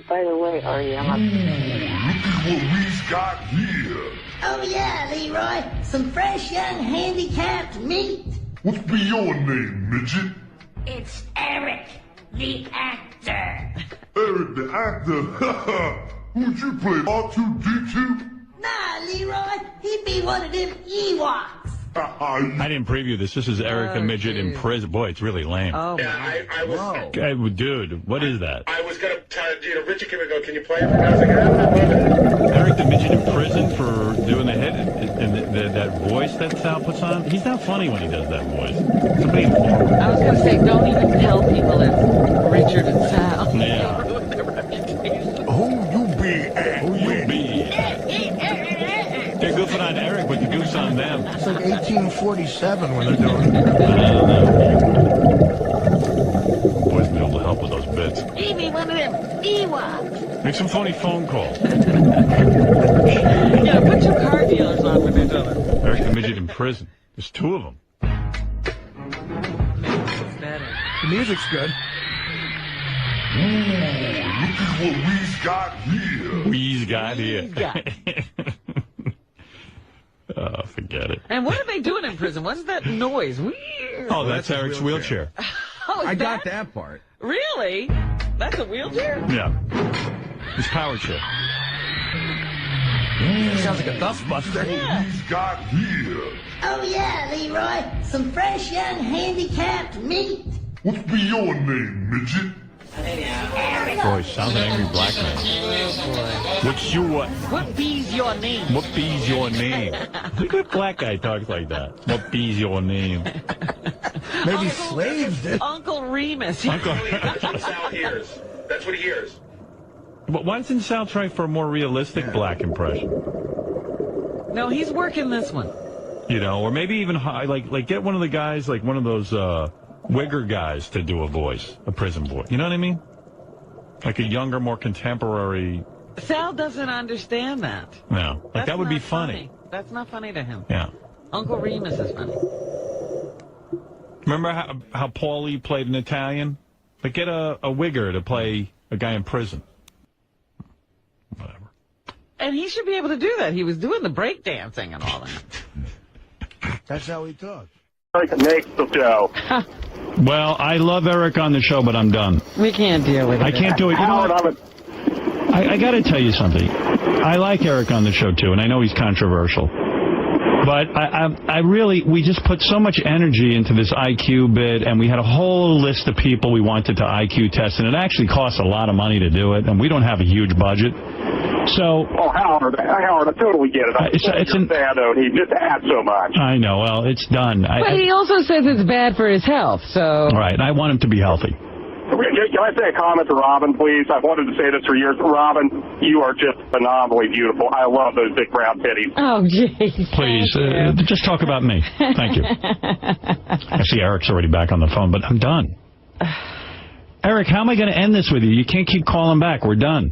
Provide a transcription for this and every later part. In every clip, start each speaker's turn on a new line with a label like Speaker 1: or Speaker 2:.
Speaker 1: By the way, Artie, I'm
Speaker 2: Look at what we've got here.
Speaker 3: Oh yeah, Leroy. Some fresh young handicapped meat.
Speaker 2: What's be your name, midget?
Speaker 3: It's Eric, the actor.
Speaker 2: Eric the actor. Who'd you play, R2-D2?
Speaker 3: Nah, Leroy. He'd be one of them Ewoks.
Speaker 4: I didn't preview this. This is Eric the Midget in prison. Boy, it's really lame.
Speaker 5: Oh,
Speaker 6: yeah, I was...
Speaker 4: Okay, dude, what is that?
Speaker 6: I was going to tell you, Richard came and go, can you play it for me? I was like, I love it.
Speaker 4: Eric the Midget in prison for doing the hit and that voice that Sal puts on? He's not funny when he does that voice. Somebody inform him.
Speaker 5: I was going to say, don't even tell people it's Richard and Sal.
Speaker 4: Yeah.
Speaker 2: Who you be,
Speaker 4: Who you be? They're goofing on Eric, but the goose on them.
Speaker 7: It's like 1847 when they're doing it.
Speaker 4: I don't know. Boys be able to help with those bits.
Speaker 3: He'd be one of them Ewoks.
Speaker 4: Make some funny phone calls.
Speaker 5: Yeah, put two car dealers on with each other.
Speaker 4: Eric the Midget in prison. There's two of them.
Speaker 7: The music's good.
Speaker 2: Look at what we've got here.
Speaker 4: We's got here. Oh, forget it.
Speaker 5: And what are they doing in prison? What's that noise? Weird.
Speaker 4: Oh, that's Eric's wheelchair.
Speaker 5: Oh,
Speaker 7: I got that part.
Speaker 5: Really? That's a wheelchair?
Speaker 4: Yeah. His power chair.
Speaker 7: Sounds like a dustbuster.
Speaker 2: We've got here.
Speaker 3: Oh yeah, Leroy. Some fresh young handicapped meat.
Speaker 2: What's be your name, midget?
Speaker 4: Boy, sounds an angry black man. What's your what?
Speaker 5: What be's your name?
Speaker 4: What be's your name? Look at that black guy talks like that. What be's your name?
Speaker 7: Maybe slaves did.
Speaker 5: Uncle Remus.
Speaker 6: That's what Sal hears. That's what he hears.
Speaker 4: But why doesn't Sal try for a more realistic black impression?
Speaker 5: No, he's working this one.
Speaker 4: You know, or maybe even like get one of the guys, like one of those Wigger guys to do a voice, a prison voice. You know what I mean? Like a younger, more contemporary.
Speaker 5: Sal doesn't understand that.
Speaker 4: No, like
Speaker 5: That's
Speaker 4: that would be
Speaker 5: not
Speaker 4: funny.
Speaker 5: That's not funny to him.
Speaker 4: Yeah.
Speaker 5: Uncle Remus is funny.
Speaker 4: Remember how Paulie played an Italian? Like get a Wigger to play a guy in prison. Whatever.
Speaker 5: And he should be able to do that. He was doing the break dancing and all that.
Speaker 7: That's how he talks.
Speaker 6: Next show.
Speaker 4: Well, I love Eric on the show, but I'm done.
Speaker 5: We can't deal with it.
Speaker 4: I can't do it. You know what? I got to tell you something. I like Eric on the show, too, and I know he's controversial. But we just put so much energy into this IQ bit, and we had a whole list of people we wanted to IQ test, and it actually costs a lot of money to do it, and we don't have a huge budget. So,
Speaker 6: Howard, I totally get it. It's sad, though. He just adds so much.
Speaker 4: I know. Well, it's done.
Speaker 5: But he also says it's bad for his health, so...
Speaker 4: All right, I want him to be healthy.
Speaker 6: Can I say a comment to Robin, please? I've wanted to say this for years. Robin, you are just phenomenally beautiful. I love those big brown titties.
Speaker 5: Oh, jeez.
Speaker 4: Please, just talk about me. Thank you. I see Eric's already back on the phone, but I'm done. Eric, how am I going to end this with you? You can't keep calling back. We're done.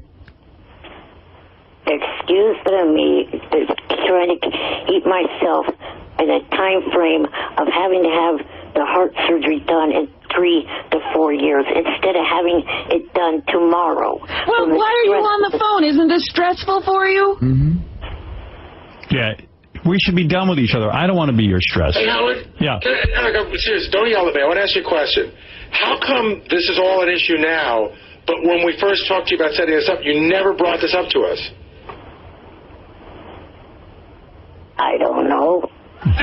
Speaker 1: Excuse me, trying to keep myself in a time frame of having to have the heart surgery done in 3 to 4 years instead of having it done tomorrow.
Speaker 5: Well, why are you on the phone? Isn't this stressful for you?
Speaker 4: Mm-hmm. Yeah, we should be done with each other. I don't want to be your stress.
Speaker 6: Hey, Howard.
Speaker 4: Yeah.
Speaker 6: Eric, I'm serious. Don't yell at me. I want to ask you a question. How come this is all an issue now, but when we first talked to you about setting this up, you never brought this up to us?
Speaker 1: I don't know.
Speaker 5: Good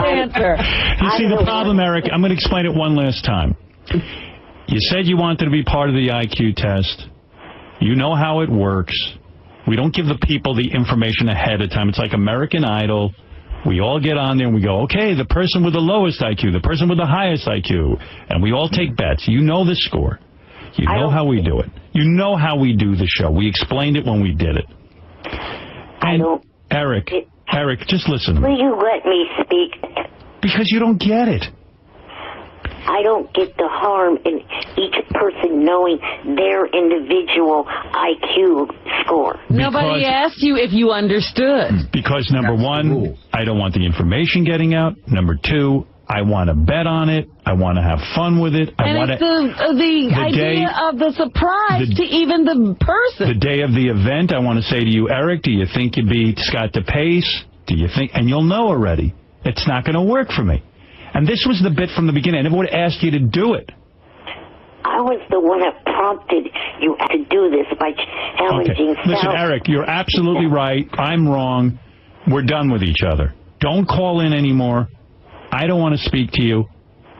Speaker 5: answer.
Speaker 4: You see, the problem, Eric, I'm going to explain it one last time. You said you wanted to be part of the IQ test. You know how it works. We don't give the people the information ahead of time. It's like American Idol. We all get on there and we go, okay, the person with the lowest IQ, the person with the highest IQ, and we all take bets. You know the score. You know how we do it. You know how we do the show. We explained it when we did it. And Eric, just listen to me.
Speaker 1: Will you let me speak?
Speaker 4: Because you don't get it.
Speaker 1: I don't get the harm in each person knowing their individual IQ score.
Speaker 5: Nobody asked you if you understood.
Speaker 4: Because, number one, I don't want the information getting out. Number two, I want to bet on it. I want to have fun with it. I want
Speaker 5: it's the idea of the surprise to even the person.
Speaker 4: The day of the event, I want to say to you, Eric, do you think you'd beat Scott DePace? Do you think? And you'll know already. It's not going to work for me. And this was the bit from the beginning. I never would have asked you to do it.
Speaker 1: I was the one that prompted you to do this by challenging Sal.
Speaker 4: Listen, Eric, you're absolutely right. I'm wrong. We're done with each other. Don't call in anymore. I don't want to speak to you.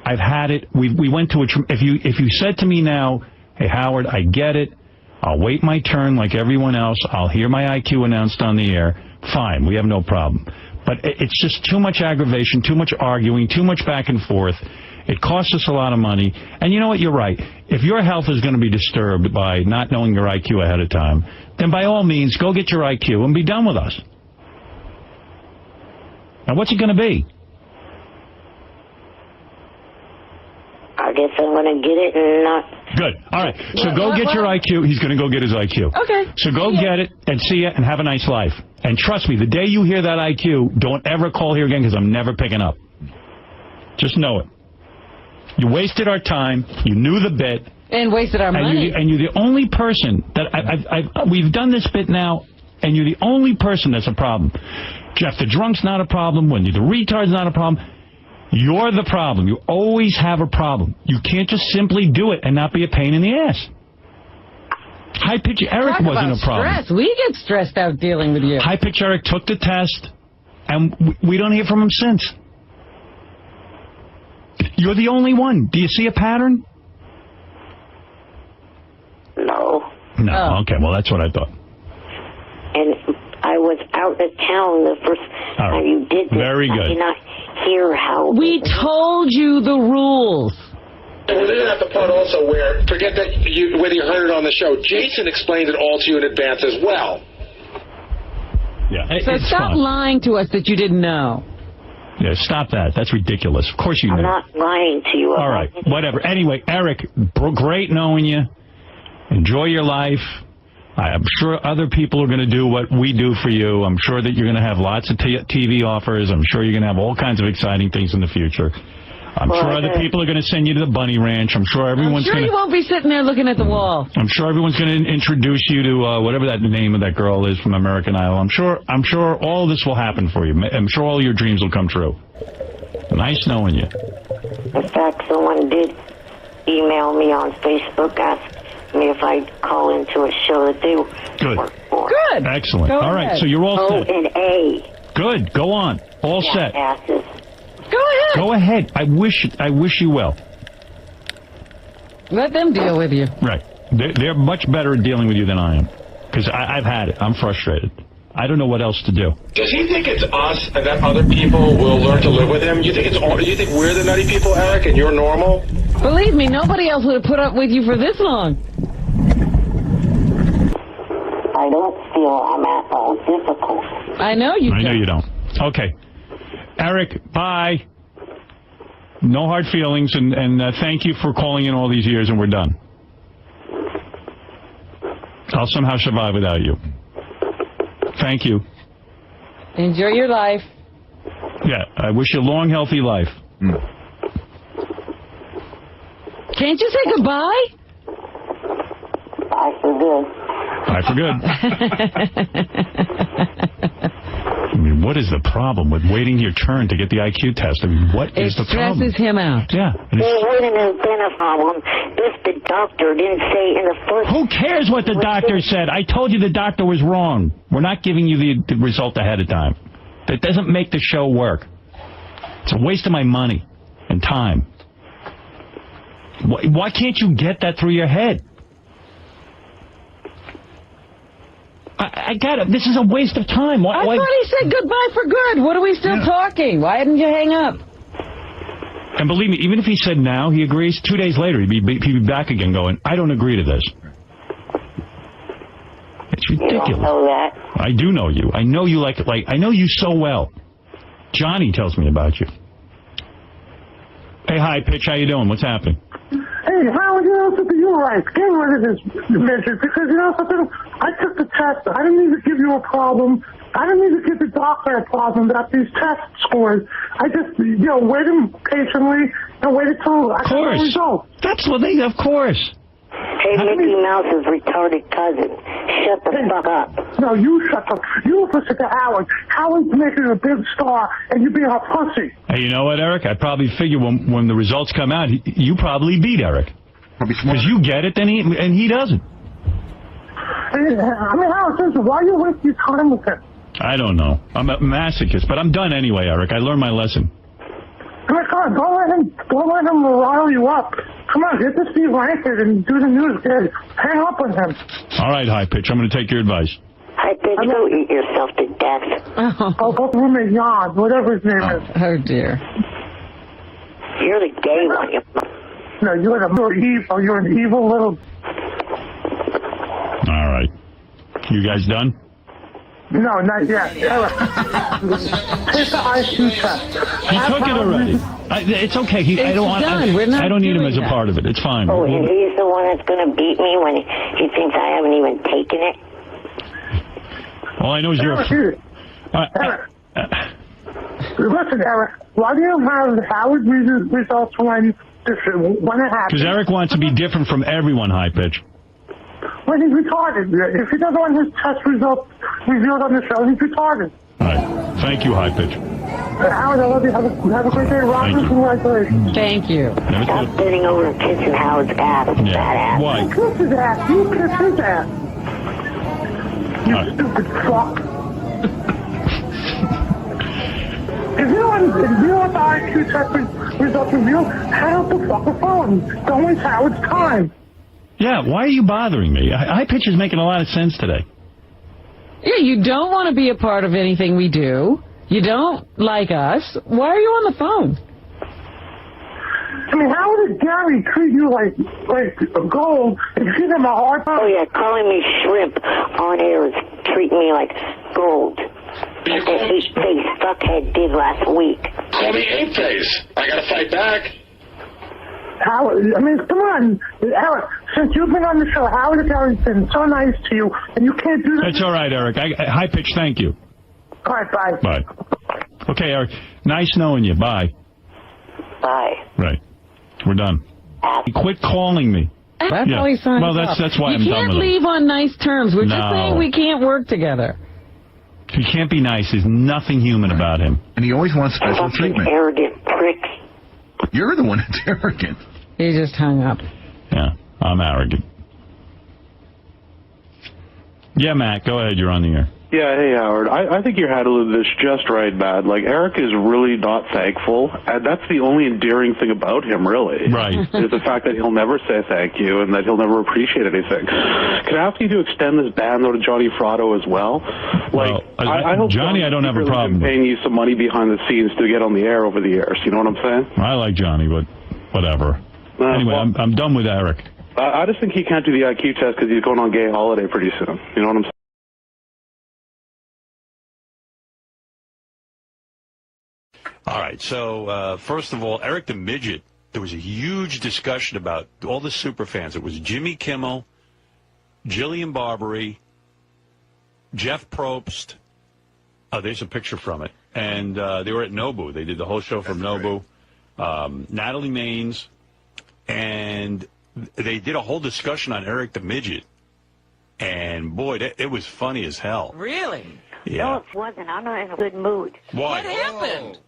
Speaker 4: I've had it. We went to a... If you said to me now, hey, Howard, I get it. I'll wait my turn like everyone else. I'll hear my IQ announced on the air. Fine. We have no problem. But it's just too much aggravation, too much arguing, too much back and forth. It costs us a lot of money. And you know what? You're right. If your health is going to be disturbed by not knowing your IQ ahead of time, then by all means, go get your IQ and be done with us. Now, what's it going to be?
Speaker 1: I guess I'm going to get it and not...
Speaker 4: Good. All right. So go get your IQ. He's going to go get his IQ.
Speaker 5: Okay.
Speaker 4: So go get it and see it and have a nice life. And trust me, the day you hear that IQ, don't ever call here again because I'm never picking up. Just know it. You wasted our time. You knew the bit.
Speaker 5: And wasted our money.
Speaker 4: And you're the only person that we've done this bit now, and you're the only person that's a problem. Jeff the drunk's not a problem. When you're the retard's not a problem. You're the problem. You always have a problem. You can't just simply do it and not be a pain in the ass. High Pitch Eric wasn't a problem.
Speaker 5: Stress. We get stressed out dealing with you.
Speaker 4: High Pitch Eric took the test, and we don't hear from him since. You're the only one. Do you see a pattern?
Speaker 1: No.
Speaker 4: No.
Speaker 5: Oh.
Speaker 4: Okay, well, that's what I thought.
Speaker 1: And I was out of town the first time you did this.
Speaker 4: Very good.
Speaker 1: I did not hear how...
Speaker 5: We told you the rules.
Speaker 6: And we're looking at the part also where, forget that whether you heard it on the show, Jason explained it all to you in advance as well.
Speaker 4: Yeah.
Speaker 5: So stop lying to us that you didn't know.
Speaker 4: Yeah, stop that. That's ridiculous. Of course you knew.
Speaker 1: I'm not lying to you.
Speaker 4: All right, whatever. Anyway, Eric, great knowing you. Enjoy your life. I'm sure other people are going to do what we do for you. I'm sure that you're going to have lots of TV offers. I'm sure you're going to have all kinds of exciting things in the future. I'm sure other people are going to send you to the Bunny Ranch. I'm sure everyone's going to...
Speaker 5: you won't be sitting there looking at the wall.
Speaker 4: I'm sure everyone's going to introduce you to whatever that name of that girl is from American Idol. I'm sure all this will happen for you. I'm sure all your dreams will come true. Nice knowing you.
Speaker 1: In fact, someone did email me on Facebook, asked me if I'd call into a show that they work for.
Speaker 5: Good.
Speaker 4: Excellent.
Speaker 5: Go
Speaker 4: all right,
Speaker 5: ahead.
Speaker 4: so you're all set.
Speaker 1: O&A.
Speaker 4: Good. Go on. All set.
Speaker 1: Asses.
Speaker 5: Go ahead.
Speaker 4: Go ahead. I wish you well.
Speaker 5: Let them deal with you.
Speaker 4: Right. They're much better at dealing with you than I am. Because I've had it. I'm frustrated. I don't know what else to do.
Speaker 6: Does he think it's us and that other people will learn to live with him? You think we're the nutty people, Eric, and you're normal?
Speaker 5: Believe me, nobody else would have put up with you for this long.
Speaker 1: I don't feel I'm at all difficult.
Speaker 5: I know you don't.
Speaker 4: I know you don't. Okay. Eric, bye. No hard feelings, and thank you for calling in all these years, and we're done. I'll somehow survive without you. Thank you.
Speaker 5: Enjoy your life.
Speaker 4: Yeah, I wish you a long, healthy life.
Speaker 5: Can't you say goodbye?
Speaker 1: Bye for good.
Speaker 4: Bye for good. I mean, what is the problem with waiting your turn to get the IQ test? I mean, what is the problem?
Speaker 5: It stresses him out.
Speaker 4: Yeah.
Speaker 1: It wouldn't have been a problem if the doctor didn't say in the first...
Speaker 4: Who cares what the doctor said? I told you the doctor was wrong. We're not giving you the result ahead of time. That doesn't make the show work. It's a waste of my money and time. Why can't you get that through your head? I got it. This is a waste of time.
Speaker 5: I thought he said goodbye for good. What are we still talking? Why didn't you hang up?
Speaker 4: And believe me, even if he said now he agrees, 2 days later he'd be back again going, I don't agree to this. It's ridiculous.
Speaker 1: You don't know that.
Speaker 4: I do know you. I know you like I know you so well. Johnny tells me about you. Hey, High Pitch, how you doing? What's happening?
Speaker 8: Hey, Howard, something you were right. Get rid of this midget because, something, I took the test. I didn't need to give you a problem. I didn't need to give the doctor a problem about these test scores. I just, waited patiently and waited till I got the result.
Speaker 4: That's what they, of course.
Speaker 1: Hey, Mickey Mouse's retarded cousin. Shut the fuck up.
Speaker 8: No, you shut up. You listen to Howard. Howard's making a big star, and you being a pussy.
Speaker 4: Hey, you know what, Eric? I probably figure when the results come out, you probably beat Eric. Because you get it, and he doesn't.
Speaker 8: I mean, Howard, listen, why are you wasting your time with him?
Speaker 4: I don't know. I'm a masochist, but I'm done anyway, Eric. I learned my lesson.
Speaker 8: I mean, come on, don't let him rile you up. Come on, get to Steve Langford and do the news. Hang up on him.
Speaker 4: All right, High Pitch. I'm going to take your advice.
Speaker 1: High Pitch, go eat yourself to death.
Speaker 8: Oh, go roommate Jan, whatever his name is.
Speaker 5: Oh, dear.
Speaker 1: You're the gay one.
Speaker 8: No, you're an evil little...
Speaker 4: All right. You guys done?
Speaker 8: No, not yet. Eric, take the IQ test.
Speaker 4: He took it already. It's okay. I don't need him as a part of it. It's fine.
Speaker 1: Oh, and he's the one that's going to beat me when he thinks I haven't even taken it?
Speaker 4: All I know is you're...
Speaker 8: Eric. Listen, Eric, why do you have Howard results when it happens?
Speaker 4: Because Eric wants to be different from everyone, High Pitch.
Speaker 8: Well, he's retarded. If he doesn't want his test results revealed on the show, he's retarded.
Speaker 4: All right. Thank you, High Pitch.
Speaker 8: Howard, I love you. Have a great day. Robert, congratulations.
Speaker 5: Thank you.
Speaker 1: Stop bending over and kissing Howard's ass.
Speaker 4: Yeah.
Speaker 1: Badass.
Speaker 4: Why?
Speaker 8: You kiss his ass. You kiss his ass. You stupid fuck. If you don't want the IQ test results revealed, hang up the fucking phone. Don't waste Howard's time.
Speaker 4: Yeah, why are you bothering me? High Pitch is making a lot of sense today.
Speaker 5: Yeah, you don't want to be a part of anything we do. You don't like us. Why are you on the phone?
Speaker 8: I mean, how would Gary treat you like gold and give him a hard time?
Speaker 1: Oh, yeah, calling me shrimp on air is treating me like gold. Like that eight-face fuckhead did last week.
Speaker 6: Call me eight-face. I got to fight back.
Speaker 8: Howard, I mean, come on, Eric, since you've been on the show, Howard Gary's been so nice to you, and you can't do that.
Speaker 4: It's all right, Eric. High Pitch, thank you.
Speaker 8: All right, bye.
Speaker 4: Bye. Okay, Eric, nice knowing you. Bye.
Speaker 1: Bye.
Speaker 4: Right. We're done. Quit calling me.
Speaker 5: That's how he signs
Speaker 4: Well, that's why I'm done with him.
Speaker 5: You can't leave on nice terms. We're just saying we can't work together.
Speaker 4: He can't be nice. There's nothing human about him.
Speaker 7: And he always wants special treatment.
Speaker 1: Arrogant prick.
Speaker 7: You're the one that's arrogant.
Speaker 5: He just hung up.
Speaker 4: Yeah, I'm arrogant. Yeah, Matt, go ahead. You're on the air.
Speaker 9: Yeah, hey, Howard. I think you're handling this just right, Matt. Like, Eric is really not thankful, and that's the only endearing thing about him, really.
Speaker 4: Right.
Speaker 9: Is the fact that he'll never say thank you and that he'll never appreciate anything. Can I ask you to extend this ban, though, to Johnny Fratto as well? Like, I hope
Speaker 4: Johnny, I don't have a problem
Speaker 9: with paying you some money behind the scenes to get on the air over the years. You know what I'm saying?
Speaker 4: I like Johnny, but whatever. Anyway,
Speaker 9: well,
Speaker 4: I'm done with Eric.
Speaker 9: I just think he can't do the IQ test because he's going on gay holiday pretty soon. You know what I'm saying?
Speaker 4: All right, so first of all, Eric the Midget, there was a huge discussion about all the super fans. It was Jimmy Kimmel, Jillian Barberie, Jeff Probst. Oh, there's a picture from it. And they were at Nobu. They did the whole show from Nobu. Natalie Maines. And they did a whole discussion on Eric the Midget. And, boy, it was funny as hell.
Speaker 5: Really?
Speaker 4: Yeah.
Speaker 1: No, it wasn't. I'm not in a good mood.
Speaker 4: Why?
Speaker 5: What happened?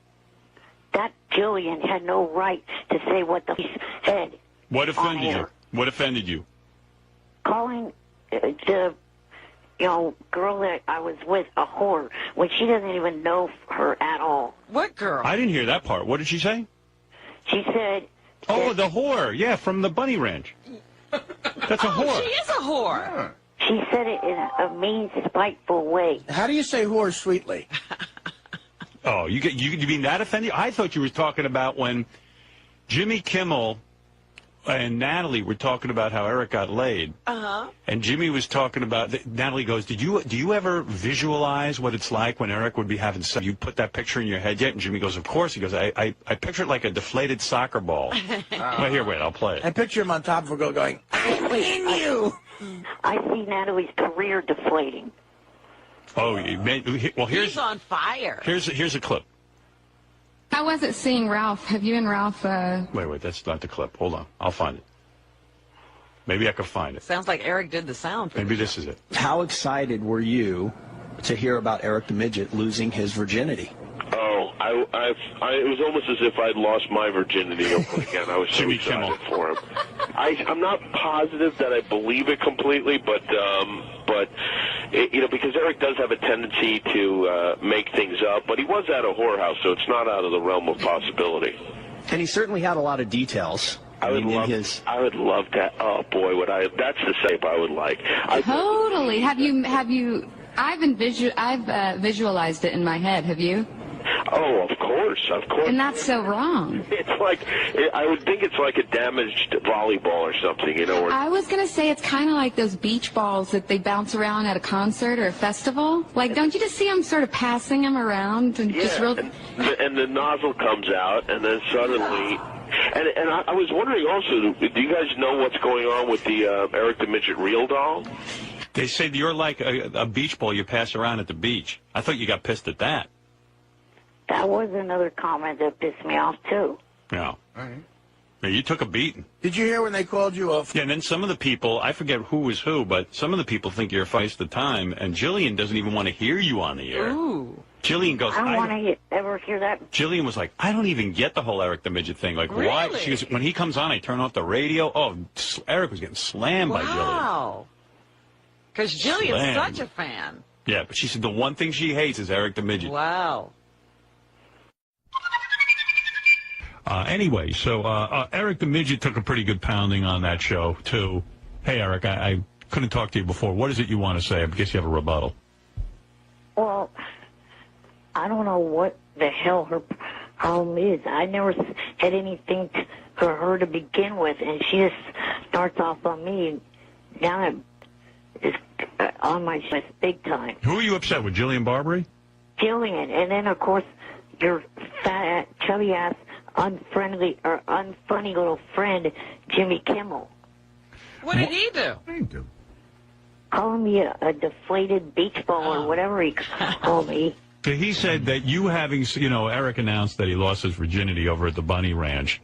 Speaker 1: That Jillian had no right to say what the said.
Speaker 4: What offended you? What offended you?
Speaker 1: Calling the girl that I was with a whore when she doesn't even know her at all.
Speaker 5: What girl?
Speaker 4: I didn't hear that part. What did she say?
Speaker 1: She said...
Speaker 4: Oh, the whore. Yeah, from the Bunny Ranch. That's a whore.
Speaker 5: She is a whore.
Speaker 7: Yeah.
Speaker 1: She said it in a mean, spiteful way.
Speaker 7: How do you say whore sweetly?
Speaker 4: Oh, you mean that offended? I thought you were talking about when Jimmy Kimmel and Natalie were talking about how Eric got laid.
Speaker 5: Uh-huh.
Speaker 4: And Jimmy was talking about, Natalie goes, do you ever visualize what it's like when Eric would be having sex? You put that picture in your head yet? And Jimmy goes, of course. He goes, I picture it like a deflated soccer ball. Well, here, wait, I'll play it.
Speaker 7: I picture him on top of a girl going, I'm in you.
Speaker 1: I see Natalie's career deflating.
Speaker 4: Oh, well, here's...
Speaker 5: He's on fire.
Speaker 4: Here's a clip.
Speaker 10: How was it seeing Ralph? Have you and Ralph...
Speaker 4: Wait, that's not the clip. Hold on. I'll find it. Maybe I could find it.
Speaker 11: Sounds like Eric did the sound for
Speaker 4: Maybe this is it.
Speaker 12: How excited were you to hear about Eric the Midget losing his virginity?
Speaker 13: Oh, it was almost as if I'd lost my virginity over again. I was so excited for him. I'm not positive that I believe it completely, but because Eric does have a tendency to make things up, but he was at a whorehouse, so it's not out of the realm of possibility.
Speaker 12: And he certainly had a lot of details. I would
Speaker 13: love that. Oh boy, that's the shape I would like.
Speaker 10: Totally. Have you? I've visualized it in my head. Have you?
Speaker 13: Oh, of course.
Speaker 10: And that's so wrong.
Speaker 13: It's like, I would think it's like a damaged volleyball or something, Where
Speaker 10: I was going to say it's kind of like those beach balls that they bounce around at a concert or a festival. Like, don't you just see them sort of passing them around? And just real...
Speaker 13: and the nozzle comes out, and then suddenly... And I was wondering also, do you guys know what's going on with the Eric the Midget real doll?
Speaker 4: They say you're like a beach ball you pass around at the beach. I thought you got pissed at that.
Speaker 1: That was another comment that pissed me off, too.
Speaker 4: Yeah. All right. Yeah, you took a beating.
Speaker 7: Did you hear when they called you off?
Speaker 4: Yeah, and then some of the people, I forget who was who, but some of the people think you're a waste of time, and Jillian doesn't even want to hear you on the air.
Speaker 11: Ooh.
Speaker 4: Jillian goes,
Speaker 1: I don't want to ever hear that.
Speaker 4: Jillian was like, I don't even get the whole Eric the Midget thing. Like,
Speaker 11: really?
Speaker 4: Why? She goes, when he comes on, I turn off the radio. Oh, Eric was getting slammed by Jillian.
Speaker 11: Wow. Because Jillian's such a fan.
Speaker 4: Yeah, but she said the one thing she hates is Eric the Midget.
Speaker 11: Wow.
Speaker 4: Anyway, so Eric the Midget took a pretty good pounding on that show, too. Hey, Eric, I couldn't talk to you before. What is it you want to say? I guess you have a rebuttal.
Speaker 1: Well, I don't know what the hell her problem is. I never had anything for her to begin with, and she just starts off on me. Now it's on my chest big time.
Speaker 4: Who are you upset with, Jillian Barbary?
Speaker 1: Jillian, and then, of course, your fat, chubby-ass, unfunny little friend, Jimmy Kimmel.
Speaker 11: What did he do?
Speaker 1: Calling me a deflated beach ball or whatever he called me.
Speaker 4: He said that you having, Eric announced that he lost his virginity over at the Bunny Ranch,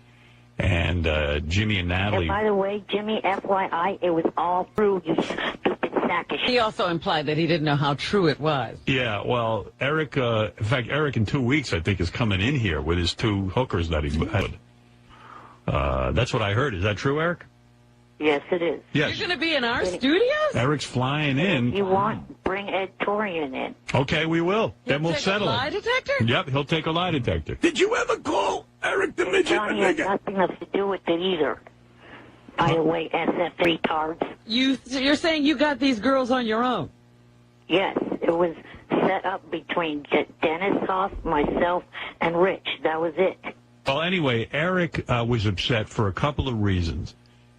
Speaker 4: and Jimmy and Natalie.
Speaker 1: And by the way, Jimmy, FYI, it was all true, you stupid sack of shit.
Speaker 11: He also implied that he didn't know how true it was.
Speaker 4: Yeah, well, Eric, in fact, Eric in 2 weeks, I think, is coming in here with his 2 hookers that he had. That's what I heard. Is that true, Eric?
Speaker 1: Yes, it is.
Speaker 4: Yes.
Speaker 11: You're going to be in our studios?
Speaker 4: Eric's flying in.
Speaker 1: If you want, bring Ed Torian in.
Speaker 4: Okay, we will. Then we'll settle it.
Speaker 11: Lie detector?
Speaker 4: Yep, he'll take a lie detector.
Speaker 7: Did you ever call Eric the Midget?
Speaker 1: Johnny has nothing else to do with it either. By the way, SF retards.
Speaker 5: You're saying you got these girls on your own?
Speaker 1: Yes, it was set up between Dennis Hoff, myself, and Rich. That was it.
Speaker 4: Well, anyway, Eric was upset for a couple of reasons.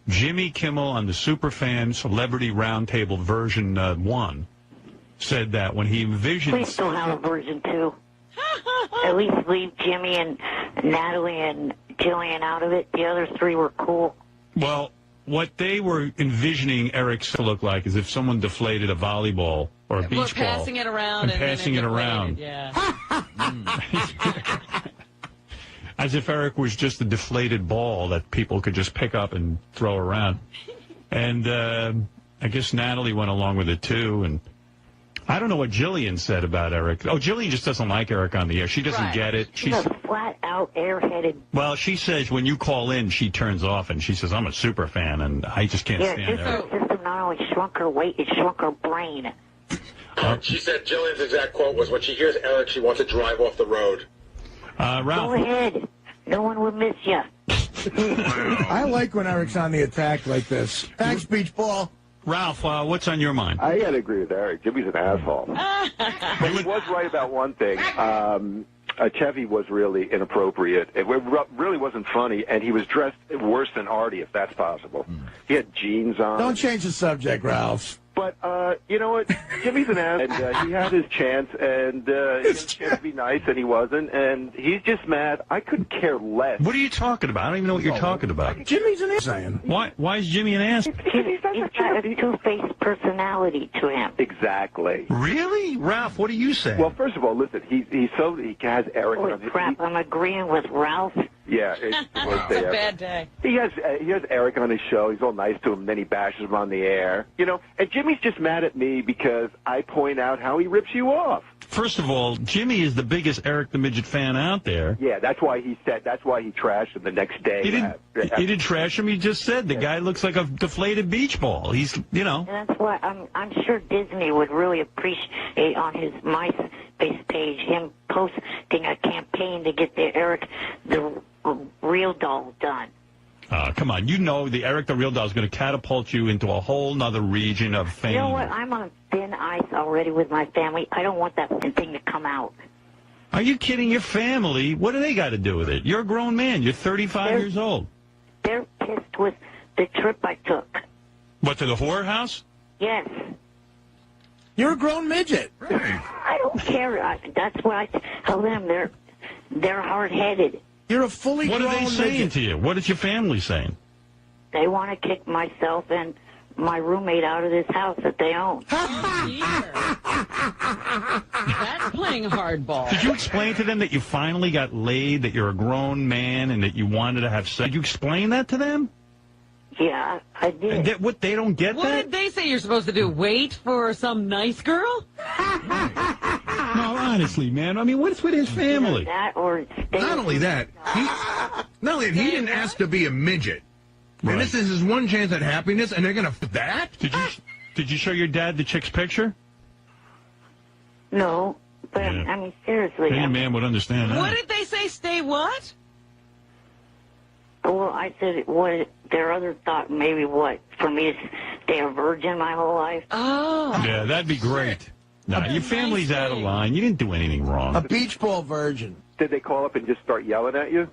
Speaker 4: Jimmy Kimmel on the Superfan Celebrity Roundtable version 1 said that when he envisioned...
Speaker 1: Please don't have a version 2. At least leave Jimmy and Natalie and Jillian out of it. The other 3 were cool.
Speaker 4: Well, what they were envisioning Eric to look like is if someone deflated a volleyball or a beach ball.
Speaker 11: Passing it around.
Speaker 4: And passing it around.
Speaker 11: Yeah.
Speaker 4: As if Eric was just a deflated ball that people could just pick up and throw around. And I guess Natalie went along with it, too. And I don't know what Jillian said about Eric. Oh, Jillian just doesn't like Eric on the air. She doesn't get it.
Speaker 1: She's a flat-out airheaded...
Speaker 4: Well, she says when you call in, she turns off, and she says, I'm a super fan, and I just can't stand Eric.
Speaker 1: Yeah, this system not only shrunk her weight, it shrunk her brain.
Speaker 6: She said Jillian's exact quote was, when she hears Eric, she wants to drive off the road.
Speaker 4: Ralph.
Speaker 1: Go ahead. No one will miss you.
Speaker 7: I like when Eric's on the attack like this. Thanks, beach ball.
Speaker 4: Ralph, what's on your mind?
Speaker 14: I gotta agree with Eric. Jimmy's an asshole. But he was right about one thing. Chevy was really inappropriate. It really wasn't funny, and he was dressed worse than Artie, if that's possible. He had jeans on.
Speaker 7: Don't change the subject, Ralph.
Speaker 14: But, you know what? Jimmy's an ass, and he had his chance, and he had a chance to be nice, and he wasn't, and he's just mad. I couldn't care less.
Speaker 4: What are you talking about? I don't even know what you're talking about.
Speaker 7: Jimmy's an ass.
Speaker 4: Why is Jimmy an ass?
Speaker 1: He's got a two-faced personality to him.
Speaker 14: Exactly.
Speaker 4: Really? Ralph, what do you say?
Speaker 14: Well, first of all, listen, he has Eric
Speaker 1: Holy
Speaker 14: on his...
Speaker 1: crap, I'm agreeing with Ralph.
Speaker 14: Yeah, it's the worst day
Speaker 11: It's a
Speaker 14: ever.
Speaker 11: bad day.
Speaker 14: He has Eric on his show. He's all nice to him, then he bashes him on the air. You know, and Jimmy's just mad at me because I point out how he rips you off.
Speaker 4: First of all, Jimmy is the biggest Eric the Midget fan out there.
Speaker 14: Yeah, that's why he trashed him the next day.
Speaker 4: He didn't trash him. He just said the guy looks like a deflated beach ball. He's, you know.
Speaker 1: And that's why I'm sure Disney would really appreciate on his MySpace page him posting a campaign to get the Eric the Real Doll done.
Speaker 4: Come on. You know the Eric the Real Doll is going to catapult you into a whole nother region of fame.
Speaker 1: You know what? I'm on thin ice already with my family. I don't want that thing to come out.
Speaker 4: Are you kidding? Your family? What do they got to do with it? You're a grown man. You're 35 years old.
Speaker 1: They're pissed with the trip I took.
Speaker 4: What, to the whorehouse?
Speaker 1: Yes.
Speaker 7: You're a grown midget.
Speaker 1: I don't care. That's what I tell them. They're hard-headed.
Speaker 7: You're a fully grown
Speaker 4: What are they saying
Speaker 7: midget.
Speaker 4: to you? What is your family saying?
Speaker 1: They want to kick myself and my roommate out of this house that they own.
Speaker 5: That's playing hardball.
Speaker 4: Did you explain to them that you finally got laid, that you're a grown man, and that you wanted to have sex? Did you explain that to them?
Speaker 1: Yeah, I did.
Speaker 4: And they don't get
Speaker 5: What
Speaker 4: that?
Speaker 5: did they say you're supposed to do? Wait for some nice girl?
Speaker 4: No, honestly, man. I mean, what's with his family?
Speaker 1: That or
Speaker 15: Not only that, he didn't ask to be a midget.
Speaker 4: Right.
Speaker 15: And this is his one chance at happiness, and they're going to that?
Speaker 4: Did you show your dad the chick's picture?
Speaker 1: No, but
Speaker 4: Yeah.
Speaker 1: I mean, seriously.
Speaker 4: Any man would understand that.
Speaker 11: What did they say? Stay what?
Speaker 1: Well, I said, what, their other thought, maybe what, for me to stay a virgin my whole life?
Speaker 11: Oh.
Speaker 4: Yeah, that'd be great. No, your family's out of line. You didn't do anything wrong.
Speaker 7: A beach ball virgin.
Speaker 14: Did they call up and just start yelling at you?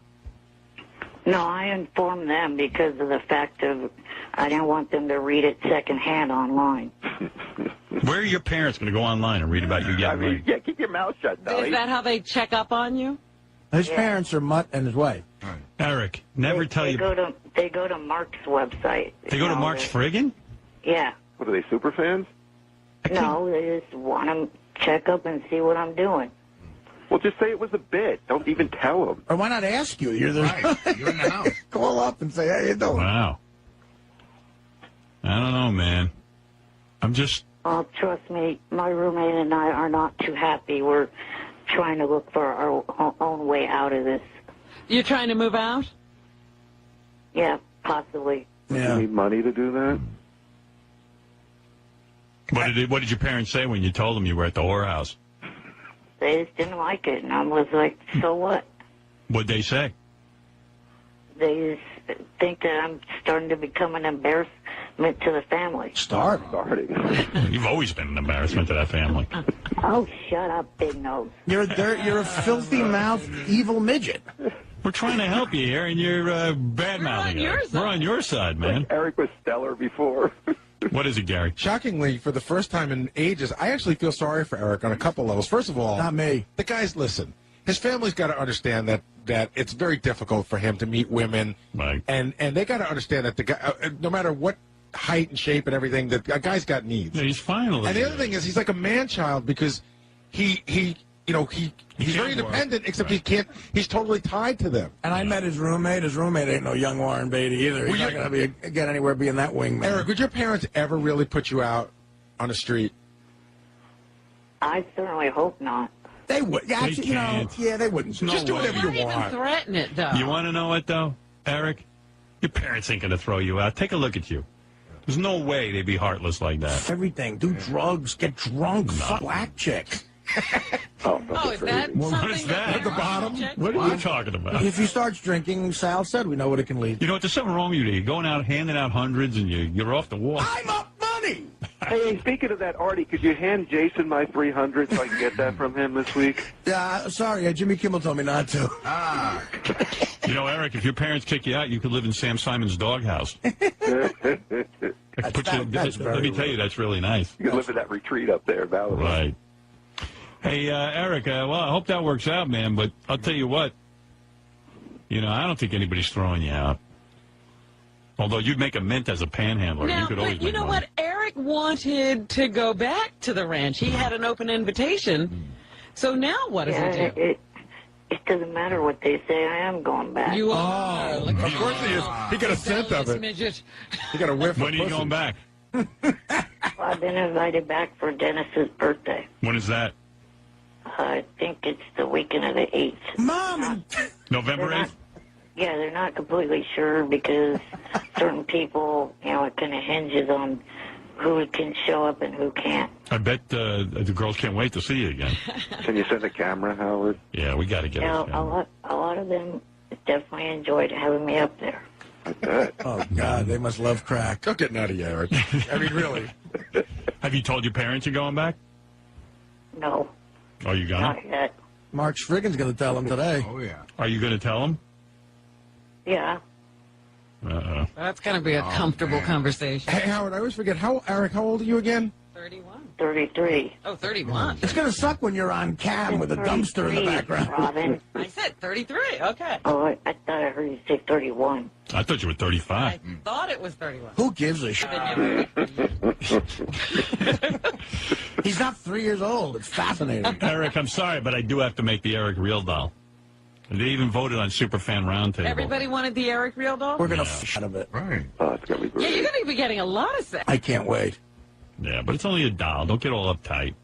Speaker 1: No, I informed them because of the fact of I didn't want them to read it secondhand online.
Speaker 4: Where are your parents going to go online and read about you getting laid?
Speaker 14: Yeah, keep your mouth shut, though.
Speaker 5: Is that how they check up on you?
Speaker 7: His parents are mutt and his wife.
Speaker 4: Eric, never tell
Speaker 1: They
Speaker 4: you.
Speaker 1: go to Mark's website.
Speaker 4: They go to Mark's friggin'?
Speaker 1: Yeah.
Speaker 14: What are they, super fans?
Speaker 1: No, they just want to check up and see what I'm doing.
Speaker 14: Well, just say it was a bit. Don't even tell them.
Speaker 7: Or why not ask you? You're
Speaker 15: You're in the house.
Speaker 7: Call up and say, how you doing?
Speaker 4: Wow. I don't know, man. I'm just...
Speaker 1: Oh, trust me, my roommate and I are not too happy. We're trying to look for our own way out of this.
Speaker 5: You're trying to move out?
Speaker 1: Yeah, possibly.
Speaker 14: Yeah. You need money to do that?
Speaker 4: What did your parents say when you told them you were at the whorehouse?
Speaker 1: They just didn't like it, and I was like, so what?
Speaker 4: What'd they say?
Speaker 1: They just think that I'm starting to become an embarrassment to the family.
Speaker 14: Starting.
Speaker 4: You've always been an embarrassment to that family.
Speaker 1: Oh, shut up, big nose.
Speaker 7: You're a filthy mouthed, evil midget.
Speaker 4: We're trying to help you here, and you're bad-mouthing us. We're on your side, man.
Speaker 14: Eric was stellar before.
Speaker 4: What is it, Gary?
Speaker 16: Shockingly, for the first time in ages, I actually feel sorry for Eric on a couple levels. First of all,
Speaker 7: not me.
Speaker 16: The guys, listen. His family's got to understand that it's very difficult for him to meet women,
Speaker 4: right?
Speaker 16: And they got to understand that the guy, no matter what height and shape and everything, that a guy's got needs.
Speaker 4: Yeah, he's fine.
Speaker 16: And the other thing is, he's like a man-child because he's very independent, except he can't. He's totally tied to them.
Speaker 7: And I met his roommate. His roommate ain't no young Warren Beatty either. He's not going to get anywhere being that wingman.
Speaker 16: Eric, would your parents ever really put you out on the street?
Speaker 1: I certainly hope not.
Speaker 7: They would. Yeah,
Speaker 4: They
Speaker 7: actually,
Speaker 4: can't.
Speaker 7: they wouldn't.
Speaker 4: Just do whatever
Speaker 5: Don't even threaten it, though.
Speaker 4: You want to know what, though, Eric? Your parents ain't going to throw you out. Take a look at you. There's no way they'd be heartless like that.
Speaker 7: Everything. Do drugs. Get drunk. Fuck black chicks.
Speaker 5: Oh, is that
Speaker 4: What is that?
Speaker 7: At the bottom?
Speaker 4: What are you talking about?
Speaker 7: If he starts drinking, Sal said, we know what it can lead to.
Speaker 4: You know what? There's something wrong with you. You're going out handing out hundreds, and you're off the wall.
Speaker 7: I'm up money!
Speaker 14: Hey, speaking of that, Artie, could you hand Jason my 300 so I can get that from him this week?
Speaker 7: Sorry, Jimmy Kimmel told me not to.
Speaker 4: You know, Eric, if your parents kick you out, you could live in Sam Simon's doghouse. Let me tell you, that's really nice.
Speaker 14: You can live in that retreat up there, Valley.
Speaker 4: Right. Hey, Eric, well, I hope that works out, man, but I'll tell you what. You know, I don't think anybody's throwing you out. Although you'd make a mint as a panhandler.
Speaker 5: Now,
Speaker 4: you could always
Speaker 5: but you
Speaker 4: make
Speaker 5: know
Speaker 4: money.
Speaker 5: what? Eric wanted to go back to the ranch. He had an open invitation. So now what does he do?
Speaker 1: It doesn't matter what they say. I am going back.
Speaker 5: You are.
Speaker 16: Of course he is. He got a scent of it.
Speaker 5: Midget.
Speaker 16: He got a whiff of
Speaker 4: When are you going back?
Speaker 1: Well, I've been invited back for Dennis's birthday.
Speaker 4: When is that?
Speaker 1: I think it's the weekend of the 8th.
Speaker 7: Mom!
Speaker 4: November 8th?
Speaker 1: Yeah, they're not completely sure because certain people, you know, it kind of hinges on who can show up and who can't.
Speaker 4: I bet the girls can't wait to see you again.
Speaker 14: Can you send a camera, Howard?
Speaker 4: Yeah, we got to get
Speaker 1: Now,
Speaker 4: it.
Speaker 1: a lot of them definitely enjoyed having me up there.
Speaker 14: I bet.
Speaker 7: Oh, God, they must love crack.
Speaker 16: Don't get nutty, Eric. I mean, really.
Speaker 4: Have you told your parents you're going back?
Speaker 1: No,
Speaker 4: Oh, you gonna?
Speaker 1: not yet.
Speaker 7: Mark Svriggin's going to tell him today.
Speaker 15: Oh, yeah.
Speaker 4: Are you going to tell them?
Speaker 1: Yeah.
Speaker 4: Uh-oh.
Speaker 5: That's going to be a comfortable conversation.
Speaker 16: Hey, Howard, I always forget. Eric, how old are you again?
Speaker 5: 31.
Speaker 1: 33.
Speaker 5: Oh, 31.
Speaker 7: It's going to suck when you're on cam with a dumpster in the background.
Speaker 1: Robin.
Speaker 5: I said 33. Okay.
Speaker 1: Oh, I thought I heard you say 31.
Speaker 4: I thought you were 35.
Speaker 5: I thought it was 31.
Speaker 7: Who gives a shit? He's not 3 years old. It's fascinating.
Speaker 4: Eric, I'm sorry, but I do have to make the Eric Real doll. They even voted on Superfan Roundtable.
Speaker 5: Everybody wanted the Eric Real doll?
Speaker 7: We're going to f*** out of it.
Speaker 15: Right.
Speaker 14: Oh, it's going to be great.
Speaker 5: Yeah, you're going to be getting a lot of sex.
Speaker 7: I can't wait.
Speaker 4: Yeah, but it's only a doll. Don't get all uptight.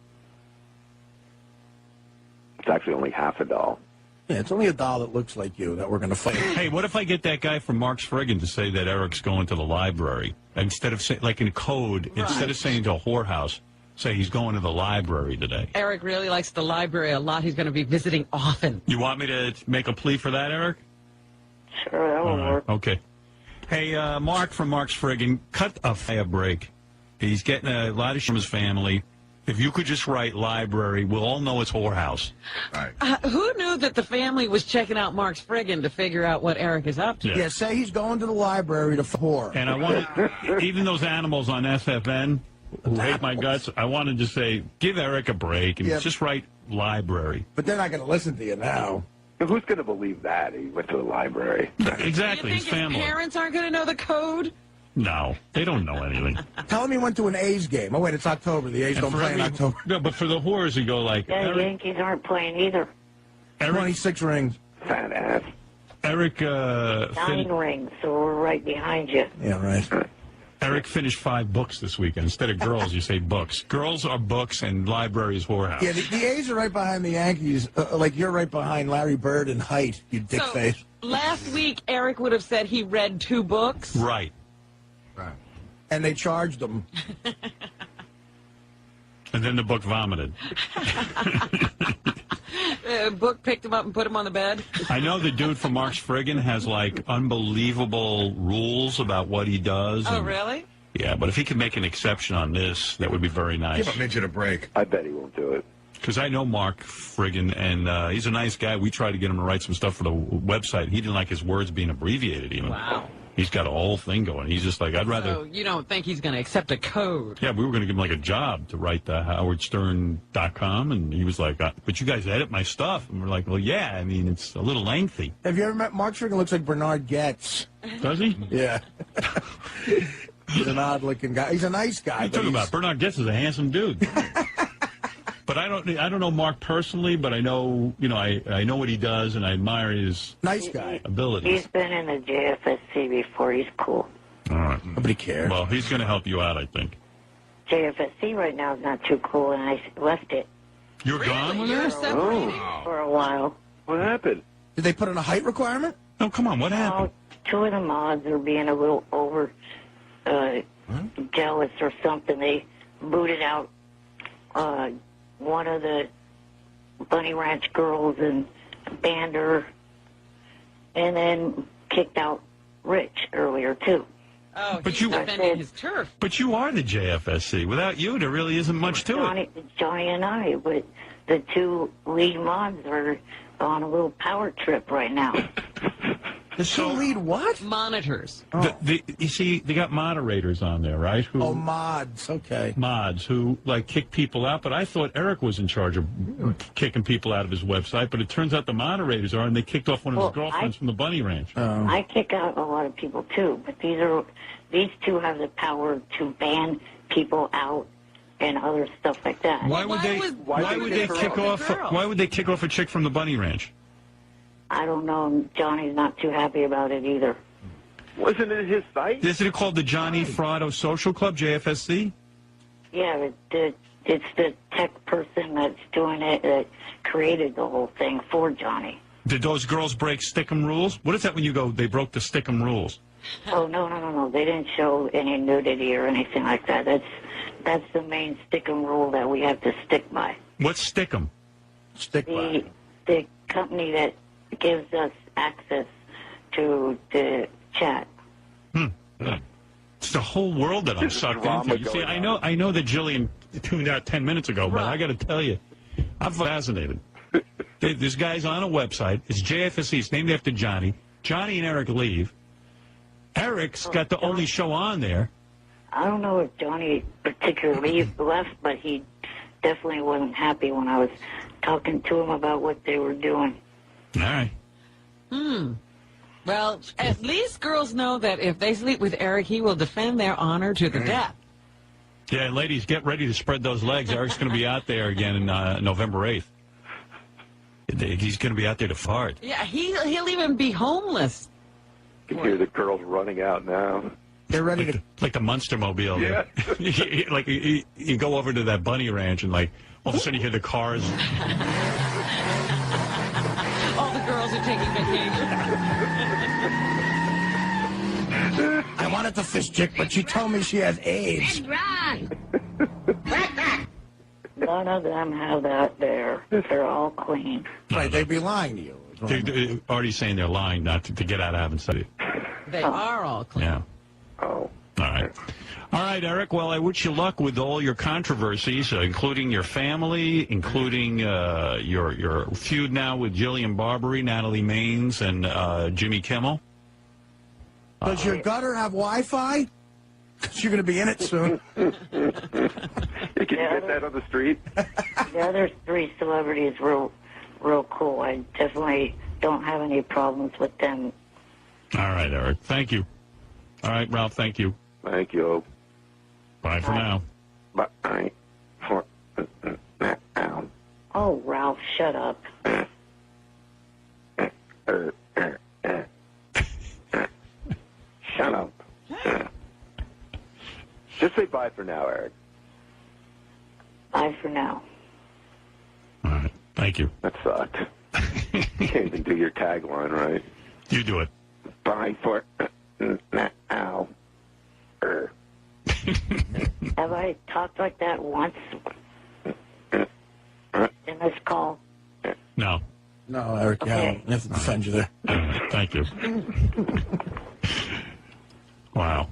Speaker 14: It's actually only half a doll.
Speaker 7: Yeah, it's only a doll that looks like you that we're going to fight.
Speaker 4: Hey, what if I get that guy from Mark Svrigin to say that Eric's going to the library? Instead of saying, like in code, instead of saying to a whorehouse, say he's going to the library today.
Speaker 5: Eric really likes the library a lot. He's going to be visiting often.
Speaker 4: You want me to make a plea for that, Eric?
Speaker 1: Sure, that will work.
Speaker 4: Okay. Hey, Mark from Mark Svrigin, cut a break. He's getting a lot of shit from his family. If you could just write library, we'll all know it's whorehouse.
Speaker 15: Right.
Speaker 5: Who knew that the family was checking out Mark Svrigin to figure out what Eric is up to?
Speaker 7: Yeah, say he's going to the library to whore.
Speaker 4: And I want, even those animals on SFN who hate my guts, I wanted to say, give Eric a break and just write library.
Speaker 7: But they're not going to listen to you now.
Speaker 14: Who's going to believe that? He went to the library.
Speaker 4: Exactly,
Speaker 5: You
Speaker 4: his
Speaker 5: think
Speaker 4: family.
Speaker 5: his parents aren't going to know the code?
Speaker 4: No, they don't know anything.
Speaker 7: Tell him he went to an A's game. Oh, wait, it's October. The A's don't play in October.
Speaker 4: No, but for the whores who go like,
Speaker 1: Yeah, the Yankees aren't playing either.
Speaker 4: Eric,
Speaker 7: 26 rings.
Speaker 14: Fat ass.
Speaker 4: Eric,
Speaker 1: 9 rings, so we're right behind you.
Speaker 7: Yeah, right.
Speaker 4: Eric finished 5 books this weekend. Instead of girls, you say books. Girls are books and library is whorehouse.
Speaker 7: Yeah, the A's are right behind the Yankees, like you're right behind Larry Bird in height, you dick face.
Speaker 5: Last week, Eric would have said he read 2 books.
Speaker 4: Right.
Speaker 15: Right.
Speaker 7: And they charged him.
Speaker 4: And then the book vomited.
Speaker 5: Book picked him up and put him on the bed.
Speaker 4: I know the dude from Mark Svrigin has, like, unbelievable rules about what he does.
Speaker 5: Oh,
Speaker 4: and-
Speaker 5: really?
Speaker 4: Yeah, but if he could make an exception on this, that would be very nice.
Speaker 15: Give a midget a break.
Speaker 14: I bet he won't do it.
Speaker 4: Because I know Mark Friggin, and he's a nice guy. We tried to get him to write some stuff for the website. He didn't like his words being abbreviated even.
Speaker 5: Wow.
Speaker 4: He's got a whole thing going. He's just like, I'd rather...
Speaker 5: So you don't think he's going to accept a code?
Speaker 4: Yeah, we were going to give him like a job to write the howardstern.com, and he was like, but you guys edit my stuff. And we're like, well, yeah, I mean, it's a little lengthy.
Speaker 7: Have you ever met Mark Svrigin? Looks like Bernard Getz.
Speaker 4: Does he?
Speaker 7: Yeah. He's an odd-looking guy. He's a nice guy.
Speaker 4: What are you talking about? Bernard Getz is a handsome dude. But I don't know Mark personally, but I know, I know what he does, and I admire his
Speaker 7: nice guy
Speaker 4: abilities.
Speaker 1: He's been in the JFSC before. He's cool.
Speaker 4: All right.
Speaker 7: Nobody cares.
Speaker 4: Well, he's going to help you out, I think.
Speaker 1: JFSC right now is not too cool, and I left it.
Speaker 4: You're gone with
Speaker 5: You're
Speaker 4: it?
Speaker 5: separating?
Speaker 1: For a while.
Speaker 14: What happened?
Speaker 7: Did they put in a height requirement?
Speaker 4: No, come on. What happened?
Speaker 1: 2 of the mods are being a little over jealous or something. They booted out one of the Bunny Ranch girls and banned her, and then kicked out Rich earlier, too.
Speaker 5: Oh,
Speaker 4: But
Speaker 5: he's
Speaker 4: you-
Speaker 5: defending his turf.
Speaker 4: But you are the JFSC. Without you, there really isn't much to it.
Speaker 1: Johnny and I, but the 2 lead mods are on a little power trip right now.
Speaker 7: The two lead what?
Speaker 5: Monitors.
Speaker 4: You see, they got moderators on there, right? Who,
Speaker 7: mods. Okay.
Speaker 4: Mods who, like, kick people out. But I thought Eric was in charge of kicking people out of his website. But it turns out the moderators are, and they kicked off one of his girlfriends from the Bunny Ranch.
Speaker 1: I kick out a lot of people, too. But these two have the power to ban people out and other stuff like that.
Speaker 4: Why would they kick off a chick from the Bunny Ranch?
Speaker 1: I don't know. Johnny's not too happy about it either.
Speaker 14: Wasn't it his site?
Speaker 4: Isn't it called the Johnny Fratto Social Club, JFSC?
Speaker 1: Yeah, it's the tech person that's doing it that created the whole thing for Johnny.
Speaker 4: Did those girls break Stick'em rules? What is that when you go, they broke the Stick'em rules?
Speaker 1: Oh, no. They didn't show any nudity or anything like that. That's the main Stick'em rule that we have to stick by.
Speaker 4: What's Stick'em?
Speaker 1: The company that gives us access to the chat.
Speaker 4: It's the whole world that I'm sucked into. You see, I know that Jillian tuned out 10 minutes ago, but I got to tell you, I'm fascinated. This guy's on a website. It's JFSC. It's named after Johnny. Johnny and Eric leave. Eric's got the only show on there.
Speaker 1: I don't know if Johnny particularly left, but he definitely wasn't happy when I was talking to him about what they were doing.
Speaker 4: All right.
Speaker 5: Well, at least girls know that if they sleep with Eric, he will defend their honor to the death.
Speaker 4: Yeah, ladies, get ready to spread those legs. Eric's going to be out there again on November 8th. He's going to be out there to fart.
Speaker 5: Yeah, he'll even be homeless.
Speaker 14: You can hear the girls running out now.
Speaker 7: They're ready to...
Speaker 4: Like the Munster Mobile.
Speaker 14: Yeah.
Speaker 4: Like, you go over to that Bunny Ranch and, like, all of a sudden you hear the cars.
Speaker 5: All the girls are taking vacation.
Speaker 7: I wanted to fish chick, but she told me she has AIDS.
Speaker 3: Run!
Speaker 1: None of them have that there. They're all clean.
Speaker 7: Right, they'd be lying to you.
Speaker 4: Artie's saying they're lying not to get out of having sex.
Speaker 5: They are all clean.
Speaker 4: Yeah.
Speaker 14: Oh.
Speaker 4: All right. All right, Eric. Well, I wish you luck with all your controversies, including your family, including your feud now with Jillian Barberie, Natalie Maines, and Jimmy Kimmel.
Speaker 7: Does your gutter have Wi-Fi? Because you're going to be in it soon.
Speaker 14: Can you get that on the street?
Speaker 1: The other three celebrities were real cool. I definitely don't have any problems with them.
Speaker 4: All right, Eric. Thank you. All right, Ralph. Thank you.
Speaker 14: Thank you.
Speaker 4: Bye for now.
Speaker 14: Bye for now.
Speaker 1: Oh, Ralph, shut up.
Speaker 14: Shut up. Just say bye for now, Eric.
Speaker 1: Bye for now.
Speaker 4: All right. Thank you.
Speaker 14: That sucked. You can't even do your tagline right.
Speaker 4: You do it.
Speaker 14: Bye for now.
Speaker 1: Have I talked like that once in this call?
Speaker 4: No.
Speaker 7: No, Eric,
Speaker 1: Okay.
Speaker 7: I have to defend you there.
Speaker 4: All right. Thank you. Wow.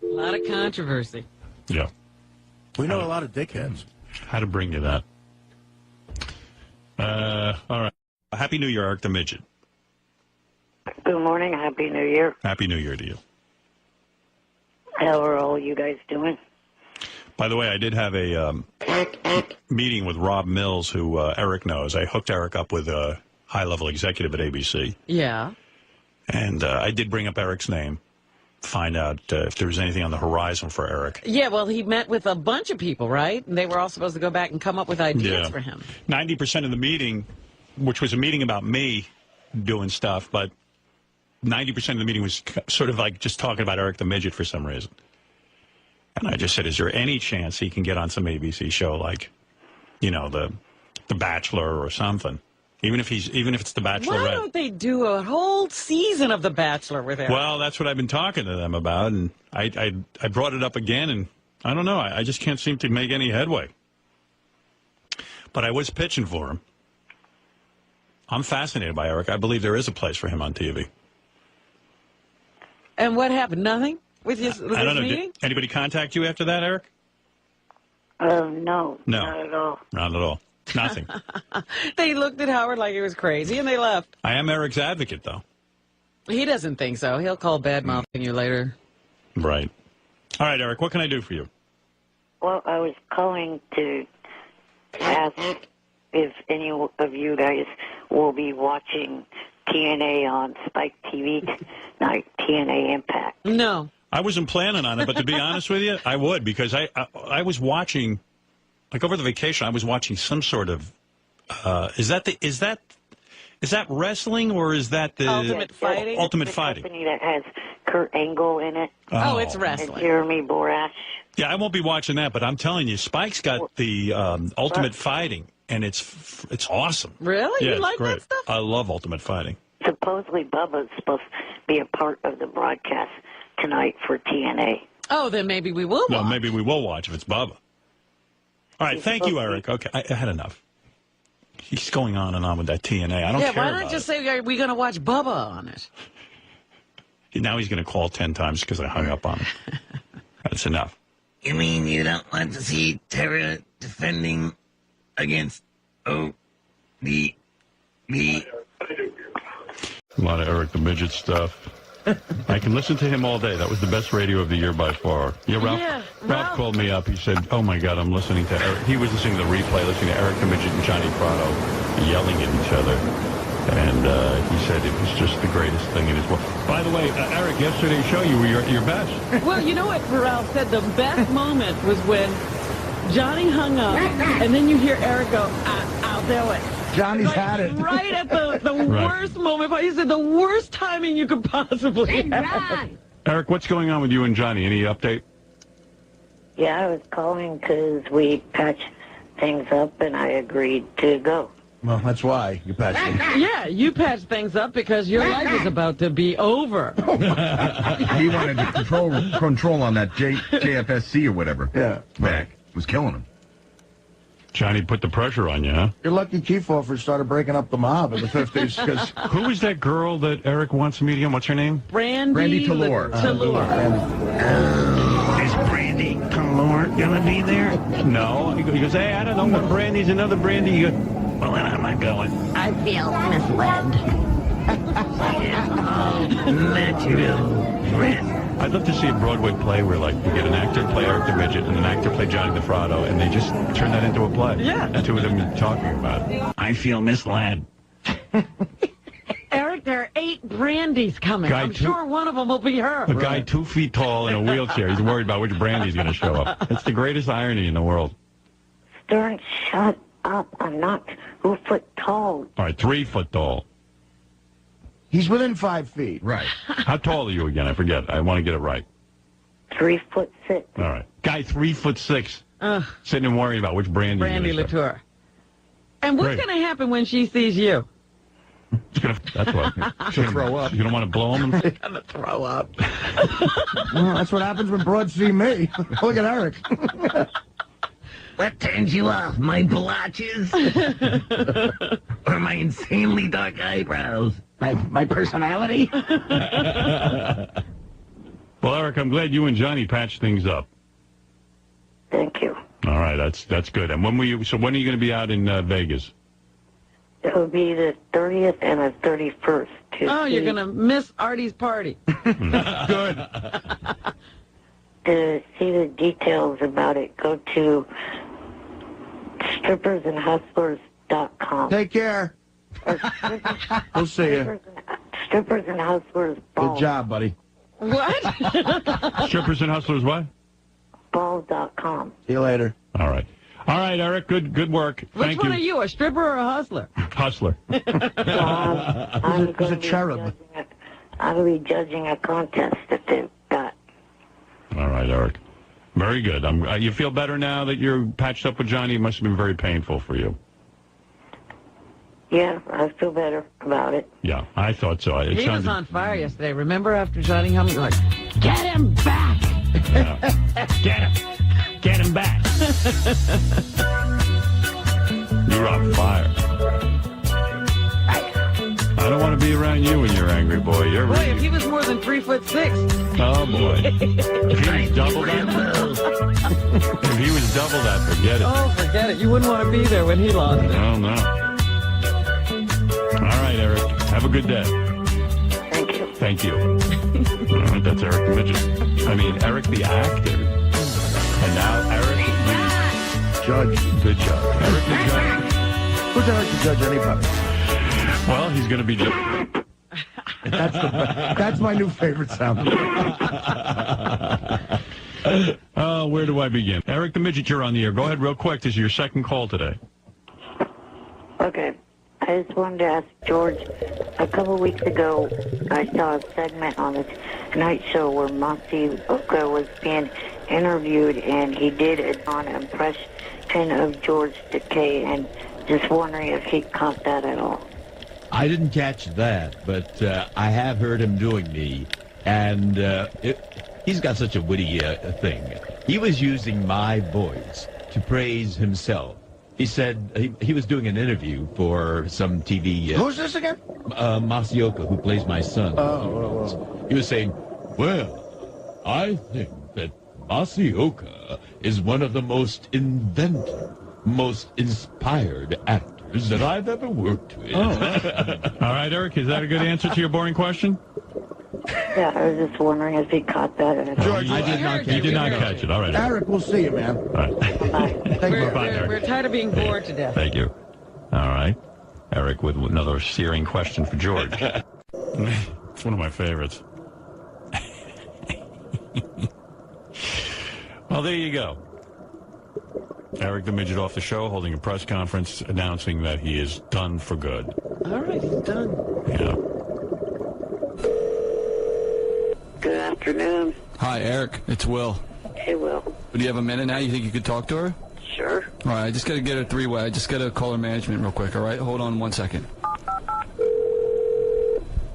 Speaker 5: A lot of controversy.
Speaker 4: Yeah.
Speaker 7: We know a lot of dickheads.
Speaker 4: How to bring you that. All right. Happy New Year, Eric the Midget.
Speaker 1: Good morning. Happy New Year.
Speaker 4: Happy New Year to you.
Speaker 1: How are all you guys doing?
Speaker 4: By the way, I did have a meeting with Rob Mills, who Eric knows. I hooked Eric up with a high-level executive at ABC.
Speaker 5: Yeah.
Speaker 4: And I did bring up Eric's name, find out if there was anything on the horizon for Eric.
Speaker 5: Yeah, well, he met with a bunch of people, right? And they were all supposed to go back and come up with ideas for him.
Speaker 4: 90% of the meeting, which was a meeting about me doing stuff, but 90% of the meeting was sort of like just talking about Eric the Midget for some reason. And I just said, is there any chance he can get on some ABC show like, you know, the Bachelor or something? Even if it's the Bachelorette.
Speaker 5: Why don't they do a whole season of The Bachelor with Eric?
Speaker 4: Well, that's what I've been talking to them about, and I brought it up again, and I don't know. I just can't seem to make any headway. But I was pitching for him. I'm fascinated by Eric. I believe there is a place for him on TV.
Speaker 5: And what happened? Nothing with his
Speaker 4: I don't know.
Speaker 5: meeting?
Speaker 4: Did anybody contact you after that, Eric?
Speaker 1: No.
Speaker 4: Not
Speaker 1: at all.
Speaker 4: Not at all. Nothing.
Speaker 5: They looked at Howard like he was crazy, and they left.
Speaker 4: I am Eric's advocate, though.
Speaker 5: He doesn't think so. He'll call bad-mouthing you later.
Speaker 4: Right. All right, Eric, what can I do for you?
Speaker 1: Well, I was calling to ask if any of you guys will be watching TNA on Spike TV tonight, TNA Impact.
Speaker 5: No.
Speaker 4: I wasn't planning on it, but to be honest with you, I would, because I was watching, like over the vacation, I was watching some sort of, is that wrestling or is that the
Speaker 5: Ultimate Fighting?
Speaker 4: Ultimate
Speaker 1: the
Speaker 4: Fighting.
Speaker 1: Company that has Kurt Angle in it.
Speaker 5: Oh, it's
Speaker 1: And
Speaker 5: wrestling.
Speaker 1: Jeremy Borash.
Speaker 4: Yeah, I won't be watching that, but I'm telling you, Spike's got the Ultimate Fighting, and it's awesome.
Speaker 5: Really?
Speaker 4: Yeah,
Speaker 5: You like
Speaker 4: it's great.
Speaker 5: that stuff?
Speaker 4: I love Ultimate Fighting.
Speaker 1: Supposedly Bubba's supposed to be a part of the broadcast tonight for TNA.
Speaker 5: Oh, then maybe we will watch.
Speaker 4: No, maybe we will watch if it's Bubba. All right, thank you, Eric. Okay, I had enough. He's going on and on with that TNA. I don't care
Speaker 5: why
Speaker 4: about
Speaker 5: not just
Speaker 4: it.
Speaker 5: say, are we going to watch Bubba on it?
Speaker 4: Now he's going to call 10 times because I hung up on him. That's enough.
Speaker 3: You mean you don't want to see Terra defending against ODB?
Speaker 4: A lot of Eric the Midget stuff. I can listen to him all day. That was the best radio of the year by far. Yeah, Ralph called me up. He said, oh, my God, I'm listening to Eric. He was listening to the replay, listening to Eric the Midget and Johnny Fratto yelling at each other. And he said it was just the greatest thing in his world. By the way, Eric, yesterday's show, you were your best.
Speaker 5: Well, you know what Ralph said? The best moment was when Johnny hung up, and then you hear Eric go, I'll do it.
Speaker 7: Johnny's had it.
Speaker 5: Right at the worst moment. He said the worst timing you could possibly have.
Speaker 4: Eric, what's going on with you and Johnny? Any update?
Speaker 1: Yeah, I was calling because we patched things up and I agreed to go.
Speaker 7: Well, that's why you patched him.
Speaker 5: Yeah, you patched things up because your life is about to be over.
Speaker 15: He wanted to control on that JFSC or whatever.
Speaker 7: Yeah.
Speaker 15: Back. Was killing him.
Speaker 4: Johnny put the pressure on you, huh?
Speaker 7: You're lucky Kiefer started breaking up the mob in the 50s. Because
Speaker 4: who is that girl that Eric wants to meet again? What's her name?
Speaker 5: Brandy
Speaker 15: Tallore.
Speaker 3: Is Brandy Tallore gonna be there?
Speaker 4: No. He goes, hey, I don't know. One Brandy's another Brandy. You go, well, then I'm not going.
Speaker 3: I feel misled. Natural.
Speaker 4: I'd love to see a Broadway play where, like, we get an actor play Eric the Midget and an actor play Johnny the Fratto, and they just turn that into a play.
Speaker 5: Yeah.
Speaker 4: The two of them talking about it.
Speaker 3: I feel misled.
Speaker 5: Eric, there are 8 Brandys coming. I'm sure one of them will be her.
Speaker 4: A guy 2 feet tall in a wheelchair. He's worried about which Brandy's going to show up. It's the greatest irony in the world.
Speaker 1: Stern, shut up. I'm not 2 foot tall.
Speaker 4: All right, 3 foot tall.
Speaker 7: he's within 5 feet.
Speaker 15: Right.
Speaker 4: How tall are you again? I forget. I want to get it right.
Speaker 1: 3'6".
Speaker 4: All right. Guy 3'6". Sitting and worrying about which Brandy.
Speaker 5: Brandy Latour. And what's
Speaker 4: Great.
Speaker 5: going to happen when she sees you?
Speaker 4: That's what.
Speaker 7: She'll throw up.
Speaker 4: You're going to want to blow him?
Speaker 5: She's going to throw up.
Speaker 7: Well, that's what happens when broads see me. Look at Eric.
Speaker 3: What turns you off? My blotches? Or my insanely dark eyebrows? My personality?
Speaker 4: Well, Eric, I'm glad you and Johnny patched things up.
Speaker 1: Thank you.
Speaker 4: All right, that's good. And when are you going to be out in Vegas?
Speaker 1: It'll be the 30th and the 31st.
Speaker 5: Oh, you're going to miss Artie's party.
Speaker 7: Good.
Speaker 1: To see the details about it, go to strippersandhustlers.com.
Speaker 7: Take care. We'll see you.
Speaker 1: Strippers and Hustlers Ball.
Speaker 7: Good job, buddy.
Speaker 5: What?
Speaker 4: Strippers and Hustlers what?
Speaker 1: Ball.com.
Speaker 7: See you later.
Speaker 4: All right. All right, Eric, good work.
Speaker 5: Which
Speaker 4: Thank
Speaker 5: one
Speaker 4: you.
Speaker 5: are you, a stripper or a hustler?
Speaker 4: Hustler.
Speaker 1: I'm
Speaker 7: He's a cherub.
Speaker 1: I'll be judging a contest that they've got.
Speaker 4: All right, Eric. Very good. You feel better now that you're patched up with Johnny? It must have been very painful for you.
Speaker 1: Yeah, I feel better about it.
Speaker 4: Yeah, I thought so.
Speaker 5: He was on fire yesterday. Remember after Johnny hung, you're like, get him back!
Speaker 4: Yeah. Get him back! You're on fire. I don't want to be around you when you're angry, boy. You're
Speaker 5: Boy,
Speaker 4: really...
Speaker 5: if he was more than 3'6".
Speaker 4: Oh, boy. If he was double that, forget it.
Speaker 5: Oh, forget it. You wouldn't want to be there when he lost it.
Speaker 4: Oh, no. All right, Eric. Have a good day.
Speaker 1: Thank you.
Speaker 4: Thank you. All right, that's Eric the Midget. I mean, Eric the actor. And now Eric the
Speaker 7: judge.
Speaker 4: The judge. Eric the judge.
Speaker 7: Who's Eric the judge anybody?
Speaker 4: Well, he's going to be judge.
Speaker 7: That's my new favorite sound.
Speaker 4: Where do I begin? Eric the Midget, you're on the air. Go ahead real quick. This is your second call today.
Speaker 1: Okay. I just wanted to ask George, a couple weeks ago, I saw a segment on the Tonight Show where Masioka was being interviewed, and he did a non-impression of George Takei, and just wondering if he caught that at all.
Speaker 17: I didn't catch that, but I have heard him doing me, and he's got such a witty thing. He was using my voice to praise himself. He said he was doing an interview for some TV...
Speaker 7: Who's this again?
Speaker 17: Masioka, who plays my son.
Speaker 7: Oh.
Speaker 17: He was saying, well, I think that Masioka is one of the most inventive, most inspired actors that I've ever worked with.
Speaker 4: All right, Eric, is that a good answer to your boring question?
Speaker 1: Yeah, I was just wondering if he caught that at all.
Speaker 7: George,
Speaker 4: I did not catch it. You did not catch it. All right,
Speaker 7: Eric, we'll see you, man.
Speaker 4: All right.
Speaker 5: We're tired of being bored to death.
Speaker 4: Thank you. All right. Eric with another searing question for George. It's one of my favorites. Well, there you go. Eric the Midget off the show, holding a press conference announcing that he is done for good.
Speaker 5: All right, he's done.
Speaker 4: Yeah.
Speaker 1: Good afternoon.
Speaker 18: Hi, Eric. It's Will.
Speaker 1: Hey, Will.
Speaker 18: Do you have a minute now? You think you could talk to her?
Speaker 1: Sure.
Speaker 18: All right, I just got to get her three-way. I just got to call her management real quick, all right? Hold on 1 second.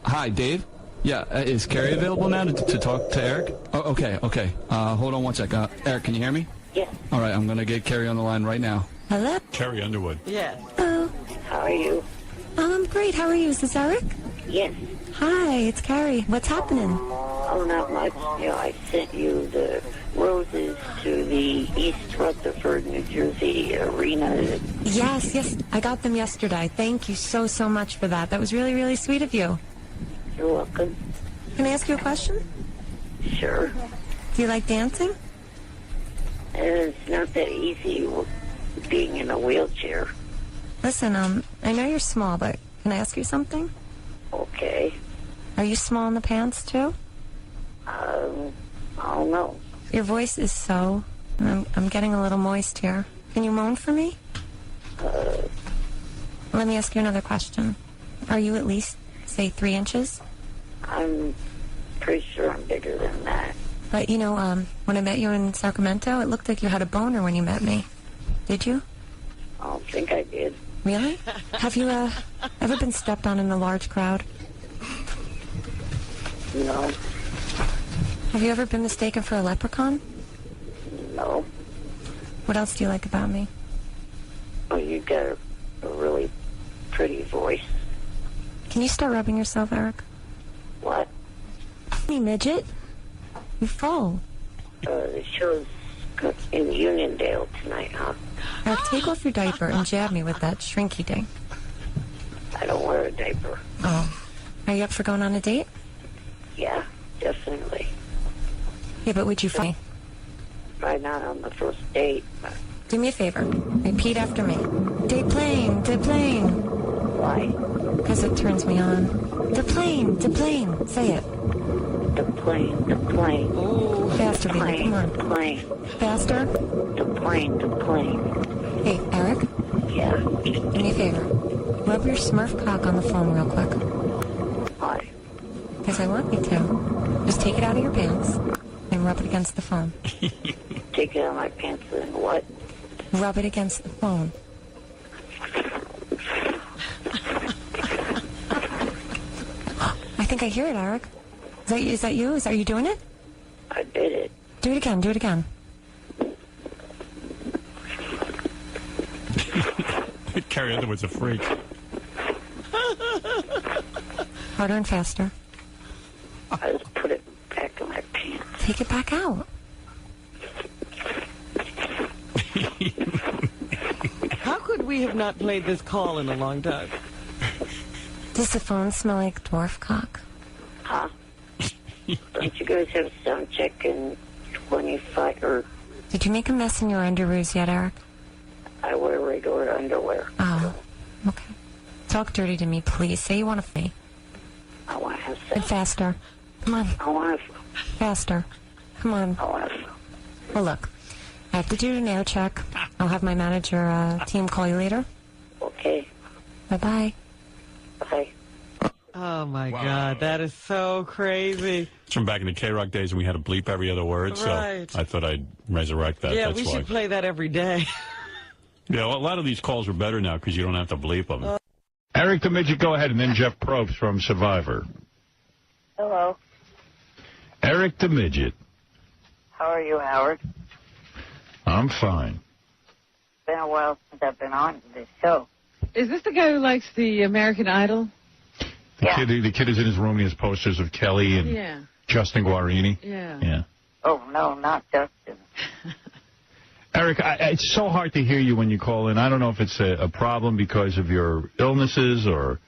Speaker 18: Hi, Dave? Yeah, is Carrie available now to talk to Eric? Oh, okay. Hold on 1 second. Eric, can you hear me?
Speaker 1: Yes.
Speaker 18: All right, I'm going to get Carrie on the line right now.
Speaker 10: Hello?
Speaker 4: Carrie Underwood.
Speaker 5: Yes.
Speaker 10: Hello.
Speaker 1: How are you?
Speaker 10: I'm great. How are you? Is this Eric?
Speaker 1: Yes.
Speaker 10: Hi, it's Carrie. What's happening?
Speaker 1: Oh, not much. I sent you the roses to the East Rutherford, New Jersey arena.
Speaker 10: Yes. I got them yesterday. Thank you so much for that. That was really, really sweet of you.
Speaker 1: You're welcome.
Speaker 10: Can I ask you a question?
Speaker 1: Sure.
Speaker 10: Do you like dancing?
Speaker 1: It's not that easy being in a wheelchair.
Speaker 10: Listen, I know you're small, but can I ask you something?
Speaker 1: Okay.
Speaker 10: Are you small in the pants, too?
Speaker 1: I don't know.
Speaker 10: Your voice is so... I'm getting a little moist here. Can you moan for me? Let me ask you another question. Are you at least, say, 3 inches?
Speaker 1: I'm pretty sure I'm bigger than that.
Speaker 10: But, when I met you in Sacramento, it looked like you had a boner when you met me. Did you?
Speaker 1: I don't think I did.
Speaker 10: Really? Have you, ever been stepped on in a large crowd?
Speaker 1: No.
Speaker 10: Have you ever been mistaken for a leprechaun?
Speaker 1: No.
Speaker 10: What else do you like about me?
Speaker 1: Oh, you got a really pretty voice.
Speaker 10: Can you start rubbing yourself, Eric?
Speaker 1: What?
Speaker 10: Hey, midget. You fall.
Speaker 1: The show's in Uniondale tonight, huh?
Speaker 10: Eric, take off your diaper and jab me with that shrinky ding.
Speaker 1: I don't wear a diaper.
Speaker 10: Oh. Are you up for going on a date?
Speaker 1: Yeah, definitely.
Speaker 10: Yeah, but would you find me?
Speaker 1: Probably not on the first date. But...
Speaker 10: Do me a favor. Repeat after me. Deplane.
Speaker 1: Why?
Speaker 10: Because it turns me on. Deplane. Say it.
Speaker 1: Deplane.
Speaker 10: Oh, faster, baby. Come on.
Speaker 1: Plane.
Speaker 10: Faster?
Speaker 1: Deplane.
Speaker 10: Hey, Eric?
Speaker 1: Yeah?
Speaker 10: Do me a favor. Rub your Smurf cock on the phone real quick.
Speaker 1: Why?
Speaker 10: Because I want you to. Just take it out of your pants and rub it against the phone.
Speaker 1: Take it out of my pants and what?
Speaker 10: Rub it against the phone. I think I hear it, Eric. Is that you? Are you doing it?
Speaker 1: I did it.
Speaker 10: Do it again.
Speaker 4: Carrie Underwood's a freak.
Speaker 10: Harder and faster.
Speaker 1: I just put it back in my pants.
Speaker 10: Take it back out.
Speaker 5: How could we have not played this call in a long time?
Speaker 10: Does the phone smell like dwarf cock?
Speaker 1: Huh? Don't you guys have sound check in 25 or...
Speaker 19: Did you make a mess in your underoos yet, Eric?
Speaker 1: I wear regular underwear.
Speaker 19: Oh, okay. Talk dirty to me, please. Say you want to me.
Speaker 1: I want to have sex.
Speaker 19: And faster. Come on.
Speaker 1: I want to...
Speaker 19: Faster. Come on.
Speaker 1: I want to...
Speaker 19: Well, look. I have to do an air check. I'll have my manager team call you later.
Speaker 1: Okay.
Speaker 19: Bye-bye.
Speaker 1: Bye.
Speaker 11: Oh, my God. That is so crazy.
Speaker 4: It's from back in the K-Rock days when we had to bleep every other word,
Speaker 11: Right.
Speaker 4: so I thought I'd resurrect that.
Speaker 11: Yeah,
Speaker 4: That's
Speaker 11: we
Speaker 4: why.
Speaker 11: should play that every day.
Speaker 4: Yeah, well, a lot of these calls are better now because you don't have to bleep them. Eric the Midget, go ahead, and then Jeff Probst from Survivor.
Speaker 20: Hello.
Speaker 4: Eric the Midget.
Speaker 20: How are you, Howard?
Speaker 4: I'm fine.
Speaker 20: It's been a while since I've been on this show.
Speaker 5: Is this the guy who likes the American Idol?
Speaker 4: The kid is in his room. He has posters of Kelly and Justin Guarini.
Speaker 5: Yeah.
Speaker 20: Oh, no, not Justin.
Speaker 4: Eric, it's so hard to hear you when you call in. I don't know if it's a problem because of your illnesses or...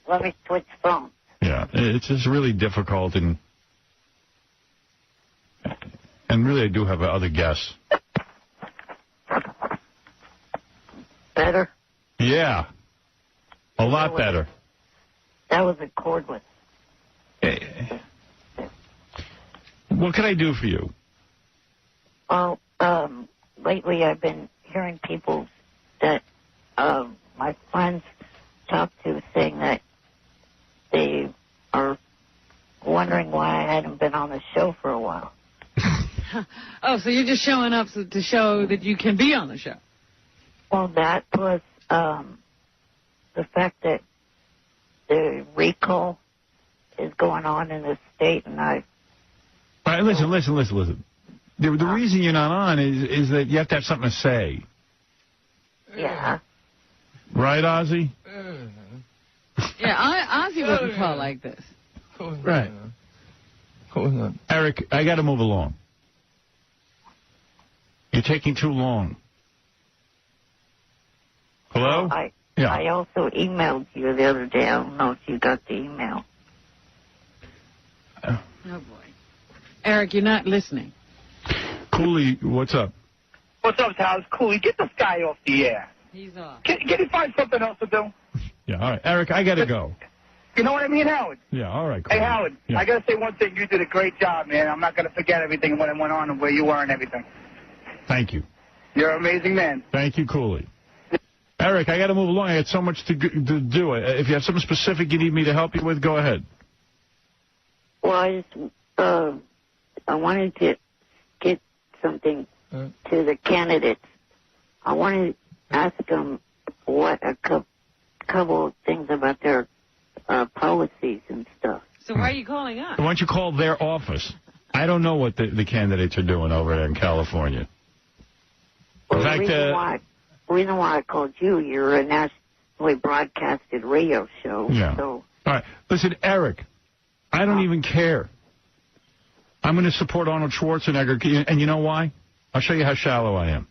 Speaker 20: Let me switch phones.
Speaker 4: Yeah, it's just really difficult, and really I do have other guests.
Speaker 20: Better?
Speaker 4: Yeah, a lot better.
Speaker 20: That was a cordless.
Speaker 4: What can I do for you?
Speaker 20: Well, lately I've been hearing people that my friends talk to saying that they are wondering why I hadn't been on the show for a while.
Speaker 5: Oh, so you're just showing up to show that you can be on the show?
Speaker 20: Well, that plus the fact that the recall is going on in the state, and I...
Speaker 4: All right, listen. The reason you're not on is that you have to have something to say.
Speaker 20: Yeah.
Speaker 4: Right, Ozzy?
Speaker 5: Yeah, Ozzy wouldn't call like this.
Speaker 4: Right. Eric, I got to move along. You're taking too long. Hello?
Speaker 20: I also emailed you the other day. I don't know if you got the email.
Speaker 5: Oh, boy. Eric, you're not listening.
Speaker 4: Cooley, what's up?
Speaker 8: What's up, Towers? Cooley, get this guy off the air.
Speaker 5: He's off.
Speaker 8: Can he find something else to do?
Speaker 4: Yeah, all right. Eric, I got to go.
Speaker 8: You know what I mean, Howard?
Speaker 4: Yeah, all right, Cooley.
Speaker 8: Hey, Howard, I got to say one thing. You did a great job, man. I'm not going to forget everything when it went on and where you were and everything.
Speaker 4: Thank you.
Speaker 8: You're an amazing man.
Speaker 4: Thank you, Cooley. Eric, I got to move along. I had so much to do. If you have something specific you need me to help you with, go ahead.
Speaker 1: Well, I wanted to get something to the candidates. I wanted to ask them what a couple of things about their policies and stuff.
Speaker 5: So why are you calling us?
Speaker 4: Why don't you call their office? I don't know what the candidates are doing over there in California.
Speaker 1: Well,
Speaker 4: in fact,
Speaker 1: the reason why I called you, you're a nationally broadcasted radio show.
Speaker 4: Yeah.
Speaker 1: So.
Speaker 4: All right. Listen, Eric, I don't even care. I'm going to support Arnold Schwarzenegger, and you know why? I'll show you how shallow I am.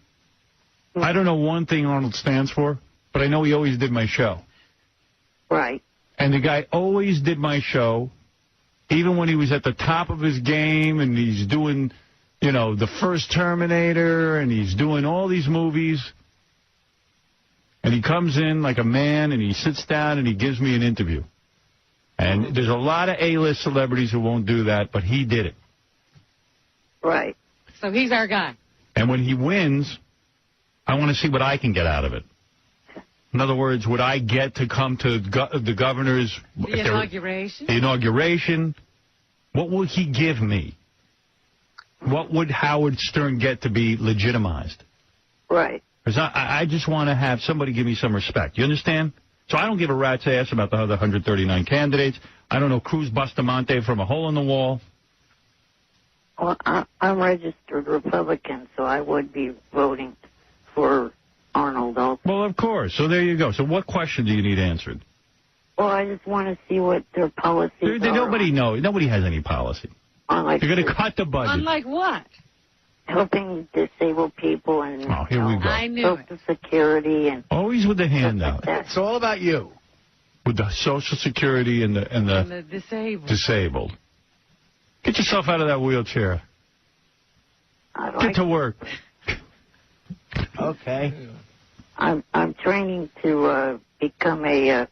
Speaker 4: I don't know one thing Arnold stands for, but I know he always did my show.
Speaker 1: Right.
Speaker 4: And the guy always did my show, even when he was at the top of his game, and he's doing, the first Terminator, and he's doing all these movies. And he comes in like a man, and he sits down, and he gives me an interview. And there's a lot of A-list celebrities who won't do that, but he did it.
Speaker 1: Right.
Speaker 5: So he's our guy.
Speaker 4: And when he wins, I want to see what I can get out of it. In other words, would I get to come to the governor's...
Speaker 5: The inauguration?
Speaker 4: The inauguration. What would he give me? What would Howard Stern get to be legitimized?
Speaker 1: Right.
Speaker 4: Because I just want to have somebody give me some respect. You understand? So I don't give a rat's ass about the other 139 candidates. I don't know Cruz Bustamante from a hole in the wall.
Speaker 1: Well, I'm registered Republican, so I would be voting for Arnold also.
Speaker 4: Well, of course. So there you go. So what question do you need answered?
Speaker 1: Well, I just want to see what their policies are.
Speaker 4: Nobody knows. Nobody has any policy.
Speaker 1: Unlike
Speaker 4: You're going to cut the budget.
Speaker 5: Unlike what?
Speaker 1: Helping disabled people and
Speaker 4: here we go.
Speaker 5: I knew
Speaker 1: Social Security and
Speaker 4: always with the handout.
Speaker 7: It's all about you.
Speaker 4: With the Social Security and the
Speaker 5: disabled.
Speaker 4: Disabled. Get yourself out of that wheelchair. Get to work.
Speaker 20: Okay. I'm training to become a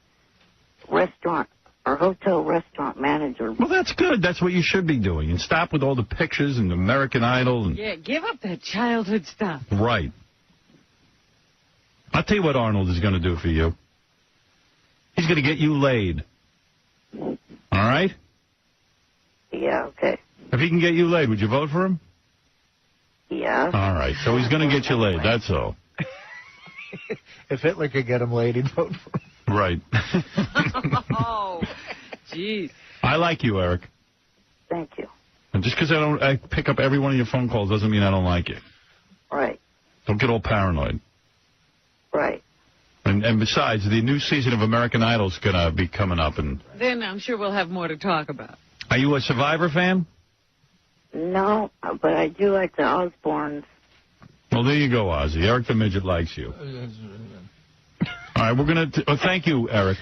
Speaker 20: restaurant or hotel restaurant manager.
Speaker 4: Well, that's good. That's what you should be doing. And stop with all the pictures and American Idol. And...
Speaker 5: Yeah, give up that childhood stuff.
Speaker 4: Right. I'll tell you what Arnold is going to do for you. He's going to get you laid. All right?
Speaker 20: Yeah, okay.
Speaker 4: If he can get you laid, would you vote for him?
Speaker 20: Yeah.
Speaker 4: All right. So he's going to get you laid. That's all.
Speaker 2: If Hitler could get him laid, he'd vote for him.
Speaker 4: Right.
Speaker 5: Oh, jeez.
Speaker 4: I like you, Eric.
Speaker 20: Thank you.
Speaker 4: And just because I pick up every one of your phone calls doesn't mean I don't like you.
Speaker 20: Right.
Speaker 4: Don't get all paranoid.
Speaker 20: Right.
Speaker 4: And besides, the new season of American Idol is going to be coming up. And
Speaker 5: Then I'm sure we'll have more to talk about.
Speaker 4: Are you a Survivor fan?
Speaker 20: No, but I do like the Osbournes.
Speaker 4: Well, there you go, Ozzy. Eric the Midget likes you. All right, we're going to... thank you, Eric.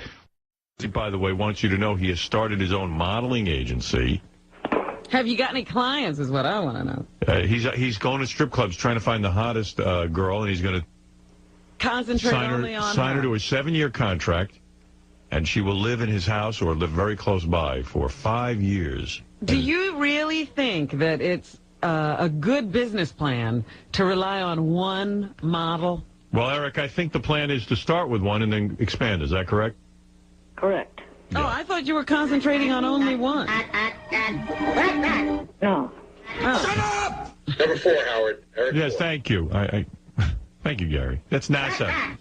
Speaker 21: He, by the way, wants you to know he has started his own modeling agency.
Speaker 5: Have you got any clients is what I want to know.
Speaker 21: He's going to strip clubs trying to find the hottest girl, and he's going to
Speaker 5: Concentrate only on
Speaker 21: sign her to a 7-year contract, and she will live in his house or live very close by for 5 years.
Speaker 5: Do you really think that it's a good business plan to rely on one model?
Speaker 21: Well, Eric, I think the plan is to start with one and then expand. Is that correct?
Speaker 20: Correct.
Speaker 5: Oh, I thought you were concentrating on only one.
Speaker 20: No.
Speaker 5: Shut up!
Speaker 6: Number 4, Howard. Eric
Speaker 21: Yes,
Speaker 6: 4.
Speaker 21: thank you. Thank you, Gary. That's NASA.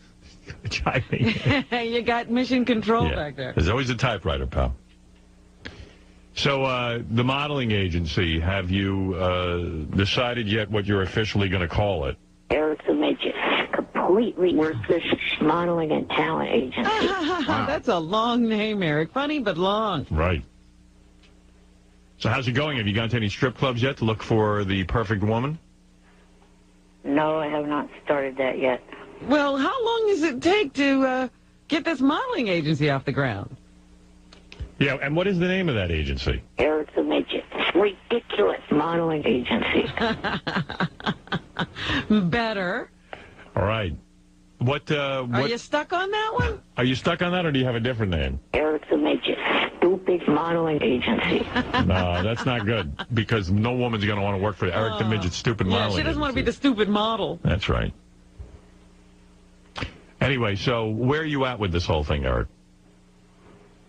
Speaker 5: You got mission control
Speaker 21: Yeah.
Speaker 5: back there.
Speaker 21: There's always a typewriter, pal. So, the modeling agency, have you decided yet what you're officially going to call it?
Speaker 1: Eric the Midget. Completely worthless modeling and talent agency.
Speaker 5: That's a long name, Eric. Funny, but long.
Speaker 21: Right. So how's it going? Have you gone to any strip clubs yet to look for the perfect woman?
Speaker 20: No, I have not started that yet.
Speaker 5: Well, how long does it take to get this modeling agency off the ground?
Speaker 21: Yeah, and what is the name of that agency?
Speaker 1: Eric the Midget. Ridiculous modeling agency.
Speaker 5: Better.
Speaker 21: All right. What?
Speaker 5: Are you stuck on that one?
Speaker 21: Are you stuck on that, or do you have a different name?
Speaker 1: Eric the Midget. Stupid modeling agency.
Speaker 21: No, that's not good, because no woman's going to want to work for Eric the Midget's stupid modeling
Speaker 5: Yeah, she doesn't want to be
Speaker 21: agency.
Speaker 5: the stupid model.
Speaker 21: That's right. Anyway, so where are you at with this whole thing, Eric?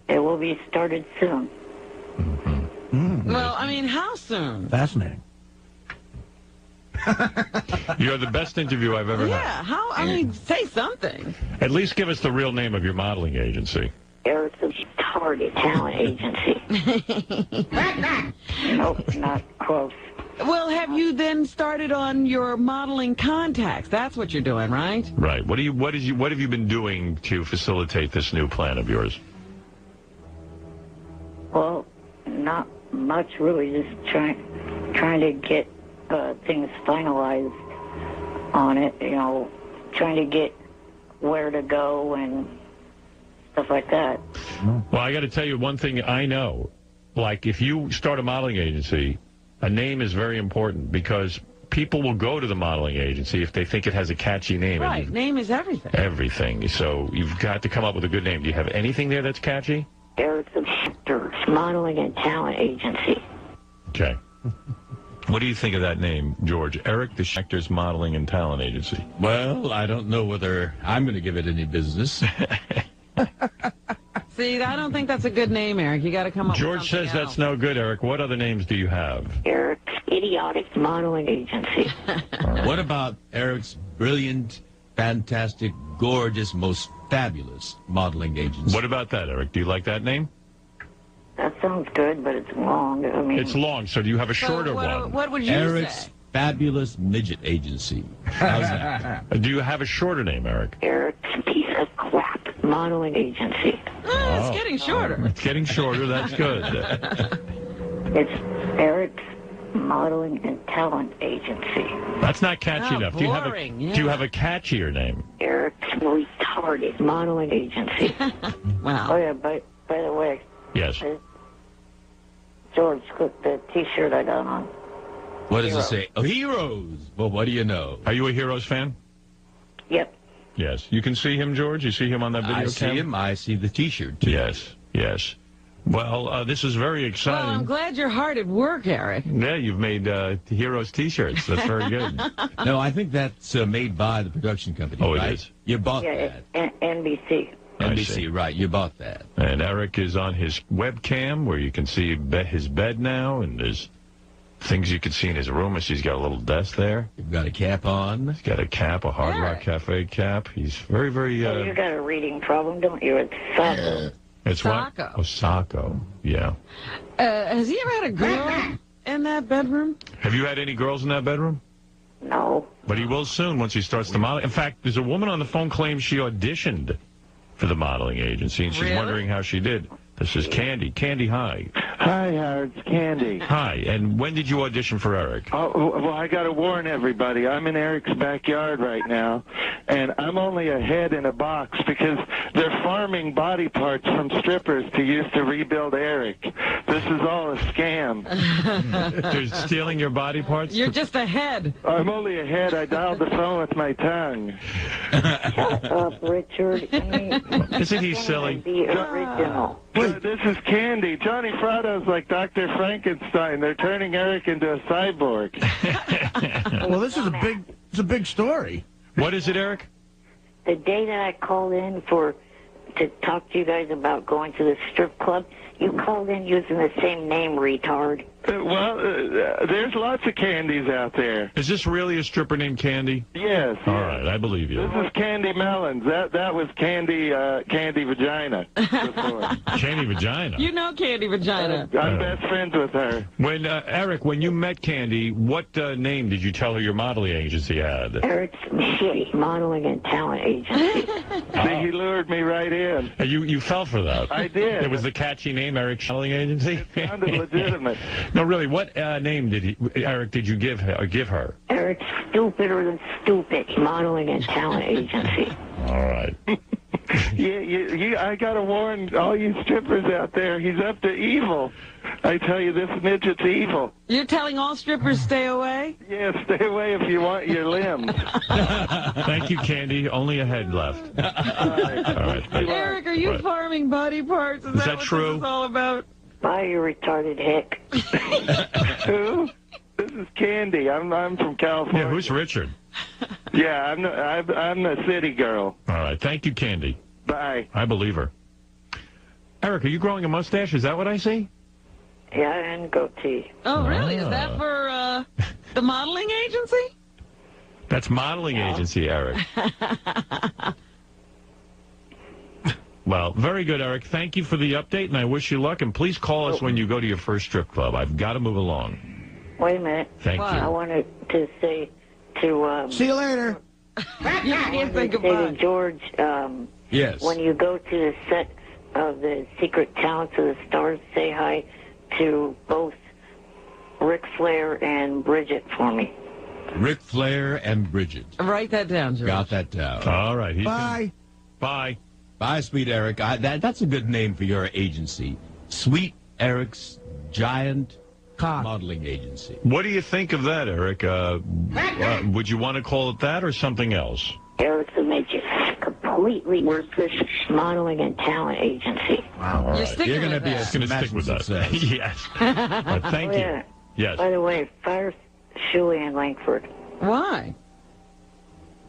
Speaker 20: It will be started soon.
Speaker 5: Well, I mean, how soon?
Speaker 2: Fascinating.
Speaker 21: You're the best interview I've ever had.
Speaker 5: Yeah, how? I mean, say something.
Speaker 21: At least give us the real name of your modeling agency.
Speaker 1: Eric the Target Talent Agency.
Speaker 20: Nope, not close.
Speaker 5: Well, have you then started on your modeling contacts? That's what you're doing, right?
Speaker 21: Right. What have you been doing to facilitate this new plan of yours?
Speaker 20: Well, not much really. Just trying to get things finalized on it. You know, trying to get where to go and stuff like that.
Speaker 21: Well, I got to tell you one thing I know. Like, if you start a modeling agency, a name is very important, because people will go to the modeling agency if they think it has a catchy name.
Speaker 5: Right. Name is everything.
Speaker 21: Everything. So you've got to come up with a good name. Do you have anything there that's catchy?
Speaker 1: Eric the Actors Modeling and Talent Agency.
Speaker 21: Okay. What do you think of that name, George? Eric the Schecter's Modeling and Talent Agency.
Speaker 17: Well, I don't know whether I'm going to give it any business.
Speaker 5: See, I don't think that's a good name, Eric. You got to come up
Speaker 21: George
Speaker 5: with something
Speaker 21: says
Speaker 5: else.
Speaker 21: that's no good, Eric. What other names do you have?
Speaker 1: Eric's Idiotic Modeling Agency.
Speaker 17: What about Eric's brilliant, fantastic, gorgeous, most fabulous modeling agency?
Speaker 21: What about that, Eric? Do you like that name?
Speaker 20: That sounds good, but it's long. I mean,
Speaker 21: It's long, so do you have a shorter one?
Speaker 5: What would you
Speaker 17: Eric's
Speaker 5: say?
Speaker 17: Fabulous Midget Agency. How's that?
Speaker 21: Do you have a shorter name, Eric?
Speaker 1: Eric's Piece of Crap Modeling Agency.
Speaker 5: It's getting shorter.
Speaker 21: It's getting shorter. That's good.
Speaker 20: it's Eric's Modeling and Talent Agency.
Speaker 21: That's not catchy
Speaker 5: Oh,
Speaker 21: enough.
Speaker 5: boring,
Speaker 21: Do you have a catchier name?
Speaker 1: Eric's Retarded Modeling Agency.
Speaker 5: Wow.
Speaker 20: Oh yeah, by the way,
Speaker 21: Yes.
Speaker 20: George, look, the T-shirt I got on.
Speaker 17: What does it say? Oh, heroes. Well, what do you know?
Speaker 21: Are you a Heroes fan?
Speaker 20: Yep.
Speaker 21: Yes. You can see him, George? You see him on that video
Speaker 17: I see
Speaker 21: cam?
Speaker 17: him. I see the T-shirt, too.
Speaker 21: Yes. Yes. Well, this is very exciting.
Speaker 5: Well, I'm glad you're hard at work, Eric.
Speaker 21: Yeah, you've made Heroes T-shirts. That's very good.
Speaker 17: No, I think that's made by the production company,
Speaker 21: Oh,
Speaker 17: right?
Speaker 21: it is?
Speaker 17: You bought
Speaker 20: Yeah,
Speaker 17: that.
Speaker 20: NBC.
Speaker 17: NBC, right. You bought that.
Speaker 21: And Eric is on his webcam where you can see his bed now, and there's things you can see in his room. He's got a little desk there.
Speaker 17: You've got a cap on.
Speaker 21: He's got a cap, a Hard Rock Cafe cap. He's very, very...
Speaker 20: You got a reading problem, don't you? It's Sacco.
Speaker 21: It's
Speaker 5: Sacco.
Speaker 21: what? Oh, Sacco. Yeah.
Speaker 5: Has he ever had a girl in that bedroom?
Speaker 21: Have you had any girls in that bedroom?
Speaker 20: No.
Speaker 21: But he will soon once he starts the modeling. In fact, there's a woman on the phone claims she auditioned for the modeling agency, and she's wondering how she did. This is Candy. Candy, hi.
Speaker 9: Hi, Howard. It's Candy.
Speaker 21: Hi. And when did you audition for Eric?
Speaker 9: Oh, well, I got to warn everybody. I'm in Eric's backyard right now, and I'm only a head in a box because they're farming body parts from strippers to use to rebuild Eric. This is all a scam.
Speaker 21: They're stealing your body parts?
Speaker 5: You're just a head.
Speaker 9: I'm only a head. I dialed the phone with my tongue.
Speaker 20: Shut up, Richard.
Speaker 21: Isn't he silly?
Speaker 20: The original.
Speaker 9: This is Candy. Johnny Fratto's like Dr. Frankenstein. They're turning Eric into a cyborg.
Speaker 7: Well, this is a big story.
Speaker 21: What is it, Eric?
Speaker 20: The day that I called in to talk to you guys about going to the strip club, you called in using the same name, retard.
Speaker 9: There's lots of Candies out there.
Speaker 21: Is this really a stripper named Candy?
Speaker 9: Yes.
Speaker 21: All right, I believe you.
Speaker 9: This is Candy Melons. That was Candy Vagina before.
Speaker 21: Candy Vagina?
Speaker 5: You know Candy Vagina.
Speaker 9: I'm best friends with her.
Speaker 21: When Eric, when you met Candy, what name did you tell her your modeling agency had?
Speaker 20: Eric's Shitty Modeling and Talent Agency.
Speaker 9: See, he lured me right in.
Speaker 21: You fell for that.
Speaker 9: I did.
Speaker 21: It was the catchy name, Eric's Modeling Agency?
Speaker 9: It sounded legitimate.
Speaker 21: No, really, what name did you give her?
Speaker 20: Eric's Stupider Than Stupid Modeling and Talent Agency.
Speaker 21: All right.
Speaker 9: I got to warn all you strippers out there, he's up to evil. I tell you, this midget's evil.
Speaker 5: You're telling all strippers stay away?
Speaker 9: Yeah, stay away if you want your limbs.
Speaker 21: Thank you, Candy. Only a head left. All right.
Speaker 5: Eric, are you farming body parts? Is that what
Speaker 21: true?
Speaker 5: This is all about?
Speaker 20: Bye, you retarded hick.
Speaker 9: Who? This is Candy. I'm from California.
Speaker 21: Yeah, who's Richard?
Speaker 9: Yeah, I'm the city girl.
Speaker 21: All right. Thank you, Candy.
Speaker 9: Bye.
Speaker 21: I believe her. Eric, are you growing a mustache? Is that what I see?
Speaker 20: Yeah, and goatee.
Speaker 5: Oh, really? Is that for the modeling agency?
Speaker 21: That's modeling agency, Eric. Well, very good, Eric. Thank you for the update, and I wish you luck. And please call us when you go to your first strip club. I've got to move along.
Speaker 20: Wait a minute.
Speaker 21: Thank you.
Speaker 20: I wanted to say to...
Speaker 7: See you later.
Speaker 5: You can't say
Speaker 20: to
Speaker 5: goodbye.
Speaker 20: George,
Speaker 21: yes.
Speaker 20: When you go to the set of the Secret Talents of the Stars, say hi to both Ric Flair and Bridget for me.
Speaker 17: Ric Flair and Bridget.
Speaker 5: Write that down, George.
Speaker 17: Got that down.
Speaker 21: All right.
Speaker 7: Bye.
Speaker 21: Bye.
Speaker 17: Bye, Sweet Eric. That's a good name for your agency. Sweet Eric's Giant Modeling Agency.
Speaker 21: What do you think of that, Eric? Would you want to call it that or something else?
Speaker 20: Eric the Midget. Completely worthless modeling and talent agency.
Speaker 21: Wow.
Speaker 5: You're
Speaker 21: going to be
Speaker 17: smash
Speaker 21: stick with that.
Speaker 17: success.
Speaker 21: Yes. Thank you. Yes.
Speaker 20: By the way, fire Shuey and Langford.
Speaker 5: Why?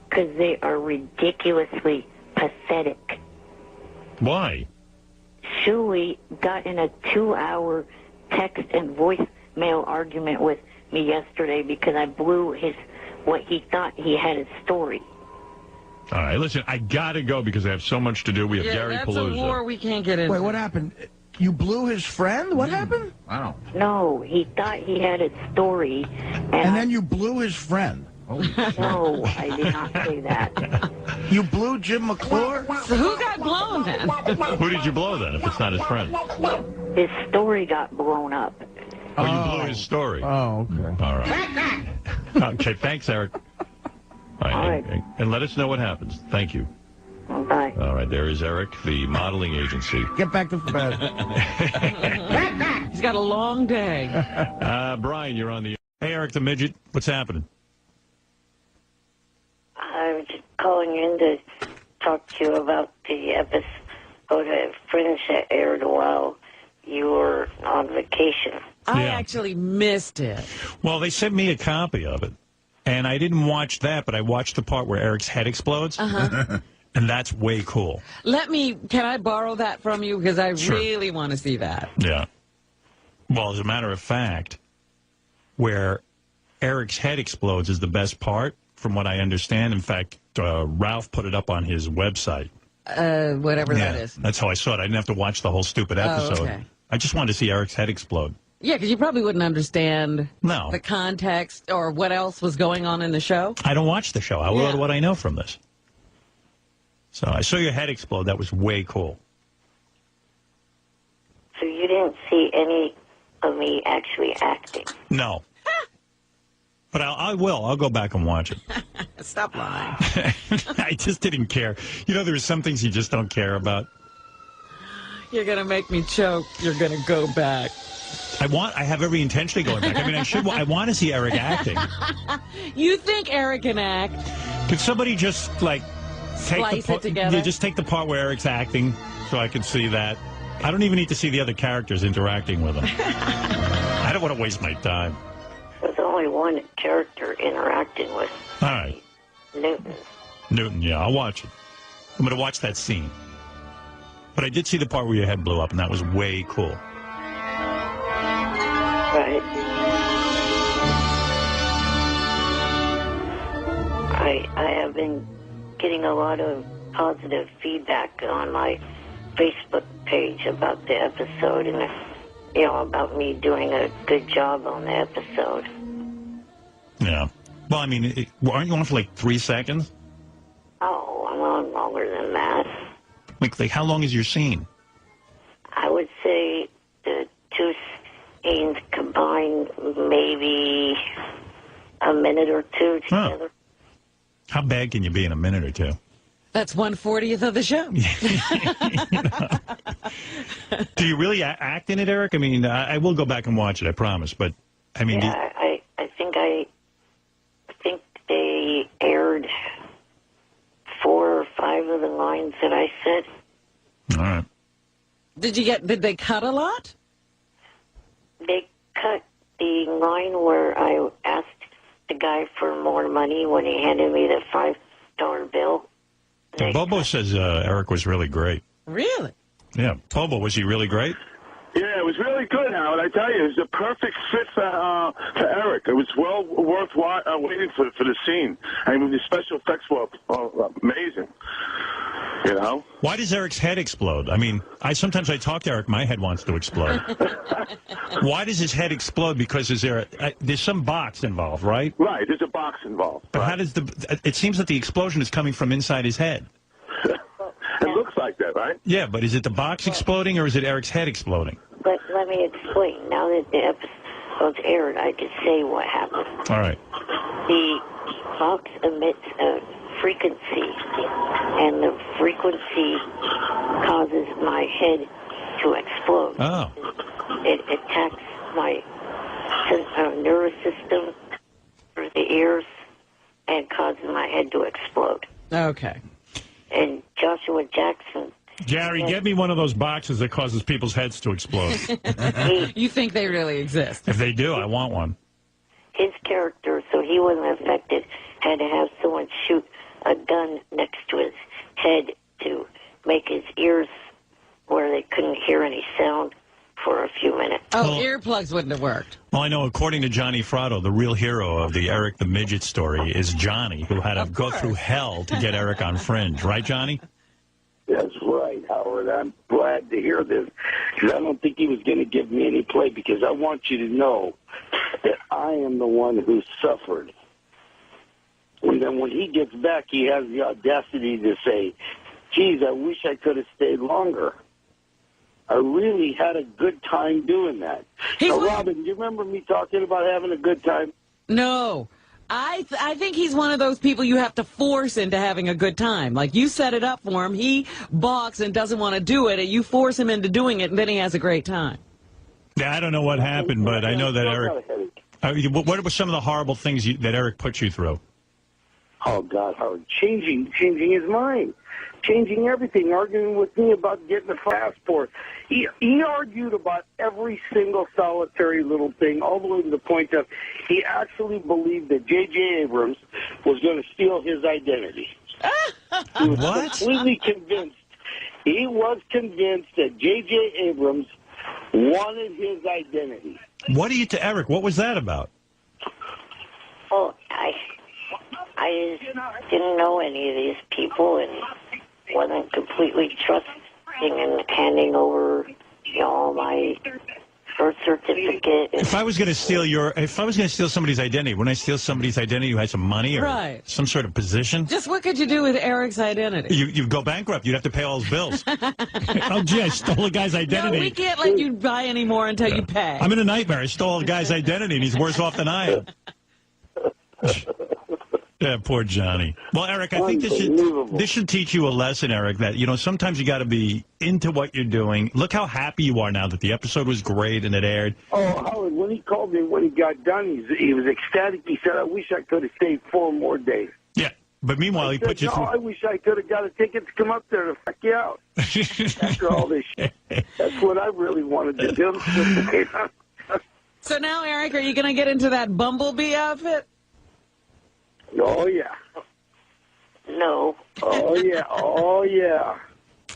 Speaker 20: Because they are ridiculously pathetic.
Speaker 21: Why?
Speaker 20: Shuey got in a 2-hour text and voicemail argument with me yesterday because I blew what he thought he had his story.
Speaker 21: All right, listen, I got to go because I have so much to do. We have Gary
Speaker 5: that's
Speaker 21: Palooza.
Speaker 5: a war we can't get into.
Speaker 7: Wait, what happened? You blew his friend? What happened?
Speaker 21: Wow.
Speaker 20: No, he thought he had his story.
Speaker 7: And then you blew his friend.
Speaker 20: No, I did not say that.
Speaker 7: You blew Jim McClure?
Speaker 5: So who got blown then?
Speaker 21: Who did you blow then, if it's not his friend?
Speaker 20: His story got blown up.
Speaker 21: Oh, you blew his story.
Speaker 7: Oh, okay.
Speaker 21: All right. Okay, thanks, Eric. All right. And let us know what happens. Thank you.
Speaker 1: Bye.
Speaker 21: All right, there is Eric, the modeling agency.
Speaker 7: Get back to bed.
Speaker 5: He's got a long day.
Speaker 21: Brian, you're on the... Hey, Eric the Midget, what's happening?
Speaker 1: I'm just calling in to talk to you about the episode of Fringe that aired while you were on vacation.
Speaker 5: I actually missed it.
Speaker 4: Well, they sent me a copy of it, and I didn't watch that, but I watched the part where Eric's head explodes,
Speaker 5: Uh-huh.
Speaker 4: and that's way cool.
Speaker 5: Can I borrow that from you? Because I
Speaker 4: Sure.
Speaker 5: really want to see that.
Speaker 4: Yeah. Well, as a matter of fact, where Eric's head explodes is the best part, from what I understand. In fact, Ralph put it up on his website.
Speaker 5: Whatever that is.
Speaker 4: That's how I saw it. I didn't have to watch the whole stupid episode.
Speaker 5: Okay.
Speaker 4: I just wanted to see Eric's head explode.
Speaker 5: Yeah, because you probably wouldn't understand
Speaker 4: No.
Speaker 5: the context or what else was going on in the show.
Speaker 4: I don't watch the show. I wrote what I know from this. So I saw your head explode. That was way cool.
Speaker 1: So you didn't see any of me actually acting?
Speaker 4: No. But I will. I'll go back and watch it.
Speaker 5: Stop lying.
Speaker 4: I just didn't care. You know, there's some things you just don't care about.
Speaker 5: You're going to make me choke. You're going to go back.
Speaker 4: I have every intention of going back. I mean, I want to see Eric acting.
Speaker 5: You think Eric can act?
Speaker 4: Could somebody just, like,
Speaker 5: Splice it together?
Speaker 4: Yeah, just take the part where Eric's acting so I can see that. I don't even need to see the other characters interacting with him. I don't want to waste my time.
Speaker 1: There's only one character interacting with
Speaker 4: All right. Newton, yeah, I'll watch it. I'm going to watch that scene. But I did see the part where your head blew up, and that was way cool.
Speaker 1: Right. I have been getting a lot of positive feedback on my Facebook page about the episode and, about me doing a good job on the episode.
Speaker 4: Yeah. Well, I mean, aren't you on for like 3 seconds?
Speaker 1: Oh, I'm on longer than that.
Speaker 4: Like how long is your scene?
Speaker 1: I would say the two scenes combined maybe a minute or two together.
Speaker 4: How bad can you be in a minute or two?
Speaker 5: That's 1/40th of the show.
Speaker 4: Do you really act in it, Eric? I mean, I will go back and watch it, I promise. But, I mean...
Speaker 1: Yeah, I think they aired 4 or 5 of the lines that I said.
Speaker 4: All right.
Speaker 5: Did they cut a lot?
Speaker 1: They cut the line where I asked the guy for more money when he handed me the $5 bill.
Speaker 4: Bobo says Eric was really great.
Speaker 5: Really?
Speaker 4: Yeah. Bobo, was he really great?
Speaker 2: Yeah, it was really good, Howard. I tell you, it was a perfect fit for Eric. It was well worth waiting for the scene. I mean, the special effects were amazing. You know?
Speaker 4: Why does Eric's head explode? I mean, sometimes I talk to Eric, my head wants to explode. Why does his head explode? Because there's some box involved, right?
Speaker 2: Right, there's a box involved.
Speaker 4: But how does it seems that the explosion is coming from inside his head.
Speaker 2: It looks like that, right?
Speaker 4: Yeah, but is it the box exploding or is it Eric's head exploding?
Speaker 1: But let me explain. Now that the episode's aired, I can say what happened.
Speaker 4: All right.
Speaker 1: The box emits a frequency, and the frequency causes my head to explode.
Speaker 4: Oh.
Speaker 1: It attacks my nervous system through the ears and causes my head to explode.
Speaker 5: Okay.
Speaker 1: And Joshua Jackson...
Speaker 4: Gary, get me one of those boxes that causes people's heads to explode.
Speaker 5: You think they really exist?
Speaker 4: If they do, I want one.
Speaker 1: His character, so he wasn't affected, had to have someone shoot a gun next to his head to make his ears where they couldn't hear any sound for a few minutes.
Speaker 5: Oh, earplugs wouldn't have worked.
Speaker 4: Well, I know, according to Johnny Fratto, the real hero of the Eric the Midget story is Johnny, who had to go through hell to get Eric on Fringe. Right, Johnny?
Speaker 12: That's right, Howard. I'm glad to hear this because I don't think he was going to give me any play because I want you to know that I am the one who suffered. And then when he gets back, he has the audacity to say, geez, I wish I could have stayed longer. I really had a good time doing that. Now, Robin, do you remember me talking about having a good time?
Speaker 5: No. I think he's one of those people you have to force into having a good time. Like, you set it up for him, he balks and doesn't want to do it, and you force him into doing it, and then he has a great time.
Speaker 4: Yeah, I don't know what happened, but I know that Eric... what were some of the horrible things that Eric put you through?
Speaker 12: Oh, God, Howard. Changing his mind. Changing everything. Arguing with me about getting a passport. He argued about every single solitary little thing, all the way to the point of he actually believed that J.J. Abrams was going to steal his identity. He was completely convinced. He was convinced that J.J. Abrams wanted his identity.
Speaker 4: What are you to Eric? What was that about?
Speaker 1: Oh, I just didn't know any of these people and wasn't completely trusting and handing over, all my birth certificate.
Speaker 4: If I was going to steal somebody's identity, wouldn't I steal somebody's identity who had some money or some sort of position?
Speaker 5: Just what could you do with Eric's identity?
Speaker 4: You'd go bankrupt. You'd have to pay all his bills. Oh, gee, I stole a guy's identity.
Speaker 5: No, we can't let you buy any more until you pay.
Speaker 4: I'm in a nightmare. I stole a guy's identity, and he's worse off than I am. Yeah, poor Johnny. Well, Eric, I think this should teach you a lesson, Eric, that, sometimes you got to be into what you're doing. Look how happy you are now that the episode was great and it aired.
Speaker 12: Oh, Howard, when he called me when he got done, he was ecstatic. He said, I wish I could have stayed 4 more days.
Speaker 4: Yeah, but meanwhile, he put you through...
Speaker 12: I wish I could have got a ticket to come up there to fuck you out. After all this shit. That's what I really wanted to do.
Speaker 5: So now, Eric, are you going to get into that Bumblebee outfit?
Speaker 12: Oh, yeah.
Speaker 1: No.
Speaker 12: Oh, yeah. Oh, yeah.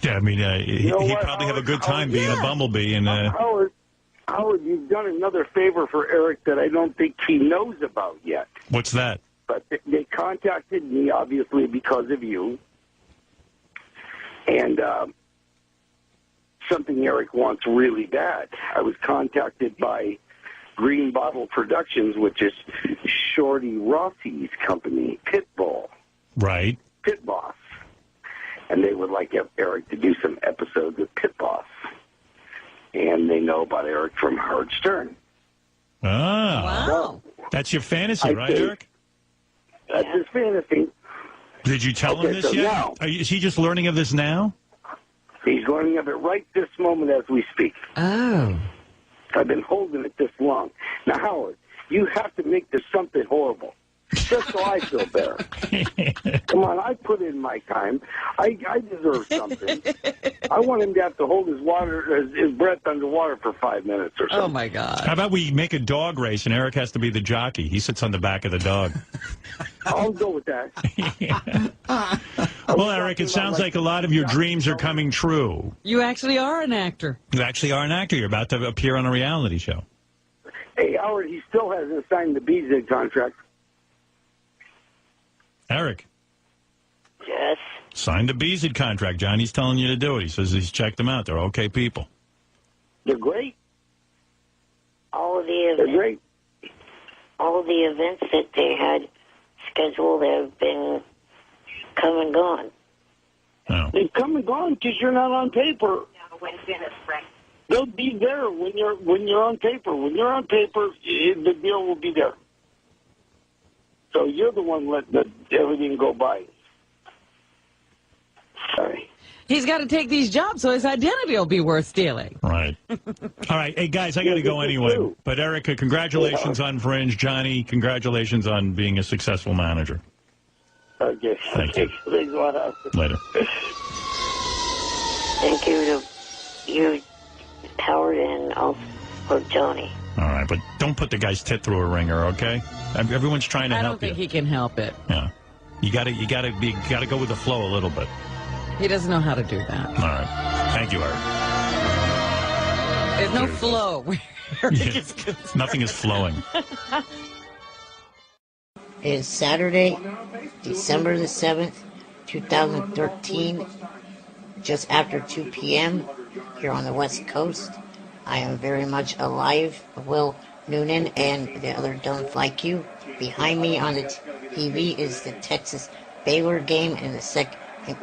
Speaker 4: Yeah, I mean, he'd probably have a good time being a bumblebee. And
Speaker 12: Howard, you've done another favor for Eric that I don't think he knows about yet.
Speaker 4: What's that?
Speaker 12: But they contacted me, obviously, because of you. And something Eric wants really bad. I was contacted by Green Bottle Productions, which is Shorty Rossi's company, Pitbull.
Speaker 4: Right.
Speaker 12: Pit Boss. And they would like Eric to do some episodes with Pit Boss. And they know about Eric from Howard Stern.
Speaker 4: Ah.
Speaker 5: Wow.
Speaker 4: That's your fantasy, right, Eric?
Speaker 12: That's his fantasy.
Speaker 4: Did you tell him this yet?
Speaker 12: Now,
Speaker 4: is he just learning of this now?
Speaker 12: He's learning of it right this moment as we speak.
Speaker 5: Oh.
Speaker 12: I've been holding it this long. Now, Howard, you have to make this something horrible, just so I feel better. Come on, I put in my time. I deserve something. I want him to have to hold his breath underwater for 5 minutes or something.
Speaker 5: Oh, my God.
Speaker 4: How about we make a dog race and Eric has to be the jockey? He sits on the back of the dog.
Speaker 12: I'll go with that.
Speaker 4: Well, Eric, it sounds like a lot of your dreams are coming true.
Speaker 5: You actually are an actor.
Speaker 4: You actually are an actor. You're about to appear on a reality show.
Speaker 12: Hey, Howard, he still hasn't signed the BZ contract.
Speaker 4: Eric.
Speaker 1: Yes.
Speaker 4: Sign the BZ contract. Johnny's telling you to do it. He says he's checked them out. They're okay people.
Speaker 12: They're great.
Speaker 1: All of the
Speaker 12: They're great.
Speaker 1: All of the events that they had scheduled have been come and gone.
Speaker 4: Oh.
Speaker 12: They've come and gone because you're not on paper. They'll be there when you're on paper. When you're on paper, the deal will be there. So you're the one letting everything go by. Sorry.
Speaker 5: He's got to take these jobs so his identity will be worth stealing.
Speaker 4: Right. All right. Hey, guys, I got to go anyway. But, Erica, congratulations on Fringe. Johnny, congratulations on being a successful manager.
Speaker 12: Okay.
Speaker 4: Thank you.
Speaker 12: Thanks a lot.
Speaker 4: Later.
Speaker 1: Thank you to you, Howard, and also Johnny.
Speaker 4: All right, but don't put the guy's tit through a ringer, okay? Everyone's trying to help you.
Speaker 5: I don't think he can help it.
Speaker 4: Yeah. You gotta go with the flow a little bit.
Speaker 5: He doesn't know how to do that.
Speaker 4: All right. Thank you, Eric.
Speaker 5: There's no flow.
Speaker 4: Nothing is flowing.
Speaker 13: It is Saturday, December the 7th, 2013, just after 2 p.m. here on the West Coast. I am very much alive, Will Noonan and the other Don't Like You. Behind me on the TV is the Texas Baylor game in the second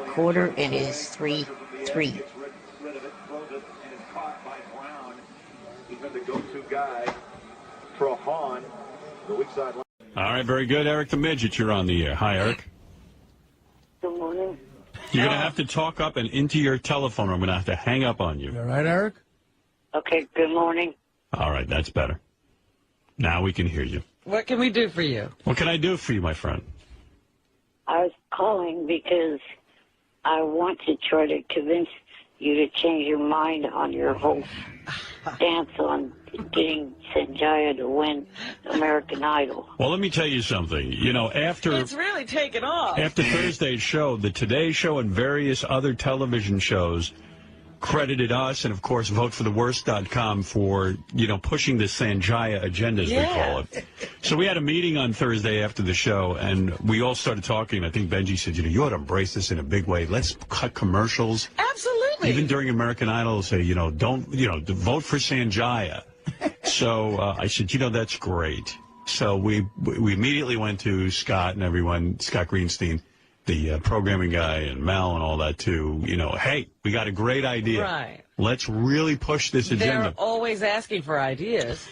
Speaker 13: quarter, and it is 3-3.
Speaker 14: He's been the go-to guy for a Hahn, the weak side line.
Speaker 4: All right, very good. Eric the Midget, you're on the air. Hi, Eric.
Speaker 20: Good morning.
Speaker 4: You're going to have to talk up and into your telephone, or I'm going to have to hang up on you.
Speaker 7: You all right, Eric?
Speaker 20: Okay, good morning.
Speaker 4: All right, that's better. Now we can hear you.
Speaker 5: What can we do for you?
Speaker 4: What can I do for you, my friend?
Speaker 20: I was calling because I want to try to convince you to change your mind on your whole stance on getting Sanjaya to win American Idol.
Speaker 4: Well, let me tell you something. You know,
Speaker 5: It's really taken off.
Speaker 4: After Thursday's show, the Today Show and various other television shows credited us and, of course, votefortheworst.com for, you know, pushing the Sanjaya agenda, as we call it. So we had a meeting on Thursday after the show, and we all started talking. I think Benji said, you know, you ought to embrace this in a big way. Let's cut commercials.
Speaker 5: Absolutely.
Speaker 4: Even during American Idol, say, you know, vote for Sanjaya. So I said, you know, that's great. So we immediately went to Scott and everyone, Scott Greenstein, the programming guy, and Mel and all that, too. You know, hey, we got a great idea.
Speaker 5: Right.
Speaker 4: Let's really push this agenda.
Speaker 5: They're always asking for ideas.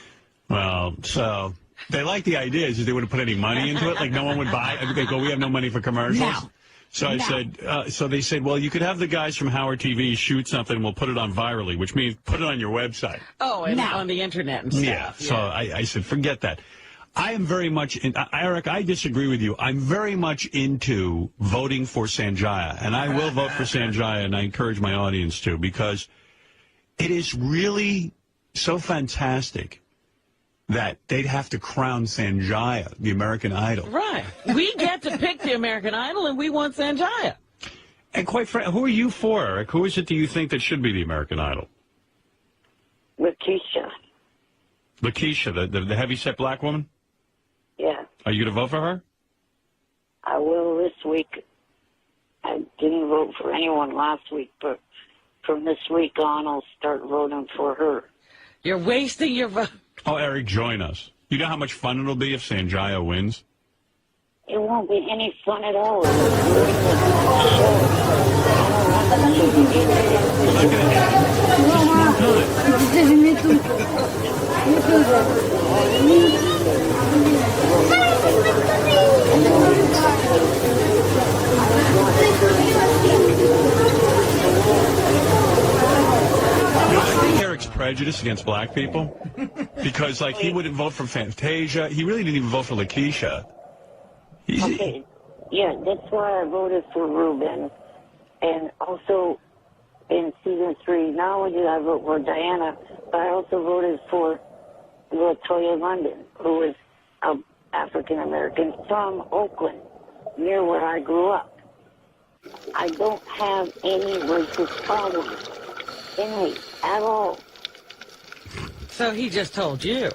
Speaker 4: Well, so they like the ideas. They wouldn't put any money into it. Like, no one would buy it. They go, we have no money for commercials.
Speaker 5: No.
Speaker 4: So I said, so they said, well, you could have the guys from Howard TV shoot something and we'll put it on virally, which means put it on your website.
Speaker 5: Oh, and on the internet and stuff.
Speaker 4: Yeah. So I said, forget that. I am very much, Eric, I disagree with you. I'm very much into voting for Sanjaya, and I will vote for Sanjaya, and I encourage my audience to, because it is really so fantastic that they'd have to crown Sanjaya the American Idol.
Speaker 5: Right. We get to pick the American Idol, and we want Sanjaya.
Speaker 4: And quite frankly, who are you for, Eric? Who is it that you think that should be the American Idol?
Speaker 20: Lakeisha.
Speaker 4: Lakeisha, the heavyset black woman?
Speaker 20: Yeah.
Speaker 4: Are you going to vote for her?
Speaker 20: I will this week. I didn't vote for anyone last week, but from this week on, I'll start voting for her.
Speaker 5: You're wasting your vote.
Speaker 4: Oh, Eric, join us. You know how much fun it'll be if Sanjaya wins?
Speaker 20: It won't be any fun at all.
Speaker 4: I think Eric's prejudiced against black people because, like, he wouldn't vote for Fantasia. He really didn't even vote for Lakeisha.
Speaker 20: Okay, yeah, that's why I voted for Ruben. And also, in season 3, not only did I vote for Diana, but I also voted for Latoya London, who is an African-American from Oakland, near where I grew up. I don't have any racist problems in me at all.
Speaker 5: So he just told you.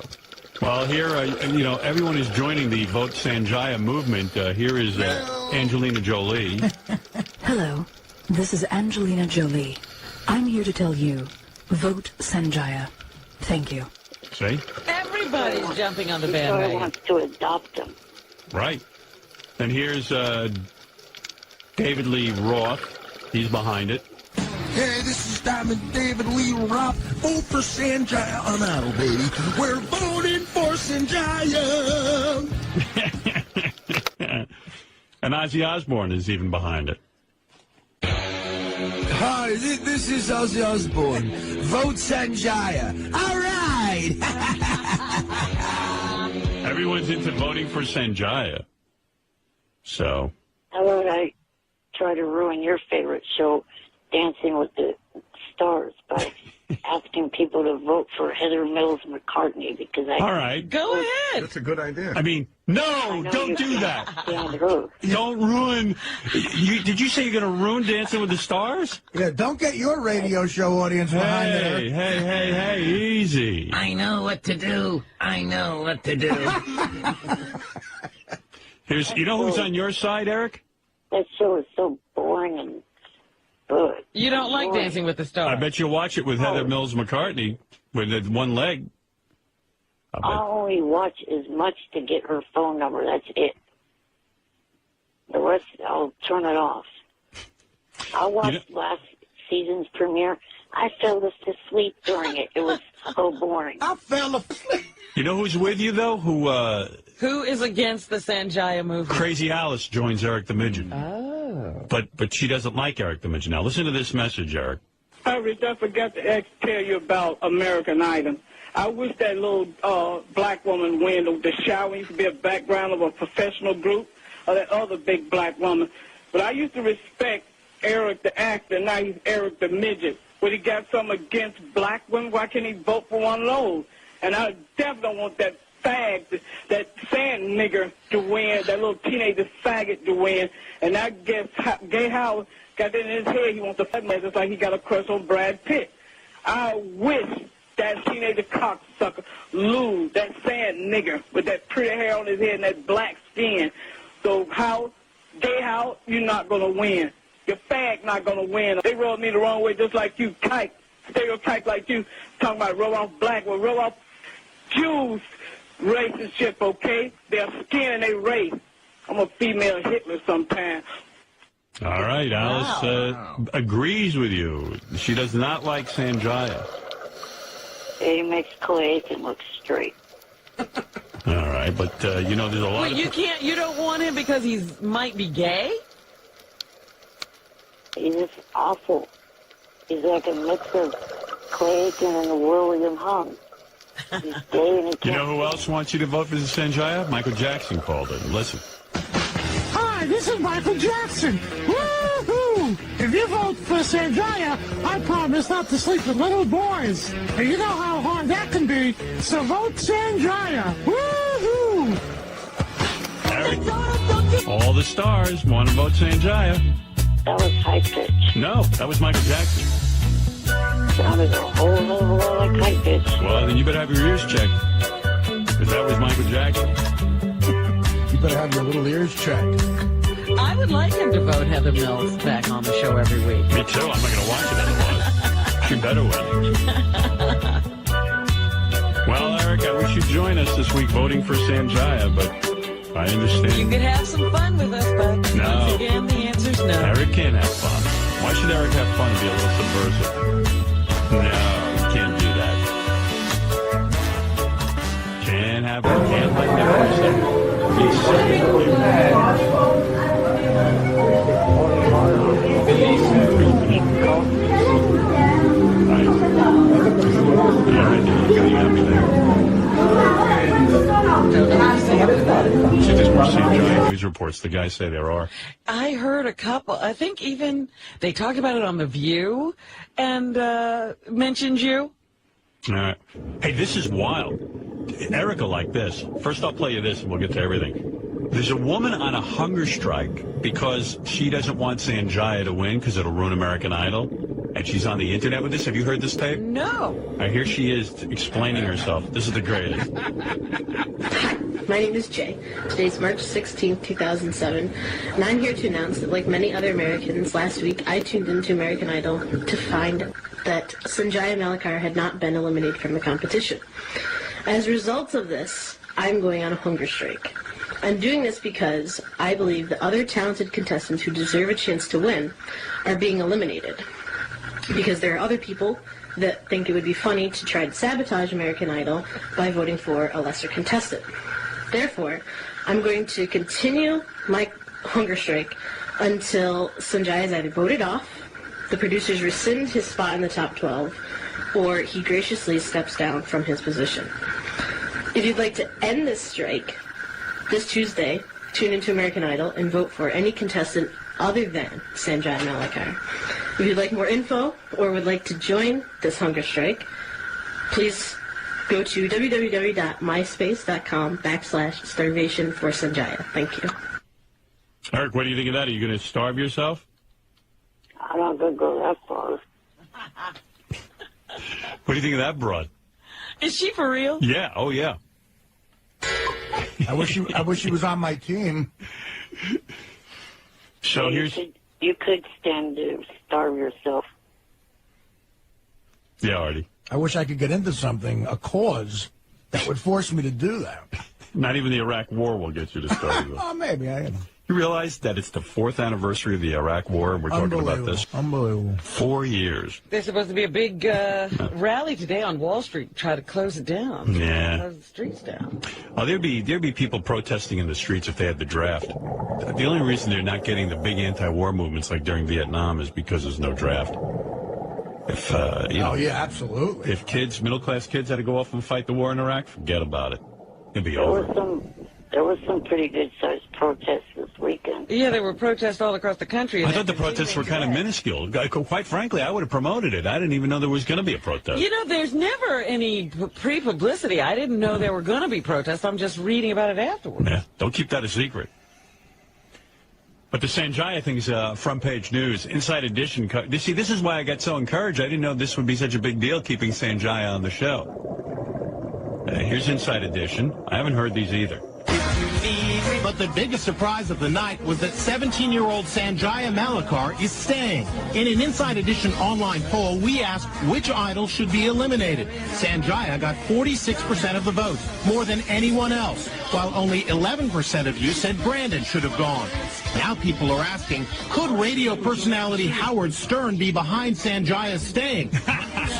Speaker 4: Well, here, you know, everyone is joining the Vote Sanjaya movement. Here is Angelina Jolie.
Speaker 16: Hello, this is Angelina Jolie. I'm here to tell you, vote Sanjaya. Thank you.
Speaker 4: See?
Speaker 5: Everybody's jumping on the
Speaker 20: I
Speaker 5: bandwagon.
Speaker 20: want to adopt them.
Speaker 4: Right. And here's David Lee Roth. He's behind it.
Speaker 7: Hey, this is Diamond David Lee Roth. Vote for Sanjaya on Idol, baby. We're voting for Sanjaya.
Speaker 4: And Ozzy Osbourne is even behind it.
Speaker 7: Hi, this is Ozzy Osbourne. Vote Sanjaya. All right.
Speaker 4: Everyone's into voting for Sanjaya. So.
Speaker 20: How about I try to ruin your favorite show, Dancing with the Stars, by asking people to vote for Heather Mills McCartney, because I...
Speaker 4: All right.
Speaker 5: Go ahead.
Speaker 15: That's a good idea.
Speaker 4: I mean, no, don't do that. Don't ruin... Did you say you're going to ruin Dancing with the Stars?
Speaker 7: Yeah, don't get your radio show audience behind it.
Speaker 4: Hey, easy.
Speaker 3: I know what to do. I know what to do.
Speaker 4: Here's, you know who's on your side, Eric?
Speaker 20: That show is so boring and good.
Speaker 5: You don't like Dancing with the Stars.
Speaker 4: I bet you'll watch it with Heather Mills McCartney with the one leg.
Speaker 20: I'll only watch as much to get her phone number. That's it. The rest, I'll turn it off. I watched last season's premiere. I fell asleep during it. It was so boring.
Speaker 7: I fell asleep.
Speaker 4: You know who's with you, though?
Speaker 5: Who is against the Sanjaya movement?
Speaker 4: Crazy Alice joins Eric the Midget.
Speaker 5: Oh.
Speaker 4: But she doesn't like Eric the Midget. Now, listen to this message, Eric.
Speaker 18: Hi, Rich. I forgot to tell you about American Idol. I wish that little black woman win the shower used to be a background of a professional group, or that other big black woman. But I used to respect Eric the actor. Now he's Eric the Midget. When he got something against black women, why can't he vote for one of those? And I definitely don't want that fag, that sand nigger to win, that little teenager faggot to win. And I guess Gay Howard got that in his head. He wants to fight me just like he got a crush on Brad Pitt. I wish that teenager cocksucker lose, that sand nigger with that pretty hair on his head and that black skin. So Gay Howard, you're not going to win. Your fag not going to win. They rubbed me the wrong way just like you, kike, stereotype like you, talking about rub off black, well, rub off Jews relationship, okay? Their skin and their race. I'm a female Hitler sometime.
Speaker 4: All right, Alice agrees with you. She does not like Sanjaya.
Speaker 1: He makes Clay Aiken look straight.
Speaker 4: All right, but, there's a lot
Speaker 5: Wait, you don't want him because he might be gay?
Speaker 1: He's just awful. He's like a mix of Clay Aiken and William Hung. He's gay and he can't...
Speaker 4: You know who else wants you to vote for the Sanjaya? Michael Jackson called it. Listen.
Speaker 22: Hi, this is Michael Jackson. Woo-hoo! If you vote for Sanjaya, I promise not to sleep with little boys. And you know how hard that can be, so vote Sanjaya. Woo-hoo!
Speaker 4: Eric, all the stars want to vote Sanjaya.
Speaker 1: That was high pitch.
Speaker 4: No, that was Michael Jackson.
Speaker 1: Sounded a whole hell of a lot like high pitch.
Speaker 4: Well, then you better have your ears checked, because that was Michael Jackson.
Speaker 7: You better have your little ears checked.
Speaker 5: I would like him to vote Heather Mills back on the show every week.
Speaker 4: Me too. I'm not going to watch it otherwise. She better win. Well, Eric, I wish you'd join us this week voting for Sanjaya, but I understand.
Speaker 5: You could have some fun with us, but
Speaker 4: no.
Speaker 5: Once again, the answer's no.
Speaker 4: Eric can't have fun. Why should Eric have fun and be a little subversive? No, you can't do that. Can't have fun. Can't let that person be silly. See, there's more Sanjaya news reports. The guys say there are.
Speaker 5: I heard a couple. I think even they talked about it on The View and mentioned you.
Speaker 4: All right. Hey, this is wild. Erica like this. First, I'll play you this, and we'll get to everything. There's a woman on a hunger strike because she doesn't want Sanjaya to win because it'll ruin American Idol. And she's on the internet with this. Have you heard this tape?
Speaker 5: No.
Speaker 4: Here she is explaining herself. This is the greatest.
Speaker 23: Hi, my name is Jay. Today's March 16th, 2007, and I'm here to announce that, like many other Americans, last week I tuned into American Idol to find that Sanjaya Malakar had not been eliminated from the competition. As a result of this, I'm going on a hunger strike. I'm doing this because I believe the other talented contestants who deserve a chance to win are being eliminated. Because there are other people that think it would be funny to try to sabotage American Idol by voting for a lesser contestant. Therefore, I'm going to continue my hunger strike until Sanjaya is either voted off, the producers rescind his spot in the top 12, or he graciously steps down from his position. If you'd like to end this strike, this Tuesday, tune into American Idol and vote for any contestant other than Sanjaya Malakar. If you'd like more info or would like to join this hunger strike, please go to www.myspace.com/starvation for Sanjaya. Thank you.
Speaker 4: Eric, what do you think of that? Are you going to starve yourself?
Speaker 1: I'm not going to go that far.
Speaker 4: What do you think of that broad?
Speaker 5: Is she for real?
Speaker 4: Yeah. Oh, yeah.
Speaker 7: I wish he was on my team.
Speaker 4: So
Speaker 1: You could stand to starve yourself.
Speaker 4: Yeah, Artie.
Speaker 7: I wish I could get into something, a cause, that would force me to do that.
Speaker 4: Not even the Iraq War will get you to starve yourself.
Speaker 7: Oh, maybe.
Speaker 4: You realize that it's the 4th anniversary of the Iraq War, and we're talking about this?
Speaker 22: Unbelievable.
Speaker 4: 4 years.
Speaker 5: There's supposed to be a big rally today on Wall Street to try to close it down.
Speaker 4: Yeah.
Speaker 5: Close the streets down.
Speaker 4: Oh, there'd be people protesting in the streets if they had the draft. The only reason they're not getting the big anti-war movements like during Vietnam is because there's no draft. If
Speaker 22: yeah, absolutely.
Speaker 4: If middle-class kids had to go off and fight the war in Iraq, forget about it. It'd be over.
Speaker 1: There was some pretty good-sized protests this weekend.
Speaker 5: Yeah, there were protests all across the country.
Speaker 4: I thought the protests were kind of minuscule. Quite frankly, I would have promoted it. I didn't even know there was going to be a protest.
Speaker 5: You know, there's never any pre-publicity. I didn't know there were going to be protests. I'm just reading about it afterwards.
Speaker 4: Yeah, don't keep that a secret. But the Sanjaya thing's front-page news. Inside Edition. See, this is why I got so encouraged. I didn't know this would be such a big deal, keeping Sanjaya on the show. Here's Inside Edition. I haven't heard these either.
Speaker 10: But the biggest surprise of the night was that 17-year-old Sanjaya Malakar is staying. In an Inside Edition online poll, we asked which idol should be eliminated. Sanjaya got 46% of the vote, more than anyone else, while only 11% of you said Brandon should have gone. Now people are asking, could radio personality Howard Stern be behind Sanjaya's staying?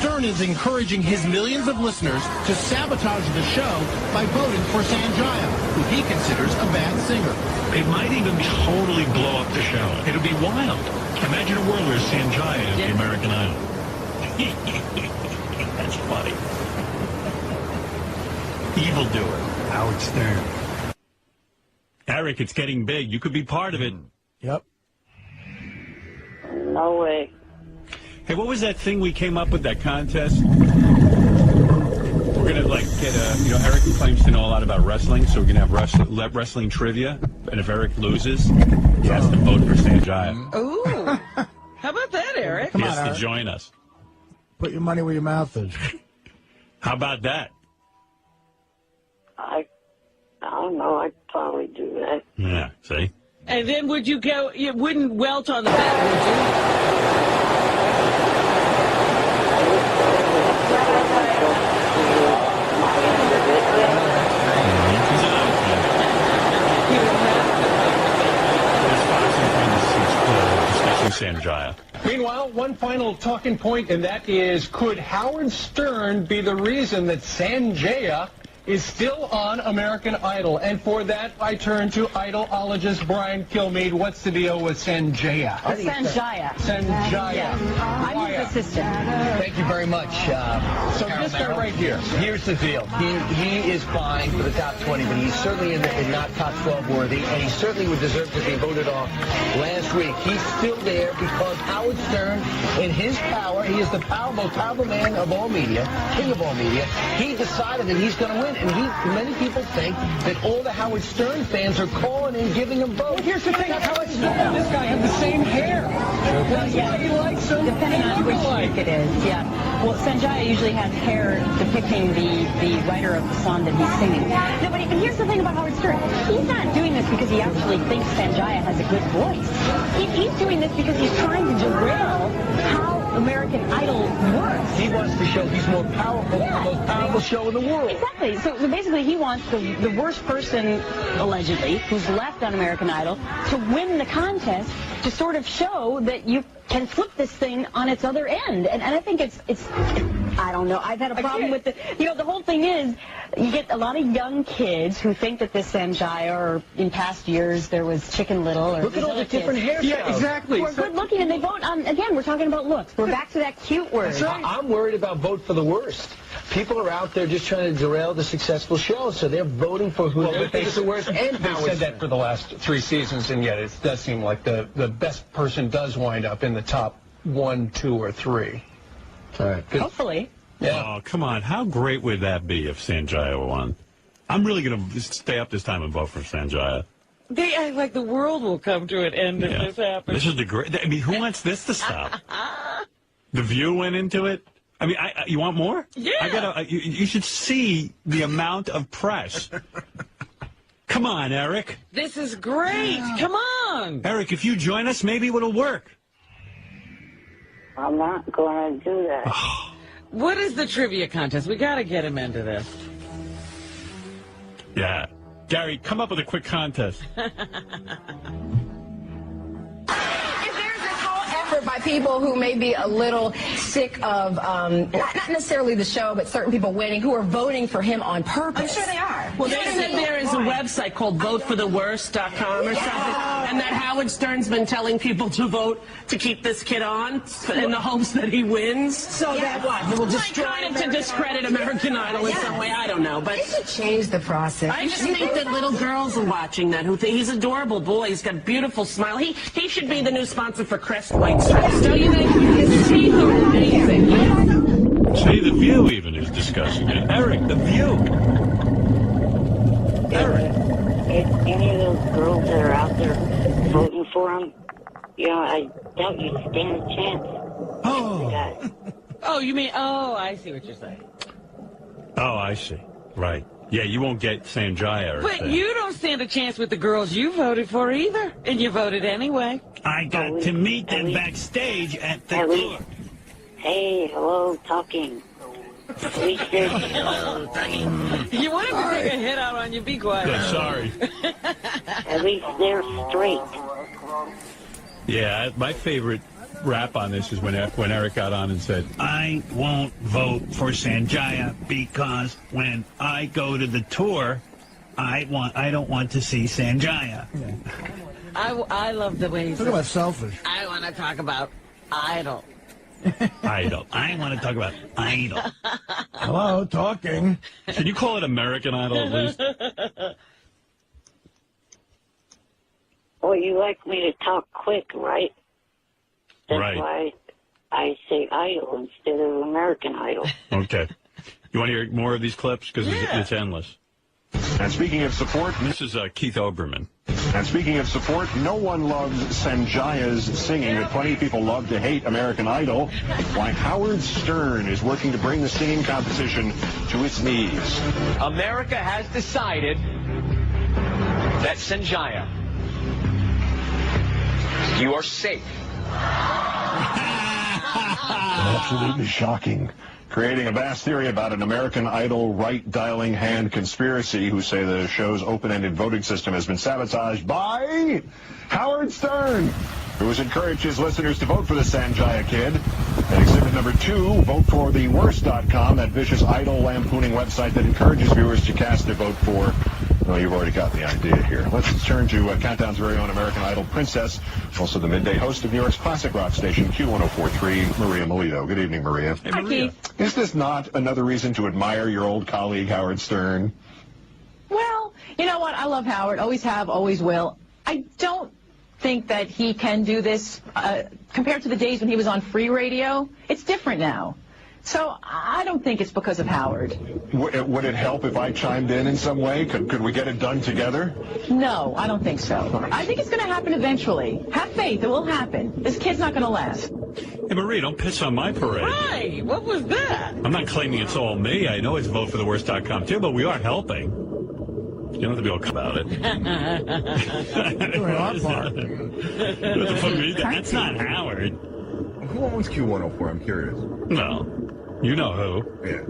Speaker 10: Stern is encouraging his millions of listeners to sabotage the show by voting for Sanjaya, who he considers a bad singer.
Speaker 21: It might even totally blow up the show. It'll be wild. Imagine a world where Sanjaya is the American Idol. That's funny. Evildoer. Howard Stern.
Speaker 4: Eric, it's getting big. You could be part of it.
Speaker 22: Yep.
Speaker 1: No way.
Speaker 4: Hey, what was that thing we came up with, that contest? We're going to, get Eric claims to know a lot about wrestling, so we're going to have wrestling trivia. And if Eric loses, he has to vote for Sanjaya.
Speaker 5: Ooh. How about that, Eric?
Speaker 4: He has to join us.
Speaker 22: Put your money where your mouth is.
Speaker 4: How about that?
Speaker 1: I don't know. I'd probably do that.
Speaker 4: Yeah, see?
Speaker 5: And then would you go, you wouldn't welt on the bed, would
Speaker 4: Sanjaya.
Speaker 11: Meanwhile, one final talking point, and that is, could Howard Stern be the reason that Sanjaya is still on American Idol? And for that, I turn to idolologist Brian Kilmeade. What's the deal with Sanjaya?
Speaker 19: Sanjaya.
Speaker 11: Sanjaya.
Speaker 19: Yes. I'm his assistant.
Speaker 11: Thank you very much. So this guy right here.
Speaker 24: Here's the deal. He is vying for the top 20, but he's certainly not top 12 worthy, and he certainly would deserve to be voted off last week. He's still there because Howard Stern, in his power, he is the most powerful man of all media, king of all media. He decided that he's going to win. And many people think that all the Howard Stern fans are calling and giving him votes.
Speaker 11: Well, here's the thing. Howard Stern and this guy have the same hair. That's why he likes him.
Speaker 19: Depending on which week it is, yeah. Well, Sanjaya usually has hair depicting the writer of the song that he's singing. No, but here's the thing about Howard Stern. He's not doing this because he actually thinks Sanjaya has a good voice. He's doing this because he's trying to derail how American Idol works.
Speaker 24: He wants to show he's more powerful than the most powerful show in the world.
Speaker 19: Exactly. So basically he wants the worst person, allegedly, who's left on American Idol, to win the contest to sort of show that you can flip this thing on its other end. And I think it's I don't know. I've had a problem with it. The whole thing is you get a lot of young kids who think that this Sanjaya, or in past years there was Chicken Little, or
Speaker 24: look at all the different hairstyles.
Speaker 11: Yeah, exactly.
Speaker 19: We're good looking and they vote on, again, we're talking about looks. We're back to that cute word.
Speaker 24: That's right. I'm worried about vote for the worst. People are out there just trying to derail the successful show, so they're voting for who they think is the worst. And
Speaker 11: they've said that for the last 3 seasons, and yet it does seem like the best person does wind up in the top 1, 2, or 3.
Speaker 24: All right.
Speaker 19: Hopefully.
Speaker 4: Yeah. Oh, come on. How great would that be if Sanjaya won? I'm really going to stay up this time and vote for Sanjaya.
Speaker 5: They act like the world will come to an end if this happens.
Speaker 4: This is the great... I mean, who wants this to stop? The View went into it. I mean, you want more?
Speaker 5: Yeah.
Speaker 4: You should see the amount of press. Come on, Eric.
Speaker 5: This is great. Come on.
Speaker 4: Eric, if you join us, maybe it'll work.
Speaker 1: I'm not going to do that.
Speaker 5: What is the trivia contest? We got to get him into this.
Speaker 4: Yeah. Gary, come up with a quick contest.
Speaker 6: By people who may be a little sick of, not necessarily the show, but certain people winning who are voting for him on purpose.
Speaker 8: I'm sure they are. Well, they said there is a website called votefortheworst.com or something, and that Howard Stern's been telling people to vote to keep this kid on in the hopes that he wins. So that what? It will destroy kind of to discredit American Idol in some way. I don't know, but
Speaker 6: they should change the process.
Speaker 8: I just think that little girls are watching that who think he's an adorable boy. He's got a beautiful smile. He should be the new sponsor for Crest White Stripes. Don't you think? His teeth are amazing.
Speaker 4: See, The View even is discussing it. Eric, The View.
Speaker 1: Eric. If any of those girls that are out there voting for him, I doubt you'd stand a chance.
Speaker 5: Oh, you mean? Oh, I see what you're saying.
Speaker 4: Oh, I see. Right. Yeah, you won't get Sanjaya.
Speaker 5: But you don't stand a chance with the girls you voted for either, and you voted anyway.
Speaker 9: I got to meet them backstage at the tour.
Speaker 1: Hey, hello, talking. At least they're...
Speaker 5: You wanted to take a hit out on you, be quiet.
Speaker 4: Yeah, sorry.
Speaker 1: At least they're straight.
Speaker 4: Yeah, my favorite rap on this is when Eric got on and said,
Speaker 9: I won't vote for Sanjaya because when I go to the tour, I don't want to see Sanjaya.
Speaker 5: Yeah. I love the way he says,
Speaker 22: Talk about selfish.
Speaker 5: I want to talk about Idol.
Speaker 9: Idol. I want to talk about Idol.
Speaker 22: Hello, talking.
Speaker 4: Can you call it American Idol at least?
Speaker 1: Well, you like me to talk quick, right? That's why I say Idol instead of American Idol.
Speaker 4: Okay. You want to hear more of these clips? Because it's endless.
Speaker 17: And speaking of support...
Speaker 4: This is Keith Oberman.
Speaker 17: And speaking of support, no one loves Sanjaya's singing, but plenty of people love to hate American Idol. Why Howard Stern is working to bring the singing competition to its knees.
Speaker 25: America has decided that Sanjaya, you are safe.
Speaker 17: Absolutely shocking. Creating a vast theory about an American Idol right-dialing hand conspiracy who say the show's open-ended voting system has been sabotaged by Howard Stern, who has encouraged his listeners to vote for the Sanjaya kid. And exhibit number 2, votefortheworst.com, that vicious idol lampooning website that encourages viewers to cast their vote for... Well, you've already got the idea here. Let's turn to Countdown's very own American Idol princess, also the midday host of New York's classic rock station, Q1043, Maria Melito. Good evening, Maria.
Speaker 5: Hey, Maria.
Speaker 17: Is this not another reason to admire your old colleague, Howard Stern?
Speaker 6: Well, you know what? I love Howard. Always have, always will. I don't think that he can do this compared to the days when he was on free radio. It's different now. So I don't think it's because of Howard.
Speaker 17: Would it help if I chimed in some way? Could we get it done together?
Speaker 6: No, I don't think so. I think it's going to happen eventually. Have faith. It will happen. This kid's not going to last.
Speaker 4: Hey, Marie, don't piss on my parade.
Speaker 5: Right. What was that?
Speaker 4: I'm not claiming it's all me. I know it's votefortheworst.com, too, but we are helping. You don't have to be all about it.
Speaker 22: Doing our part.
Speaker 4: That's not Howard.
Speaker 15: Who owns Q104? I'm curious.
Speaker 4: No. You know who.
Speaker 15: Yeah.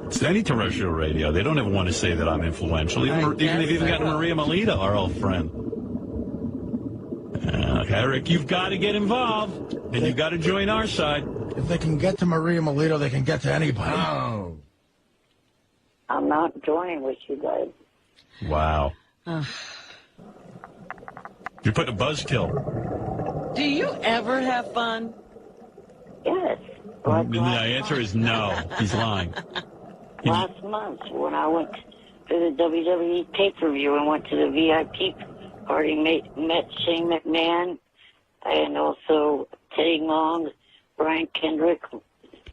Speaker 4: It's any terrestrial radio. They don't ever want to say that I'm influential. They've even got Maria Melito, our old friend. Eric, you've got to get involved, and you've got to join our side.
Speaker 22: If they can get to Maria Melito, they can get to anybody.
Speaker 15: Oh.
Speaker 1: I'm not joining with you guys.
Speaker 4: Wow. You put a buzzkill.
Speaker 5: Do you ever have fun?
Speaker 1: Yes.
Speaker 4: The answer is no. He's lying.
Speaker 1: Last month, when I went to the WWE pay-per-view and went to the VIP party, met Shane McMahon and also Teddy Long, Brian Kendrick.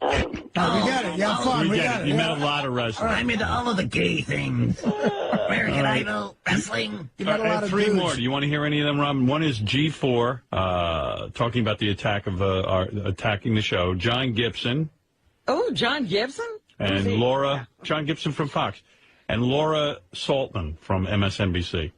Speaker 22: We got it. You have fun. We got it.
Speaker 4: You met a lot of wrestlers.
Speaker 9: I'm into all of the gay things. American Idol, wrestling.
Speaker 22: You met a lot of
Speaker 4: 3
Speaker 22: dudes.
Speaker 4: more. Do you want to hear any of them, Robin? One is G4, talking about the attack of attacking the show. John Gibson.
Speaker 5: Oh, John Gibson?
Speaker 4: And Laura, John Gibson from Fox. And Laura Saltman from MSNBC.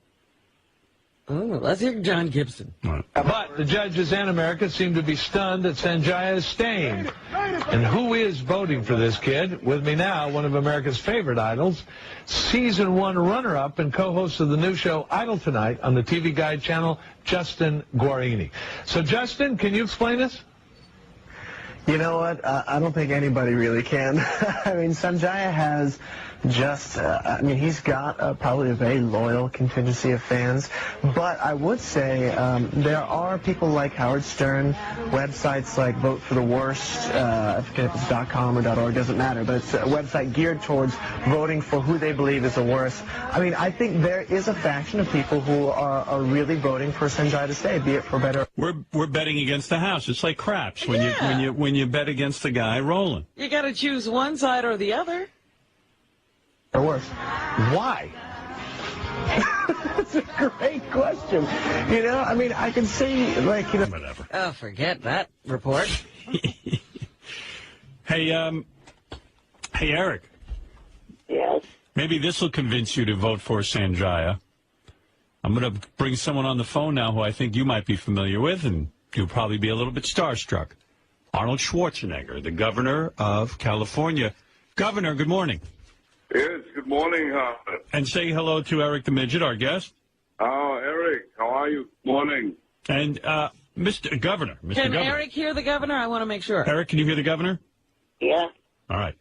Speaker 5: Let's hear John Gibson.
Speaker 11: But the judges and America seem to be stunned that Sanjaya is staying. And who is voting for this kid? With me now, one of America's favorite idols, season 1 runner-up and co-host of the new show Idol Tonight on the TV Guide channel, Justin Guarini. So, Justin, can you explain this?
Speaker 2: You know what? I don't think anybody really can. I mean, Sanjaya has just, he's got probably a very loyal contingency of fans. But I would say there are people like Howard Stern, websites like Vote for the Worst, I forget if it's .com or .org, doesn't matter, but it's a website geared towards voting for who they believe is the worst. I mean, I think there is a faction of people who are really voting for Sanjaya to stay, be it for better.
Speaker 4: We're betting against the house. It's like craps when you bet against the guy rolling.
Speaker 5: You got to choose one side or the other.
Speaker 2: Or worse. Why? That's a great question. You know, I mean, I can see, like, you know...
Speaker 4: Whatever.
Speaker 5: Oh, forget that report.
Speaker 4: Hey, Eric.
Speaker 1: Yes?
Speaker 4: Maybe this will convince you to vote for Sanjaya. I'm going to bring someone on the phone now who I think you might be familiar with, and you'll probably be a little bit starstruck. Arnold Schwarzenegger, the governor of California. Governor, good morning.
Speaker 12: Yes, good morning, Howard.
Speaker 4: And say hello to Eric the Midget, our guest.
Speaker 12: Oh, Eric, how are you? Morning.
Speaker 4: And Mr. Governor.
Speaker 5: Can Eric hear the governor? I want to make sure.
Speaker 4: Eric, can you hear the governor?
Speaker 1: Yeah.
Speaker 4: All right.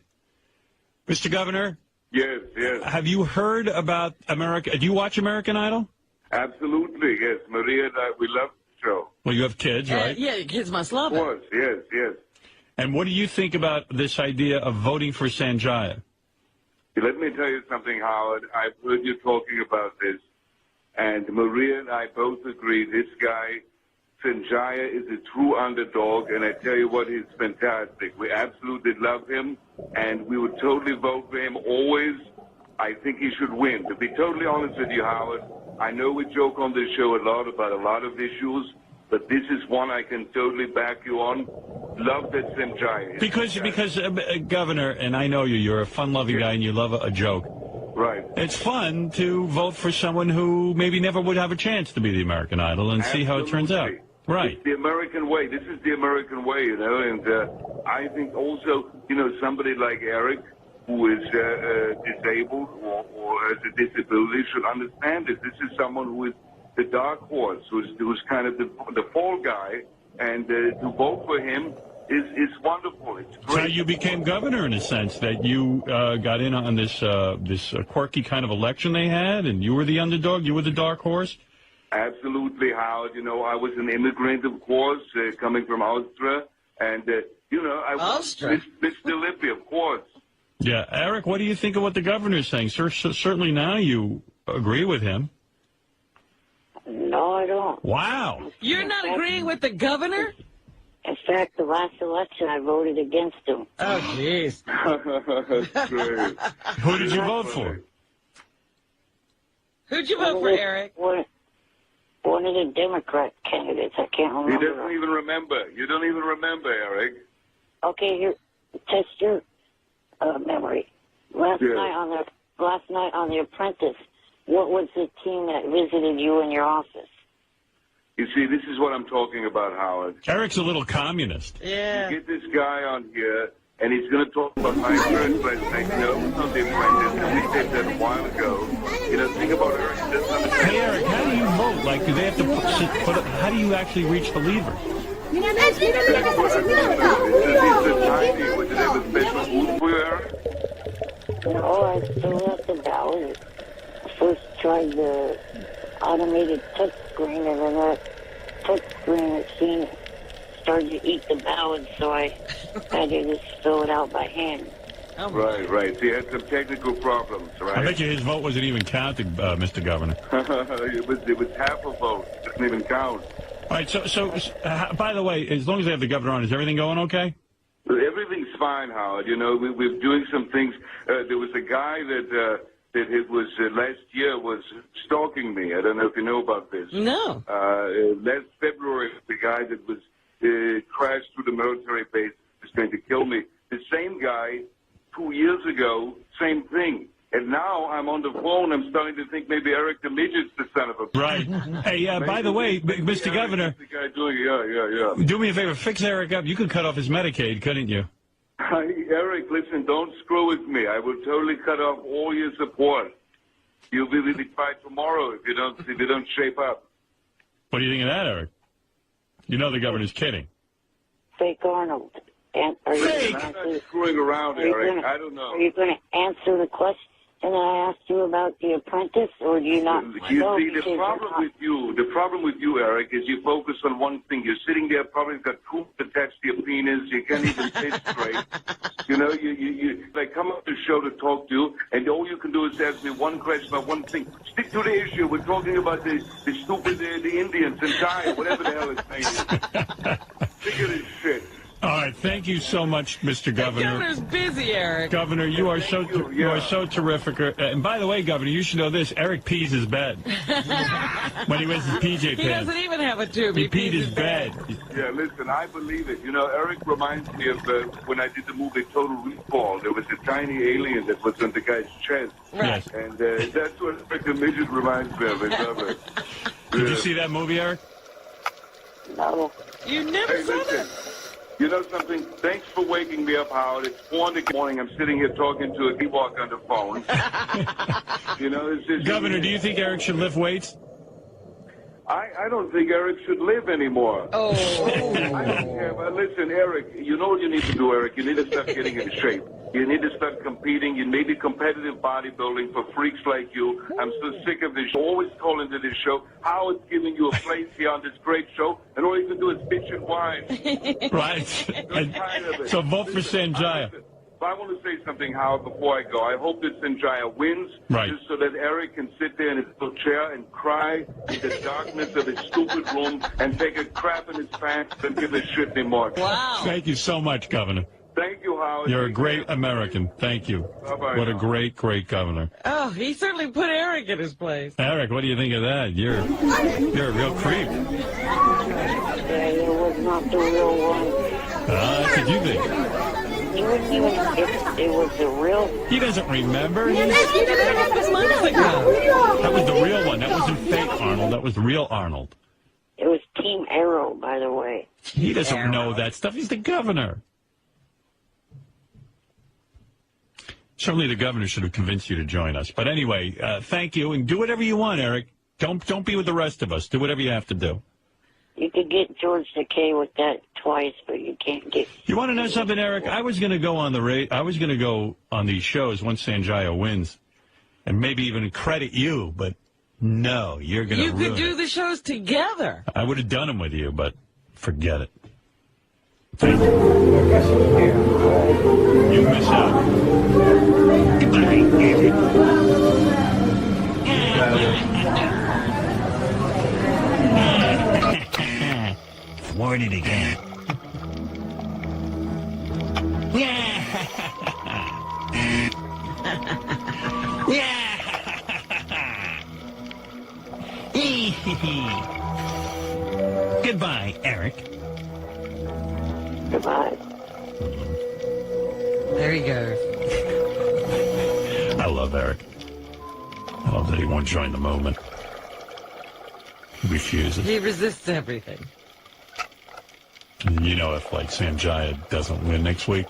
Speaker 4: Mr. Governor?
Speaker 12: Yes, yes.
Speaker 4: Have you heard about America? Do you watch American Idol?
Speaker 12: Absolutely, yes. Maria and I, we love the show.
Speaker 4: Well, you have kids, right?
Speaker 5: Yeah, your kids must love it.
Speaker 12: Of course, yes, yes.
Speaker 4: And what do you think about this idea of voting for Sanjaya?
Speaker 12: Let me tell you something, Howard. I've heard you talking about this, and Maria and I both agree this guy, Sanjaya, is a true underdog, and I tell you what, he's fantastic. We absolutely love him, and we would totally vote for him always. I think he should win. To be totally honest with you, Howard, I know we joke on this show a lot about a lot of issues, but this is one I can totally back you on. Love that Sanjaya.
Speaker 4: Because Governor, and I know you're a fun-loving guy and you love a joke.
Speaker 12: Right.
Speaker 4: It's fun to vote for someone who maybe never would have a chance to be the American Idol and see how it turns out. Right.
Speaker 12: It's the American way. This is the American way, you know, and I think also, you know, somebody like Eric, who is disabled or has a disability, should understand this. This is someone who is the dark horse, who's kind of the fall guy, and to vote for him is wonderful. It's great.
Speaker 4: So you became governor in a sense, that you got in on this quirky kind of election they had, and you were the underdog, you were the dark horse?
Speaker 12: Absolutely, Howard. You know, I was an immigrant, of course, coming from Austria, and, you know, I was Mr. Lippy, of course.
Speaker 4: Yeah. Eric, what do you think of what the governor's saying? Certainly now you agree with him.
Speaker 1: No, I don't.
Speaker 4: Wow.
Speaker 5: You're not agreeing with the governor?
Speaker 1: In fact, the last election, I voted against him.
Speaker 5: Oh, jeez.
Speaker 12: That's great.
Speaker 4: Who did you vote for?
Speaker 5: Who'd you vote for, Eric?
Speaker 1: One of the Democrat candidates. I can't remember.
Speaker 12: He doesn't even remember. You don't even remember, Eric.
Speaker 1: Okay, here, test your memory. Last night on The Apprentice, what was the team that visited you in your office?
Speaker 12: You see, this is what I'm talking about, Howard.
Speaker 4: Eric's a little communist.
Speaker 5: Yeah.
Speaker 12: You get this guy on here, and he's going to talk about my first president. No, it's not The Apprentice, and we did that a while ago. You know, think about Eric.
Speaker 4: Hey, Eric, how do you vote? Like, do they have to put up, how do you actually reach the lever?
Speaker 1: No, I still have the ballot. I first tried the automated touch screen, and then that touch screen machine started to eat the ballot, so I had to just fill it out by hand.
Speaker 12: Right, right. So you had some technical problems, right?
Speaker 4: I bet you his vote wasn't even counted, Mr. Governor.
Speaker 12: it was half a vote. It doesn't even count.
Speaker 4: All right, so by the way, as long as they have the governor on, is everything going okay?
Speaker 12: Everything's fine, Howard. You know, we're doing some things. There was a guy that it was last year was stalking me. I don't know if you know about this.
Speaker 5: No.
Speaker 12: Last February, the guy that was crashed through the military base was going to kill me. The same guy, 2 years ago, same thing. And now I'm on the phone. I'm starting to think maybe Eric the Midget's the son of a...
Speaker 21: Right. Hey, by the way, Mr. Governor,
Speaker 12: the guy doing, yeah.
Speaker 21: do me a favor. Fix Eric up. You could cut off his Medicaid, couldn't you?
Speaker 12: Eric, listen, don't screw with me. I will totally cut off all your support. You'll be really fired tomorrow if you don't shape up.
Speaker 21: What do you think of that, Eric? You know the governor's kidding.
Speaker 1: Fake Arnold. And are you
Speaker 12: I'm not screwing around, Eric. I don't know.
Speaker 1: Are you going to answer the question that I asked you about The Apprentice, or do you not?
Speaker 12: You see, the problem with you, Eric, is you focus on one thing. You're sitting there, probably got coops attached to your penis. You can't even sit straight. You know, they come up to the show to talk to you, and all you can do is ask me one question about one thing. Stick to the issue. We're talking about the stupid, the Indians and China, whatever the hell his name is. Stick of this shit.
Speaker 21: All right, thank you so much, Mr. Governor.
Speaker 5: The governor's busy, Eric.
Speaker 21: Governor, you are so terrific. And by the way, Governor, you should know this. Eric pees his bed when he wears his PJ pants.
Speaker 5: He doesn't even have a tube.
Speaker 21: He peed his bed.
Speaker 12: Yeah, listen, I believe it. You know, Eric reminds me of when I did the movie Total Recall. There was a tiny alien that was on the guy's chest.
Speaker 5: Right.
Speaker 12: And that's what Eric the Midget reminds me of. I love it.
Speaker 21: Did you see that movie, Eric?
Speaker 1: No.
Speaker 5: You never saw
Speaker 12: listen. You know something? Thanks for waking me up, Howard. It's 4 in the morning. I'm sitting here talking to a Ewok on the phone. You know, it's just...
Speaker 21: Governor, do you think Eric should lift weights?
Speaker 12: I don't think Eric should live anymore.
Speaker 5: Oh.
Speaker 12: I don't care. But listen, Eric, you know what you need to do, Eric? You need to start getting in shape. You need to start competing. You need competitive bodybuilding for freaks like you. I'm so sick of this. Always call into this show. Howard's giving you a place here on this great show, and all you can do is bitch and whine.
Speaker 21: Right.
Speaker 12: I'm tired of it.
Speaker 21: So vote for Sanjaya.
Speaker 12: But I want to say something, Howard, before I go. I hope that Sanjaya wins,
Speaker 21: right,
Speaker 12: just so that Eric can sit there in his little chair and cry in the darkness of his stupid room and take a crap in his pants and give a shit anymore.
Speaker 5: Wow.
Speaker 21: Thank you so much, Governor.
Speaker 12: Thank you, Howard.
Speaker 21: You're a great American. Thank you.
Speaker 12: Bye-bye.
Speaker 21: What a great, great governor.
Speaker 5: Oh, he certainly put Eric in his place.
Speaker 21: Eric, what do you think of that? You're a real creep.
Speaker 1: Yeah, it was not the real one.
Speaker 21: That's what you think.
Speaker 1: He wouldn't even, it was the real...
Speaker 21: He doesn't remember.
Speaker 5: He did it a couple months ago.
Speaker 21: That was the real one. That wasn't fake Arnold. That was the real Arnold.
Speaker 1: It was Team Arrow, by the way.
Speaker 21: He doesn't know that stuff. He's the governor. Certainly the governor should have convinced you to join us. But anyway, thank you, and do whatever you want, Eric. Don't be with the rest of us. Do whatever you have to do.
Speaker 1: You could get George Takei with that twice, but you can't get...
Speaker 21: You want to know something, Eric? I was going to go on I was going to go on these shows once Sanjaya wins, and maybe even credit you, but no, you're going to ruin it.
Speaker 5: You could do the shows together.
Speaker 21: I would have done them with you, but forget it. Thank you. You miss out. Goodbye, David. Thwarted again. Goodbye, Eric.
Speaker 1: Goodbye.
Speaker 5: There he goes.
Speaker 21: I love Eric. I love that he won't join the movement. He refuses.
Speaker 5: He resists everything.
Speaker 21: You know, if, like, Sanjaya doesn't win next week,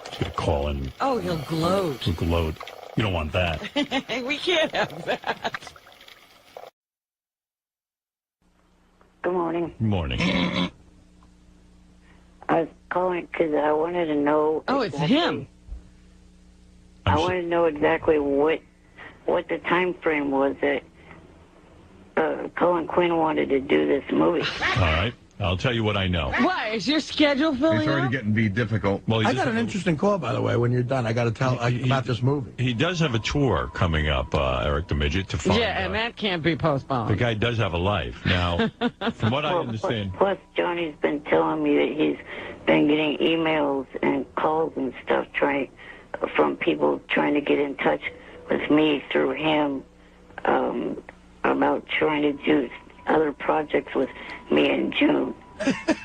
Speaker 21: he's going to call in.
Speaker 5: Oh, he'll gloat.
Speaker 21: He'll gloat. You don't want that.
Speaker 5: We can't have that.
Speaker 1: Good morning.
Speaker 21: Morning.
Speaker 1: I was calling because I wanted to know...
Speaker 5: Oh, it's him.
Speaker 1: I wanted to know exactly what the time frame was that Colin Quinn wanted to do this movie.
Speaker 21: All right. I'll tell you what I know.
Speaker 5: Why? Is your schedule filling
Speaker 15: It's already
Speaker 5: up?
Speaker 15: getting to be difficult.
Speaker 21: Well,
Speaker 15: I got an interesting call, by the way, when you're done. I got to tell about this movie.
Speaker 21: He does have a tour coming up, Eric the Midget, to find
Speaker 5: Yeah, and that can't be postponed.
Speaker 21: the guy does have a life. Now, from what I understand...
Speaker 1: Plus, Johnny's been telling me that he's been getting emails and calls and stuff from people trying to get in touch with me through him about trying to do other projects with me in June.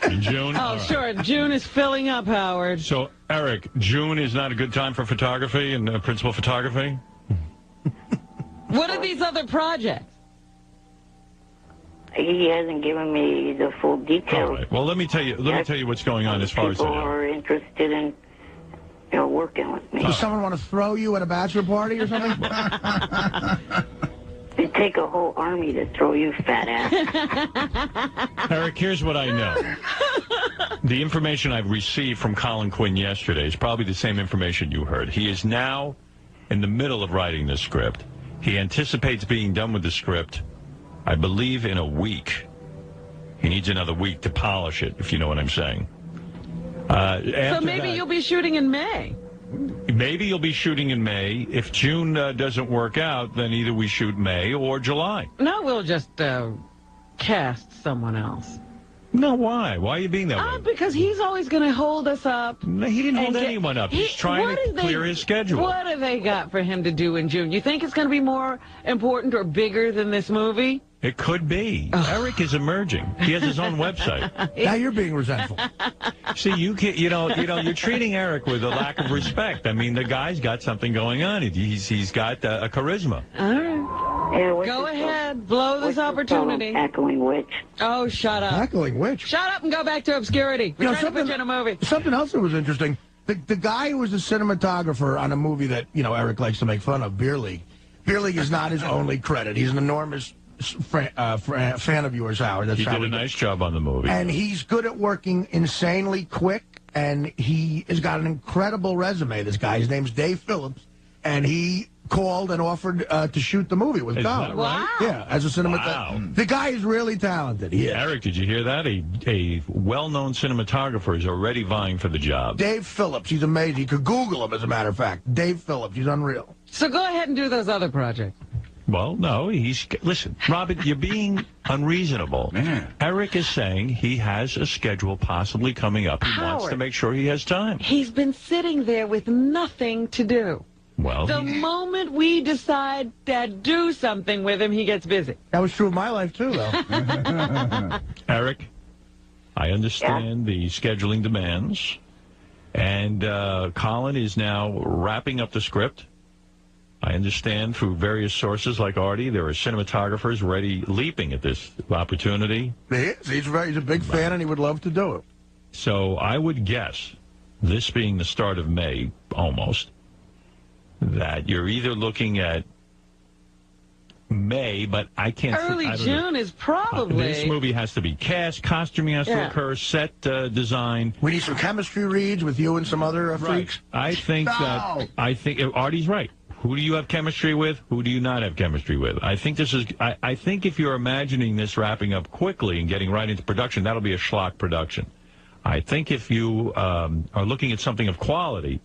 Speaker 21: In June?
Speaker 5: Oh, sure. June is filling up, Howard.
Speaker 21: So, Eric, June is not a good time for photography and principal photography?
Speaker 5: What are these other projects?
Speaker 1: He hasn't given me the full details.
Speaker 21: All right. Well, let me tell you what's going on as far as I
Speaker 1: People
Speaker 21: know.
Speaker 1: are interested in, working with me.
Speaker 3: Does someone want to throw you at a bachelor party or something?
Speaker 1: It'd take a whole army to throw you, fat ass.
Speaker 21: Eric, here's what I know. The information I've received from Colin Quinn yesterday is probably the same information you heard. He is now in the middle of writing this script. He anticipates being done with the script, I believe, in a week. He needs another week to polish it, if you know what I'm saying.
Speaker 5: So maybe you'll be shooting in May.
Speaker 21: Maybe you'll be shooting in May. If June doesn't work out, then either we shoot May or July.
Speaker 5: No, we'll just cast someone else.
Speaker 21: No, why? Why are you being that way?
Speaker 5: Because he's always going to hold us up.
Speaker 21: No, he didn't hold anyone up. He's trying to clear his schedule.
Speaker 5: What have they got for him to do in June? You think it's going to be more important or bigger than this movie?
Speaker 21: It could be. Eric is emerging. He has his own website.
Speaker 3: Now you're being resentful.
Speaker 21: See, you're treating Eric with a lack of respect. I mean, the guy's got something going on. He's got a charisma.
Speaker 5: All right. Go ahead. Blow this opportunity.
Speaker 1: Echoing Witch.
Speaker 5: Oh, shut up.
Speaker 3: Echoing Witch.
Speaker 5: Shut up and go back to obscurity. We're trying to put you in a movie.
Speaker 3: Something else that was interesting. The guy who was the cinematographer on a movie that, Eric likes to make fun of, Beer League. Beer League is not his only credit. He's an enormous fan of yours, Howard. That's
Speaker 21: he did a nice job on the movie.
Speaker 3: And he's good at working insanely quick, and he has got an incredible resume, this guy. His name's Dave Phillips, and he called and offered to shoot the movie with Colin.
Speaker 21: Wow.
Speaker 3: Yeah, as a cinematographer. Wow. The guy is really talented. He is.
Speaker 21: Eric, did you hear that? A well-known cinematographer is already vying for the job.
Speaker 3: Dave Phillips. He's amazing. You could Google him, as a matter of fact. Dave Phillips. He's unreal.
Speaker 5: So go ahead and do those other projects.
Speaker 21: Well, no, listen, Robin, you're being unreasonable. Man. Eric is saying he has a schedule possibly coming up. He wants to make sure he has time.
Speaker 5: He's been sitting there with nothing to do.
Speaker 21: Well,
Speaker 5: the moment we decide to do something with him, he gets busy.
Speaker 3: That was true of my life, too, though.
Speaker 21: Eric, I understand the scheduling demands, and Colin is now wrapping up the script. I understand through various sources like Artie, there are cinematographers ready, leaping at this opportunity.
Speaker 3: He is. He's a big fan, and he would love to do it.
Speaker 21: So I would guess, this being the start of May, almost, that you're either looking at May, but I can't...
Speaker 5: Early June is probably...
Speaker 21: This movie has to be cast, costuming has to occur, set design.
Speaker 3: We need some chemistry reads with you and some other freaks.
Speaker 21: I think Artie's right. Who do you have chemistry with? Who do you not have chemistry with? I think this is. I think if you're imagining this wrapping up quickly and getting right into production, that'll be a schlock production. I think if you are looking at something of quality,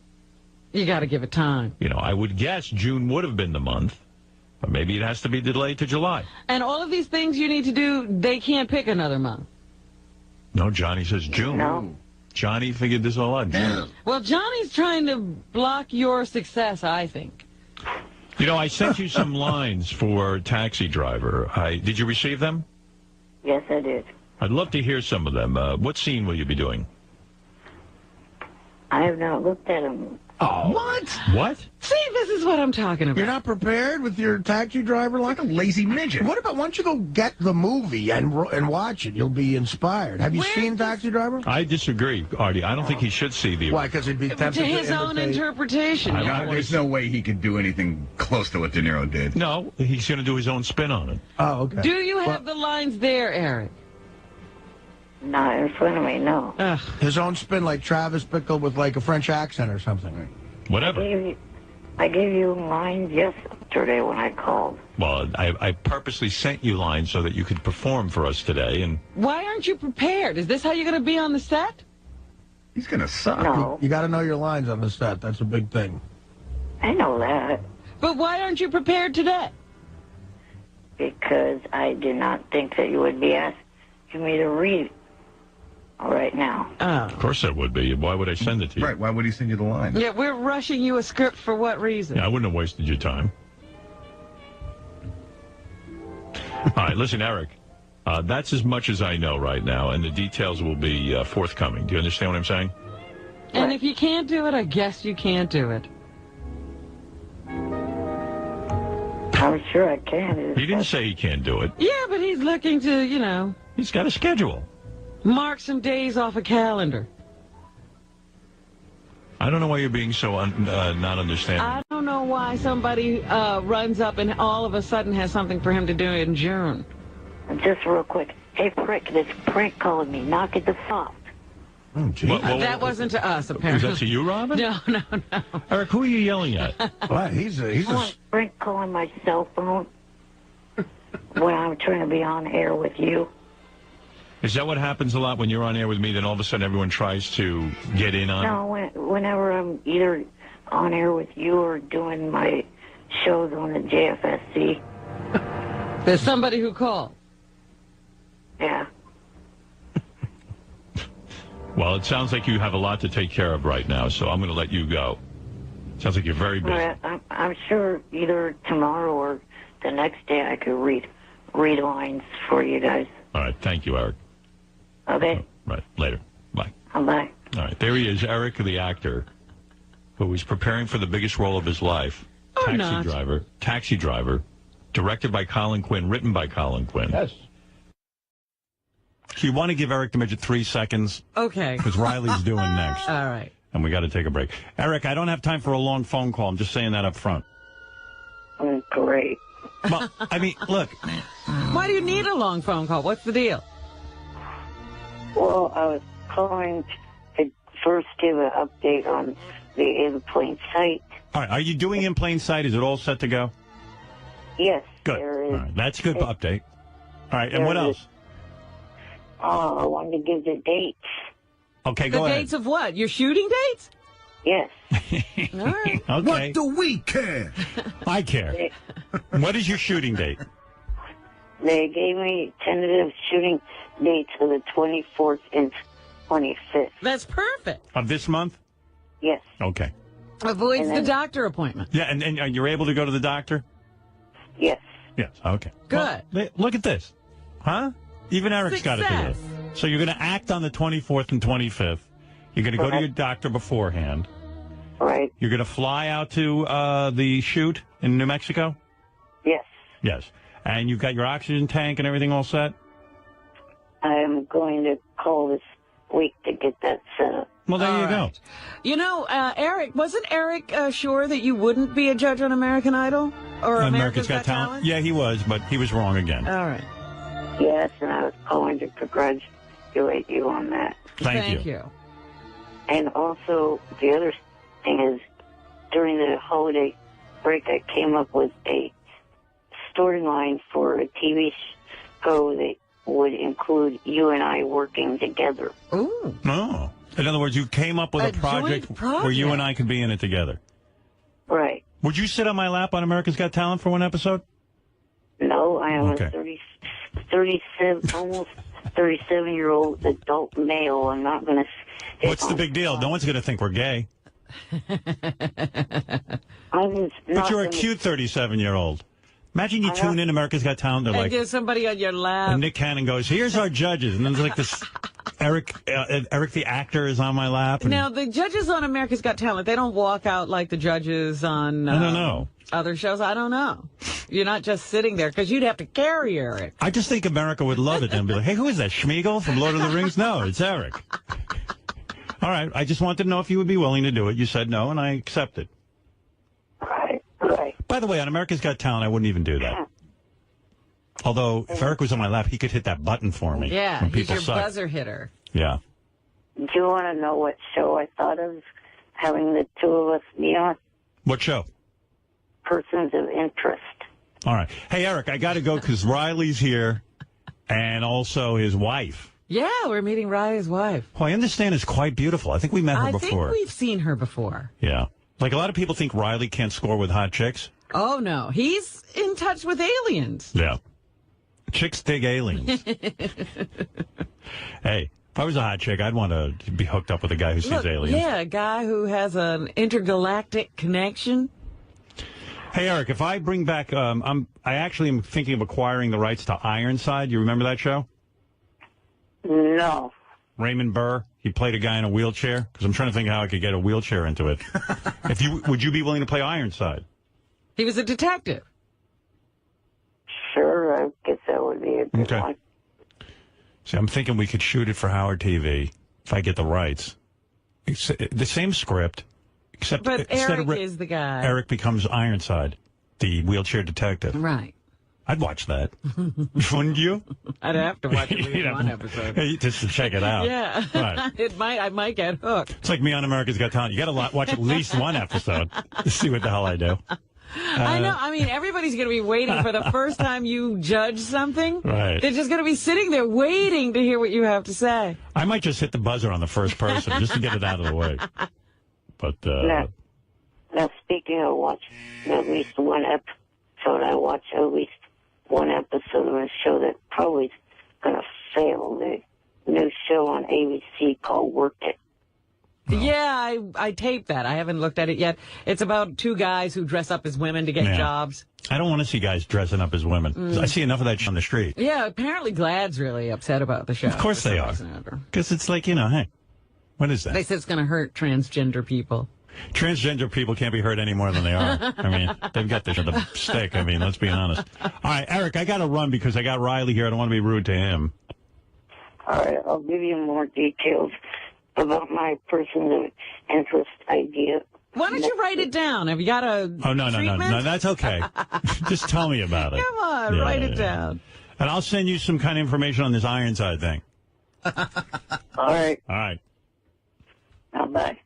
Speaker 5: you got to give it time.
Speaker 21: I would guess June would have been the month, but maybe it has to be delayed to July.
Speaker 5: And all of these things you need to do, they can't pick another month.
Speaker 21: No, Johnny says June.
Speaker 1: No.
Speaker 21: Johnny figured this all out. June.
Speaker 5: Well, Johnny's trying to block your success, I think.
Speaker 21: I sent you some lines for Taxi Driver. Did you receive them?
Speaker 1: Yes, I did.
Speaker 21: I'd love to hear some of them. What scene will you be doing?
Speaker 1: I have not looked at them.
Speaker 3: Oh. What?
Speaker 21: What?
Speaker 5: See, this is what I'm talking about.
Speaker 3: You're not prepared with your Taxi Driver like a lazy midget. What about, why don't you go get the movie and watch it? You'll be inspired. Have you seen Taxi Driver?
Speaker 21: I disagree, Artie. I don't think he should see the...
Speaker 3: Why? Because he'd be tempted
Speaker 5: to his own interpretation.
Speaker 15: There's no way he could do anything close to what De Niro did.
Speaker 21: No, he's going to do his own spin on it.
Speaker 3: Oh, okay.
Speaker 5: Do you have the lines there, Eric?
Speaker 1: Not in front of me, no.
Speaker 3: His own spin, like Travis Bickle with like a French accent or something.
Speaker 21: Whatever.
Speaker 1: I gave you lines yesterday when I called.
Speaker 21: Well, I purposely sent you lines so that you could perform for us today. And
Speaker 5: why aren't you prepared? Is this how you're going to be on the set?
Speaker 15: He's going to suck.
Speaker 1: No.
Speaker 3: You got to know your lines on the set. That's a big thing.
Speaker 1: I know that.
Speaker 5: But why aren't you prepared today?
Speaker 1: Because I did not think that you would be asking me to read right now.
Speaker 21: Of course I would be. Why would I send it to you?
Speaker 15: Right, why would he send you the line?
Speaker 5: Yeah, we're rushing you a script for what reason?
Speaker 21: Yeah, I wouldn't have wasted your time. All right, listen, Eric, that's as much as I know right now, and the details will be forthcoming. Do you understand what I'm saying?
Speaker 5: And if you can't do it, I guess you can't do it.
Speaker 1: I'm sure I can.
Speaker 21: He didn't say he can't do it.
Speaker 5: Yeah, but he's looking to,
Speaker 21: He's got a schedule.
Speaker 5: mark some days off a calendar.
Speaker 21: I don't know why you're being so not understanding.
Speaker 5: I don't know why somebody runs up and all of a sudden has something for him to do in June.
Speaker 1: Just real quick. Hey, prick, this prank calling me. Knock it the fuck.
Speaker 21: Oh, gee.
Speaker 5: That wasn't to us, apparently.
Speaker 21: Was that to you, Robin?
Speaker 5: No.
Speaker 21: Eric, who are you yelling at?
Speaker 3: Well, he's a
Speaker 1: Prank calling my cell phone when I'm trying to be on air with you.
Speaker 21: Is that what happens a lot when you're on air with me? Then all of a sudden everyone tries to get in on it?
Speaker 1: No, whenever I'm either on air with you or doing my shows on the JFSC.
Speaker 5: There's somebody who called.
Speaker 1: Yeah.
Speaker 21: Well, it sounds like you have a lot to take care of right now, so I'm going to let you go. Sounds like you're very busy.
Speaker 1: I'm sure either tomorrow or the next day I could read lines for you guys.
Speaker 21: All right. Thank you, Eric.
Speaker 1: Okay.
Speaker 21: Right. Later. Bye.
Speaker 1: Bye.
Speaker 21: All right. There he is, Eric, the actor, who is preparing for the biggest role of his life. Taxi driver, directed by Colin Quinn, written by Colin Quinn.
Speaker 3: Yes.
Speaker 13: So you want to give Eric the Midget 3 seconds?
Speaker 5: Okay.
Speaker 13: Because Riley's doing next.
Speaker 5: All right.
Speaker 13: And we got to take a break. Eric, I don't have time for a long phone call. I'm just saying that up front.
Speaker 1: Oh, great.
Speaker 13: Well, I mean, look.
Speaker 5: Why do you need a long phone call? What's the deal?
Speaker 1: Well, I was calling to first give an update on the In Plain Sight.
Speaker 13: All right. Are you doing In Plain Sight? Is it all set to go?
Speaker 1: Yes.
Speaker 13: Good. All right. That's a good update. All right. And what else?
Speaker 1: I wanted to give the dates.
Speaker 13: Okay, go ahead.
Speaker 5: The dates of what? Your shooting dates?
Speaker 1: Yes.
Speaker 5: All right.
Speaker 13: Okay.
Speaker 15: What do we care?
Speaker 13: I care. What is your shooting date?
Speaker 1: They gave me tentative shooting dates for the 24th and 25th.
Speaker 5: That's perfect.
Speaker 13: Of this month?
Speaker 1: Yes.
Speaker 13: Okay.
Speaker 5: Avoids the doctor appointment.
Speaker 13: Yeah, and you're able to go to the doctor?
Speaker 1: Yes.
Speaker 13: Yes, okay.
Speaker 5: Good.
Speaker 13: Well, look at this. Huh? Even Eric's got to do this. So you're going to act on the 24th and 25th. You're going to go to your doctor beforehand.
Speaker 1: Right.
Speaker 13: You're going to fly out to the shoot in New Mexico?
Speaker 1: Yes.
Speaker 13: Yes. And you've got your oxygen tank and everything all set?
Speaker 1: I'm going to call this week to get that set up.
Speaker 13: Well, there you go.
Speaker 5: You know, Eric, wasn't Eric sure that you wouldn't be a judge on American Idol? Or America's Got Talent?
Speaker 13: Yeah, he was, but he was wrong again.
Speaker 5: All right.
Speaker 1: Yes, and I was calling to congratulate you on that.
Speaker 13: Thank you.
Speaker 1: And also, the other thing is, during the holiday break, I came up with a storyline for a TV show that would include you and I working together.
Speaker 5: Ooh.
Speaker 13: Oh. In other words, you came up with a project where you and I could be in it together.
Speaker 1: Right.
Speaker 13: Would you sit on my lap on America's Got Talent for one episode?
Speaker 1: No, I am a 37, almost 37-year-old adult male. I'm not going to...
Speaker 13: What's the big deal? No one's going to think we're gay. But you're a cute 37-year-old. Imagine you tune in America's Got Talent. They're
Speaker 5: And
Speaker 13: like,
Speaker 5: there's somebody on your lap.
Speaker 13: and Nick Cannon goes, "Here's our judges," and then there's like this Eric the actor is on my lap. And
Speaker 5: Now, the judges on America's Got Talent, they don't walk out like the judges on
Speaker 13: I don't know.
Speaker 5: Other shows. I don't know. You're not just sitting there, because you'd have to carry Eric.
Speaker 13: I just think America would love it and be like, "Hey, who is that, Schmeagol from Lord of the Rings?" No, it's Eric. All right, I just wanted to know if you would be willing to do it. You said no, and I accept it.
Speaker 1: Right.
Speaker 13: By the way, on America's Got Talent, I wouldn't even do that. Although, if Eric was on my lap, he could hit that button for me.
Speaker 5: Yeah,
Speaker 13: when
Speaker 5: he's
Speaker 13: people
Speaker 5: your
Speaker 13: suck.
Speaker 5: buzzer hitter.
Speaker 13: Yeah.
Speaker 1: Do you want to know what show I thought of having the two of us be on?
Speaker 13: What show?
Speaker 1: Persons of Interest.
Speaker 13: All right. Hey, Eric, I got to go because Riley's here and also his wife.
Speaker 5: Yeah, we're meeting Riley's wife.
Speaker 13: Who I understand is quite beautiful. I think we met her before.
Speaker 5: I think we've seen her before.
Speaker 13: Yeah. Like a lot of people think Riley can't score with hot chicks.
Speaker 5: Oh, no. He's in touch with aliens.
Speaker 13: Yeah. Chicks dig aliens. Hey, if I was a hot chick, I'd want to be hooked up with a guy who sees aliens.
Speaker 5: Yeah, a guy who has an intergalactic connection.
Speaker 13: Hey, Eric, if I bring back, I actually am thinking of acquiring the rights to Ironside. You remember that show?
Speaker 1: No.
Speaker 13: Raymond Burr. He played a guy in a wheelchair. Because I'm trying to think how I could get a wheelchair into it. Would you be willing to play Ironside?
Speaker 5: He was a detective.
Speaker 1: guess that would be a good one.
Speaker 13: See, I'm thinking we could shoot it for Howard TV if I get the rights. It's the same script, except
Speaker 5: But
Speaker 13: instead
Speaker 5: Eric
Speaker 13: of
Speaker 5: is the guy.
Speaker 13: Eric becomes Ironside, the wheelchair detective.
Speaker 5: Right.
Speaker 13: I'd watch that. Wouldn't you?
Speaker 5: I'd have to watch at least one episode.
Speaker 13: Just to check it out.
Speaker 5: Yeah.
Speaker 13: Right.
Speaker 5: I might get hooked.
Speaker 13: It's like me on America's Got Talent. You got to watch at least one episode to see what the hell I do.
Speaker 5: I know. I mean, everybody's going to be waiting for the first time you judge something.
Speaker 13: Right.
Speaker 5: They're just going to be sitting there waiting to hear what you have to say.
Speaker 13: I might just hit the buzzer on the first person just to get it out of the way. But
Speaker 1: now, speaking of watching at least one episode, I watch at least one episode of a show that probably is going to fail. The new show on ABC called Work It.
Speaker 5: Yeah, I taped that. I haven't looked at it yet. It's about two guys who dress up as women to get jobs.
Speaker 13: I don't want to see guys dressing up as women. I see enough of that on the street.
Speaker 5: Yeah, apparently Glad's really upset about the show.
Speaker 13: Of course they are. Because it's like, hey, what is that?
Speaker 5: They said it's going to hurt transgender people.
Speaker 13: Transgender people can't be hurt any more than they are. I mean, they've got the stick. I mean, let's be honest. All right, Eric, I got to run because I got Riley here. I don't want to be rude to him.
Speaker 1: All right, I'll give you more details about my person of interest idea.
Speaker 5: Why don't you write it down? Have you got a
Speaker 13: No, that's okay. Just tell me about it.
Speaker 5: Come on, write it down.
Speaker 13: And I'll send you some kind of information on this Ironside thing.
Speaker 1: All right.
Speaker 13: All right.
Speaker 1: Bye.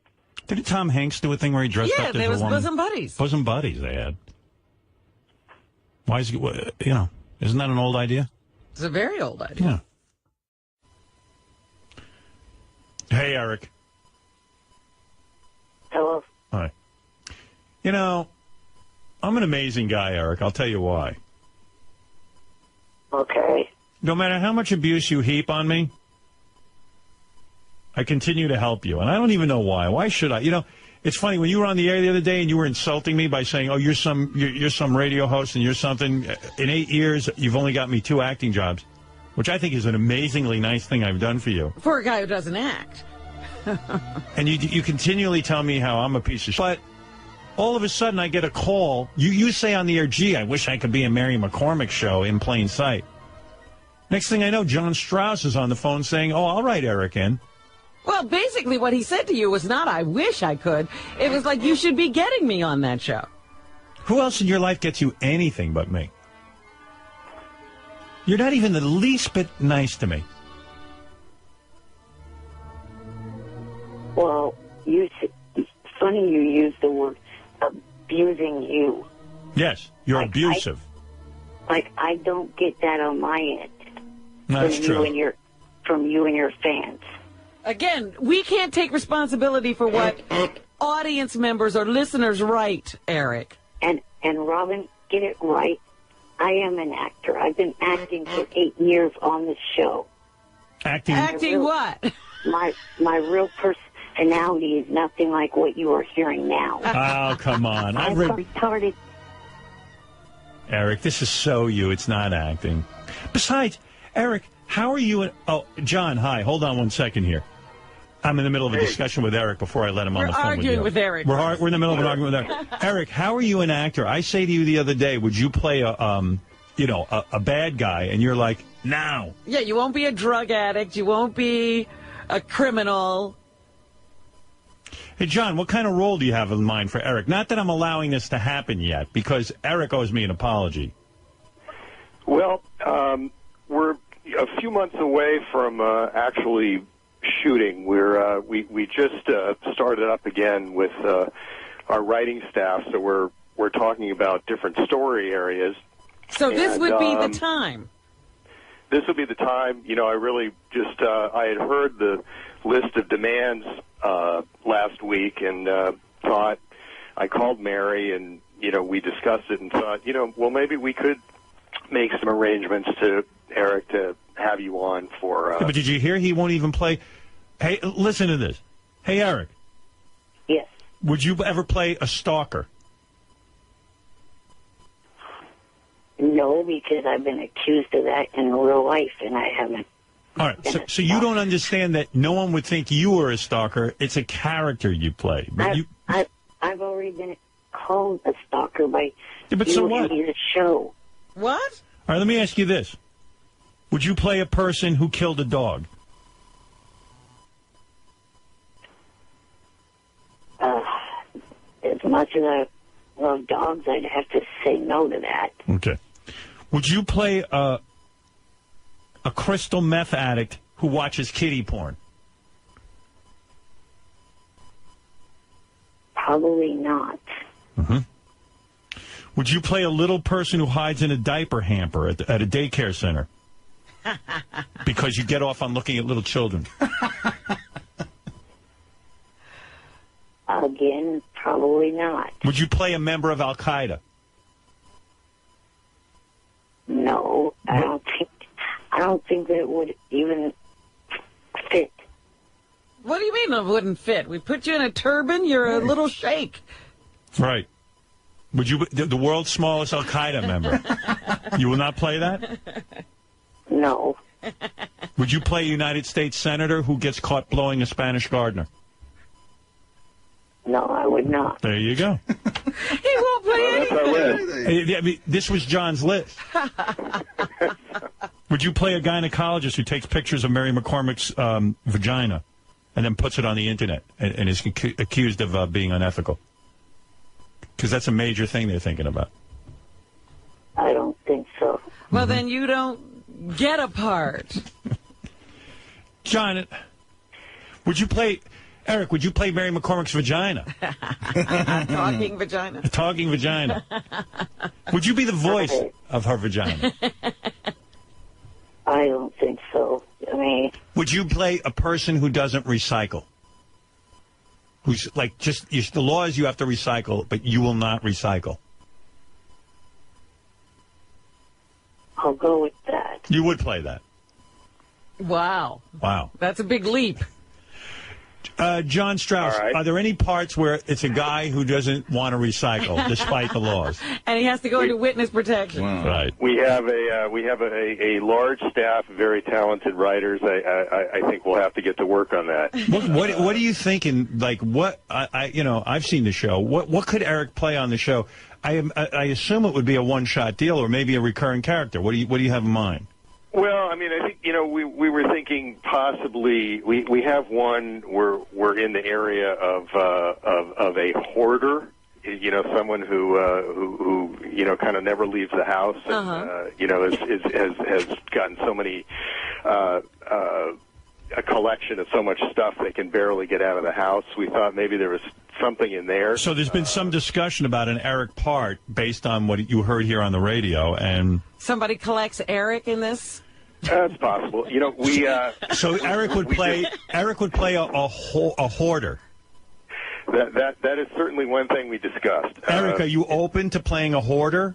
Speaker 13: Didn't Tom Hanks do a thing where he dressed up as a woman?
Speaker 5: Yeah, there was bosom buddies.
Speaker 13: Bosom buddies they had. Why is he, isn't that an old idea?
Speaker 5: It's a very old idea.
Speaker 13: Yeah. Hey, Eric.
Speaker 1: Hello.
Speaker 13: Hi. I'm an amazing guy, Eric. I'll tell you why.
Speaker 1: Okay.
Speaker 13: No matter how much abuse you heap on me, I continue to help you. And I don't even know why. Why should I? It's funny. When you were on the air the other day and you were insulting me by saying, you're some radio host and you're something. In 8 years, you've only got me 2 acting jobs, which I think is an amazingly nice thing I've done for you.
Speaker 5: For a guy who doesn't act.
Speaker 13: And you continually tell me how I'm a piece of shit. But all of a sudden I get a call. You say on the air, gee, I wish I could be a Mary McCormick show in plain sight. Next thing I know, John Strauss is on the phone saying, I'll write Eric in.
Speaker 5: Well, basically what he said to you was not, I wish I could. It was like, you should be getting me on that show.
Speaker 13: Who else in your life gets you anything but me? You're not even the least bit nice to me.
Speaker 1: Well, it's funny you use the word abusing you.
Speaker 13: Yes, you're abusive.
Speaker 1: I don't get that on my end.
Speaker 13: That's true.
Speaker 1: From you and your fans.
Speaker 5: Again, we can't take responsibility for what audience members or listeners write, Eric.
Speaker 1: And Robin, get it right. I am an actor. I've been acting for 8 years on this show.
Speaker 13: Acting
Speaker 5: what?
Speaker 1: My real personality is nothing like what you are hearing now.
Speaker 13: Oh, come on.
Speaker 1: I'm retarded.
Speaker 13: Eric, this is so you. It's not acting. Besides, Eric, how are you? John, hi. Hold on 1 second here. I'm in the middle of a discussion with Eric before I let him on the phone with you.
Speaker 5: We're arguing with Eric.
Speaker 13: We're in the middle of an argument with Eric. Eric, how are you an actor? I say to you the other day, would you play a bad guy? And you're like, no.
Speaker 5: Yeah, you won't be a drug addict. You won't be a criminal.
Speaker 13: Hey, John, what kind of role do you have in mind for Eric? Not that I'm allowing this to happen yet, because Eric owes me an apology.
Speaker 14: Well, we're a few months away from actually shooting. We just started up again with our writing staff, so we're talking about different story areas.
Speaker 5: So this would be the time.
Speaker 14: This would be the time. I really just I had heard the list of demands last week and thought, I called Mary and we discussed it and thought, well, maybe we could make some arrangements to Eric to have you on for.
Speaker 13: But did you hear he won't even play? Hey, listen to this. Hey, Eric.
Speaker 1: Yes.
Speaker 13: Would you ever play a stalker?
Speaker 1: No, because I've been accused of that in real life, and I haven't.
Speaker 13: All right, so you don't understand that no one would think you were a stalker. It's a character you play. But
Speaker 1: I've already been called a stalker by
Speaker 13: but
Speaker 1: you
Speaker 13: so what?
Speaker 1: and the show.
Speaker 5: What?
Speaker 13: right, let me ask you this. Would you play a person who killed a dog?
Speaker 1: As much as I love dogs, I'd have to say no to that.
Speaker 13: Okay. Would you play a crystal meth addict who watches kiddie porn?
Speaker 1: Probably not.
Speaker 13: Mm-hmm. Would you play a little person who hides in a diaper hamper at a daycare center? Because you get off on looking at little children.
Speaker 1: Again, probably not.
Speaker 13: Would you play a member of Al-Qaeda?
Speaker 1: No, I don't think that would even fit.
Speaker 5: What do you mean it wouldn't fit? We put you in a turban, you're a little shake.
Speaker 13: Right. Would you the world's smallest Al-Qaeda member? You will not play that?
Speaker 1: No.
Speaker 13: Would you play a United States senator who gets caught blowing a Spanish gardener?
Speaker 1: No, I would not.
Speaker 13: There you go.
Speaker 5: He won't play anything.
Speaker 13: I mean, this was John's list. Would you play a gynecologist who takes pictures of Mary McCormick's vagina and then puts it on the internet and is accused of being unethical? Because that's a major thing they're thinking about.
Speaker 1: I don't think so.
Speaker 5: Well, then you don't get a part.
Speaker 13: John, would you play... Eric, would you play Mary McCormick's vagina?
Speaker 5: Talking vagina.
Speaker 13: Talking vagina. Would you be the voice of her vagina?
Speaker 1: I don't think so. I mean...
Speaker 13: Would you play a person who doesn't recycle? Who's like the law is you have to recycle, but you will not recycle.
Speaker 1: I'll go with that.
Speaker 13: You would play that.
Speaker 5: Wow.
Speaker 13: Wow.
Speaker 5: That's a big leap.
Speaker 13: John Strauss, are there any parts where it's a guy who doesn't want to recycle despite the laws?
Speaker 5: And he has to go into witness protection.
Speaker 13: Wow. Right.
Speaker 14: We have a large staff of very talented writers. I think we'll have to get to work on that.
Speaker 13: What are you thinking? Like what I've seen the show. What could Eric play on the show? I assume it would be a one-shot deal or maybe a recurring character. What do you have in mind?
Speaker 14: Well, I mean, I think we were thinking possibly we have one we're in the area of a hoarder, someone who kind of never leaves the house and has gotten so many a collection of so much stuff they can barely get out of the house. We thought maybe there was something in there.
Speaker 13: So there's been some discussion about an Eric part based on what you heard here on the radio, and
Speaker 5: somebody collects Eric in this.
Speaker 14: That's possible. We.
Speaker 13: So Eric would play. Eric would play a hoarder.
Speaker 14: That is certainly one thing we discussed.
Speaker 13: Eric, are you open to playing a hoarder?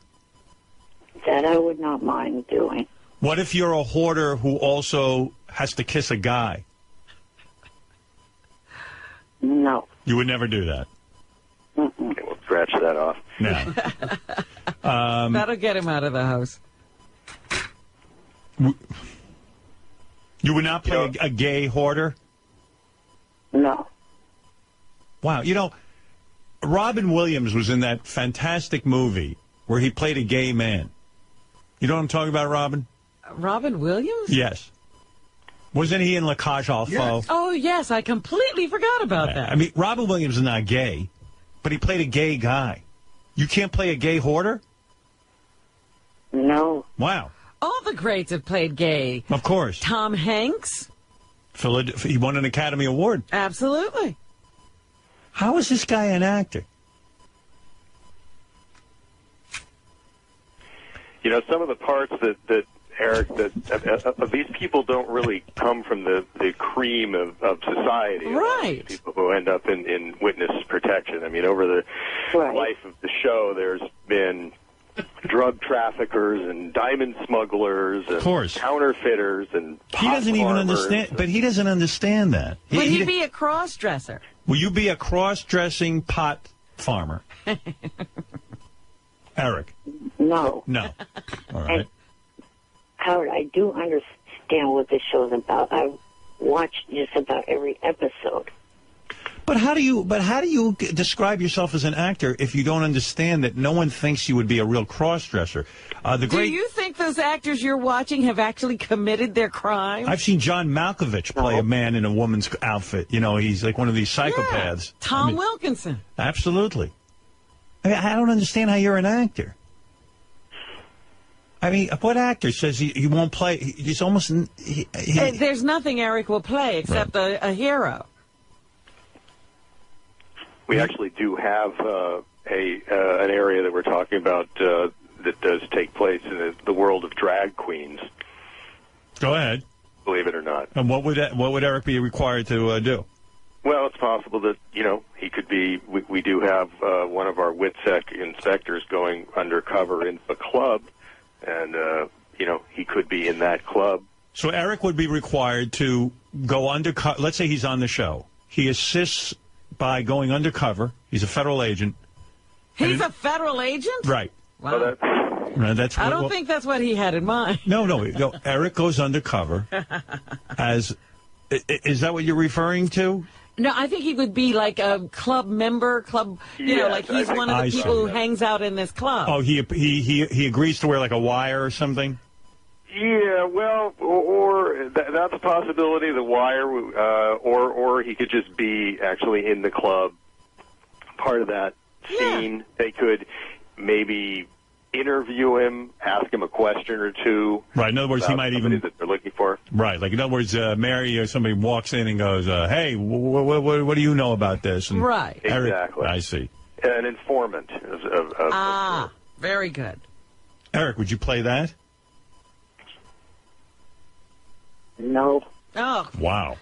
Speaker 1: That I would not mind doing.
Speaker 13: What if you're a hoarder who also has to kiss a guy?
Speaker 1: No.
Speaker 13: You would never do that.
Speaker 14: Okay, we'll scratch that off.
Speaker 13: No.
Speaker 5: That'll get him out of the house.
Speaker 13: You would not play a gay hoarder?
Speaker 1: No.
Speaker 13: Wow. Robin Williams was in that fantastic movie where he played a gay man. You know what I'm talking about, Robin?
Speaker 5: Robin Williams?
Speaker 13: Yes. Wasn't he in La Cage aux Folles?
Speaker 5: Oh, yes. I completely forgot about that.
Speaker 13: I mean, Robin Williams is not gay, but he played a gay guy. You can't play a gay hoarder?
Speaker 1: No.
Speaker 13: Wow.
Speaker 5: All the greats have played gay.
Speaker 13: Of course.
Speaker 5: Tom Hanks.
Speaker 13: He won an Academy Award.
Speaker 5: Absolutely.
Speaker 13: How is this guy an actor?
Speaker 14: Some of the parts that Eric, that these people don't really come from the cream of society.
Speaker 5: Right.
Speaker 14: People who end up in witness protection. I mean, over the life of the show, there's been drug traffickers and diamond smugglers and counterfeiters and
Speaker 13: he doesn't even understand. But he doesn't understand that.
Speaker 5: Would he be a cross-dresser?
Speaker 13: Will you be a cross-dressing pot farmer? Eric?
Speaker 1: No.
Speaker 13: No. All right.
Speaker 1: Howard, I do understand what this show's about. I've watched just about every episode.
Speaker 13: But how do you describe yourself as an actor if you don't understand that no one thinks you would be a real cross-dresser?
Speaker 5: Do you think those actors you're watching have actually committed their crime?
Speaker 13: I've seen John Malkovich play a man in a woman's outfit. You know, he's like one of these psychopaths.
Speaker 5: Yeah, Tom Wilkinson.
Speaker 13: Absolutely. I don't understand how you're an actor. I mean, what actor says he won't play? He's almost...
Speaker 5: There's nothing Eric will play except a hero.
Speaker 14: We actually do have an area that we're talking about that does take place in the world of drag queens.
Speaker 13: Go ahead.
Speaker 14: Believe it or not.
Speaker 13: And what would Eric be required to do?
Speaker 14: Well, it's possible that, he could be... We do have one of our WITSEC inspectors going undercover in a club, and, he could be in that club.
Speaker 13: So Eric would be required to go undercover. Let's say he's on the show. He assists by going undercover. He's a federal agent.
Speaker 5: He's a federal agent?
Speaker 13: Right.
Speaker 5: Wow.
Speaker 13: That's
Speaker 5: I don't think that's what he had in mind.
Speaker 13: No. Eric goes undercover as... Is that what you're referring to?
Speaker 5: No, I think he would be like a club member, like he's one of the people who hangs out in this club.
Speaker 13: Oh, he agrees to wear like a wire or something?
Speaker 14: Yeah, well, or that's a possibility, the wire, or he could just be actually in the club, part of that scene. They could maybe interview him, ask him a question or two.
Speaker 13: Right, in other words, he might even...
Speaker 14: that they're looking for.
Speaker 13: Right, like in other words, Mary or somebody walks in and goes, hey, what do you know about this? And
Speaker 5: right.
Speaker 14: Exactly.
Speaker 13: Eric, I see.
Speaker 14: An informant.
Speaker 5: Very good.
Speaker 13: Eric, would you play that?
Speaker 1: No.
Speaker 5: Oh.
Speaker 13: Wow.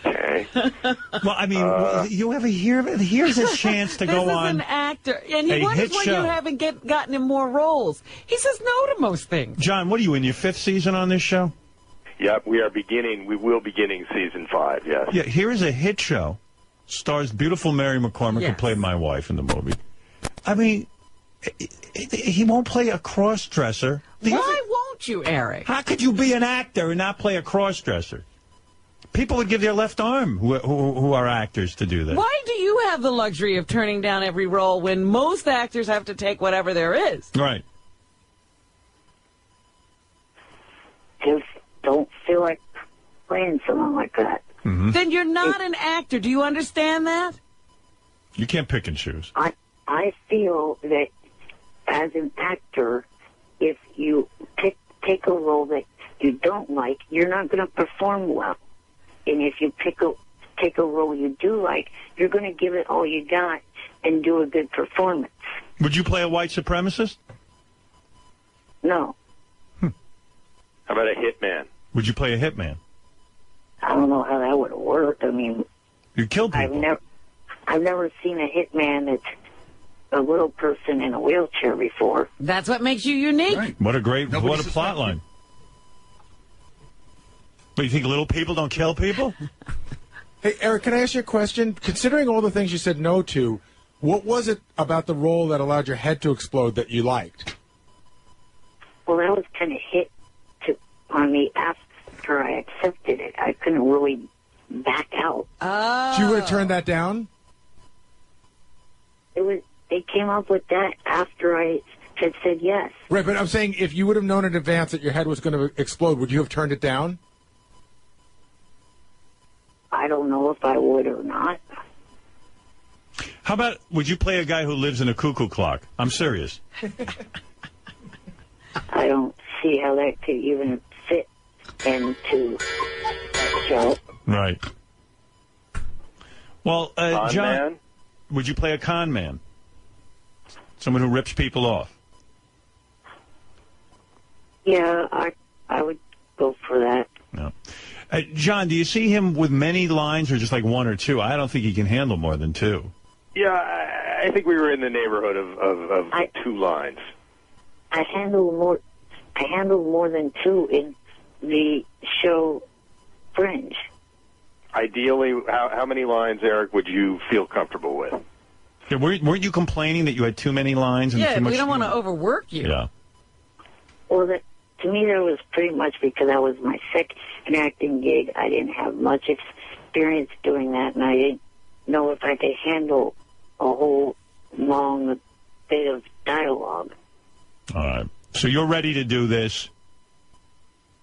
Speaker 14: Okay.
Speaker 13: Well, I mean, you ever hear of it? Here's a chance to go on.
Speaker 5: This is an actor, and he wonders why you haven't gotten him more roles. He says no to most things.
Speaker 13: John, what are you, in your 5th season on this show?
Speaker 14: Yep, we will be beginning season 5, yes.
Speaker 13: Yeah, here is a hit show. Stars beautiful Mary McCormick, who played my wife in the movie. I mean, he won't play a cross-dresser.
Speaker 5: Why won't you, Eric?
Speaker 13: How could you be an actor and not play a cross-dresser? People would give their left arm who are actors to do that.
Speaker 5: Why do you have the luxury of turning down every role when most actors have to take whatever there is?
Speaker 13: Right.
Speaker 1: Just don't feel like playing someone like that.
Speaker 13: Mm-hmm.
Speaker 5: Then you're not an actor. Do you understand that?
Speaker 13: You can't pick and choose.
Speaker 1: I feel that as an actor, if you take a role that you don't like, you're not going to perform well. And if you take a role you do like, you're going to give it all you got and do a good performance.
Speaker 13: Would you play a white supremacist?
Speaker 1: No.
Speaker 14: How about a hitman?
Speaker 13: Would you play a hitman?
Speaker 1: I don't know how that would work. I mean,
Speaker 13: you kill people.
Speaker 1: I've never seen a hitman that's a little person in a wheelchair before.
Speaker 5: That's what makes you unique.
Speaker 13: Right. What a plot line. But you think little people don't kill people?
Speaker 7: Hey, Eric, can I ask you a question? Considering all the things you said no to, what was it about the role that allowed your head to explode that you liked?
Speaker 1: Well, that was kind of hit on me after I accepted it. I couldn't really back out.
Speaker 5: Oh.
Speaker 7: So you would have turned that down?
Speaker 1: They came up with that after I had said yes.
Speaker 7: Right, but I'm saying if you would have known in advance that your head was going to explode, would you have turned it down?
Speaker 1: I don't know if I would or not.
Speaker 13: How about, would you play a guy who lives in a cuckoo clock? I'm serious.
Speaker 1: I don't see how that could even fit into that show.
Speaker 13: Right. Well, John,
Speaker 14: man?
Speaker 13: Would you play a con man? Someone who rips people off?
Speaker 1: Yeah, I would go for that.
Speaker 13: No. John, do you see him with many lines or just like 1 or 2? I don't think he can handle more than 2.
Speaker 14: Yeah, I think we were in the neighborhood of 2 lines.
Speaker 1: I handled more than 2 in the show Fringe.
Speaker 14: Ideally, how many lines, Eric, would you feel comfortable with?
Speaker 13: Yeah, weren't you complaining that you had too many lines? And
Speaker 5: yeah,
Speaker 13: too much...
Speaker 5: we don't want to overwork you.
Speaker 13: Yeah.
Speaker 1: Well, to me, that was pretty much because that was my second acting gig. I didn't have much experience doing that, and I didn't know if I could handle a whole long bit of dialogue.
Speaker 13: All right. So you're ready to do this.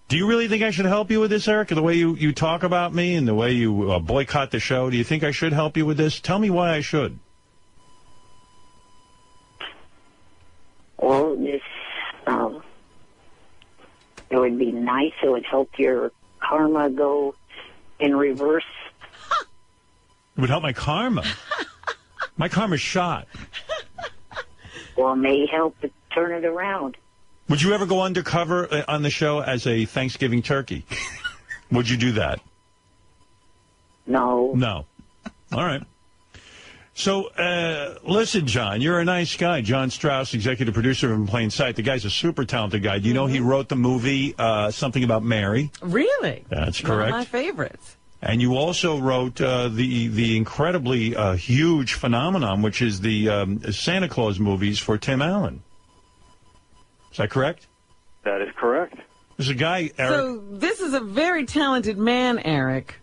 Speaker 13: Do you really think I should help you with this, Eric? The way you talk about me and the way you boycott the show, do you think I should help you with this? Tell me why I should.
Speaker 1: Well, this, it would be nice. It would help your karma go in reverse.
Speaker 13: It would help my karma. My karma's shot.
Speaker 1: Well, it may help to turn it around.
Speaker 13: Would you ever go undercover on the show as a Thanksgiving turkey? Would you do that?
Speaker 1: No.
Speaker 13: No. All right. So, listen, John, you're a nice guy. John Strauss, executive producer of In Plain Sight. The guy's a super talented guy. Do you know he wrote the movie Something About Mary?
Speaker 5: Really?
Speaker 13: That's
Speaker 5: One
Speaker 13: correct.
Speaker 5: of my favorites.
Speaker 13: And you also wrote the incredibly huge phenomenon, which is the Santa Claus movies for Tim Allen. Is that correct?
Speaker 14: That is correct.
Speaker 13: There's a guy, Eric.
Speaker 5: So this is a very talented man, Eric.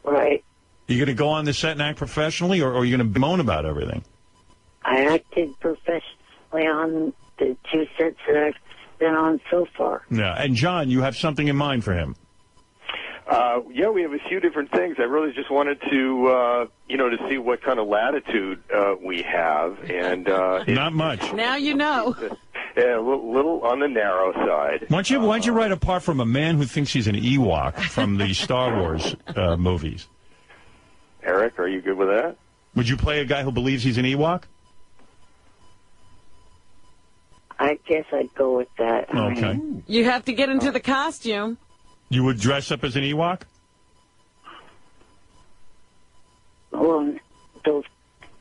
Speaker 1: Right.
Speaker 13: You going to go on the set and act professionally, or are you going to moan about everything?
Speaker 1: I acted professionally on the 2 sets that I've been on so far.
Speaker 13: Yeah. And John, you have something in mind for him.
Speaker 14: Yeah, we have a few different things. I really just wanted to, to see what kind of latitude we have, and
Speaker 13: not much.
Speaker 5: Now you know.
Speaker 14: Yeah, a little on the narrow side.
Speaker 13: Why don't you write a part from a man who thinks he's an Ewok from the Star Wars movies?
Speaker 14: Eric, are you good with that?
Speaker 13: Would you play a guy who believes he's an Ewok?
Speaker 1: I guess I'd go with that.
Speaker 13: Okay.
Speaker 5: You have to get into the costume.
Speaker 13: You would dress up as an Ewok?
Speaker 1: Well, those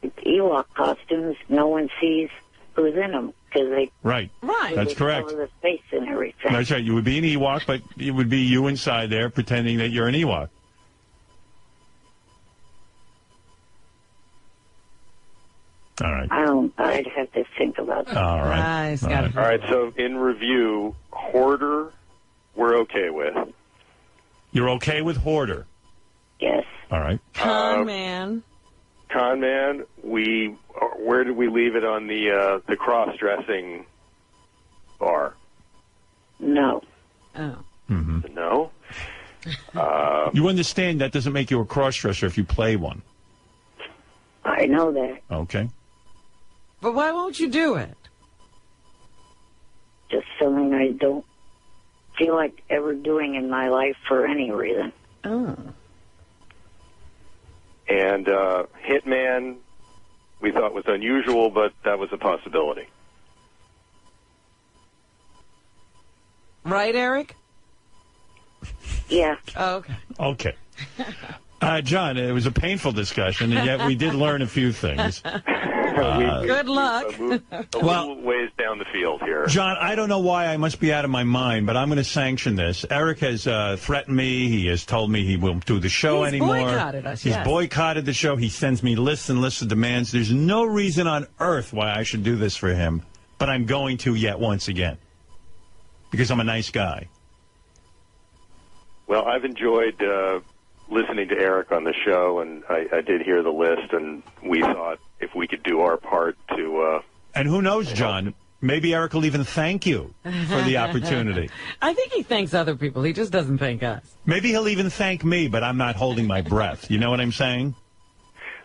Speaker 1: Ewok costumes, no one sees who's in them because they
Speaker 13: Right. That's correct.
Speaker 1: cover the face and everything.
Speaker 13: That's right. You would be an Ewok, but it would be you inside there pretending that you're an Ewok. All right.
Speaker 1: I'd have to think about that.
Speaker 13: All right.
Speaker 14: All right. So in review, Hoarder, we're okay with.
Speaker 13: You're okay with Hoarder?
Speaker 1: Yes.
Speaker 13: All right.
Speaker 5: Con man.
Speaker 14: Con man, where did we leave it on the cross-dressing bar?
Speaker 1: No.
Speaker 5: Oh.
Speaker 13: Mm-hmm.
Speaker 14: No.
Speaker 13: You understand that doesn't make you a cross-dresser if you play one.
Speaker 1: I know that.
Speaker 13: Okay.
Speaker 5: But why won't you do it?
Speaker 1: Just something I don't feel like ever doing in my life for any reason.
Speaker 5: Oh.
Speaker 14: And Hitman, we thought was unusual, but that was a possibility.
Speaker 5: Right, Eric?
Speaker 1: Yeah.
Speaker 5: Oh, okay.
Speaker 13: Okay. John, it was a painful discussion, and yet we did learn a few things.
Speaker 5: Good luck.
Speaker 14: A little ways down the field here.
Speaker 13: John, I don't know why I must be out of my mind, but I'm going to sanction this. Eric has threatened me. He has told me he won't do the show anymore.
Speaker 5: He's boycotted us,
Speaker 13: He's
Speaker 5: yes.
Speaker 13: boycotted the show. He sends me lists and lists of demands. There's no reason on earth why I should do this for him, but I'm going to yet once again because I'm a nice guy.
Speaker 14: Well, I've enjoyed listening to Eric on the show, and I did hear the list, and we thought if we could do our part to...
Speaker 13: and who knows, John, maybe Eric will even thank you for the opportunity.
Speaker 5: I think he thanks other people. He just doesn't thank us.
Speaker 13: Maybe he'll even thank me, but I'm not holding my breath. You know what I'm saying?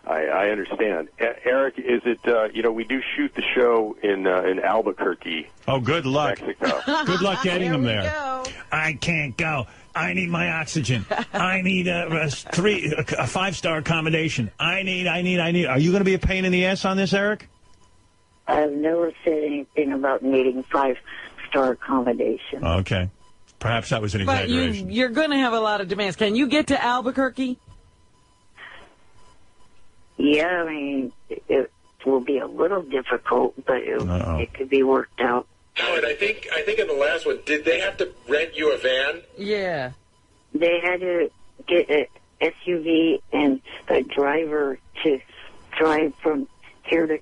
Speaker 14: I understand. Eric, is it, we do shoot the show in Albuquerque.
Speaker 13: Oh, good luck.
Speaker 14: Mexico.
Speaker 13: Good luck getting him there.
Speaker 9: I can't go. I need my oxygen. I need a 5-star accommodation. I need. Are
Speaker 13: you going to be a pain in the ass on this, Eric?
Speaker 1: I've never said anything about needing 5-star accommodation.
Speaker 13: Okay. Perhaps that was an
Speaker 5: But
Speaker 13: exaggeration.
Speaker 5: you're going to have a lot of demands. Can you get to Albuquerque?
Speaker 1: Yeah, I mean, it will be a little difficult, but it could be worked out.
Speaker 10: Howard, I think in the last one, did they have to rent you a van?
Speaker 5: Yeah.
Speaker 1: They had to get an SUV and a driver to drive from here to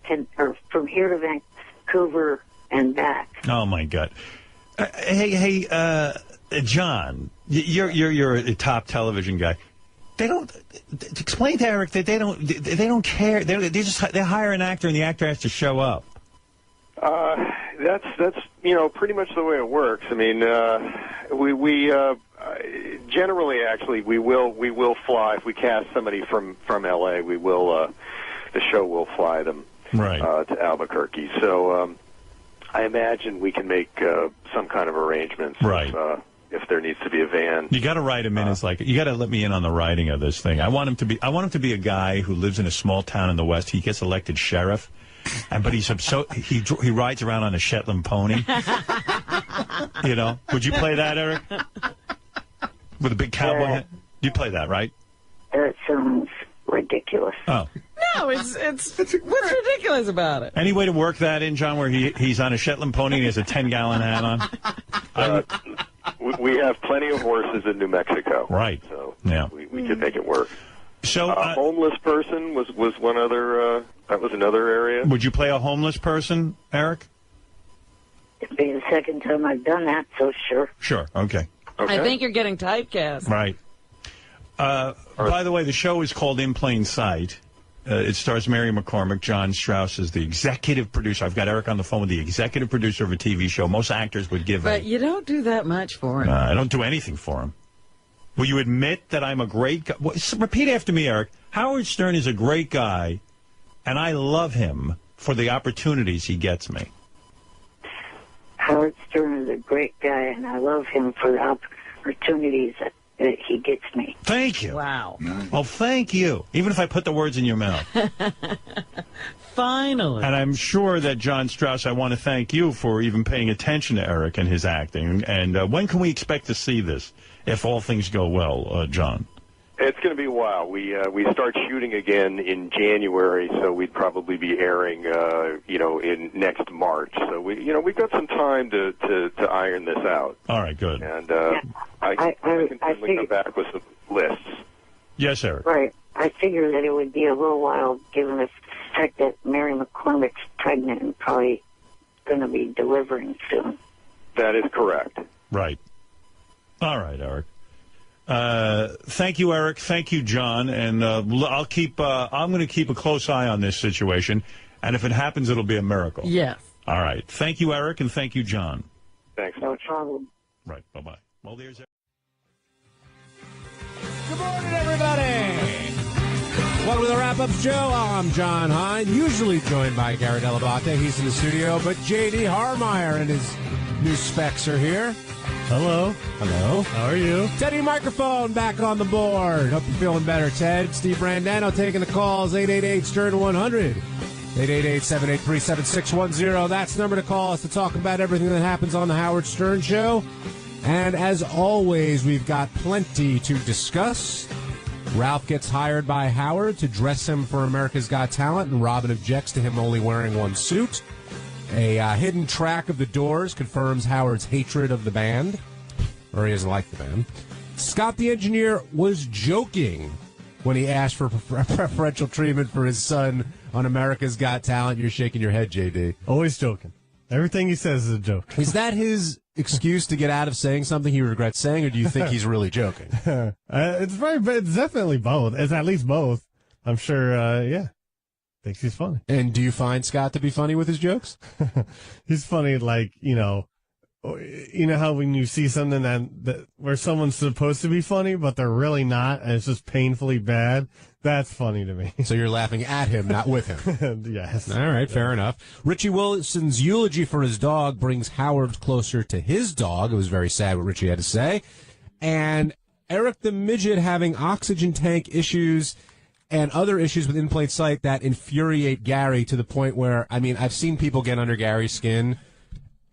Speaker 1: Vancouver and back.
Speaker 13: Oh my God! Hey, John, you're a top television guy. They don't explain to Eric that they don't care. They hire an actor and the actor has to show up.
Speaker 14: That's pretty much the way it works. I mean, we generally actually we will fly if we cast somebody from L.A. We will the show will fly them to Albuquerque. So I imagine we can make some kind of arrangements. Right. If there needs to be a van.
Speaker 13: You got to write him in as like, you got to let me in on the writing of this thing. I want him to be a guy who lives in a small town in the West. He gets elected sheriff, but he rides around on a Shetland pony. Would you play that, Eric? With a big cowboy hat? You play that, right?
Speaker 1: That sounds ridiculous.
Speaker 13: Oh.
Speaker 5: No, it's what's ridiculous about it?
Speaker 13: Any way to work that in, John, where he's on a Shetland pony and he has a 10-gallon hat on?
Speaker 14: We have plenty of horses in New Mexico.
Speaker 13: Right.
Speaker 14: So
Speaker 13: yeah.
Speaker 14: we could make it work.
Speaker 13: So
Speaker 14: homeless person was one other, that was another area.
Speaker 13: Would you play a homeless person, Eric?
Speaker 1: It'd be the second time I've done that, so sure.
Speaker 13: Sure, okay.
Speaker 5: I think you're getting typecast.
Speaker 13: Right. By the way, the show is called In Plain Sight. It stars Mary McCormick. John Strauss is the executive producer. I've got Eric on the phone with the executive producer of a TV show. Most actors would give
Speaker 5: But you don't do that much for him.
Speaker 13: I don't do anything for him. Will you admit that I'm a great guy? Repeat after me, Eric. Howard Stern is a great guy, and I love him for the opportunities he gets me.
Speaker 1: Howard Stern is a great guy, and I love him for the opportunities that he gets me.
Speaker 13: Thank you.
Speaker 5: Wow.
Speaker 13: Well, thank you. Even if I put the words in your mouth.
Speaker 5: Finally.
Speaker 13: And I'm sure that, John Strauss, I want to thank you for even paying attention to Eric and his acting. And when can we expect to see this, if all things go well, John?
Speaker 14: It's going to be a while. We start shooting again in January, so we'd probably be airing, in next March. So we've got some time to iron this out.
Speaker 13: All right, good.
Speaker 14: And I can certainly come back with some lists.
Speaker 13: Yes, Eric.
Speaker 1: Right. I figure that it would be a little while, given the fact that Mary McCormick's pregnant and probably going to be delivering soon.
Speaker 14: That is correct.
Speaker 13: Right. All right, Eric. Thank you, Eric. Thank you, John. And I'm going to keep a close eye on this situation. And if it happens, it'll be a miracle.
Speaker 5: Yes.
Speaker 13: All right. Thank you, Eric, and thank you, John.
Speaker 14: Thanks.
Speaker 1: No problem.
Speaker 13: Right. Bye-bye. Well, there's Eric.
Speaker 16: Good morning, everybody. Welcome to the wrap-up show. I'm John Hine, usually joined by Gary Delabate. He's in the studio, but J.D. Harmeyer and his new specs are here. Hello. Hello. How are you? Teddy Microphone back on the board. Hope you're feeling better, Ted. Steve Brandano taking the calls, 888-STERN-100. 888-783-7610. That's the number to call us to talk about everything that happens on the Howard Stern Show. And as always, we've got plenty to discuss. Ralph gets hired by Howard to dress him for America's Got Talent, and Robin objects to him only wearing one suit. A hidden track of the Doors confirms Howard's hatred of the band, or he doesn't like the band. Scott the engineer was joking when he asked for preferential treatment for his son on America's Got Talent. You're shaking your head, J.D.
Speaker 18: Always joking. Everything he says is a joke.
Speaker 16: Is that his excuse to get out of saying something he regrets saying, or do you think he's really joking?
Speaker 18: It's definitely both. It's at least both. I'm sure, yeah. Thinks he's funny.
Speaker 16: And do you find Scott to be funny with his jokes?
Speaker 18: He's funny, like, you know how when you see something that where someone's supposed to be funny, but they're really not, and it's just painfully bad. That's funny to me.
Speaker 16: So you're laughing at him, not with him.
Speaker 18: Yes.
Speaker 16: All right, fair enough. Richie Wilson's eulogy for his dog brings Howard closer to his dog. It was very sad what Richie had to say. And Eric the Midget having oxygen tank issues and other issues with In Plain Sight that infuriate Gary to the point where, I mean, I've seen people get under Gary's skin.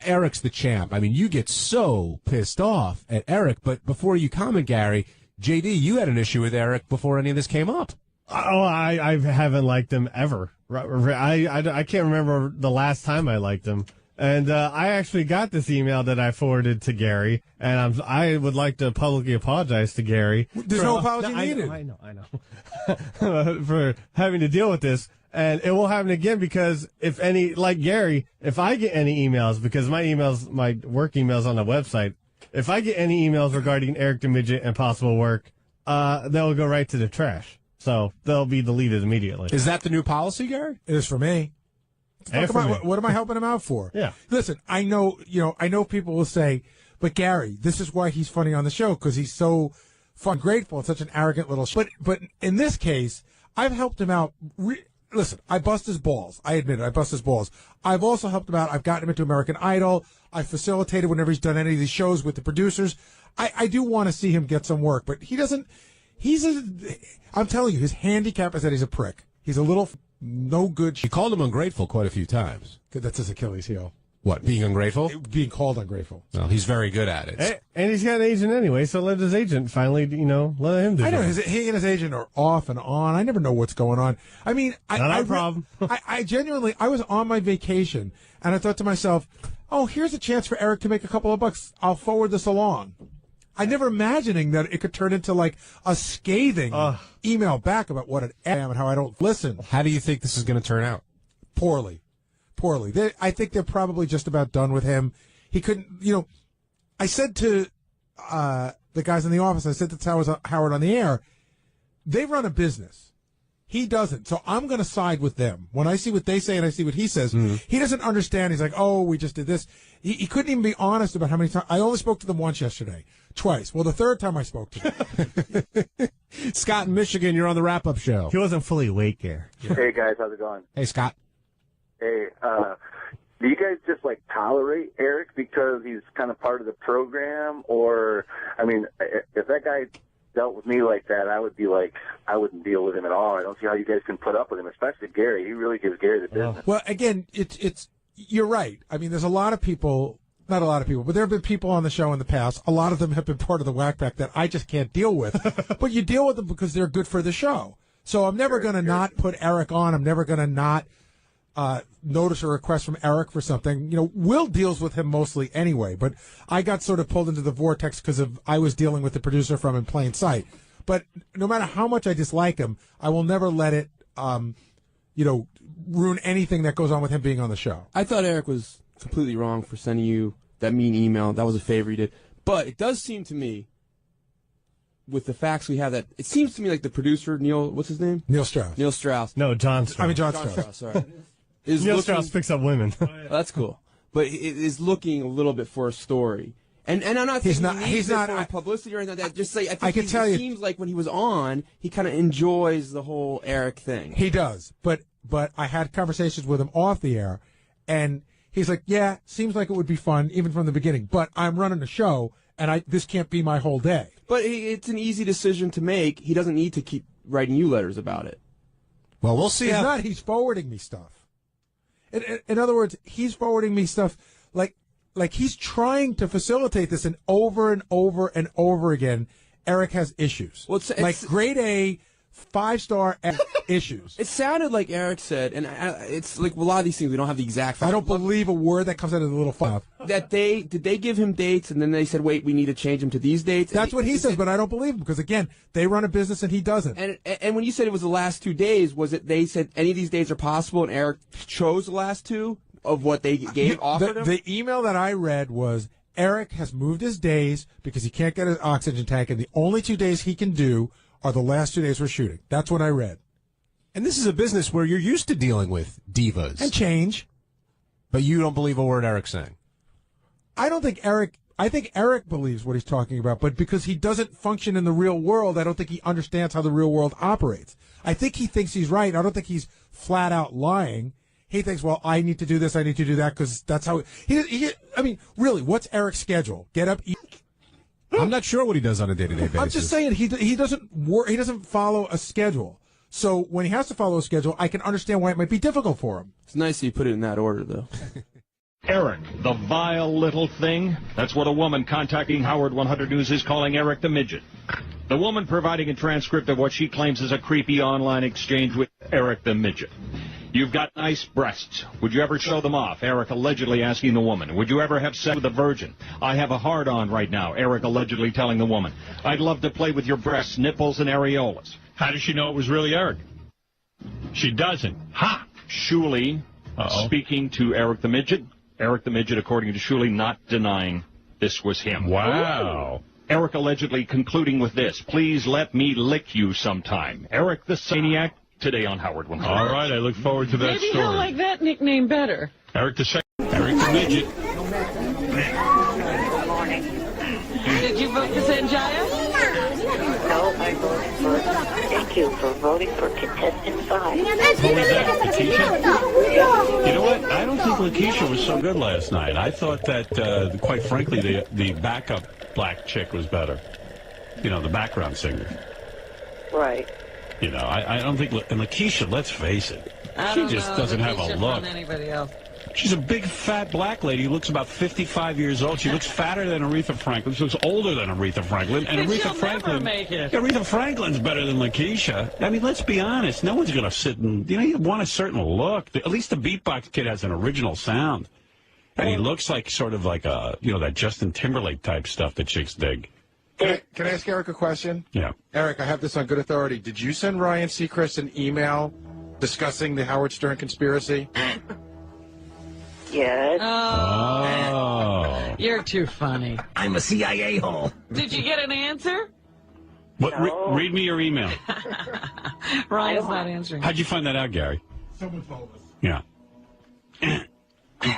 Speaker 16: Eric's the champ. I mean, you get so pissed off at Eric, but before you comment, Gary, JD, you had an issue with Eric before any of this came up.
Speaker 18: Oh, I haven't liked him ever. I can't remember the last time I liked him. And I actually got this email that I forwarded to Gary, and I would like to publicly apologize to Gary.
Speaker 16: There's no apology needed.
Speaker 18: I know. For having to deal with this. And it won't happen again because if Gary, if I get any emails, because my work emails on the website, if I get any emails regarding Eric the Midget and possible work, they'll go right to the trash. So they'll be deleted immediately.
Speaker 16: Is that the new policy, Gary?
Speaker 7: It is for me. What am I helping him out for?
Speaker 18: Yeah.
Speaker 7: Listen, I know people will say, but Gary, this is why he's funny on the show, because he's so fun, grateful, and such an arrogant little But in this case, I've helped him out. Listen, I bust his balls. I admit it. I bust his balls. I've also helped him out. I've gotten him into American Idol. I've facilitated whenever he's done any of these shows with the producers. I do want to see him get some work, but he doesn't. I'm telling you, his handicap is that he's a prick. He's a little no good.
Speaker 16: You called him ungrateful quite a few times.
Speaker 7: That's his Achilles heel.
Speaker 16: What, being ungrateful?
Speaker 7: Being called ungrateful.
Speaker 16: Well, he's very good at it.
Speaker 18: And he's got an agent anyway, so let his agent finally, let him do it.
Speaker 7: I know, he and his agent are off and on. I never know what's going on. I mean,
Speaker 18: Not our problem.
Speaker 7: I genuinely, I was on my vacation, and I thought to myself, oh, here's a chance for Eric to make a couple of bucks. I'll forward this along. I never imagining that it could turn into like a scathing email back about what an am and how I don't listen.
Speaker 16: How do you think this is going to turn out?
Speaker 7: Poorly. I think they're probably just about done with him. He couldn't, I said to the guys in the office, I said to Howard on the air, they run a business. He doesn't. So I'm going to side with them. When I see what they say and I see what he says, he doesn't understand. He's like, oh, we just did this. He couldn't even be honest about how many times. I only spoke to them once yesterday. Twice. Well, the third time I spoke to them.
Speaker 16: Scott in Michigan, you're on the wrap-up show.
Speaker 18: He wasn't fully awake there.
Speaker 8: Hey, guys. How's it going?
Speaker 16: Hey, Scott.
Speaker 8: Hey, do you guys just, tolerate Eric because he's kind of part of the program? Or, I mean, if that guy dealt with me like that, I would be like, I wouldn't deal with him at all. I don't see how you guys can put up with him, especially Gary. He really gives Gary the business.
Speaker 7: Well, again, you're right. I mean, there's a lot of people, not a lot of people, but there have been people on the show in the past. A lot of them have been part of the Wack Pack that I just can't deal with. But you deal with them because they're good for the show. So I'm never going to not put Eric on. I'm never going to not notice a request from Eric for something. Will deals with him mostly anyway, but I got sort of pulled into the vortex because I was dealing with the producer from In Plain Sight. But no matter how much I dislike him, I will never let it, ruin anything that goes on with him being on the show.
Speaker 19: I thought Eric was completely wrong for sending you that mean email. That was a favor he did. But it does seem to me, with the facts we have, that it seems to me like the producer, Neil, what's his name?
Speaker 7: Neil Strauss.
Speaker 19: Neil Strauss.
Speaker 18: No, John Strauss.
Speaker 7: John Strauss.
Speaker 19: Sorry.
Speaker 18: Neil Strauss picks up women.
Speaker 19: That's cool. But it is looking a little bit for a story. And I'm not saying he's not for publicity or anything like that. Just say, I think it seems like when he was on, he kind of enjoys the whole Eric thing.
Speaker 7: He does. But I had conversations with him off the air, and he's like, yeah, seems like it would be fun, even from the beginning. But I'm running a show, and this can't be my whole day.
Speaker 19: But it's an easy decision to make. He doesn't need to keep writing you letters about it.
Speaker 16: Well, we'll see.
Speaker 7: He's forwarding me stuff. In other words, he's forwarding me stuff like he's trying to facilitate this, and over and over again, Eric has issues.
Speaker 19: Well, it's
Speaker 7: like grade A, 5-star issues.
Speaker 19: It sounded like Eric said, and it's like a lot of these things we don't have the exact facts.
Speaker 7: I don't believe a word that comes out of the little file.
Speaker 19: Did they give him dates, and then they said, wait, we need to change him to these dates?
Speaker 7: That's what he says, but I don't believe him because, again, they run a business and he doesn't.
Speaker 19: And when you said it was the last 2 days, was it they said any of these days are possible, and Eric chose the last 2 of what they offered him?
Speaker 7: The email that I read was Eric has moved his days because he can't get an oxygen tank, and the only 2 days he can do are the last 2 days we're shooting. That's what I read.
Speaker 16: And this is a business where you're used to dealing with divas.
Speaker 7: And change.
Speaker 16: But you don't believe a word Eric's saying.
Speaker 7: I think Eric believes what he's talking about, but because he doesn't function in the real world, I don't think he understands how the real world operates. I think he thinks he's right. I don't think he's flat out lying. He thinks, well, I need to do this, I need to do that, because that's how I mean, really, what's Eric's schedule? Get up, eat.
Speaker 16: I'm not sure what he does on a day-to-day basis.
Speaker 7: I'm just saying he doesn't follow a schedule. So when he has to follow a schedule, I can understand why it might be difficult for him.
Speaker 19: It's nice that you put it in that order, though.
Speaker 20: Eric, the vile little thing. That's what a woman contacting Howard 100 News is calling Eric the Midget. The woman providing a transcript of what she claims is a creepy online exchange with Eric the Midget. You've got nice breasts. Would you ever show them off? Eric allegedly asking the woman. Would you ever have sex with a virgin? I have a hard-on right now. Eric allegedly telling the woman. I'd love to play with your breasts, nipples, and areolas.
Speaker 21: How does she know it was really Eric? She doesn't.
Speaker 20: Ha! Shuley speaking to Eric the Midget. Eric the Midget, according to Shuley, not denying this was him.
Speaker 21: Wow.
Speaker 20: Eric allegedly concluding with this: "Please let me lick you sometime." Eric the Maniac, today on Howard 100.
Speaker 21: All right, I look forward to that
Speaker 5: Maybe
Speaker 21: story.
Speaker 5: he'll like that nickname better.
Speaker 21: Eric the Midget.
Speaker 1: Good morning.
Speaker 5: Did you vote for Sanjaya?
Speaker 1: No, I voted for. Thank you for voting for contestant 5.
Speaker 21: Who was that? Lakeisha? You know what? I don't think Lakeisha was so good last night. I thought that, quite frankly, the backup black chick was better. You know, the background singer.
Speaker 1: Right.
Speaker 21: You know, I don't think... And Lakeisha, let's face it, she just doesn't have a look.
Speaker 5: Anybody else.
Speaker 21: She's a big, fat black lady who looks about 55 years old. She looks fatter than Aretha Franklin. She looks older than Aretha Franklin. And Aretha Franklin...
Speaker 5: Never make it.
Speaker 21: Aretha Franklin's better than Lakeisha. I mean, let's be honest. No one's going to sit and... You know, you want a certain look. At least the beatbox kid has an original sound. And he looks like sort of like a... You know, that Justin Timberlake type stuff that chicks dig.
Speaker 6: Can I ask Eric a question?
Speaker 21: Yeah.
Speaker 6: Eric, I have this on good authority. Did you send Ryan Seacrest an email discussing the Howard Stern conspiracy?
Speaker 1: Yes.
Speaker 21: Oh.
Speaker 5: You're too funny.
Speaker 3: I'm a CIA hole.
Speaker 5: Did you get an answer?
Speaker 21: What?
Speaker 1: No.
Speaker 21: Read me your email.
Speaker 5: Ryan's not answering.
Speaker 21: How'd you find that out, Gary?
Speaker 6: Someone told us.
Speaker 21: Yeah.
Speaker 1: I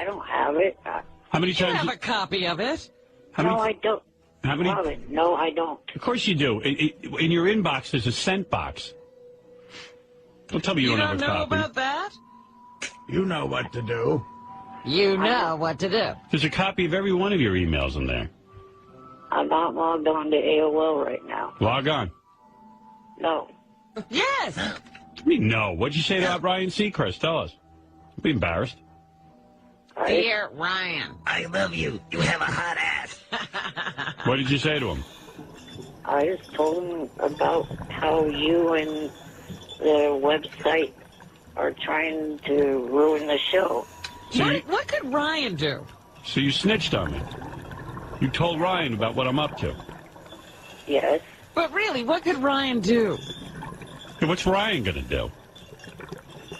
Speaker 1: don't have it.
Speaker 21: How many
Speaker 5: You
Speaker 21: times?
Speaker 5: have a copy of it.
Speaker 1: No, I don't.
Speaker 21: How many?
Speaker 1: Robin, no, I don't.
Speaker 21: Of course you do. In your inbox, there's a sent box. Don't tell me you don't have a
Speaker 5: know
Speaker 21: copy.
Speaker 5: about that?
Speaker 3: You know what to do.
Speaker 5: You know what to do.
Speaker 21: There's a copy of every one of your emails in there.
Speaker 1: I'm not logged on to AOL right now.
Speaker 21: Log on.
Speaker 1: No.
Speaker 5: Yes.
Speaker 21: What do you mean, no? What'd you say about Ryan Seacrest? Tell us. Don't be embarrassed.
Speaker 5: Dear Ryan.
Speaker 3: I love you. You have a hot ass.
Speaker 21: What did you say to him?
Speaker 1: I just told him about how you and the website are trying to ruin the show.
Speaker 5: What could Ryan do?
Speaker 21: So you snitched on me. You told Ryan about what I'm up to.
Speaker 1: Yes.
Speaker 5: But really, what could Ryan do?
Speaker 21: Hey, what's Ryan going to do?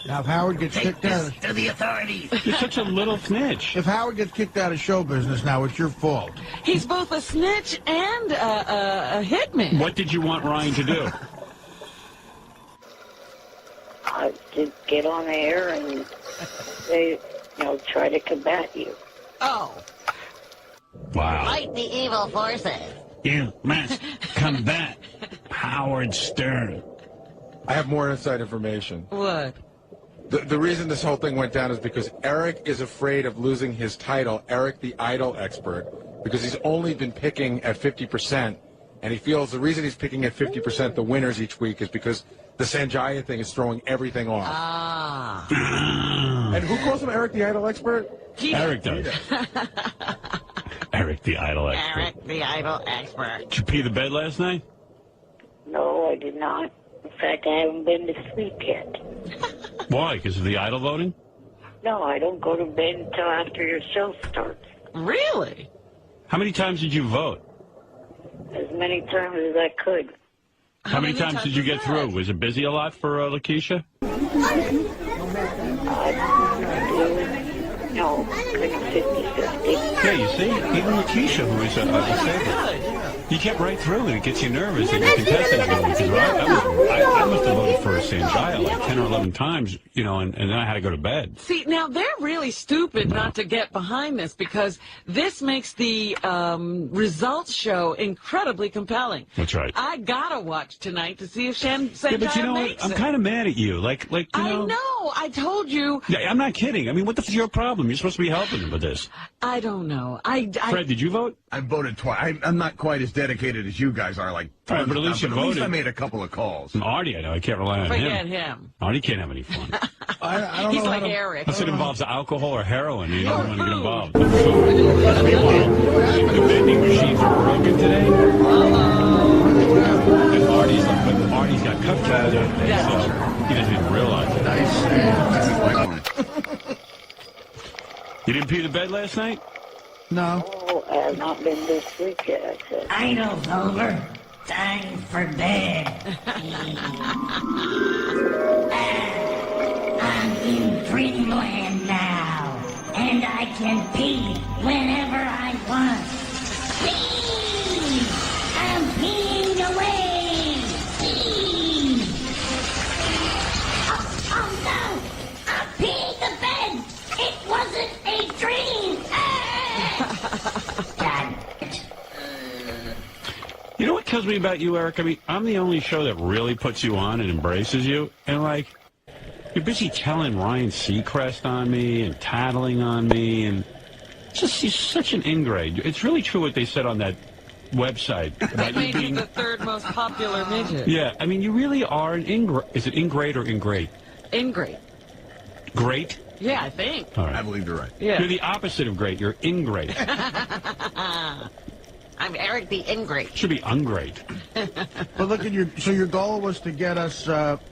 Speaker 3: Now, if Howard gets kicked out
Speaker 1: to the authorities.
Speaker 21: You're such a little snitch.
Speaker 3: If Howard gets kicked out of show business now, it's your fault.
Speaker 5: He's both a snitch and a hitman.
Speaker 21: What did you want Ryan to do?
Speaker 1: To get on air and they, try to combat you.
Speaker 5: Oh.
Speaker 21: Wow.
Speaker 1: Fight the evil forces.
Speaker 21: You must combat Howard Stern.
Speaker 6: I have more inside information.
Speaker 5: What?
Speaker 6: The reason this whole thing went down is because Eric is afraid of losing his title, Eric the Idol Expert, because he's only been picking at 50%, and he feels the reason he's picking at 50% the winners each week is because the Sanjaya thing is throwing everything off.
Speaker 5: Ah.
Speaker 6: And who calls him Eric the Idol Expert?
Speaker 21: Eric does. Eric the Idol Expert.
Speaker 5: Eric the Idol Expert.
Speaker 21: Did you pee the bed last night?
Speaker 1: No, I did not. In fact, I haven't been to sleep yet.
Speaker 21: Why? Because of the Idol voting?
Speaker 1: No, I don't go to bed until after your show starts.
Speaker 5: Really?
Speaker 21: How many times did you vote?
Speaker 1: As many times as I could.
Speaker 21: How many times did you get through? Was it busy a lot for Lakeisha?
Speaker 1: No, kind of 50-50.
Speaker 21: Yeah, you see? Even Lakeisha, who is a disabled, you get right through and it gets you nervous that your contestants go. Because I must have voted for Sanjaya like 10 or 11 times, and then I had to go to bed.
Speaker 5: See, now they're really stupid not to get behind this because this makes the results show incredibly compelling.
Speaker 21: That's right.
Speaker 5: I gotta watch tonight to see if Sanjaya
Speaker 21: Yeah, but you know what?
Speaker 5: makes
Speaker 21: I'm
Speaker 5: it.
Speaker 21: kind of mad at you. Like you know.
Speaker 5: I know. I told you.
Speaker 21: Yeah, I'm not kidding. I mean, what the f*** is your problem? You're supposed to be helping them with this.
Speaker 5: I don't know.
Speaker 21: Fred, did you vote?
Speaker 15: I voted twice. I'm not quite as dedicated as you guys are. Like,
Speaker 21: Right, but at least you
Speaker 15: at least
Speaker 21: voted.
Speaker 15: I made a couple of calls.
Speaker 21: And Artie, I know. I can't rely on
Speaker 5: Forget
Speaker 21: him.
Speaker 5: him.
Speaker 21: Artie can't have any fun.
Speaker 3: I don't
Speaker 5: He's
Speaker 3: know
Speaker 5: like
Speaker 3: how to,
Speaker 5: Eric.
Speaker 21: Unless it involves alcohol or heroin. You don't want to get involved. The vending machines are broken today. And Artie's got cupcakes today, so he doesn't even realize it. You didn't pee the bed last night?
Speaker 3: No.
Speaker 1: Oh, I have not been to sleep yet, I said.
Speaker 17: Idol's over. Time for bed. I'm in dreamland now, and I can pee whenever I want. Pee!
Speaker 11: You know what kills me about you, Eric? I mean, I'm the only show that really puts you on and embraces you. And, like, you're busy telling Ryan Seacrest on me and tattling on me. And just, he's such an ingrate. It's really true what they said on that website about
Speaker 5: That made you the third most popular midget.
Speaker 11: Yeah, I mean, you really are an ingrate. Is it ingrate or ingrate?
Speaker 5: Ingrate.
Speaker 11: Great?
Speaker 5: Yeah, I think.
Speaker 11: All right.
Speaker 15: I believe you're right.
Speaker 5: Yeah.
Speaker 11: You're the opposite of great. You're ingrate.
Speaker 5: I'm Eric the Ingrate.
Speaker 11: Should be ungrate.
Speaker 3: But look at your goal was to get us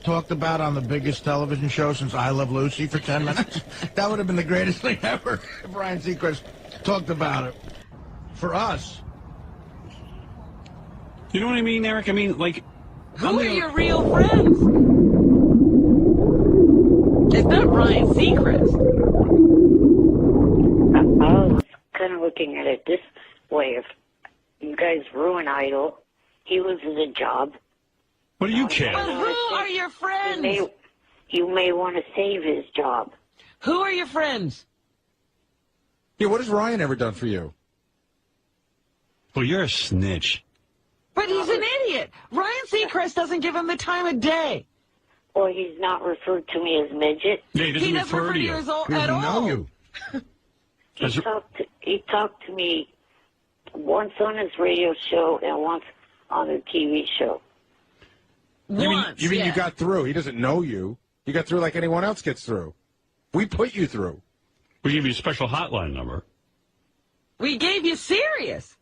Speaker 3: talked about on the biggest television show since I Love Lucy for 10 minutes. That would have been the greatest thing ever if Ryan Seacrest talked about it. For us.
Speaker 11: You know what I mean, Eric? I mean, like...
Speaker 5: Who are your real friends? It's not Ryan Seacrest.
Speaker 1: I was kind of looking at it this way. If you guys ruin Idol, he loses a job.
Speaker 11: What do you care?
Speaker 5: But who are your friends?
Speaker 1: You may want to save his job.
Speaker 5: Who are your friends?
Speaker 6: Yeah, what has Ryan ever done for you?
Speaker 11: Well, you're a snitch.
Speaker 5: But he's an idiot. Ryan Seacrest doesn't give him the time of day.
Speaker 1: Or he's not referred to me as midget.
Speaker 11: Yeah, he doesn't refer to you.
Speaker 5: He doesn't know
Speaker 3: you.
Speaker 1: He talked to me once on his radio show and once on a TV show.
Speaker 6: You mean you got through? He doesn't know you. You got through like anyone else gets through. We put you through.
Speaker 11: We give you a special hotline number.
Speaker 5: We gave you Sirius.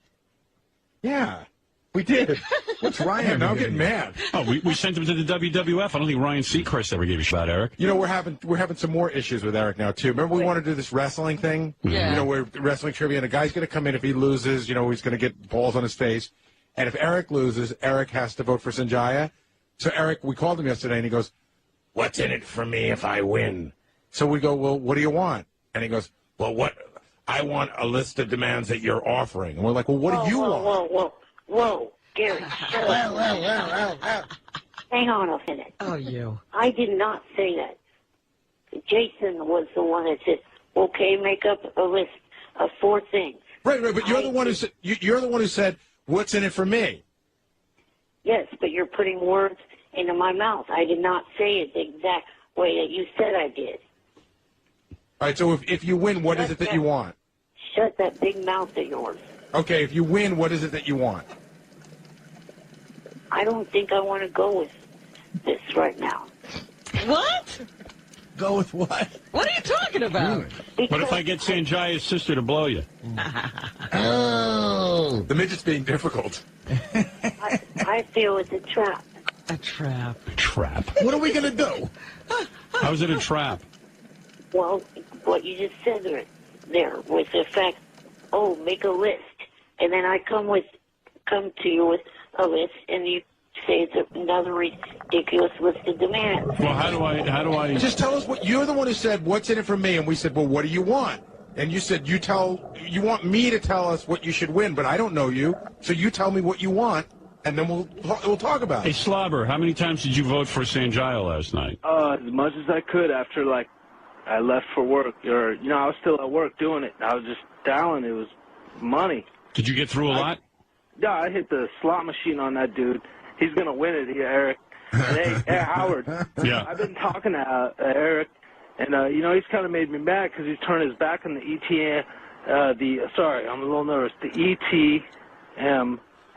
Speaker 6: Yeah, we did. What's Ryan? Now I'm getting mad.
Speaker 11: Oh, we sent him to the WWF. I don't think Ryan Seacrest ever gave a shit about Eric.
Speaker 6: You know, we're having some more issues with Eric now too. Remember we wanted to do this wrestling thing?
Speaker 5: Yeah.
Speaker 6: You know, we're wrestling trivia, and a guy's going to come in. If he loses, you know, he's going to get balls on his face. And if Eric loses, Eric has to vote for Sanjaya. So Eric, we called him yesterday, and he goes, "What's in it for me if I win?" So we go, "Well, what do you want?" And he goes, "Well, what? I want a list of demands that you're offering." And we're like, "Well, what do you want?"
Speaker 1: Whoa, Gary, shut up. Hang on a minute.
Speaker 5: Oh, you.
Speaker 1: I did not say that. Jason was the one that said, "Okay, make up a list of 4 things."
Speaker 6: Right, but you're the one who said, you're the one who said, "What's in it for me?"
Speaker 1: Yes, but you're putting words into my mouth. I did not say it the exact way that you said I did.
Speaker 6: All right, so if you win, what is it that you want?
Speaker 1: Shut that big mouth of yours.
Speaker 6: Okay, if you win, what is it that you want?
Speaker 1: I don't think I want to go with this right now.
Speaker 5: What?
Speaker 3: Go with what?
Speaker 5: What are you talking about?
Speaker 11: What if I get Sanjaya's sister to blow you?
Speaker 6: Oh. The midget's being difficult.
Speaker 1: I feel it's a trap.
Speaker 5: A trap.
Speaker 11: Trap.
Speaker 3: What are we going to do?
Speaker 11: How's it a trap?
Speaker 1: Well, what you just said there with the fact, make a list. And then I come to you with a list, and you say it's another ridiculous list of demands.
Speaker 11: Well, how do I?
Speaker 6: Just tell us what you're the one who said. What's in it for me? And we said, well, what do you want? And you said you want me to tell us what you should win, but I don't know you, so you tell me what you want, and then we'll talk about it.
Speaker 11: Hey, Slobber, how many times did you vote for Sanjaya last night?
Speaker 22: As much as I could after I left for work, or I was still at work doing it. I was just dialing. It was money.
Speaker 11: Did you get through a lot?
Speaker 22: Yeah, I hit the slot machine on that dude. He's gonna win it, Eric. And hey, Howard.
Speaker 11: Yeah.
Speaker 22: I've been talking to Eric, and he's kind of made me mad because he's turned his back on the ETM. Sorry, I'm a little nervous. The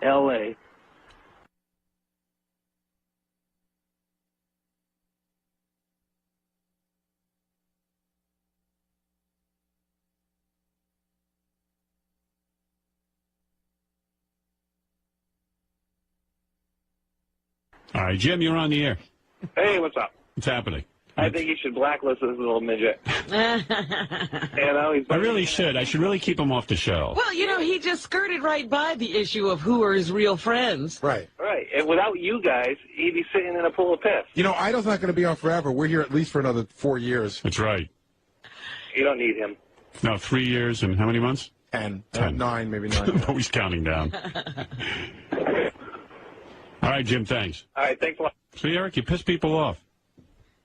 Speaker 22: ETMLA.
Speaker 11: All right, Jim, you're on the air.
Speaker 10: Hey, what's up?
Speaker 11: What's happening?
Speaker 10: I think you should blacklist this little midget.
Speaker 11: I really should. I should really keep him off the show.
Speaker 5: Well, he just skirted right by the issue of who are his real friends.
Speaker 6: Right.
Speaker 10: Right. And without you guys, he'd be sitting in a pool of piss.
Speaker 6: Idol's not going to be on forever. We're here at least for another 4 years.
Speaker 11: That's right.
Speaker 10: You don't need him.
Speaker 11: No, 3 years and how many months?
Speaker 6: 10. 9, maybe 9.
Speaker 11: Always counting down. All right, Jim, thanks.
Speaker 10: All right, thanks a lot.
Speaker 11: See, Eric, you piss people off.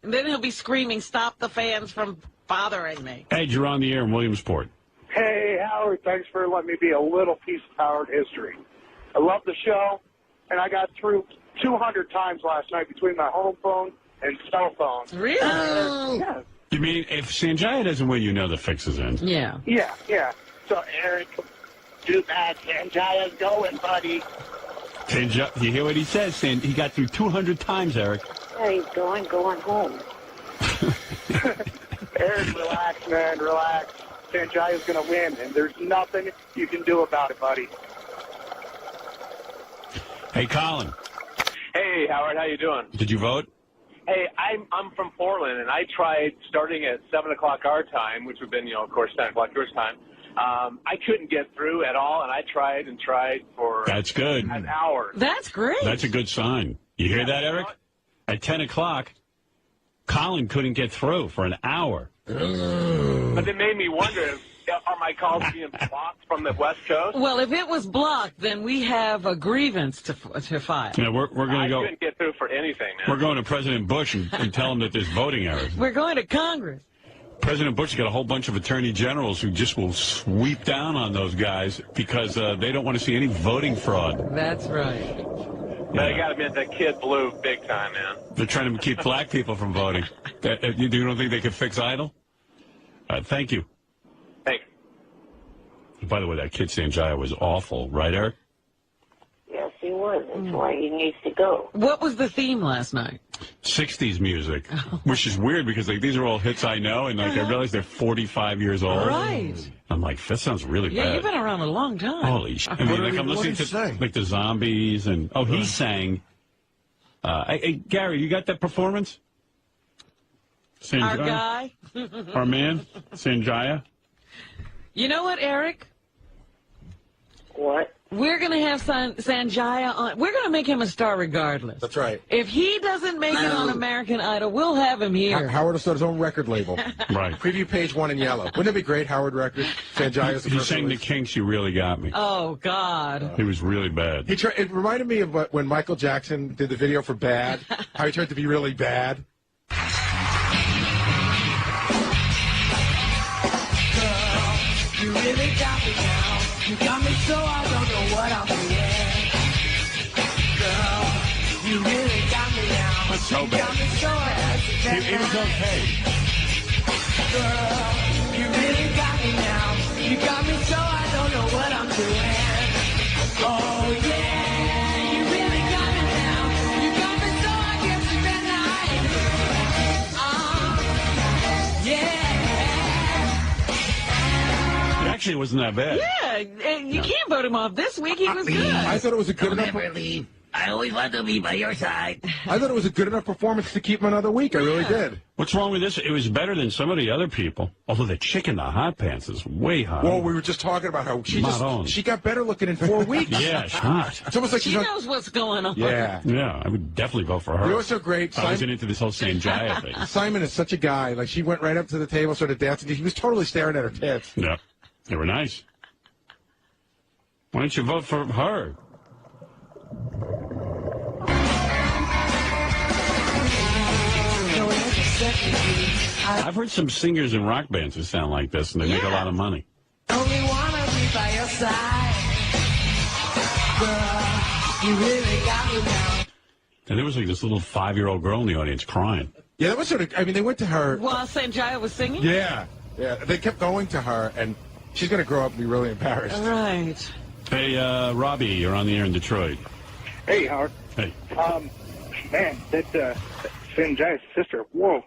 Speaker 5: And then he'll be screaming, "Stop the fans from bothering me."
Speaker 11: Ed, you're on the air in Williamsport.
Speaker 23: Hey, Howard, thanks for letting me be a little piece of Howard history. I love the show.
Speaker 2: and I got through 200 times last night between my home phone and cell phone.
Speaker 5: Really?
Speaker 2: Yeah.
Speaker 21: You mean if Sanjaya doesn't win, you know the fix is in?
Speaker 5: Yeah.
Speaker 2: Yeah. So, Eric, too bad Sanjaya's going, buddy.
Speaker 21: You hear what he says? He got through 200 times, Eric.
Speaker 1: Yeah, he's going home.
Speaker 2: Eric, relax, man, relax. Sanjaya's going to win, and there's nothing you can do about it, buddy.
Speaker 21: Hey, Colin.
Speaker 4: Hey, Howard, how you doing?
Speaker 21: Did you vote?
Speaker 4: Hey, I'm from Portland, and I tried starting at 7 o'clock our time, which would have been, of course, 10 o'clock your time. I couldn't get through at all, and I tried and tried for
Speaker 21: That's good.
Speaker 4: an hour.
Speaker 5: That's great.
Speaker 21: That's a good sign. You hear that, Eric? At 10 o'clock, Colin couldn't get through for an hour.
Speaker 4: But it made me wonder, are my calls being blocked from the West Coast?
Speaker 5: Well, if it was blocked, then we have a grievance to file.
Speaker 21: Yeah, we're going to go.
Speaker 4: I couldn't get through for anything, man.
Speaker 21: We're going to President Bush and tell him that there's voting errors.
Speaker 5: We're going to Congress.
Speaker 21: President Bush has got a whole bunch of attorney generals who just will sweep down on those guys because they don't want to see any voting fraud.
Speaker 5: That's right.
Speaker 4: But I got to admit, that kid blew big time, man.
Speaker 21: They're trying to keep black people from voting. You don't think they could fix Idle? Thank you.
Speaker 4: Thanks.
Speaker 21: By the way, that kid Sanjaya was awful, right, Eric?
Speaker 1: Yes, he was. That's why he needs to go.
Speaker 5: What was the theme last night?
Speaker 21: 60s music, which is weird because these are all hits I know, and I realize they're 45 years old.
Speaker 5: Right.
Speaker 21: I'm like, that sounds really bad.
Speaker 5: Yeah, you've been around a long time.
Speaker 21: Holy shit. I mean, I'm listening to the Zombies, and he sang. Hey, Gary, you got that performance? Sanjaya?
Speaker 5: Our guy?
Speaker 21: Our man, Sanjaya?
Speaker 5: You know what, Eric?
Speaker 1: What?
Speaker 5: We're going to have Sanjaya on. We're going to make him a star regardless.
Speaker 6: That's right.
Speaker 5: If he doesn't make it on American Idol, we'll have him here.
Speaker 6: Howard will start his own record label.
Speaker 21: Right.
Speaker 6: Preview page 1 in yellow. Wouldn't it be great, Howard Record? Sanjaya's the
Speaker 21: He
Speaker 6: first
Speaker 21: sang
Speaker 6: release.
Speaker 21: The Kinks, You Really Got Me.
Speaker 5: Oh, God.
Speaker 21: He was really bad.
Speaker 6: It reminded me of when Michael Jackson did the video for Bad, how he tried to be really bad.
Speaker 23: You really got me now. You got me so I don't know what I'm doing. Girl, you really got me now.
Speaker 21: That's so
Speaker 23: You
Speaker 21: bad.
Speaker 23: got me so I hesitate.
Speaker 21: It was okay.
Speaker 23: Girl, you really got me now. You got me so I don't know what I'm doing. Oh yeah, you really got me now. You got me so I can't sleep at night. Yeah.
Speaker 21: Actually, it wasn't that bad.
Speaker 5: Yeah, you can't vote him off this week. He was good.
Speaker 6: I thought it was a good enough.
Speaker 17: Never leave. I always want to be by your side.
Speaker 6: I thought it was a good enough performance to keep him another week. I really did.
Speaker 21: What's wrong with this? It was better than some of the other people. Although the chick in the hot pants is way hot.
Speaker 6: Well, we were just talking about how she got better looking in 4 weeks.
Speaker 21: Yeah, she's hot.
Speaker 6: It's almost like
Speaker 5: She
Speaker 6: she's
Speaker 5: knows what's going on.
Speaker 21: Yeah, I would definitely vote for her.
Speaker 6: You know what's so great?
Speaker 21: I wasn't into this whole Sanjaya thing.
Speaker 6: Simon is such a guy. Like, she went right up to the table, started dancing. He was totally staring at her tits.
Speaker 21: Yeah, they were nice. Why don't you vote for her? I've heard some singers in rock bands who sound like this, and they make a lot of money.
Speaker 23: Only wanna be by your side. Girl, you really got me now.
Speaker 21: And there was like this little 5-year-old girl in the audience crying.
Speaker 6: Yeah, that was sort of, I mean, they went to her.
Speaker 5: While Sanjaya was singing?
Speaker 6: Yeah. They kept going to her, and she's going to grow up and be really embarrassed.
Speaker 5: Right.
Speaker 21: Hey, Robbie, you're on the air in Detroit.
Speaker 2: Hey, Howard.
Speaker 21: Hey.
Speaker 2: Man, that Sanjaya's sister, whoa.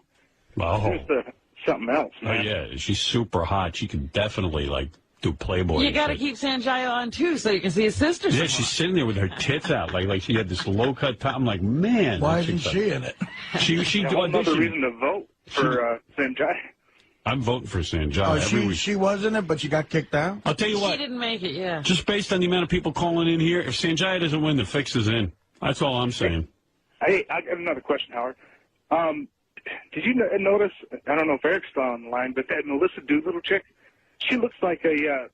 Speaker 21: Oh.
Speaker 2: Just something else,
Speaker 21: Oh,
Speaker 2: man.
Speaker 21: yeah, she's super hot. She could definitely, do Playboy.
Speaker 5: You
Speaker 21: and
Speaker 5: got to
Speaker 21: shit.
Speaker 5: keep Sanjaya on, too, so you can see his sister.
Speaker 21: Yeah, she's sitting there with her tits out, like she had this low-cut top. I'm like, man.
Speaker 3: Why
Speaker 21: that
Speaker 3: isn't
Speaker 21: chick's
Speaker 3: she
Speaker 21: hot.
Speaker 3: in it?
Speaker 21: She
Speaker 2: Another
Speaker 21: auditioned.
Speaker 2: reason to vote for Sanjaya.
Speaker 21: I'm voting for Sanjaya.
Speaker 3: Oh,
Speaker 21: every week.
Speaker 3: she was in it, but she got kicked out?
Speaker 21: I'll tell you
Speaker 5: She
Speaker 21: what.
Speaker 5: didn't make it, yeah.
Speaker 21: Just based on the amount of people calling in here, if Sanjaya doesn't win, the fix is in. That's all I'm saying.
Speaker 2: Hey, I got another question, Howard. Did you notice? I don't know if Eric's still on the line, but that Melissa Doolittle chick, she looks like a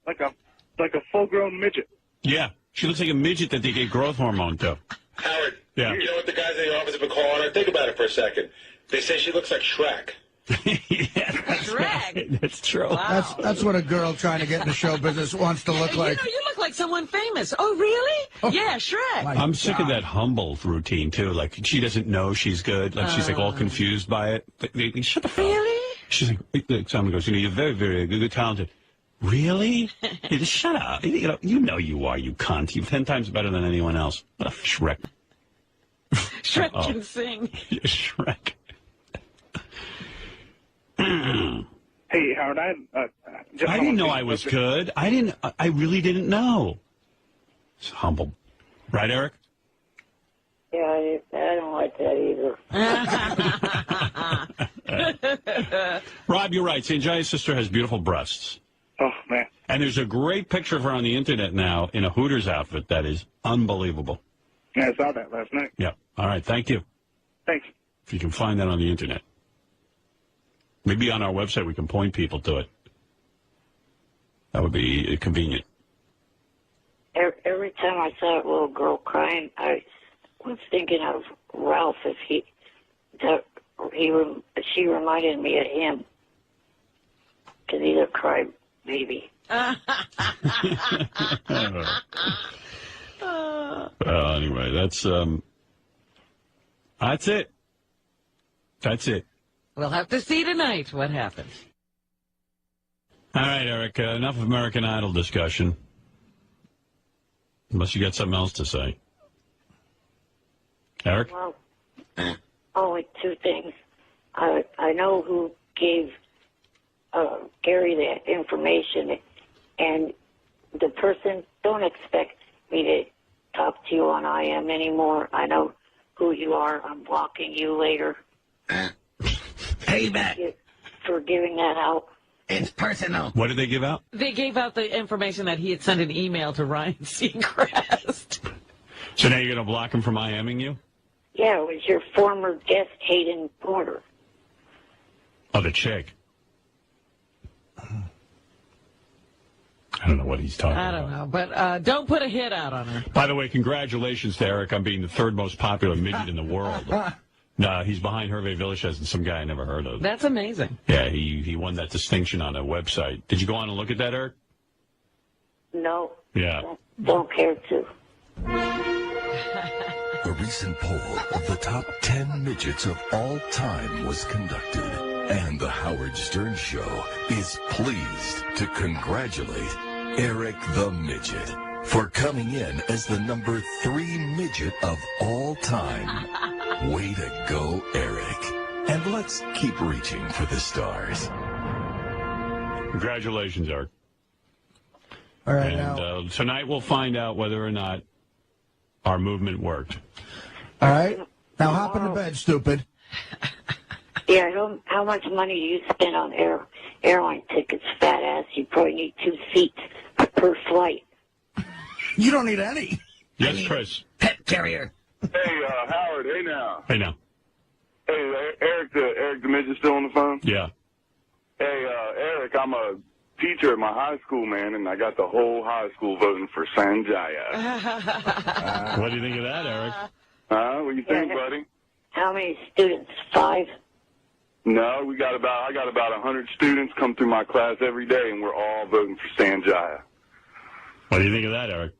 Speaker 2: full-grown midget.
Speaker 21: Yeah, she looks like a midget that they gave growth hormone to.
Speaker 10: Howard,
Speaker 21: Yeah.
Speaker 10: you know what the guys in the office have been calling her? Think about it for a second. They say she looks like Shrek.
Speaker 5: Shrek?
Speaker 21: That's true.
Speaker 5: Wow.
Speaker 3: That's what a girl trying to get into show business wants to look like.
Speaker 5: You look like like someone famous. Oh, really? Oh. Yeah, Shrek.
Speaker 21: I'm sick of that humble routine, too. Like, she doesn't know she's good. Like, she's, like, all confused by it. Shut the fuck up.
Speaker 5: Really?
Speaker 21: She's like, someone goes, you're very, very good, talented. Really? Hey, just shut up. You know you are, you cunt. You're 10 times better than anyone else. Shrek.
Speaker 5: Shrek can sing.
Speaker 21: Shrek.
Speaker 2: Hey, Howard, I
Speaker 21: didn't know I was good. I really didn't know. It's humble. Right, Eric?
Speaker 1: Yeah, I don't like that
Speaker 21: either. Rob, you're right. Sanjaya's sister has beautiful breasts.
Speaker 2: Oh, man.
Speaker 21: And there's a great picture of her on the internet now in a Hooters outfit that is unbelievable.
Speaker 2: Yeah, I saw that last night.
Speaker 21: Yeah. All right. Thank you.
Speaker 2: Thanks.
Speaker 21: If you can find that on the internet. Maybe on our website we can point people to it. That would be convenient.
Speaker 1: Every time I saw a little girl crying, I was thinking of Ralph. She reminded me of him because he's a cry baby.
Speaker 21: Anyway, that's it. That's it.
Speaker 5: We'll have to see tonight what happens.
Speaker 21: All right, Eric, enough of American Idol discussion. Unless you got something else to say. Eric?
Speaker 1: Well, only two things. I know who gave Gary that information, and the person, don't expect me to talk to you on IM anymore. I know who you are. I'm blocking you later.
Speaker 3: Payback.
Speaker 1: For giving that out.
Speaker 3: It's personal.
Speaker 21: What did they give out?
Speaker 5: They gave out the information that he had sent an email to Ryan Seacrest.
Speaker 21: So now you're going to block him from IMing you?
Speaker 1: Yeah, it was your former guest, Hayden Porter.
Speaker 21: Oh, the chick. I don't know what he's talking about.
Speaker 5: I don't know, but don't put a hit out on her.
Speaker 21: By the way, congratulations to Eric on being the third most popular midget in the world. No, he's behind Hervé Villachez and some guy I never heard of.
Speaker 5: That's amazing.
Speaker 21: Yeah, he won that distinction on a website. Did you go on and look at that, Eric?
Speaker 1: No.
Speaker 21: Yeah.
Speaker 1: Don't care to.
Speaker 9: A recent poll of the top 10 midgets of all time was conducted, and the Howard Stern Show is pleased to congratulate Eric the Midget for coming in as the number 3 midget of all time. Way to go, Eric. And let's keep reaching for the stars.
Speaker 21: Congratulations, Eric.
Speaker 3: All right,
Speaker 21: and tonight we'll find out whether or not our movement worked.
Speaker 3: All right. Now hop into bed, stupid.
Speaker 1: Yeah, how much money do you spend on airline tickets, fat ass? You probably need 2 seats per flight.
Speaker 3: You don't need any.
Speaker 21: Yes, Chris.
Speaker 3: Pet carrier.
Speaker 12: Hey, Howard. Hey, now.
Speaker 21: Hey, now.
Speaker 12: Hey, Eric the Midget still on the phone?
Speaker 21: Yeah.
Speaker 12: Hey, Eric, I'm a teacher at my high school, man, and I got the whole high school voting for Sanjaya.
Speaker 21: What do you think of that, Eric?
Speaker 12: What do you think, buddy?
Speaker 1: How many students? 5?
Speaker 12: No, I got about 100 students come through my class every day, and we're all voting for Sanjaya.
Speaker 21: What do you think of that, Eric?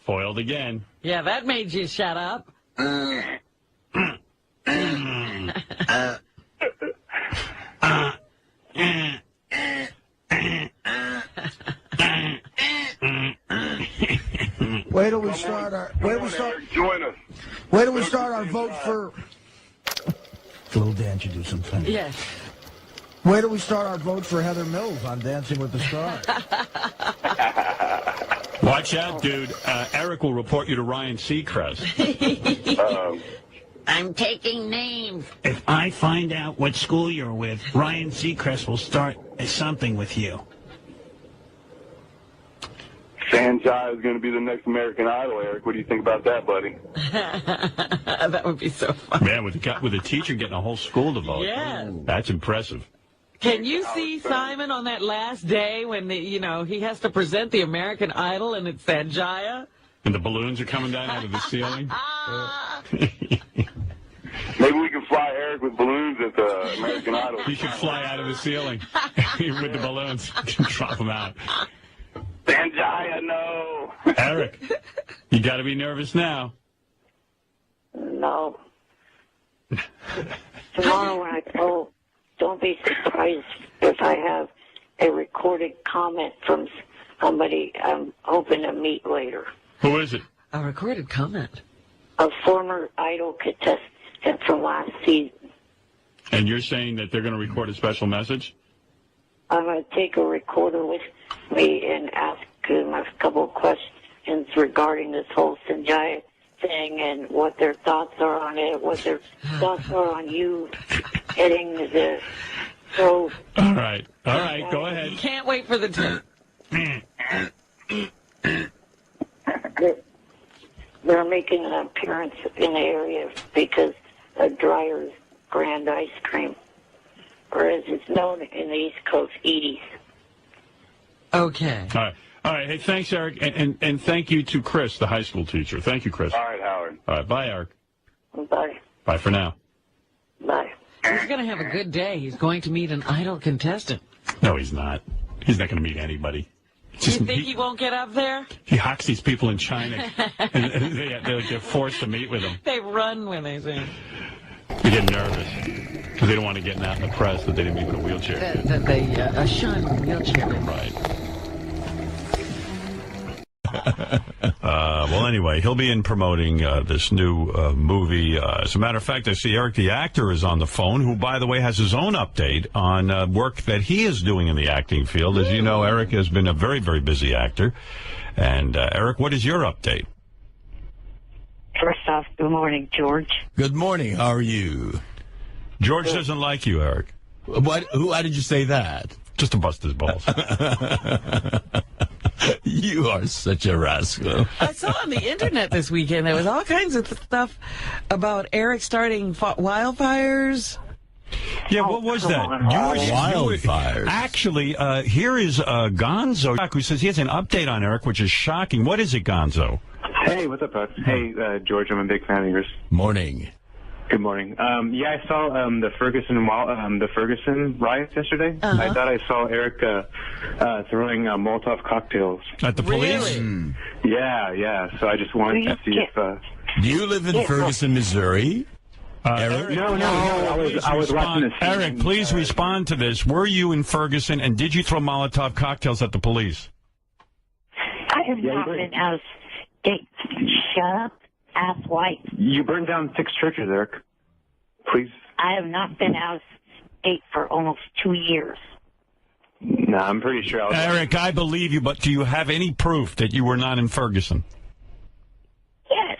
Speaker 21: Foiled again.
Speaker 5: Yeah, that made you shut up.
Speaker 3: Wait till we start our.
Speaker 12: Join us.
Speaker 3: Wait till we start our vote for. Little dance, you do something.
Speaker 5: Yes.
Speaker 3: Wait till we start our vote for Heather Mills on Dancing with the Stars.
Speaker 21: Watch out, dude. Eric will report you to Ryan Seacrest.
Speaker 17: I'm taking names.
Speaker 14: If I find out what school you're with, Ryan Seacrest will start something with you.
Speaker 12: Sanjaya is going to be the next American Idol, Eric. What do you think about that, buddy?
Speaker 5: That would be so fun.
Speaker 21: Man, with a teacher getting a whole school to vote.
Speaker 5: Yes.
Speaker 21: That's impressive.
Speaker 5: Can you see Simon on that last day when he has to present the American Idol and it's Sanjaya?
Speaker 21: And the balloons are coming down out of the ceiling?
Speaker 12: Maybe we can fly Eric with balloons at the American Idol.
Speaker 21: He should fly out of the ceiling with the balloons. Drop them out.
Speaker 12: Sanjaya, no.
Speaker 21: Eric, you got to be nervous now.
Speaker 1: No. Tomorrow when I go, don't be surprised if I have a recorded comment from somebody I'm hoping to meet later.
Speaker 21: Who is it?
Speaker 5: A recorded comment.
Speaker 1: A former Idol contestant from last season.
Speaker 21: And you're saying that they're going to record a special message?
Speaker 1: I'm going to take a recorder with me and ask him a couple of questions regarding this whole Sanjaya thing and what their thoughts are on it, what their thoughts are on you getting the show.
Speaker 21: All right, go ahead.
Speaker 5: Can't wait for the tape.
Speaker 1: They're making an appearance in the area because of Dreyer's Grand Ice Cream, or as it's known in the East Coast, Edie's.
Speaker 5: Okay.
Speaker 21: All right. Hey, thanks, Eric, and thank you to Chris, the high school teacher. Thank you, Chris.
Speaker 12: All right, Howard.
Speaker 21: All right, bye, Eric.
Speaker 1: Bye.
Speaker 21: Bye for now.
Speaker 1: Bye.
Speaker 5: He's going to have a good day. He's going to meet an Idol contestant.
Speaker 21: No, he's not. He's not going to meet anybody.
Speaker 5: You think he won't get up there?
Speaker 21: He hawks these people in China, and they're forced to meet with him.
Speaker 5: They run when they see him.
Speaker 21: They get nervous because they don't want to get out in the press that they didn't meet with a wheelchair.
Speaker 5: They shun wheelchair.
Speaker 21: Right. Well, anyway, he'll be in promoting this new movie. As a matter of fact, I see Eric the actor is on the phone, who, by the way, has his own update on work that he is doing in the acting field. As you know, Eric has been a very, very busy actor. And, Eric, what is your update?
Speaker 1: First off, good morning, George.
Speaker 8: Good morning. How are you?
Speaker 21: George doesn't like you, Eric.
Speaker 8: What? Why did you say that?
Speaker 21: Just to bust his balls.
Speaker 8: You are such a rascal.
Speaker 5: I saw on the internet this weekend there was all kinds of stuff about Eric starting wildfires.
Speaker 21: Yeah, what was that?
Speaker 8: Wildfires.
Speaker 21: Actually, here is Gonzo, who says he has an update on Eric, which is shocking. What is it, Gonzo?
Speaker 13: Hey, what's up, Bud? Hey, George, I'm a big fan of yours.
Speaker 8: Morning.
Speaker 13: Good morning. Yeah, I saw the Ferguson riots yesterday. I thought I saw Eric throwing Molotov cocktails
Speaker 21: at the police.
Speaker 13: Really? Yeah. So I just wanted to see if.
Speaker 8: Do you live in Ferguson, Missouri?
Speaker 21: Eric?
Speaker 13: No. I was watching this.
Speaker 21: Eric, please respond to this. Were you in Ferguson, and did you throw Molotov cocktails at the police?
Speaker 1: I have not been out of state. Shut up, ass white.
Speaker 13: You burned down 6 churches, Eric. Please.
Speaker 1: I have not been out of state for almost 2 years.
Speaker 13: No, I'm pretty sure.
Speaker 21: Eric, I believe you, but do you have any proof that you were not in Ferguson?
Speaker 1: Yes.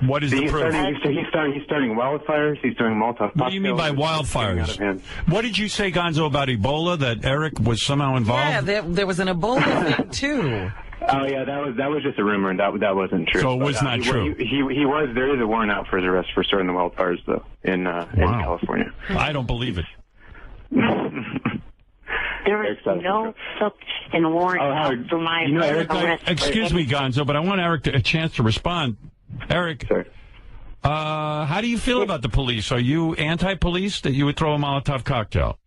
Speaker 21: What is the proof?
Speaker 13: He's starting wildfires. He's doing Molotov.
Speaker 21: What do you mean by wildfires? What did you say, Gonzo, about Ebola, that Eric was somehow involved?
Speaker 5: Yeah, there was an Ebola thing, too.
Speaker 13: Oh, yeah, that was just a rumor, and that wasn't true.
Speaker 21: So it was not true.
Speaker 13: He was. There is a warrant out for his arrest for starting the wildfires, though, in California.
Speaker 21: I don't believe it.
Speaker 1: There is no such warrant out for my arrest.
Speaker 21: Excuse me, Gonzo, but I want Eric a chance to respond. Eric, how do you feel about the police? Are you anti-police that you would throw a Molotov cocktail?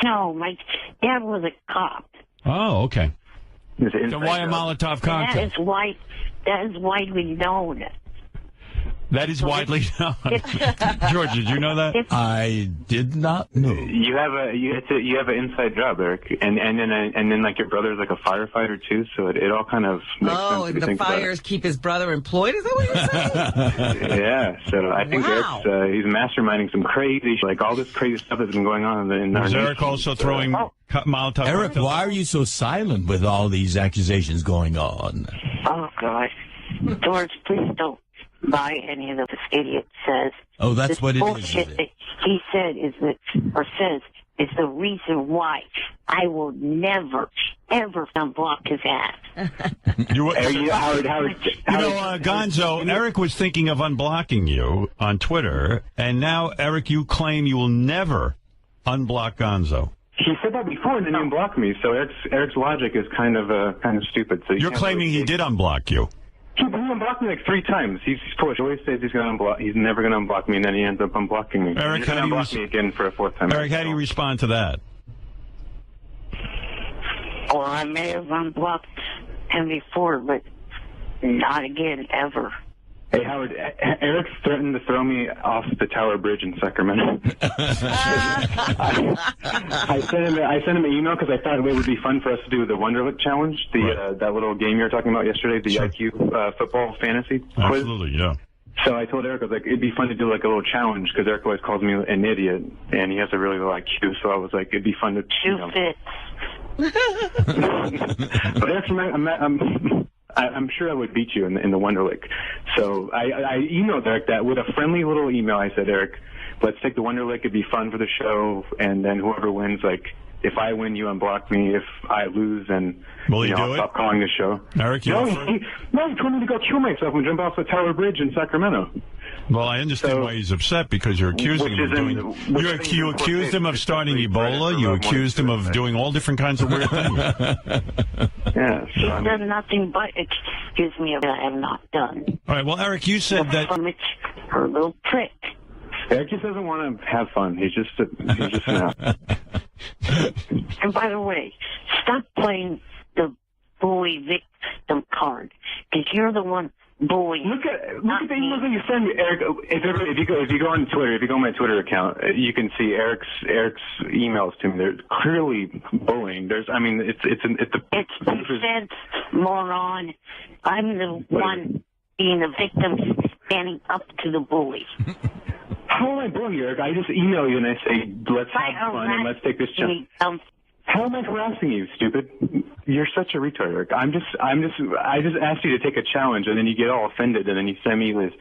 Speaker 1: No, my dad was a cop.
Speaker 21: Oh, okay. So why a Molotov cocktail?
Speaker 1: That is widely known.
Speaker 21: That is widely known. George, did you know that?
Speaker 8: I did not know.
Speaker 13: You have an inside job, Eric, and then like your brother's like a firefighter too, so it all kind of makes sense.
Speaker 5: Oh, and the fires keep his brother employed. Is that what you're saying?
Speaker 13: Yeah. So I think Eric's he's masterminding some crazy, like all this crazy stuff that's been going on in our
Speaker 21: Is Eric
Speaker 13: nation.
Speaker 21: also throwing Molotov?
Speaker 8: Eric, why are you so silent with all these accusations going on?
Speaker 1: Oh God, George, please don't buy any of this idiot says.
Speaker 8: Oh, that's
Speaker 1: this
Speaker 8: what it is.
Speaker 1: Bullshit that he said is the reason why I will never ever unblock his ass.
Speaker 13: Howard,
Speaker 21: Gonzo, Eric was thinking of unblocking you on Twitter, and now, Eric, you claim you will never unblock Gonzo.
Speaker 13: He said that before, and then he unblocked me. So Eric's logic is kind of stupid. So
Speaker 21: you're claiming he did unblock you.
Speaker 13: He unblocked me like 3 times. He's foolish. He always says he's going to unblock. He's never going to unblock me, and then he ends up unblocking me.
Speaker 21: Eric,
Speaker 13: he's going to unblock me again for a 4th time.
Speaker 21: Eric, how do you respond to that?
Speaker 1: Well, I may have unblocked him before, but not again, ever.
Speaker 13: Hey, Howard, Eric's threatened to throw me off the Tower Bridge in Sacramento. I sent him an email because I thought it would be fun for us to do the Wonderlic Challenge, that little game you were talking about yesterday, the IQ football fantasy quiz.
Speaker 21: Absolutely, yeah.
Speaker 13: So I told Eric, I was like, it'd be fun to do like a little challenge because Eric always calls me an idiot, and he has a really low IQ. So I was like, it'd be fun to. But actually, I'm sure I would beat you in the Wonderlic. So I emailed Eric that with a friendly little email. I said, Eric, let's take the Wonderlic. It'd be fun for the show, and then whoever wins, like, if I win, you unblock me. If I lose, then I'll stop calling the show.
Speaker 21: Eric,
Speaker 13: he told me to go kill myself and jump off the Tower Bridge in Sacramento.
Speaker 21: Well, I understand why he's upset because you're accusing him of doing. You accused him of starting Ebola. You accused him of doing all different kinds of weird things.
Speaker 13: Yeah,
Speaker 1: He's done nothing but excuse me of what I have not done.
Speaker 21: All right. Well, Eric, you said that.
Speaker 1: Her little trick.
Speaker 13: Eric just doesn't want to have fun. He's just
Speaker 1: And by the way, stop playing the bully victim card, because you're the one bullying.
Speaker 13: Look at the emails that you send me, Eric. If you go on Twitter, if you go on my Twitter account, you can see Eric's emails to me. They're clearly bullying. It's
Speaker 1: nonsense, moron. I'm the one being the victim, standing up to the bully.
Speaker 13: How am I bullying you, Eric? I just email you and I say, let's have fun and let's take this chance. How am I harassing you, stupid? You're such a retard, Eric. I just asked you to take a challenge, and then you get all offended, and then you send me this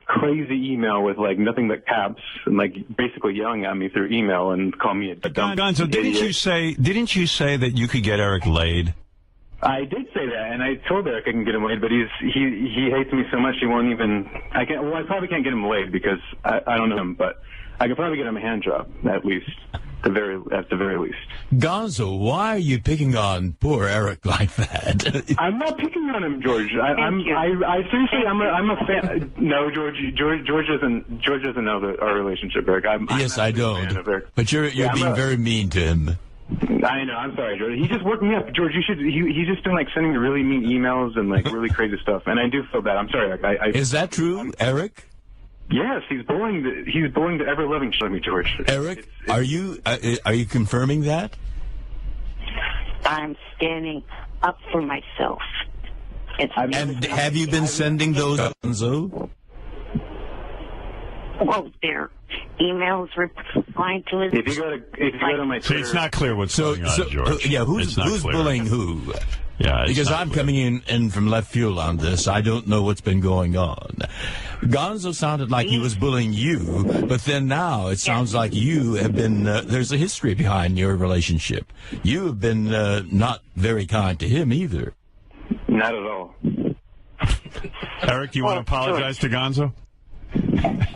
Speaker 13: crazy email with like nothing but caps and like basically yelling at me through email and call me a dumb
Speaker 21: Gonzo, didn't you say that you could get Eric laid?
Speaker 13: I did say that, and I told Eric I can get him laid, but he hates me so much he won't even. I probably can't get him laid because I don't know him, but I could probably get him a hand job at least. At the very least.
Speaker 8: Gonzo, why are you picking on poor Eric like that?
Speaker 13: I'm not picking on him, George. I seriously, I'm a fan. No, George doesn't know our relationship, Eric.
Speaker 8: Yes, I don't. But you're being very mean to him.
Speaker 13: I know. I'm sorry, George. He just worked me up, George. He's just been like sending me really mean emails and like really crazy stuff, and I do feel bad. I'm sorry, Eric.
Speaker 8: Is that true, Eric?
Speaker 13: Yes, he's bullying the ever-loving show me, George.
Speaker 8: Eric, are you confirming that?
Speaker 1: I'm standing up for myself.
Speaker 8: And have you been sending those, Gonzo?
Speaker 1: Well, their emails replying to it.
Speaker 13: If you go to my Twitter,
Speaker 21: it's not clear what's going on, George.
Speaker 8: Who's bullying who?
Speaker 21: Yeah,
Speaker 8: because I'm coming in from left field on this. I don't know what's been going on. Gonzo sounded like he was bullying you, but then now it sounds like you have been, there's a history behind your relationship. You have been not very kind to him either.
Speaker 13: Not at all.
Speaker 21: Eric, you want to apologize to Gonzo?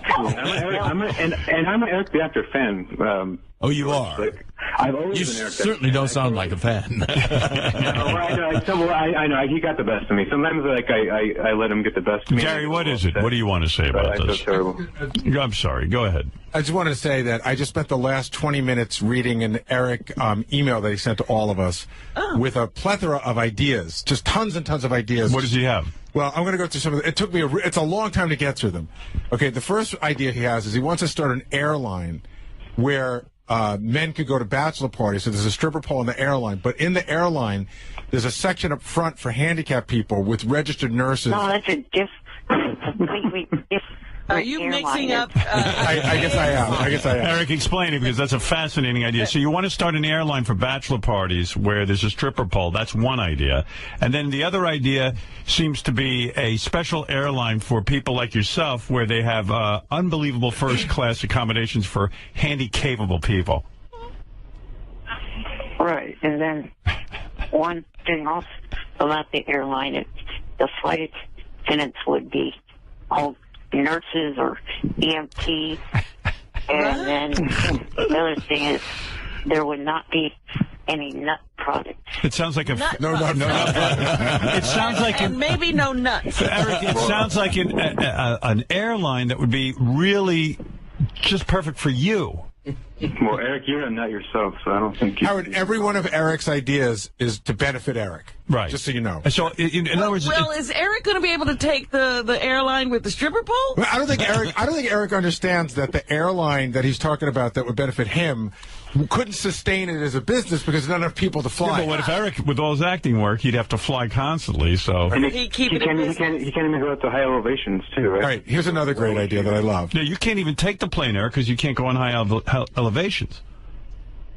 Speaker 13: I'm an Eric the Actor fan.
Speaker 8: Oh, you are?
Speaker 13: I've always
Speaker 8: you
Speaker 13: been Eric.
Speaker 8: Certainly don't sound like a fan.
Speaker 13: I know. He got the best of me. Sometimes, like, I let him get the best of me.
Speaker 21: Gary, what is it? What do you want to say about this?
Speaker 13: So terrible.
Speaker 21: I'm sorry. Go ahead.
Speaker 6: I just wanted to say that I just spent the last 20 minutes reading an Eric email that he sent to all of us with a plethora of ideas, just tons and tons of ideas.
Speaker 21: What does he have?
Speaker 6: Well, I'm going to go through some of them. It took me it's a long time to get through them. Okay, the first idea he has is he wants to start an airline where men could go to bachelor parties. So there's a stripper pole in the airline, but in the airline, there's a section up front for handicapped people with registered nurses.
Speaker 1: No, that's a completely different.
Speaker 5: Are you mixing up?
Speaker 6: I guess I am.
Speaker 21: Eric, explain it, because that's a fascinating idea. So you want to start an airline for bachelor parties where there's a stripper pole. That's one idea. And then the other idea seems to be a special airline for people like yourself where they have unbelievable first-class accommodations for handy-capable people.
Speaker 1: Right. And then one thing else about the airline, the flight attendants would be all nurses or EMT, and then the other thing is there would not be any nut products.
Speaker 21: It sounds like no. It sounds like
Speaker 5: maybe no nuts.
Speaker 21: Eric, it sounds like an airline that would be really just perfect for you.
Speaker 13: Well, Eric, you're a nut yourself, so I don't think you...
Speaker 6: Howard, every one of Eric's ideas is to benefit Eric.
Speaker 21: Right.
Speaker 6: Just so you know.
Speaker 21: So, in other words...
Speaker 5: Well, is Eric going to be able to take the airline with the stripper pole?
Speaker 6: Well, I don't think Eric understands that the airline that he's talking about that would benefit him couldn't sustain it as a business because there's not enough people to fly.
Speaker 21: Yeah, but what if Eric, with all his acting work, he'd have to fly constantly, so...
Speaker 13: And he can't even go up to high elevations, too, right?
Speaker 6: All right, here's another great idea that I love.
Speaker 21: Yeah, you can't even take the plane, Eric, because you can't go on high elevations.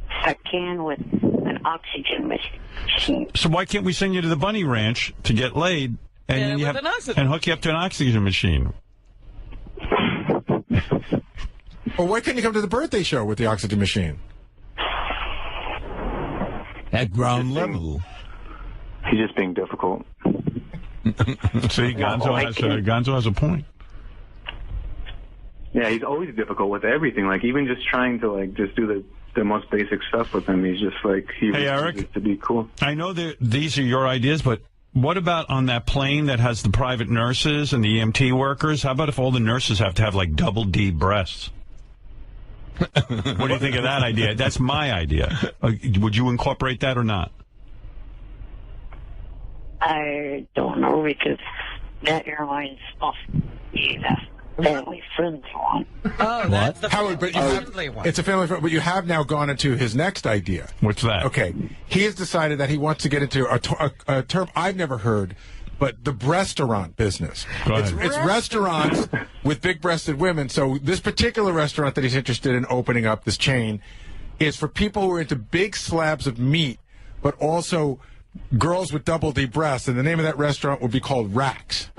Speaker 1: I can with an oxygen machine.
Speaker 21: So why can't we send you to the Bunny Ranch to get laid and hook you up to an oxygen machine?
Speaker 6: Or why couldn't you come to the birthday show with the oxygen machine?
Speaker 8: At ground level.
Speaker 13: He's just being difficult.
Speaker 21: See, Gonzo has a point.
Speaker 13: Yeah, he's always difficult with everything. Like, even just trying to, like, just do the most basic stuff with him. He's just, like, he
Speaker 21: Eric,
Speaker 13: to be cool.
Speaker 21: I know that these are your ideas, but what about on that plane that has the private nurses and the EMT workers? How about if all the nurses have to have, like, double D breasts? What do you think of that idea? That's my idea. Would you incorporate that or not?
Speaker 1: I don't know, because that airline's supposed to be the family friends one.
Speaker 5: Oh, that's the
Speaker 6: Howard, but
Speaker 5: family one.
Speaker 6: It's a family friend, but you have now gone into his next idea.
Speaker 21: What's that?
Speaker 6: Okay. He has decided that he wants to get into a term I've never heard, but the breastaurant business. It's restaurants with big-breasted women. So this particular restaurant that he's interested in opening up, this chain, is for people who are into big slabs of meat, but also girls with double D breasts. And the name of that restaurant would be called Racks.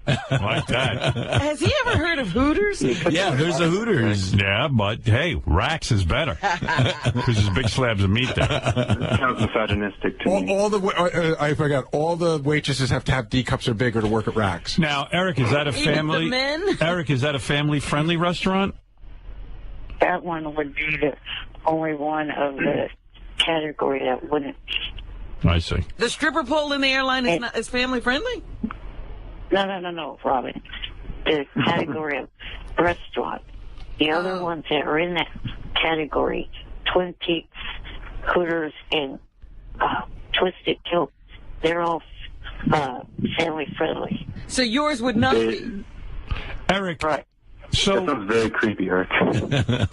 Speaker 21: Like that.
Speaker 5: Has he ever heard of Hooters?
Speaker 21: Yeah, there's a Hooters. Yeah, but hey, Racks is better because there's big slabs of meat there.
Speaker 13: Sounds misogynistic to me.
Speaker 6: I forgot. All the waitresses have to have D cups or bigger to work at Racks.
Speaker 21: Now, Eric, is that a family?
Speaker 5: The men?
Speaker 21: Eric, is that a family-friendly restaurant?
Speaker 1: That one would be the only one of the category that wouldn't.
Speaker 21: I see.
Speaker 5: The stripper pole in the airline is family-friendly?
Speaker 1: No, Robin. The category of restaurant. The other ones that are in that category, Twin Peaks, Hooters, and Twisted Kilt, they're all family-friendly.
Speaker 5: So yours would not be?
Speaker 21: Eric,
Speaker 1: right.
Speaker 21: So,
Speaker 13: that sounds very creepy, Eric.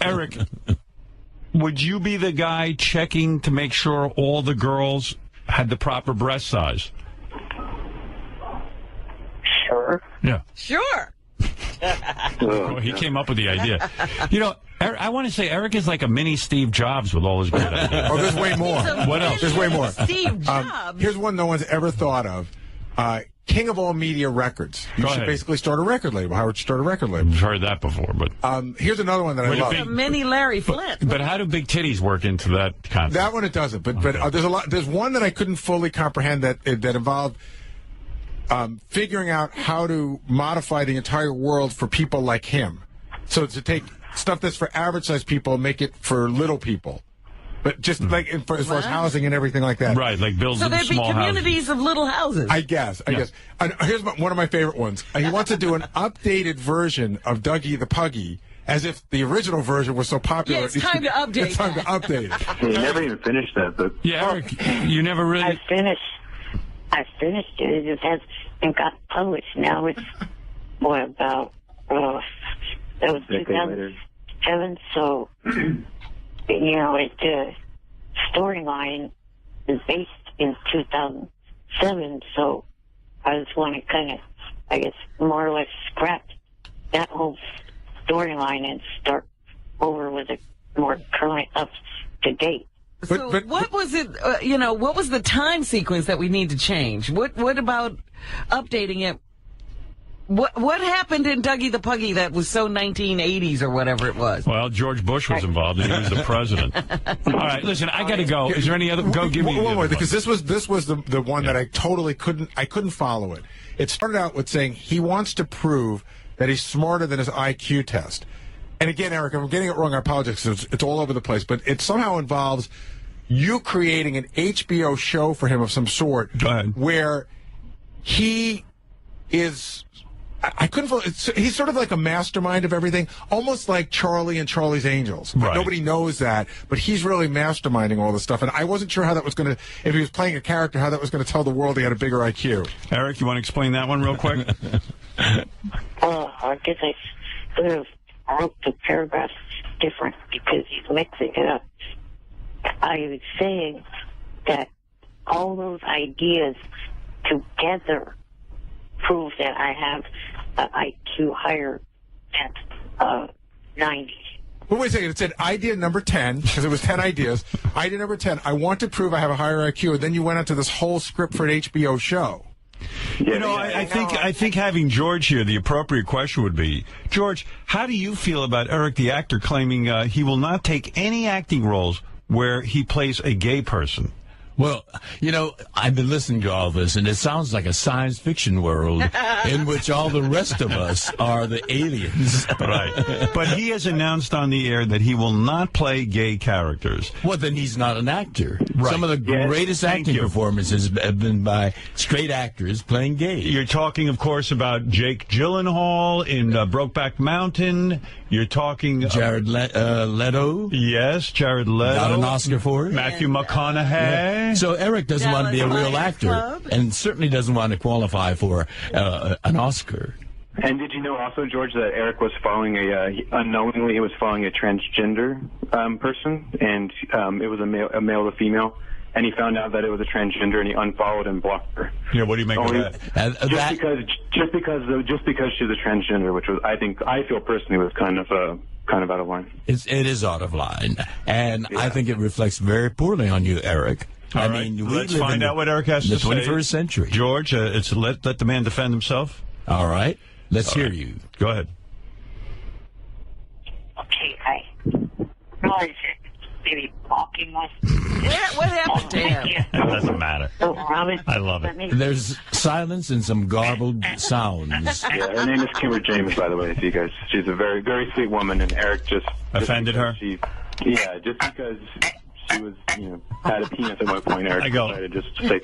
Speaker 21: Eric, would you be the guy checking to make sure all the girls had the proper breast size?
Speaker 1: Sure.
Speaker 21: Yeah.
Speaker 5: Sure.
Speaker 21: Well, he came up with the idea. You know, I want to say Eric is like a mini Steve Jobs with all his great ideas.
Speaker 6: Oh, there's way more.
Speaker 21: What else?
Speaker 6: There's way more.
Speaker 5: Steve Jobs.
Speaker 6: Here's one no one's ever thought of. King of all media records. You should basically start a record label. Howard should start a record label.
Speaker 21: I've heard that before, but
Speaker 6: here's another one that I love.
Speaker 5: A mini Larry Flint.
Speaker 21: But how do big titties work into that concept?
Speaker 6: That one it doesn't. But there's a lot. There's one that I couldn't fully comprehend that involved figuring out how to modify the entire world for people like him. So to take stuff that's for average sized people and make it for little people. But just like as far as housing and everything like that.
Speaker 21: Right, like build
Speaker 5: so there'd be communities of little houses.
Speaker 6: I guess. And here's one of my favorite ones. He wants to do an updated version of Dougie the Puggy, as if the original version was so popular.
Speaker 5: Yeah, it's time to update.
Speaker 6: It's time to update it.
Speaker 13: You never even finished that book.
Speaker 21: Yeah, Eric, you never really.
Speaker 1: I finished it. It has been got published now. It's about that was 2007. So. You know, storyline is based in 2007, so I just want to kind of, I guess, more or less scrap that whole storyline and start over with a more current, up-to-date.
Speaker 5: So what was it, what was the time sequence that we need to change? What about updating it? What happened in Dougie the Puggy that was so 1980s or whatever it was?
Speaker 21: Well, George Bush was involved, and he was the president. All right, listen, I got to go. Is there any other? Go give me
Speaker 6: one more, because this was the one that I totally couldn't follow it. It started out with saying he wants to prove that he's smarter than his IQ test. And again, Eric, if I'm getting it wrong, I apologize. It's all over the place, but it somehow involves you creating an HBO show for him of some sort, where he is I couldn't. He's sort of like a mastermind of everything, almost like Charlie and Charlie's Angels.
Speaker 21: Right.
Speaker 6: Nobody knows that, but he's really masterminding all this stuff. And I wasn't sure how that was going to, if he was playing a character, how that was going to tell the world he had a bigger IQ.
Speaker 21: Eric, you want to explain that one real quick?
Speaker 1: I guess I sort of wrote the paragraphs different because he's mixing it up. I was saying that all those ideas together prove that I have an IQ higher than 90.
Speaker 6: Well, wait a second. It said idea number 10, because it was 10 ideas. Idea number 10, I want to prove I have a higher IQ. And then you went into this whole script for an HBO show.
Speaker 21: You know, I think having George here, the appropriate question would be, George, how do you feel about Eric the actor claiming he will not take any acting roles where he plays a gay person?
Speaker 8: Well, you know, I've been listening to all this, and it sounds like a science fiction world in which all the rest of us are the aliens.
Speaker 21: Right. But he has announced on the air that he will not play gay characters.
Speaker 8: Well, then he's not an actor.
Speaker 21: Right.
Speaker 8: Some of the greatest acting performances have been by straight actors playing gay.
Speaker 21: You're talking, of course, about Jake Gyllenhaal in Brokeback Mountain. You're talking...
Speaker 8: Jared Leto.
Speaker 21: Yes, Jared Leto.
Speaker 8: Got an Oscar for it.
Speaker 21: Matthew McConaughey.
Speaker 8: Yeah. So Eric doesn't want to be a real actor, and certainly doesn't want to qualify for an Oscar.
Speaker 13: And did you know also, George, that Eric was following unknowingly, he was following a transgender person, and it was a male to female, and he found out that it was a transgender, and he unfollowed and blocked her.
Speaker 21: Yeah, what do you make of that?
Speaker 13: Just because she's a transgender, which was, I feel personally was kind of out of line.
Speaker 8: It is out of line, and I think it reflects very poorly on you, Eric.
Speaker 21: All right. Let's find out what Eric has to say.
Speaker 8: The 21st century.
Speaker 21: George, it's let the man defend himself.
Speaker 8: All right. Let's hear you.
Speaker 21: Go ahead.
Speaker 1: Okay, I realize that maybe walking was...
Speaker 5: Yeah, what happened to him?
Speaker 21: It doesn't matter.
Speaker 1: So, Robin,
Speaker 21: I love it.
Speaker 8: There's silence and some garbled sounds.
Speaker 13: Yeah, her name is Kimber James, by the way, to you guys. She's a very, very sweet woman, and Eric just
Speaker 21: offended her?
Speaker 13: Just because she was, had a penis at one point, Eric decided just to say...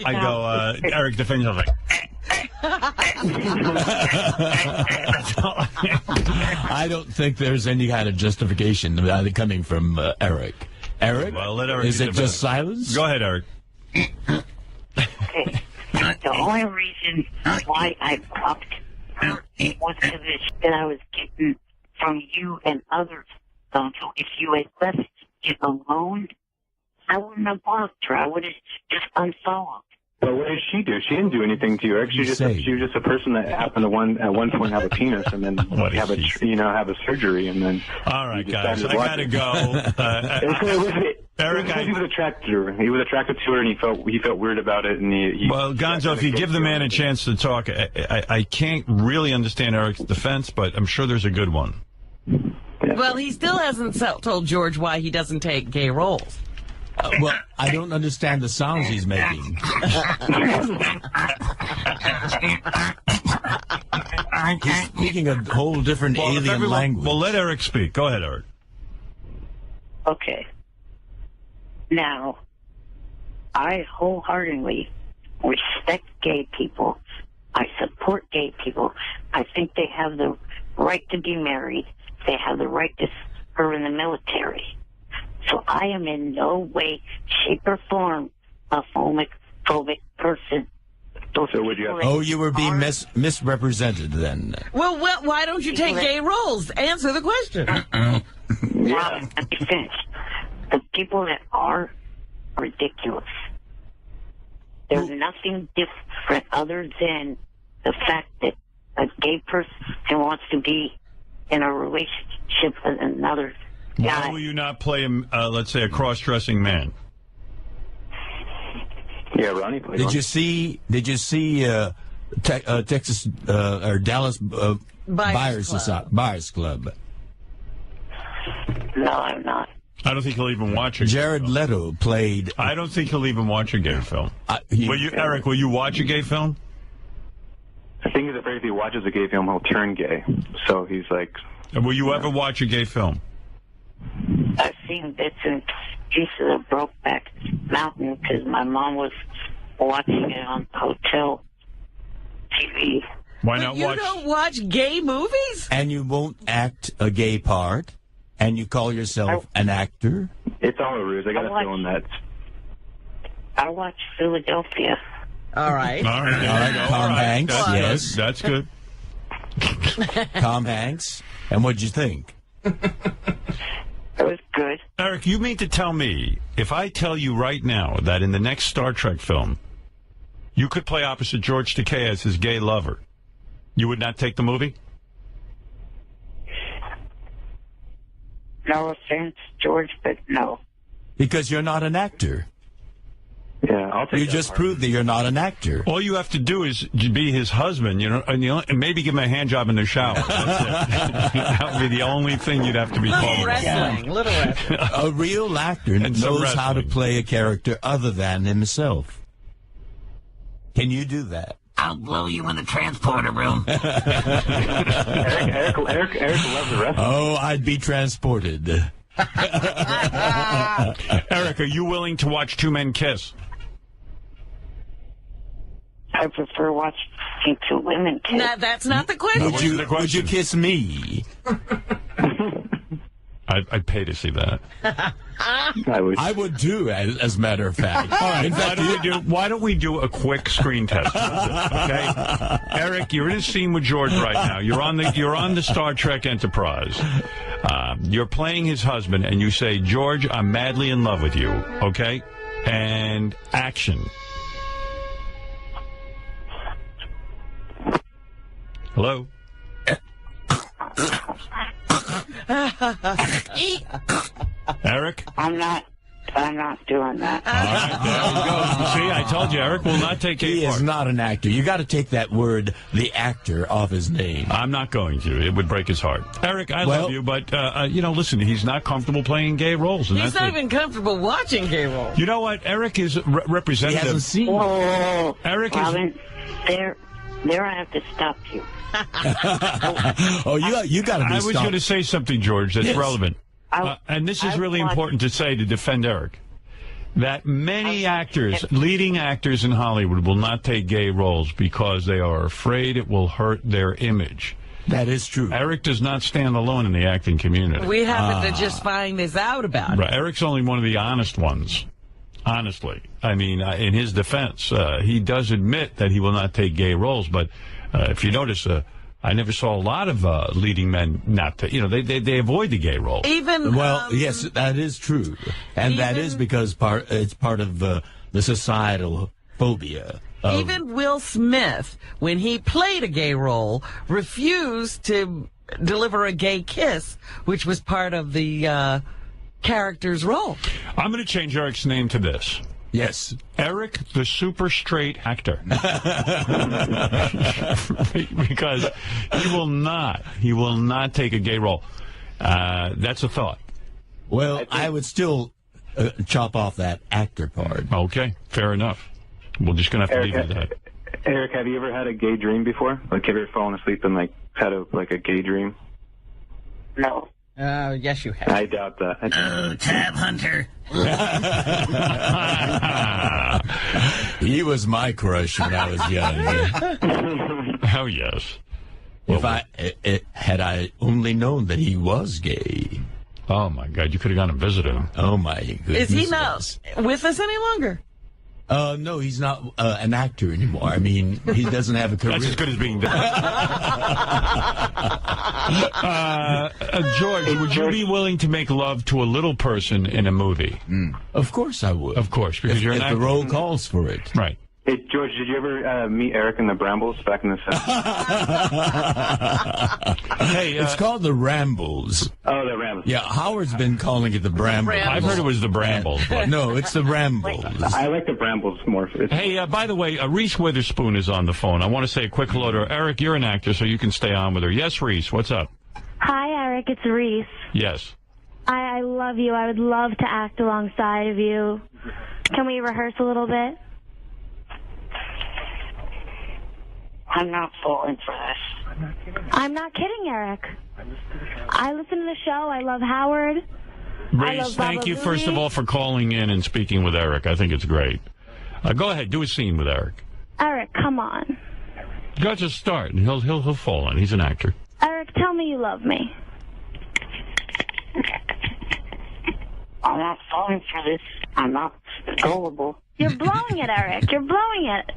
Speaker 21: Eric defends himself like...
Speaker 8: I don't think there's any kind of justification coming from Eric. Eric?
Speaker 21: Well, let Eric
Speaker 8: is it just silence?
Speaker 21: Go ahead, Eric.
Speaker 1: Okay. The only reason why I blocked her was that I was getting from you and others. So if you had left it alone, I wouldn't have blocked her. I would have just unfollowed.
Speaker 13: Well, what did she do? She didn't do anything to you, Eric. She was just a person that happened to at one point have a penis and then have a surgery and then.
Speaker 21: All right, guys, I gotta go. Eric,
Speaker 13: he was attracted to her. He was attracted to her, and he felt weird about it. And
Speaker 21: well, Gonzo, if you give the man a chance to talk, I can't really understand Eric's defense, but I'm sure there's a good one.
Speaker 5: Well, he still hasn't told George why he doesn't take gay roles.
Speaker 8: Well, I don't understand the sounds he's making. He's speaking a whole different alien language.
Speaker 21: Well, let Eric speak. Go ahead, Eric.
Speaker 1: Okay. Now, I wholeheartedly respect gay people. I support gay people. I think they have the right to be married. They have the right to serve in the military. So I am in no way, shape, or form a homophobic person.
Speaker 8: You were being misrepresented then.
Speaker 5: Well, why don't you take gay roles? Answer the question.
Speaker 1: Robin, let me finish. The people that are ridiculous. There's nothing different other than the fact that a gay person wants to be in a relationship with another guy.
Speaker 21: Why will you not play, let's say, a cross-dressing man?
Speaker 13: Yeah, Ronnie played.
Speaker 8: Did you see Texas or Dallas Buyers Club?
Speaker 1: No, I'm not.
Speaker 21: I don't think he'll even watch it.
Speaker 8: Jared Leto played.
Speaker 21: I don't think he'll even watch a gay film. Eric, will you watch a gay film?
Speaker 13: I think he's afraid if he watches a gay film, he'll turn gay. So he's like...
Speaker 21: Will you ever watch a gay film?
Speaker 1: I've seen bits and pieces of Brokeback Mountain because my mom was watching it on hotel TV.
Speaker 21: Why not
Speaker 5: You don't watch gay movies?
Speaker 8: And you won't act a gay part? And you call yourself an actor?
Speaker 13: It's all a ruse. I got a feeling that.
Speaker 1: I watch Philadelphia.
Speaker 5: All right.
Speaker 21: All right.
Speaker 8: Tom Hanks,
Speaker 21: Yes. That's good.
Speaker 8: Tom Hanks. And what'd you think?
Speaker 1: It was good.
Speaker 21: Eric, you mean to tell me, if I tell you right now that in the next Star Trek film, you could play opposite George Takei as his gay lover, you would not take the movie?
Speaker 1: No offense, George, but no.
Speaker 8: Because you're not an actor.
Speaker 13: Yeah, I'll take
Speaker 8: You just proved that you're not an actor.
Speaker 21: All you have to do is be his husband, and maybe give him a hand job in the shower. That's it. That would be the only thing you'd have to be called.
Speaker 5: Little wrestling.
Speaker 8: A real actor knows how to play a character other than himself. Can you do that?
Speaker 17: I'll blow you in the transporter room.
Speaker 13: Eric loves the wrestling.
Speaker 8: Oh, I'd be transported.
Speaker 21: Eric, are you willing to watch two men kiss?
Speaker 1: I prefer watching two women kiss.
Speaker 5: No, that's not the question.
Speaker 8: Would you kiss me?
Speaker 21: I'd pay to see that.
Speaker 8: I would too, as a matter of fact.
Speaker 21: All right, why don't we do a quick screen test? Okay, Eric, you're in a scene with George right now. You're on the Star Trek Enterprise. You're playing his husband, and you say, "George, I'm madly in love with you." Okay, and action. Hello. Eric?
Speaker 1: I'm not doing that.
Speaker 21: All right, there you go. See, I told you, Eric will not take
Speaker 8: He is not an actor. You got to take that word, the actor, off his name.
Speaker 21: I'm not going to. It would break his heart. Eric, I love you, but, listen, he's not comfortable playing gay roles. And
Speaker 5: He's not even comfortable watching gay roles.
Speaker 21: You know what? Eric is representative.
Speaker 8: He hasn't seen
Speaker 1: Whoa.
Speaker 21: Eric
Speaker 1: Robin, there I have to stop you.
Speaker 8: you got to be
Speaker 21: I was going to say something, George, that's relevant. And this is really important to say to defend Eric. That many actors, leading actors in Hollywood, will not take gay roles because they are afraid it will hurt their image.
Speaker 8: That is true.
Speaker 21: Eric does not stand alone in the acting community.
Speaker 5: We happen to just find this out about it.
Speaker 21: Right. Eric's only one of the honest ones. Honestly. I mean, in his defense, he does admit that he will not take gay roles, but if you notice, I never saw a lot of leading men not to, they avoid the gay role.
Speaker 8: Yes, that is true. And that is because it's part of the societal phobia.
Speaker 5: Even Will Smith, when he played a gay role, refused to deliver a gay kiss, which was part of the character's role.
Speaker 21: I'm going to change Eric's name to this.
Speaker 8: Yes.
Speaker 21: Eric, the super straight actor. Because he will not take a gay role. That's a thought.
Speaker 8: Well, I would still chop off that actor part.
Speaker 21: Okay, fair enough. We're just going to have to leave it at that.
Speaker 13: Eric, have you ever had a gay dream before? Like, have you ever fallen asleep and, had a gay dream?
Speaker 1: No.
Speaker 5: Yes, you have.
Speaker 13: I doubt that.
Speaker 17: Oh, Tab Hunter.
Speaker 8: He was my crush when I was young.
Speaker 21: Oh, yes.
Speaker 8: Had I only known that he was gay.
Speaker 21: Oh, my God, you could have gone and visited him.
Speaker 8: Oh, my goodness.
Speaker 5: Is he not with us any longer?
Speaker 8: No, he's not an actor anymore. I mean, he doesn't have a career.
Speaker 21: That's as good as being done. George, would you be willing to make love to a little person in a movie?
Speaker 8: Of course I would.
Speaker 21: Of course, because you're an actor.
Speaker 8: The role calls for it.
Speaker 21: Right.
Speaker 13: Hey, George, did you ever meet Eric and the Brambles back in the 70s?
Speaker 21: Hey,
Speaker 8: it's called the Rambles.
Speaker 13: Oh, the Rambles.
Speaker 8: Yeah, Howard's been calling it the Brambles.
Speaker 21: I've heard it was the Brambles. But...
Speaker 8: No, it's the Rambles.
Speaker 13: I like the Brambles more.
Speaker 21: Hey, by the way, Reese Witherspoon is on the phone. I want to say a quick hello to her. Eric, you're an actor, so you can stay on with her. Yes, Reese, what's up?
Speaker 7: Hi, Eric. It's Reese.
Speaker 21: Yes.
Speaker 7: I love you. I would love to act alongside of you. Can we rehearse a little bit?
Speaker 1: I'm not falling for this.
Speaker 7: I'm not kidding, Eric. I listen to the show. I love Howard.
Speaker 21: Reese, thank you, first of all, for calling in and speaking with Eric. I think it's great. Go ahead. Do a scene with Eric.
Speaker 7: Eric, come on.
Speaker 21: Go just start, and he'll fall in. He's an actor.
Speaker 7: Eric, tell me you love me.
Speaker 1: I'm not falling for this. I'm not gullible.
Speaker 7: You're blowing it, Eric. You're blowing it.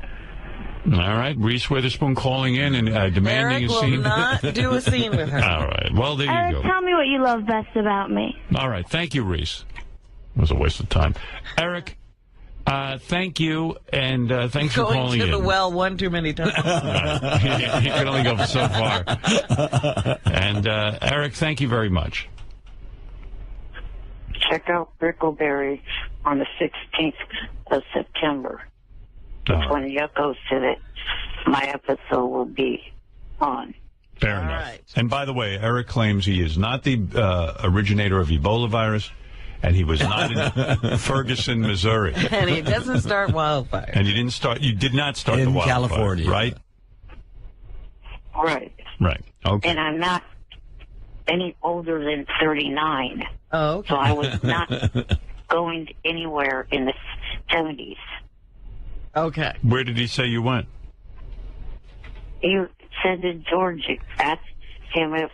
Speaker 21: All right, Reese Witherspoon calling in and demanding
Speaker 5: Eric
Speaker 21: a scene.
Speaker 5: will not do a scene with her.
Speaker 21: All right, well, there
Speaker 7: Eric,
Speaker 21: you go.
Speaker 7: tell me what you love best about me.
Speaker 21: All right, thank you, Reese. It was a waste of time. Eric, thank you, and thanks for calling
Speaker 5: Going to
Speaker 21: in.
Speaker 5: the well one too many times.
Speaker 21: He can only go so far. And, Eric, thank you very much.
Speaker 1: Check out Brickleberry on the 16th of September. That's when the goes to that my episode will be on.
Speaker 21: Fair enough. Right. And by the way, Eric claims he is not the originator of Ebola virus, and he was not in Ferguson, Missouri.
Speaker 5: And he doesn't start wildfire.
Speaker 21: And you did not start the
Speaker 8: in
Speaker 21: wildfire,
Speaker 8: California,
Speaker 21: right?
Speaker 1: Right.
Speaker 21: Right. Okay.
Speaker 1: And I'm not any older than 39.
Speaker 5: Oh, okay.
Speaker 1: So I was not going anywhere in the 70s.
Speaker 5: Okay.
Speaker 21: Where did he say you went?
Speaker 1: He said to George, asked him if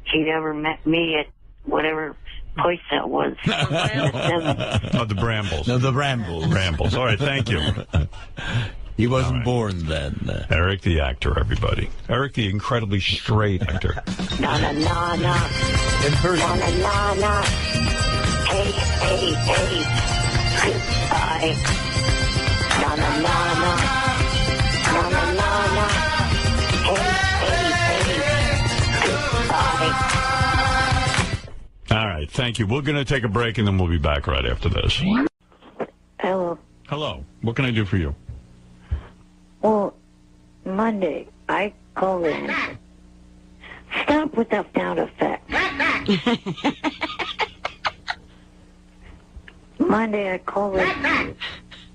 Speaker 1: he'd ever met me at whatever place that was.
Speaker 21: Oh, the Brambles.
Speaker 8: No, the Brambles.
Speaker 21: Brambles. All right, thank you.
Speaker 8: He wasn't born then.
Speaker 21: Eric the actor, everybody. Eric the incredibly straight actor.
Speaker 1: Na na na na.
Speaker 8: In person.
Speaker 1: Na na na na. Hey, hey, hey. Goodbye. Na na na na. Na na na na. Hey, hey, hey. Goodbye.
Speaker 21: All right, thank you. We're going to take a break, and then we'll be back right after this.
Speaker 1: Hello.
Speaker 21: Hello. What can I do for you?
Speaker 1: Well, Monday, I called in. Stop with that sound effect. Monday, I called in.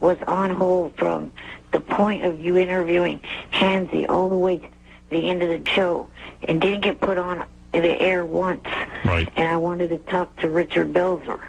Speaker 1: Was on hold from the point of you interviewing Hansy all the way to the end of the show and didn't get put on the air once.
Speaker 21: Right.
Speaker 1: And I wanted to talk to Richard Belzer.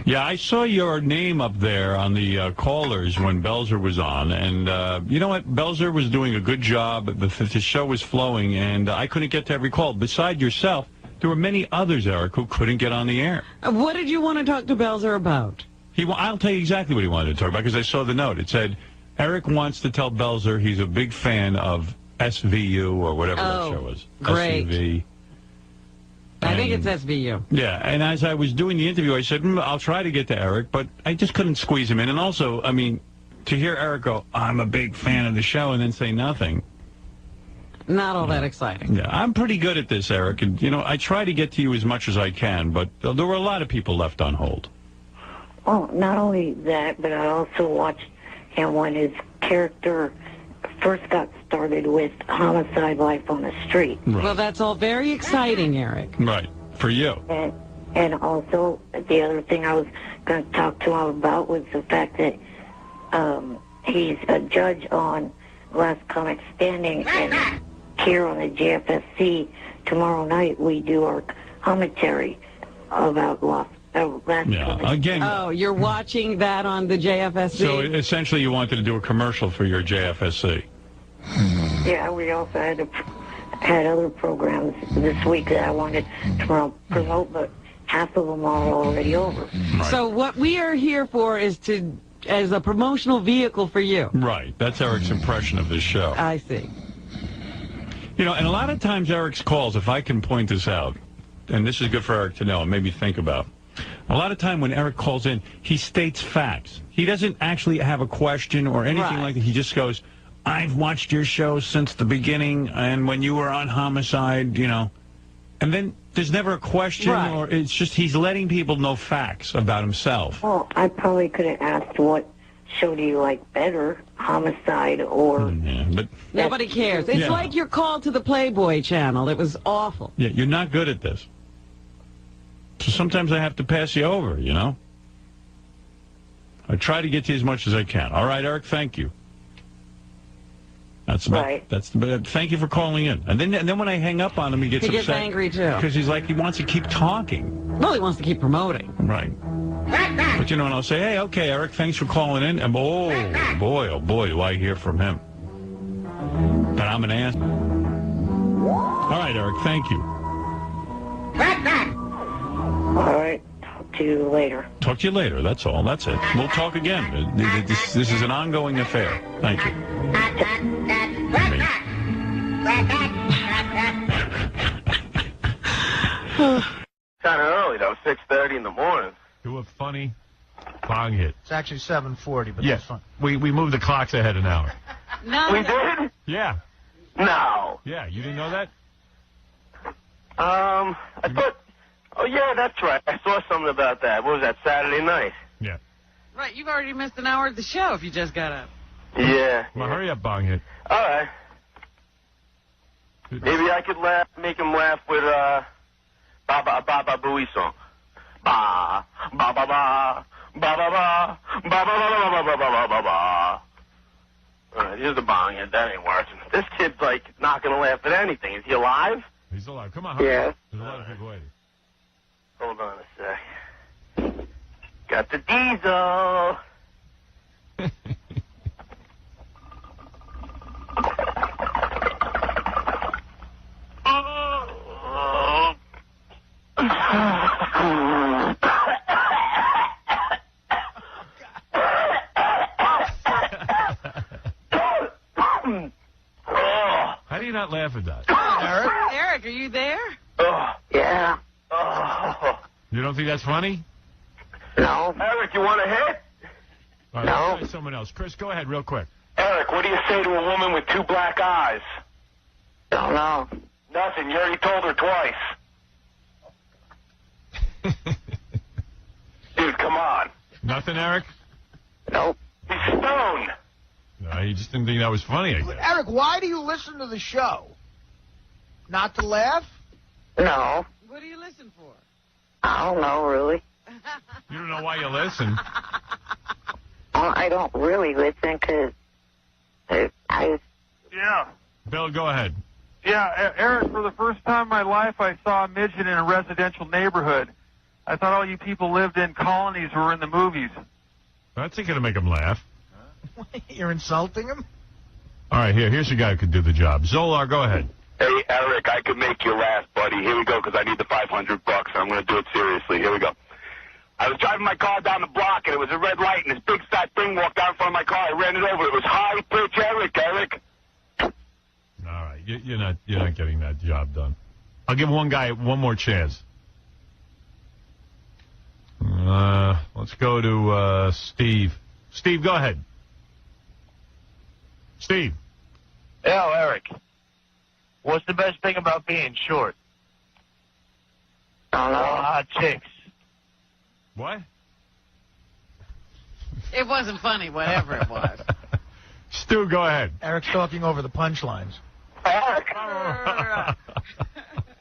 Speaker 21: Yeah, I saw your name up there on the callers when Belzer was on, and you know what? Belzer was doing a good job. The show was flowing, and I couldn't get to every call. Beside yourself, there were many others, Eric, who couldn't get on the air.
Speaker 5: What did you want to talk to Belzer about?
Speaker 21: I'll tell you exactly what he wanted to talk about, because I saw the note. It said, Eric wants to tell Belzer he's a big fan of SVU or whatever that show was.
Speaker 5: Great.
Speaker 21: SVU.
Speaker 5: I think it's SVU.
Speaker 21: Yeah, and as I was doing the interview, I said, I'll try to get to Eric, but I just couldn't squeeze him in. And also, I mean, to hear Eric go, I'm a big fan of the show, and then say nothing.
Speaker 5: Not all that exciting.
Speaker 21: Yeah, I'm pretty good at this, Eric, and, I try to get to you as much as I can, but there were a lot of people left on hold.
Speaker 1: Oh, not only that, but I also watched him when his character first got started with Homicide Life on the Street.
Speaker 21: Right.
Speaker 5: Well, that's all very exciting, Eric.
Speaker 21: Right, for you.
Speaker 1: And also, the other thing I was going to talk to him about was the fact that he's a judge on Last Comic Standing, and here on the JFSC tomorrow night we do our commentary about Last
Speaker 21: Again.
Speaker 1: Oh,
Speaker 5: you're watching that on the JFSC?
Speaker 21: So essentially you wanted to do a commercial for your JFSC.
Speaker 1: Yeah, we also had other programs this week that I wanted to promote, but half of them are already over.
Speaker 21: Right.
Speaker 5: So what we are here for is as a promotional vehicle for you.
Speaker 21: Right. That's Eric's impression of this show.
Speaker 5: I see.
Speaker 21: And a lot of times Eric's calls, if I can point this out, and this is good for Eric to know and maybe think about, a lot of time when Eric calls in, he states facts. He doesn't actually have a question or anything like that. He just goes, I've watched your show since the beginning, and when you were on Homicide, and then there's never a question, or it's just he's letting people know facts about himself.
Speaker 1: Well, I probably could have asked what show do you like better, Homicide or...
Speaker 21: Yeah, but
Speaker 5: nobody cares. It's like your call to the Playboy channel. It was awful.
Speaker 21: Yeah, you're not good at this. So sometimes I have to pass you over, I try to get to you as much as I can. All right, Eric, thank you. That's about, thank you for calling in. And then when I hang up on him, he gets upset.
Speaker 5: He gets angry, too.
Speaker 21: Because he's like, he wants to keep talking.
Speaker 5: Well, he wants to keep promoting.
Speaker 21: Right. But, and I'll say, hey, okay, Eric, thanks for calling in. And oh, boy, do I hear from him. That I'm an ass? All right, Eric, thank you.
Speaker 1: All right. Talk to you later.
Speaker 21: Talk to you later, that's all. That's it. We'll talk again. This is an ongoing affair. Thank you.
Speaker 16: Kind of early, though. 6:30 in the morning.
Speaker 21: Do a funny bong hit.
Speaker 3: It's actually 7:40, but
Speaker 21: Yeah,
Speaker 3: that's fine.
Speaker 21: we moved the clocks ahead an hour.
Speaker 5: No.
Speaker 16: We did?
Speaker 21: Yeah.
Speaker 16: No.
Speaker 21: Yeah, you didn't know that?
Speaker 16: I thought... Oh, yeah, that's right. I saw something about that. What was that, Saturday night?
Speaker 21: Yeah.
Speaker 5: Right, you've already missed an hour of the show if you just got up.
Speaker 16: Yeah.
Speaker 21: Well, hurry up, bong hit.
Speaker 16: All right. Maybe I could make him laugh with Baba Booey song. Ba ba ba ba ba ba ba ba ba ba ba ba ba ba ba. All right, here's the bong hit. That ain't working. This kid's like not gonna laugh at anything. Is he alive?
Speaker 21: He's alive. Come on, hurry up. There's a lot of people waiting.
Speaker 16: Hold on a sec. Got the diesel.
Speaker 21: How do you not laugh at that?
Speaker 5: Eric, are you there?
Speaker 1: Yeah.
Speaker 21: You don't think that's funny?
Speaker 1: No.
Speaker 16: Eric, you want a hit?
Speaker 21: All right, let's try someone else. Chris, go ahead real quick.
Speaker 16: Eric, what do you say to a woman with 2 black eyes?
Speaker 1: Don't know.
Speaker 16: Nothing. You already told her twice. Dude, come on.
Speaker 21: Nothing, Eric?
Speaker 1: Nope.
Speaker 16: He's stoned.
Speaker 21: No, you just didn't think that was funny, I guess.
Speaker 3: Eric, why do you listen to the show? Not to laugh?
Speaker 1: No.
Speaker 5: What do you listen for?
Speaker 1: I don't know, really.
Speaker 21: You don't know why you listen.
Speaker 1: I don't really listen because I
Speaker 18: Yeah.
Speaker 21: Bill, go ahead.
Speaker 18: Yeah, Eric, for the first time in my life, I saw a midget in a residential neighborhood. I thought all you people lived in colonies or were in the movies.
Speaker 21: That's not going to make him laugh.
Speaker 3: You're insulting him?
Speaker 21: All right, here's a guy who could do the job. Zolar, go ahead.
Speaker 16: Hey, Eric, I could make you laugh, buddy. Here we go, because I need the $500. I'm going to do it seriously. Here we go. I was driving my car down the block, and it was a red light, and this big fat thing walked out in front of my car. I ran it over. It was high pitch Eric.
Speaker 21: All right, you're not getting that job done. I'll give one guy one more chance. Let's go to Steve. Steve, go ahead. Steve.
Speaker 18: Yo, Eric. What's the best thing about being short?
Speaker 1: don't know.
Speaker 18: Hot chicks.
Speaker 21: What?
Speaker 5: It wasn't funny, whatever it was.
Speaker 21: Stu, go ahead.
Speaker 3: Eric's talking over the punchlines. I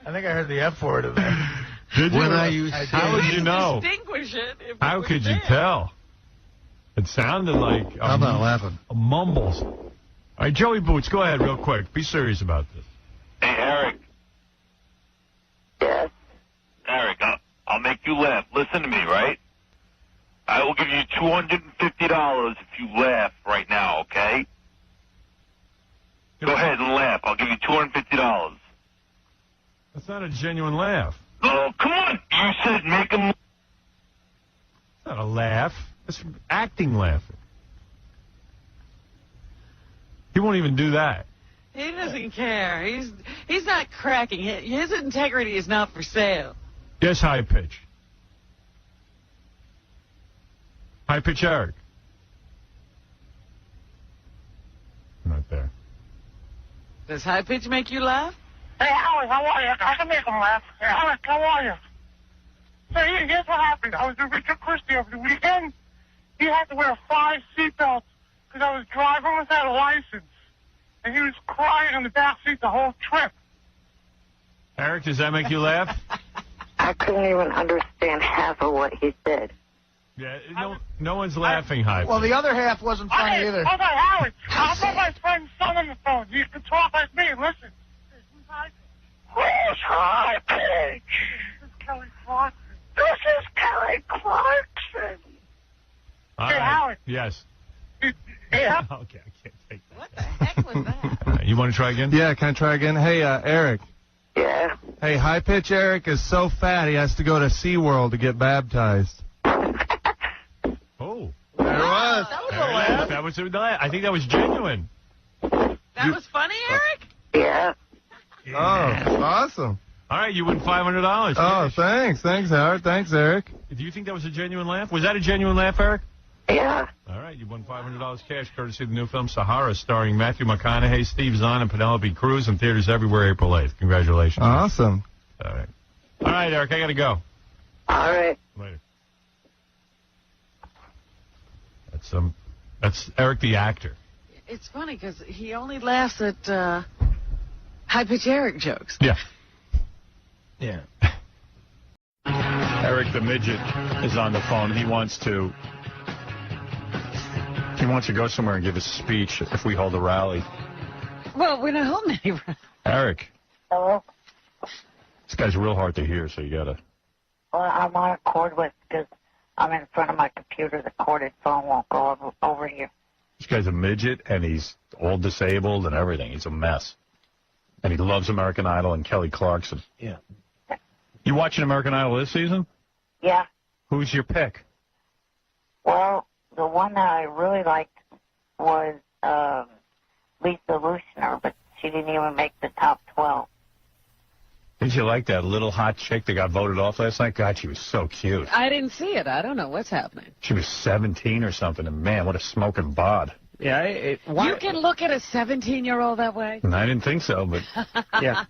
Speaker 3: think I heard the F word in there.
Speaker 21: Did you?
Speaker 3: How
Speaker 21: would you know?
Speaker 5: Distinguish it. If
Speaker 21: How
Speaker 5: it
Speaker 21: could
Speaker 5: was
Speaker 21: you
Speaker 5: there.
Speaker 21: tell? It sounded like
Speaker 3: How about laughing?
Speaker 21: Mumbles. All right, Joey Boots, go ahead real quick. Be serious about this.
Speaker 16: Hey, Eric.
Speaker 1: Yes.
Speaker 16: Eric, I'll make you laugh. Listen to me, right? I will give you $250 if you laugh right now, okay? Go ahead and laugh. I'll give you $250.
Speaker 21: That's not a genuine laugh.
Speaker 16: Oh, come on. You said make him...
Speaker 21: It's not a laugh. It's acting laughing. He won't even do that.
Speaker 5: He doesn't care. He's not cracking. His integrity is not for sale.
Speaker 21: Yes, high pitch. High pitch Eric. Not there.
Speaker 5: Does high pitch make you laugh?
Speaker 19: Hey, Howard, how are you? I can make him laugh. Hey, Howard, how are you? So here's what happened. I was with Richard Christie over the weekend. He had to wear 5 seatbelts because I was driving without a license. And he was crying on the back seat the whole trip.
Speaker 21: Eric, does that make you laugh?
Speaker 1: I couldn't even understand half of what he said.
Speaker 21: Yeah, no one's laughing, high pitch.
Speaker 3: Well, the other half wasn't funny
Speaker 19: Okay,
Speaker 3: either.
Speaker 19: hold on, Howard. I'll put my friend's son on the phone. You can talk like me. Listen. Who's high pitch? This is Kelly Clarkson. This is Kelly Clarkson.
Speaker 21: All
Speaker 19: Hey,
Speaker 21: right.
Speaker 19: Howard.
Speaker 21: Yes.
Speaker 19: Hey, Howard.
Speaker 21: Okay, I can't take that.
Speaker 5: What the heck
Speaker 21: You want to try again?
Speaker 15: Yeah, can I try again? Hey, Eric.
Speaker 16: Yeah.
Speaker 15: Hey, High Pitch Eric is so fat he has to go to SeaWorld to get baptized.
Speaker 21: Oh.
Speaker 15: There it was.
Speaker 21: That was I think that was genuine.
Speaker 5: That was funny, Eric?
Speaker 16: Yeah.
Speaker 15: Oh, awesome.
Speaker 21: All right, you win $500.
Speaker 15: Oh, thanks. Thanks, Howard. Thanks, Eric.
Speaker 21: Do you think that was a genuine laugh? Was that a genuine laugh, Eric?
Speaker 16: Yeah.
Speaker 21: All right, you won $500 cash courtesy of the new film Sahara, starring Matthew McConaughey, Steve Zahn, and Penelope Cruz, in theaters everywhere April 8th. Congratulations.
Speaker 15: Awesome.
Speaker 21: All right. All right, Eric, I got to go.
Speaker 16: All right.
Speaker 21: Later. That's Eric the actor.
Speaker 5: It's funny because he only laughs at high-pitch Eric jokes.
Speaker 21: Yeah. Yeah. Eric the Midget is on the phone. He wants to go somewhere and give a speech if we hold a rally.
Speaker 5: Well, we're not holding any.
Speaker 21: Eric.
Speaker 1: Hello?
Speaker 21: This guy's real hard to hear, so you got to...
Speaker 1: Well, I'm on a cordless because I'm in front of my computer. The corded phone won't go over here.
Speaker 21: This guy's a midget, and he's all disabled and everything. He's a mess. And he loves American Idol and Kelly Clarkson.
Speaker 15: Yeah.
Speaker 21: You watching American Idol this season?
Speaker 1: Yeah.
Speaker 21: Who's your pick?
Speaker 1: Well, the one that I really liked was Lisa Lushner, but she didn't even make the top 12.
Speaker 21: Did you like that little hot chick that got voted off last night? God, she was so cute.
Speaker 5: I didn't see it. I don't know what's happening.
Speaker 21: She was 17 or something, and man, what a smoking bod.
Speaker 14: Yeah,
Speaker 5: You can look at a 17-year-old that way?
Speaker 21: And I didn't think so, but
Speaker 14: yeah.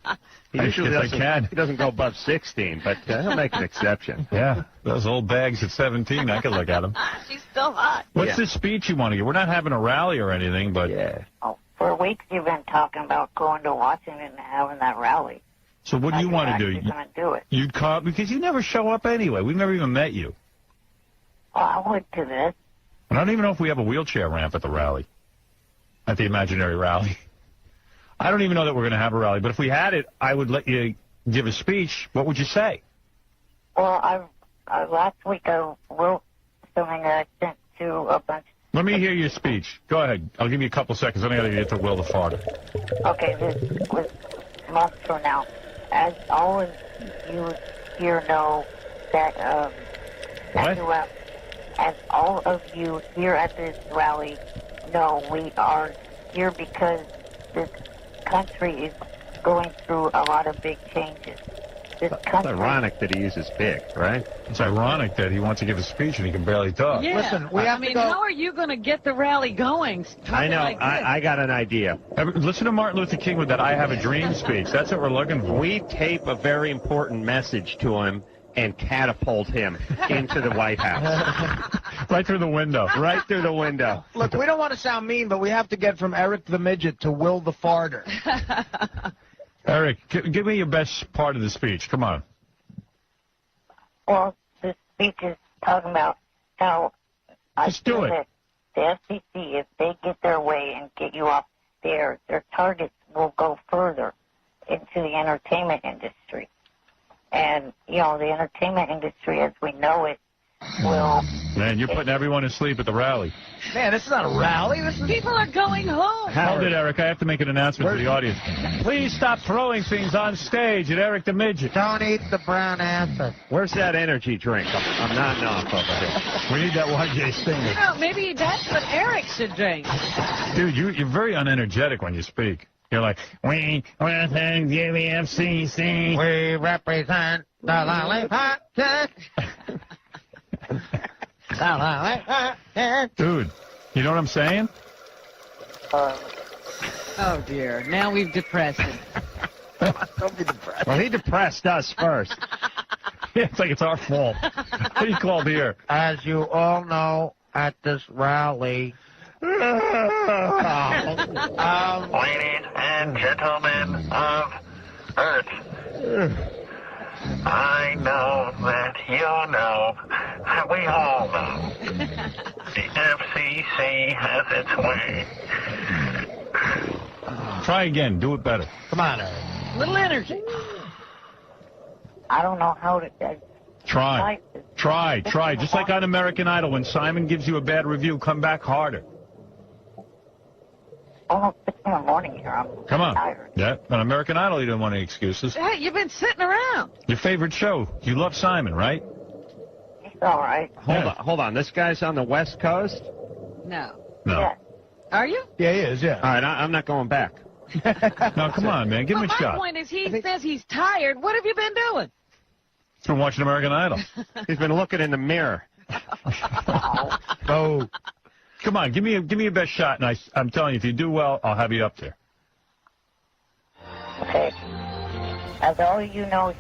Speaker 14: He
Speaker 21: I
Speaker 14: usually
Speaker 21: guess I can.
Speaker 14: He doesn't go above 16, but he'll make an exception.
Speaker 21: Yeah, those old bags at 17, I could look at them.
Speaker 5: She's still hot.
Speaker 21: What's the speech you want to give? We're not having a rally or anything, but...
Speaker 14: Yeah.
Speaker 1: Oh, for weeks you've been talking about going to Washington and having that rally.
Speaker 21: So what do you want to do?
Speaker 1: You're going to do it.
Speaker 21: You'd call... Because you never show up anyway. We've never even met you.
Speaker 1: Oh, I would to this.
Speaker 21: I don't even know if we have a wheelchair ramp at the rally. At the imaginary rally. I don't even know that we're going to have a rally, but if we had it, I would let you give a speech. What would you say?
Speaker 1: Well, last week I wrote something that I sent to a bunch.
Speaker 21: Let me hear your speech. Go ahead. I'll give you a couple seconds. Then I got to get to Will the Farter.
Speaker 1: Okay, this was months from now. As all of you here know that as all of you here at this rally know, we are here because this country is going through a lot of big changes. This country...
Speaker 14: It's ironic that he uses big, right?
Speaker 21: It's ironic that he wants to give a speech and he can barely talk.
Speaker 5: Yeah.
Speaker 14: Listen, we have to go...
Speaker 5: how are you going to get the rally going?
Speaker 14: I know.
Speaker 5: Like
Speaker 14: I got an idea.
Speaker 21: Listen to Martin Luther King with that I Have a Dream speech. That's what we're looking for.
Speaker 14: We tape a very important message to him and catapult him into the White House.
Speaker 21: Right through the window.
Speaker 14: Right through the window.
Speaker 3: Look, we don't want to sound mean, but we have to get from Eric the Midget to Will the Farter.
Speaker 21: Eric, give me your best part of the speech. Come on.
Speaker 1: Well, this speech is talking about how
Speaker 21: Just do it.
Speaker 1: The FCC, if they get their way and get you off their targets will go further into the entertainment industry. And, you know, the entertainment industry as we know it will...
Speaker 21: Man, you're putting everyone to sleep at the rally.
Speaker 3: Man, this is not a rally.
Speaker 5: People are going home.
Speaker 21: Hold it, Eric. I have to make an announcement to the audience. Please stop throwing things on stage at Eric the Midget.
Speaker 3: Don't eat the brown apple.
Speaker 14: Where's that energy drink? I'm nodding off over here.
Speaker 21: We need that YJ Stinger.
Speaker 5: You know, maybe that's what Eric should drink.
Speaker 21: Dude, you're very unenergetic when you speak. You're like, we represent the FCC.
Speaker 3: We represent the lollipop.
Speaker 21: Dude, you know what I'm saying?
Speaker 5: Oh, dear. Now we've depressed him.
Speaker 3: Don't be depressed.
Speaker 14: Well, he depressed us first.
Speaker 21: Yeah, it's like it's our fault. What are you called here?
Speaker 3: As you all know, at this rally...
Speaker 16: Ladies and gentlemen of Earth, I know that you know, that we all know, the FCC has its way.
Speaker 21: Try again. Do it better.
Speaker 3: Come on, Eric.
Speaker 5: Little energy.
Speaker 1: I don't know how to...
Speaker 21: Try. Just like on American Idol, when Simon gives you a bad review, come back harder.
Speaker 1: almost 6 in the morning here. I'm
Speaker 21: Come on.
Speaker 1: tired.
Speaker 21: Yeah, on American Idol, you don't want any excuses.
Speaker 5: Hey, you've been sitting around.
Speaker 21: Your favorite show. You love Simon, right?
Speaker 1: He's all right.
Speaker 14: Hold on. This guy's on the West Coast?
Speaker 5: No.
Speaker 21: No.
Speaker 1: Yeah.
Speaker 5: Are you?
Speaker 3: Yeah, he is, yeah.
Speaker 14: All right, I'm not going back.
Speaker 21: No, come on, man. Give him a
Speaker 5: My
Speaker 21: shot.
Speaker 5: point is, he says he's tired. What have you been doing?
Speaker 21: He's been watching American Idol.
Speaker 14: He's been looking in the mirror.
Speaker 21: Oh. Come on, give me your best shot, and I'm telling you, if you do well, I'll have you up there.
Speaker 1: Okay. As all of you know,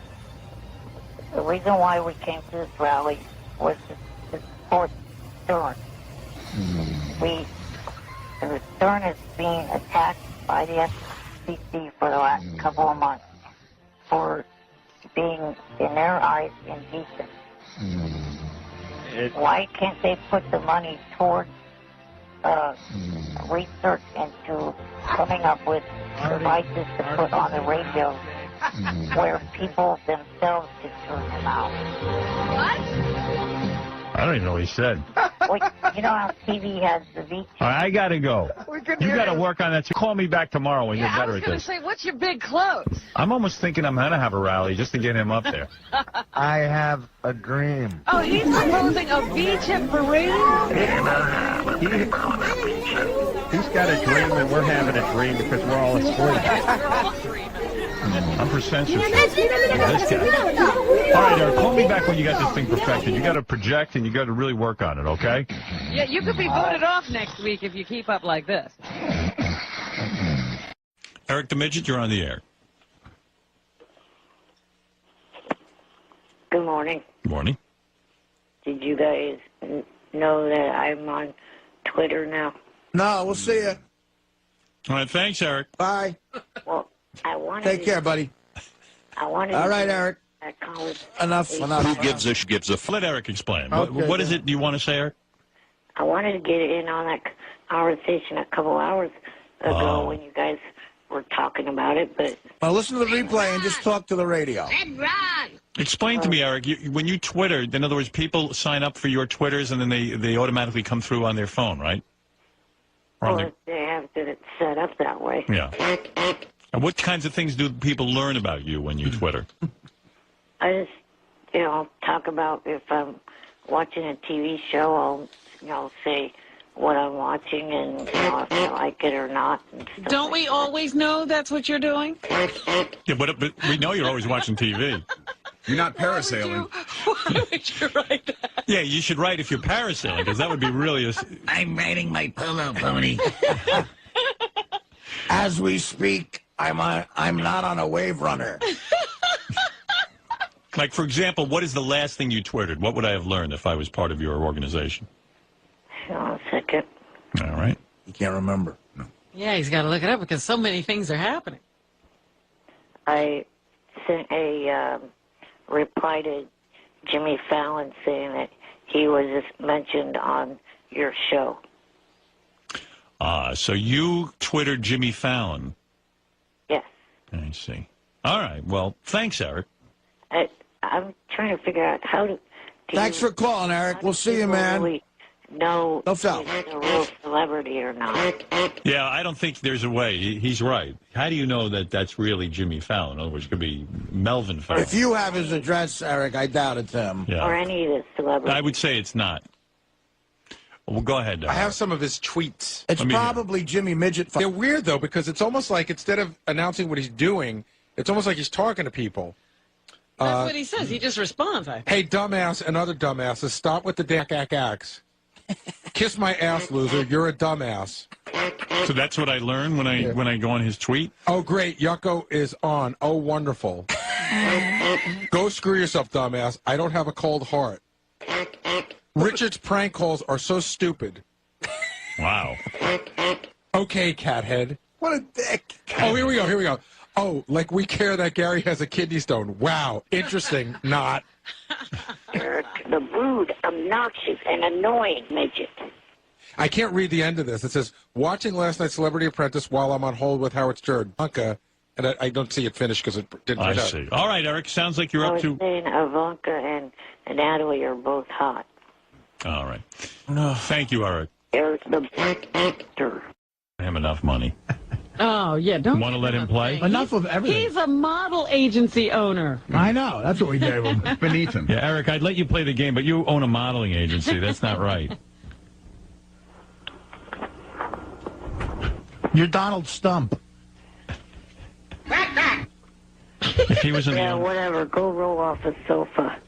Speaker 1: the reason why we came to this rally was to support Stern. The Stern is being attacked by the FCC for the last couple of months for being, in their eyes, indecent. Why can't they put the money towards research into coming up with devices to put on the radio where people themselves can turn them out?
Speaker 21: I don't even know what he said.
Speaker 1: Well, you know how TV has the VT?
Speaker 21: All right, I got to go. You got to work on that. So call me back tomorrow when you're
Speaker 5: I
Speaker 21: better
Speaker 5: was
Speaker 21: at
Speaker 5: going
Speaker 21: this.
Speaker 5: to say, what's your big clothes?
Speaker 21: I'm almost thinking I'm going to have a rally just to get him up there.
Speaker 15: I have a dream.
Speaker 5: Oh, he's proposing a V-chip for radio?
Speaker 14: He's got a dream, and we're having a dream because we're all asleep.
Speaker 21: I'm for censorship. This guy. All right, Eric, call me back when you got this thing perfected. You got to project and you got to really work on it, okay?
Speaker 5: Yeah, you could be voted off next week if you keep up like this.
Speaker 21: Eric the Midget, you're on the air.
Speaker 1: Good morning.
Speaker 21: Good morning.
Speaker 1: Did you guys know that I'm on Twitter now?
Speaker 3: No, we'll see you.
Speaker 21: All right, thanks, Eric.
Speaker 3: Bye.
Speaker 1: Well, I wanted
Speaker 3: Take care, buddy.
Speaker 1: I wanted
Speaker 3: All right,
Speaker 1: to
Speaker 3: Eric.
Speaker 1: at college.
Speaker 3: Enough.
Speaker 21: Who gives a Let Eric explain.
Speaker 3: Okay,
Speaker 21: what is it you want to say, Eric?
Speaker 1: I wanted to get in on that conversation a couple hours ago when you guys were talking about it, but
Speaker 3: Well, listen to the replay and just talk to the radio.
Speaker 21: Explain to me, Eric, when you Twitter, in other words, people sign up for your Twitters and then they automatically come through on their phone, right? Or on
Speaker 1: well, they have it set up that way.
Speaker 21: Yeah. And what kinds of things do people learn about you when you Twitter?
Speaker 1: I just, talk about if I'm watching a TV show, I'll, say what I'm watching and, if I like it or not. And stuff
Speaker 5: Don't we always know that's what you're doing?
Speaker 21: Yeah, but we know you're always watching TV.
Speaker 11: You're not parasailing.
Speaker 5: Why would you write that?
Speaker 21: Yeah, you should write if you're parasailing, because that would be really
Speaker 3: I'm riding my polo pony. As we speak, I'm not on a wave runner.
Speaker 21: Like, for example, what is the last thing you Twittered? What would I have learned if I was part of your organization?
Speaker 1: Hold on a second.
Speaker 21: All right.
Speaker 3: You can't remember. No.
Speaker 5: Yeah, he's got to look it up because so many things are happening.
Speaker 1: I sent a reply to Jimmy Fallon saying that he was just mentioned on your show.
Speaker 21: So you Twittered Jimmy Fallon.
Speaker 1: Yes.
Speaker 21: I see. All right. Well, thanks, Eric.
Speaker 1: I'm trying to figure out how to...
Speaker 3: Thanks for calling, Eric. We'll see you, man.
Speaker 1: Really know
Speaker 3: No
Speaker 1: if
Speaker 3: foul.
Speaker 1: he's a real celebrity or not.
Speaker 21: Yeah, I don't think there's a way. He's right. How do you know that that's really Jimmy Fallon? In other words, it could be Melvin Fallon.
Speaker 3: If you have his address, Eric, I doubt it's him.
Speaker 21: Yeah.
Speaker 1: Or any of the celebrities.
Speaker 21: I would say it's not. Well, go ahead.
Speaker 6: I have some of his tweets.
Speaker 3: It's probably Jimmy Midget.
Speaker 6: They're weird, though, because it's almost like instead of announcing what he's doing, it's almost like he's talking to people.
Speaker 5: That's what he says. He just responds, I think.
Speaker 6: Hey, dumbass and other dumbasses, stop with the dack-ack-acks. Kiss my ass, loser. You're a dumbass.
Speaker 21: So that's what I learned when I go on his tweet?
Speaker 6: Oh, great. Yucko is on. Oh, wonderful. Go screw yourself, dumbass. I don't have a cold heart. Richard's prank calls are so stupid.
Speaker 21: Wow.
Speaker 6: Okay, cathead.
Speaker 3: What a dick.
Speaker 6: Oh, here we go. Oh, like we care that Gary has a kidney stone. Wow. Interesting. Not.
Speaker 1: Eric, the rude, obnoxious, and annoying midget.
Speaker 6: I can't read the end of this. It says, watching last night's Celebrity Apprentice while I'm on hold with Howard Stern. Ivanka, and I don't see it finished because it didn't
Speaker 21: I
Speaker 6: print out.
Speaker 21: see. All right, Eric. Sounds like you're
Speaker 1: I
Speaker 21: up
Speaker 1: was
Speaker 21: to...
Speaker 1: saying Ivanka and Natalie are both hot.
Speaker 21: All right. Thank you, Eric.
Speaker 1: Eric the actor.
Speaker 21: him enough money.
Speaker 5: Oh, yeah. Don't
Speaker 21: Want to let him play?
Speaker 3: Enough of everything.
Speaker 5: He's a model agency owner.
Speaker 3: I know. That's what we gave him.
Speaker 11: Beneath him.
Speaker 21: Yeah, Eric, I'd let you play the game, but you own a modeling agency. That's not right.
Speaker 3: You're Donald Stump.
Speaker 21: If he was in
Speaker 1: Yeah,
Speaker 21: the...
Speaker 1: whatever. Go roll off a sofa.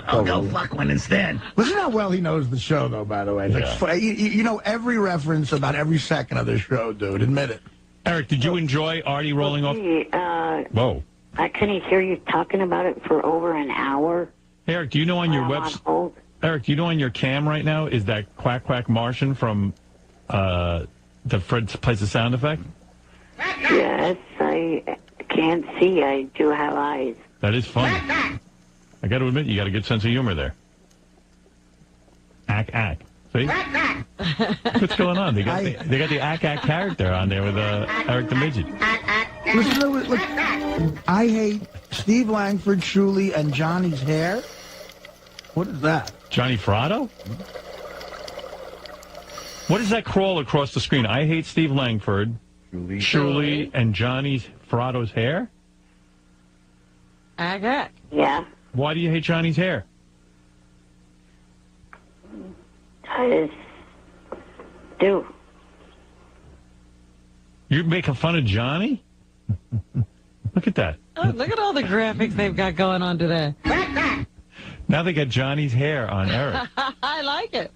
Speaker 3: I'll go fuck one instead. Listen how well he knows the show, though, by the way. It's like, you know every reference about every second of the show, dude. Admit it.
Speaker 21: Eric, did you enjoy Artie rolling off? Whoa.
Speaker 1: I couldn't hear you talking about it for over an hour.
Speaker 21: Eric, do you know on your website... Eric, do you know on your cam right now is that Quack Quack Martian from the Fred plays the sound effect?
Speaker 1: Yes, I can't see. I do have eyes.
Speaker 21: That is funny. I got to admit, you got a good sense of humor there. Ack. See? What's going on? They got the Ack character on there with Eric the Midget.
Speaker 3: Listen, look, I hate Steve Langford, Shuley, and Johnny's hair. What is that?
Speaker 21: Johnny Fratto? What does that crawl across the screen? I hate Steve Langford, Shuley, and Johnny's Fratto's hair?
Speaker 5: Ack.
Speaker 1: Yeah.
Speaker 21: Why do you hate Johnny's hair?
Speaker 1: I just do.
Speaker 21: You're making fun of Johnny? Look at that.
Speaker 5: Oh, look at all the graphics they've got going on today.
Speaker 21: Now they got Johnny's hair on Eric.
Speaker 5: I like it.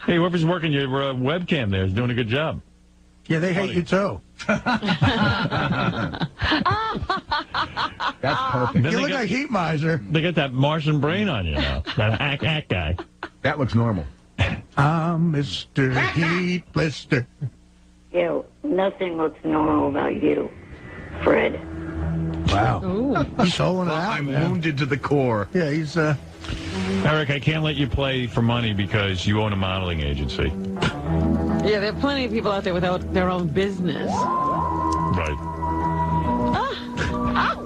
Speaker 21: Hey, whoever's working your webcam there is doing a good job.
Speaker 3: Yeah, they hate you too.
Speaker 11: That's perfect.
Speaker 3: You look like Heat Miser.
Speaker 21: They got that Martian brain on you now. That ack guy.
Speaker 11: That looks normal.
Speaker 3: I'm Mr. Heat Blister.
Speaker 1: Yeah, nothing looks normal about you, Fred.
Speaker 3: Wow. He's holding it out.
Speaker 11: I'm wounded to the core.
Speaker 3: Yeah, he's
Speaker 21: Eric, I can't let you play for money because you own a modeling agency.
Speaker 5: Yeah, there are plenty of people out there without their own business.
Speaker 21: Right.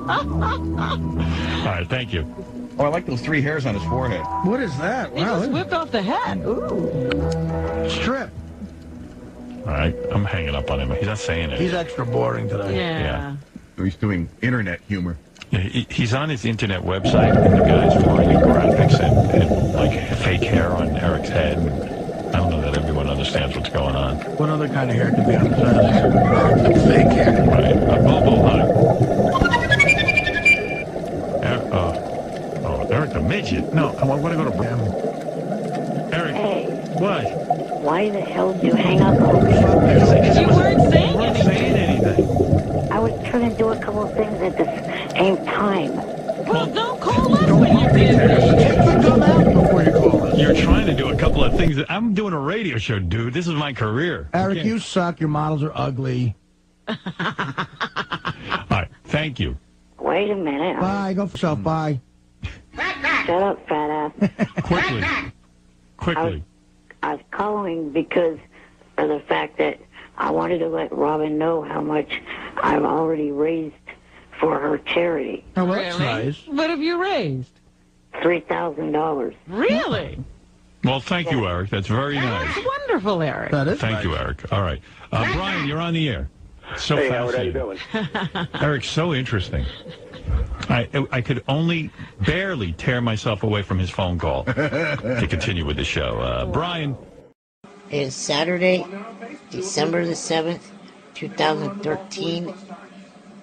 Speaker 21: All right, thank you.
Speaker 11: Oh, I like those 3 hairs on his forehead.
Speaker 3: What is that?
Speaker 5: He just whipped off the hat. Ooh.
Speaker 3: Strip.
Speaker 21: All right, I'm hanging up on him. He's not saying it.
Speaker 3: He's extra boring today.
Speaker 5: Yeah.
Speaker 11: He's doing internet humor.
Speaker 21: Yeah, he's on his internet website, and the guy's drawing graphics and like fake hair on Eric's head. I don't know that everyone understands what's going on.
Speaker 3: What other kind of hair could be on his head? Fake hair.
Speaker 21: Right. Bobo Hunter. Eric the Midget? No, I want to go to... Eric.
Speaker 1: Hey.
Speaker 21: What?
Speaker 1: Why the hell did you hang up on me?
Speaker 5: You weren't saying
Speaker 21: anything.
Speaker 1: I was trying to do a couple of things at the same time.
Speaker 5: Well, don't call us when you're busy.
Speaker 3: Take the gum out before you call us.
Speaker 21: You're trying to do a couple of things. I'm doing a radio show, dude. This is my career.
Speaker 3: Eric, you suck. Your models are ugly.
Speaker 21: All right. Thank you.
Speaker 1: Wait a minute.
Speaker 3: Bye. Go for yourself. Bye.
Speaker 1: Shut up, fat ass.
Speaker 21: Quickly.
Speaker 1: I was calling because of the fact that I wanted to let Robin know how much I've already raised for her charity.
Speaker 3: Oh, well, that's nice.
Speaker 5: What have you raised?
Speaker 1: $3,000.
Speaker 5: Really?
Speaker 21: Well, thank you, Eric. That's very nice.
Speaker 5: That's wonderful, Eric.
Speaker 3: That is
Speaker 21: Thank you, Eric. All right. Brian, you're on the air. So
Speaker 16: Hey, Howard, how you
Speaker 21: fascinating.
Speaker 16: doing?
Speaker 21: Eric, so interesting. I could only barely tear myself away from his phone call to continue with the show. Brian.
Speaker 4: It is Saturday, December the 7th, 2013,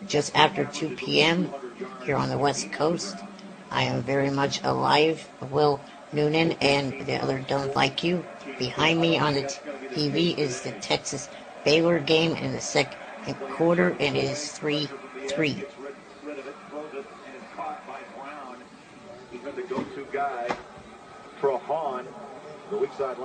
Speaker 4: just after 2 p.m. here on the West Coast. I am very much alive. Will Noonan and the other Don't Like You. Behind me on the TV is the Texas Baylor game in the second quarter, and it is 3-3.
Speaker 20: He's been the go-to guy for a Hahn, the weak side.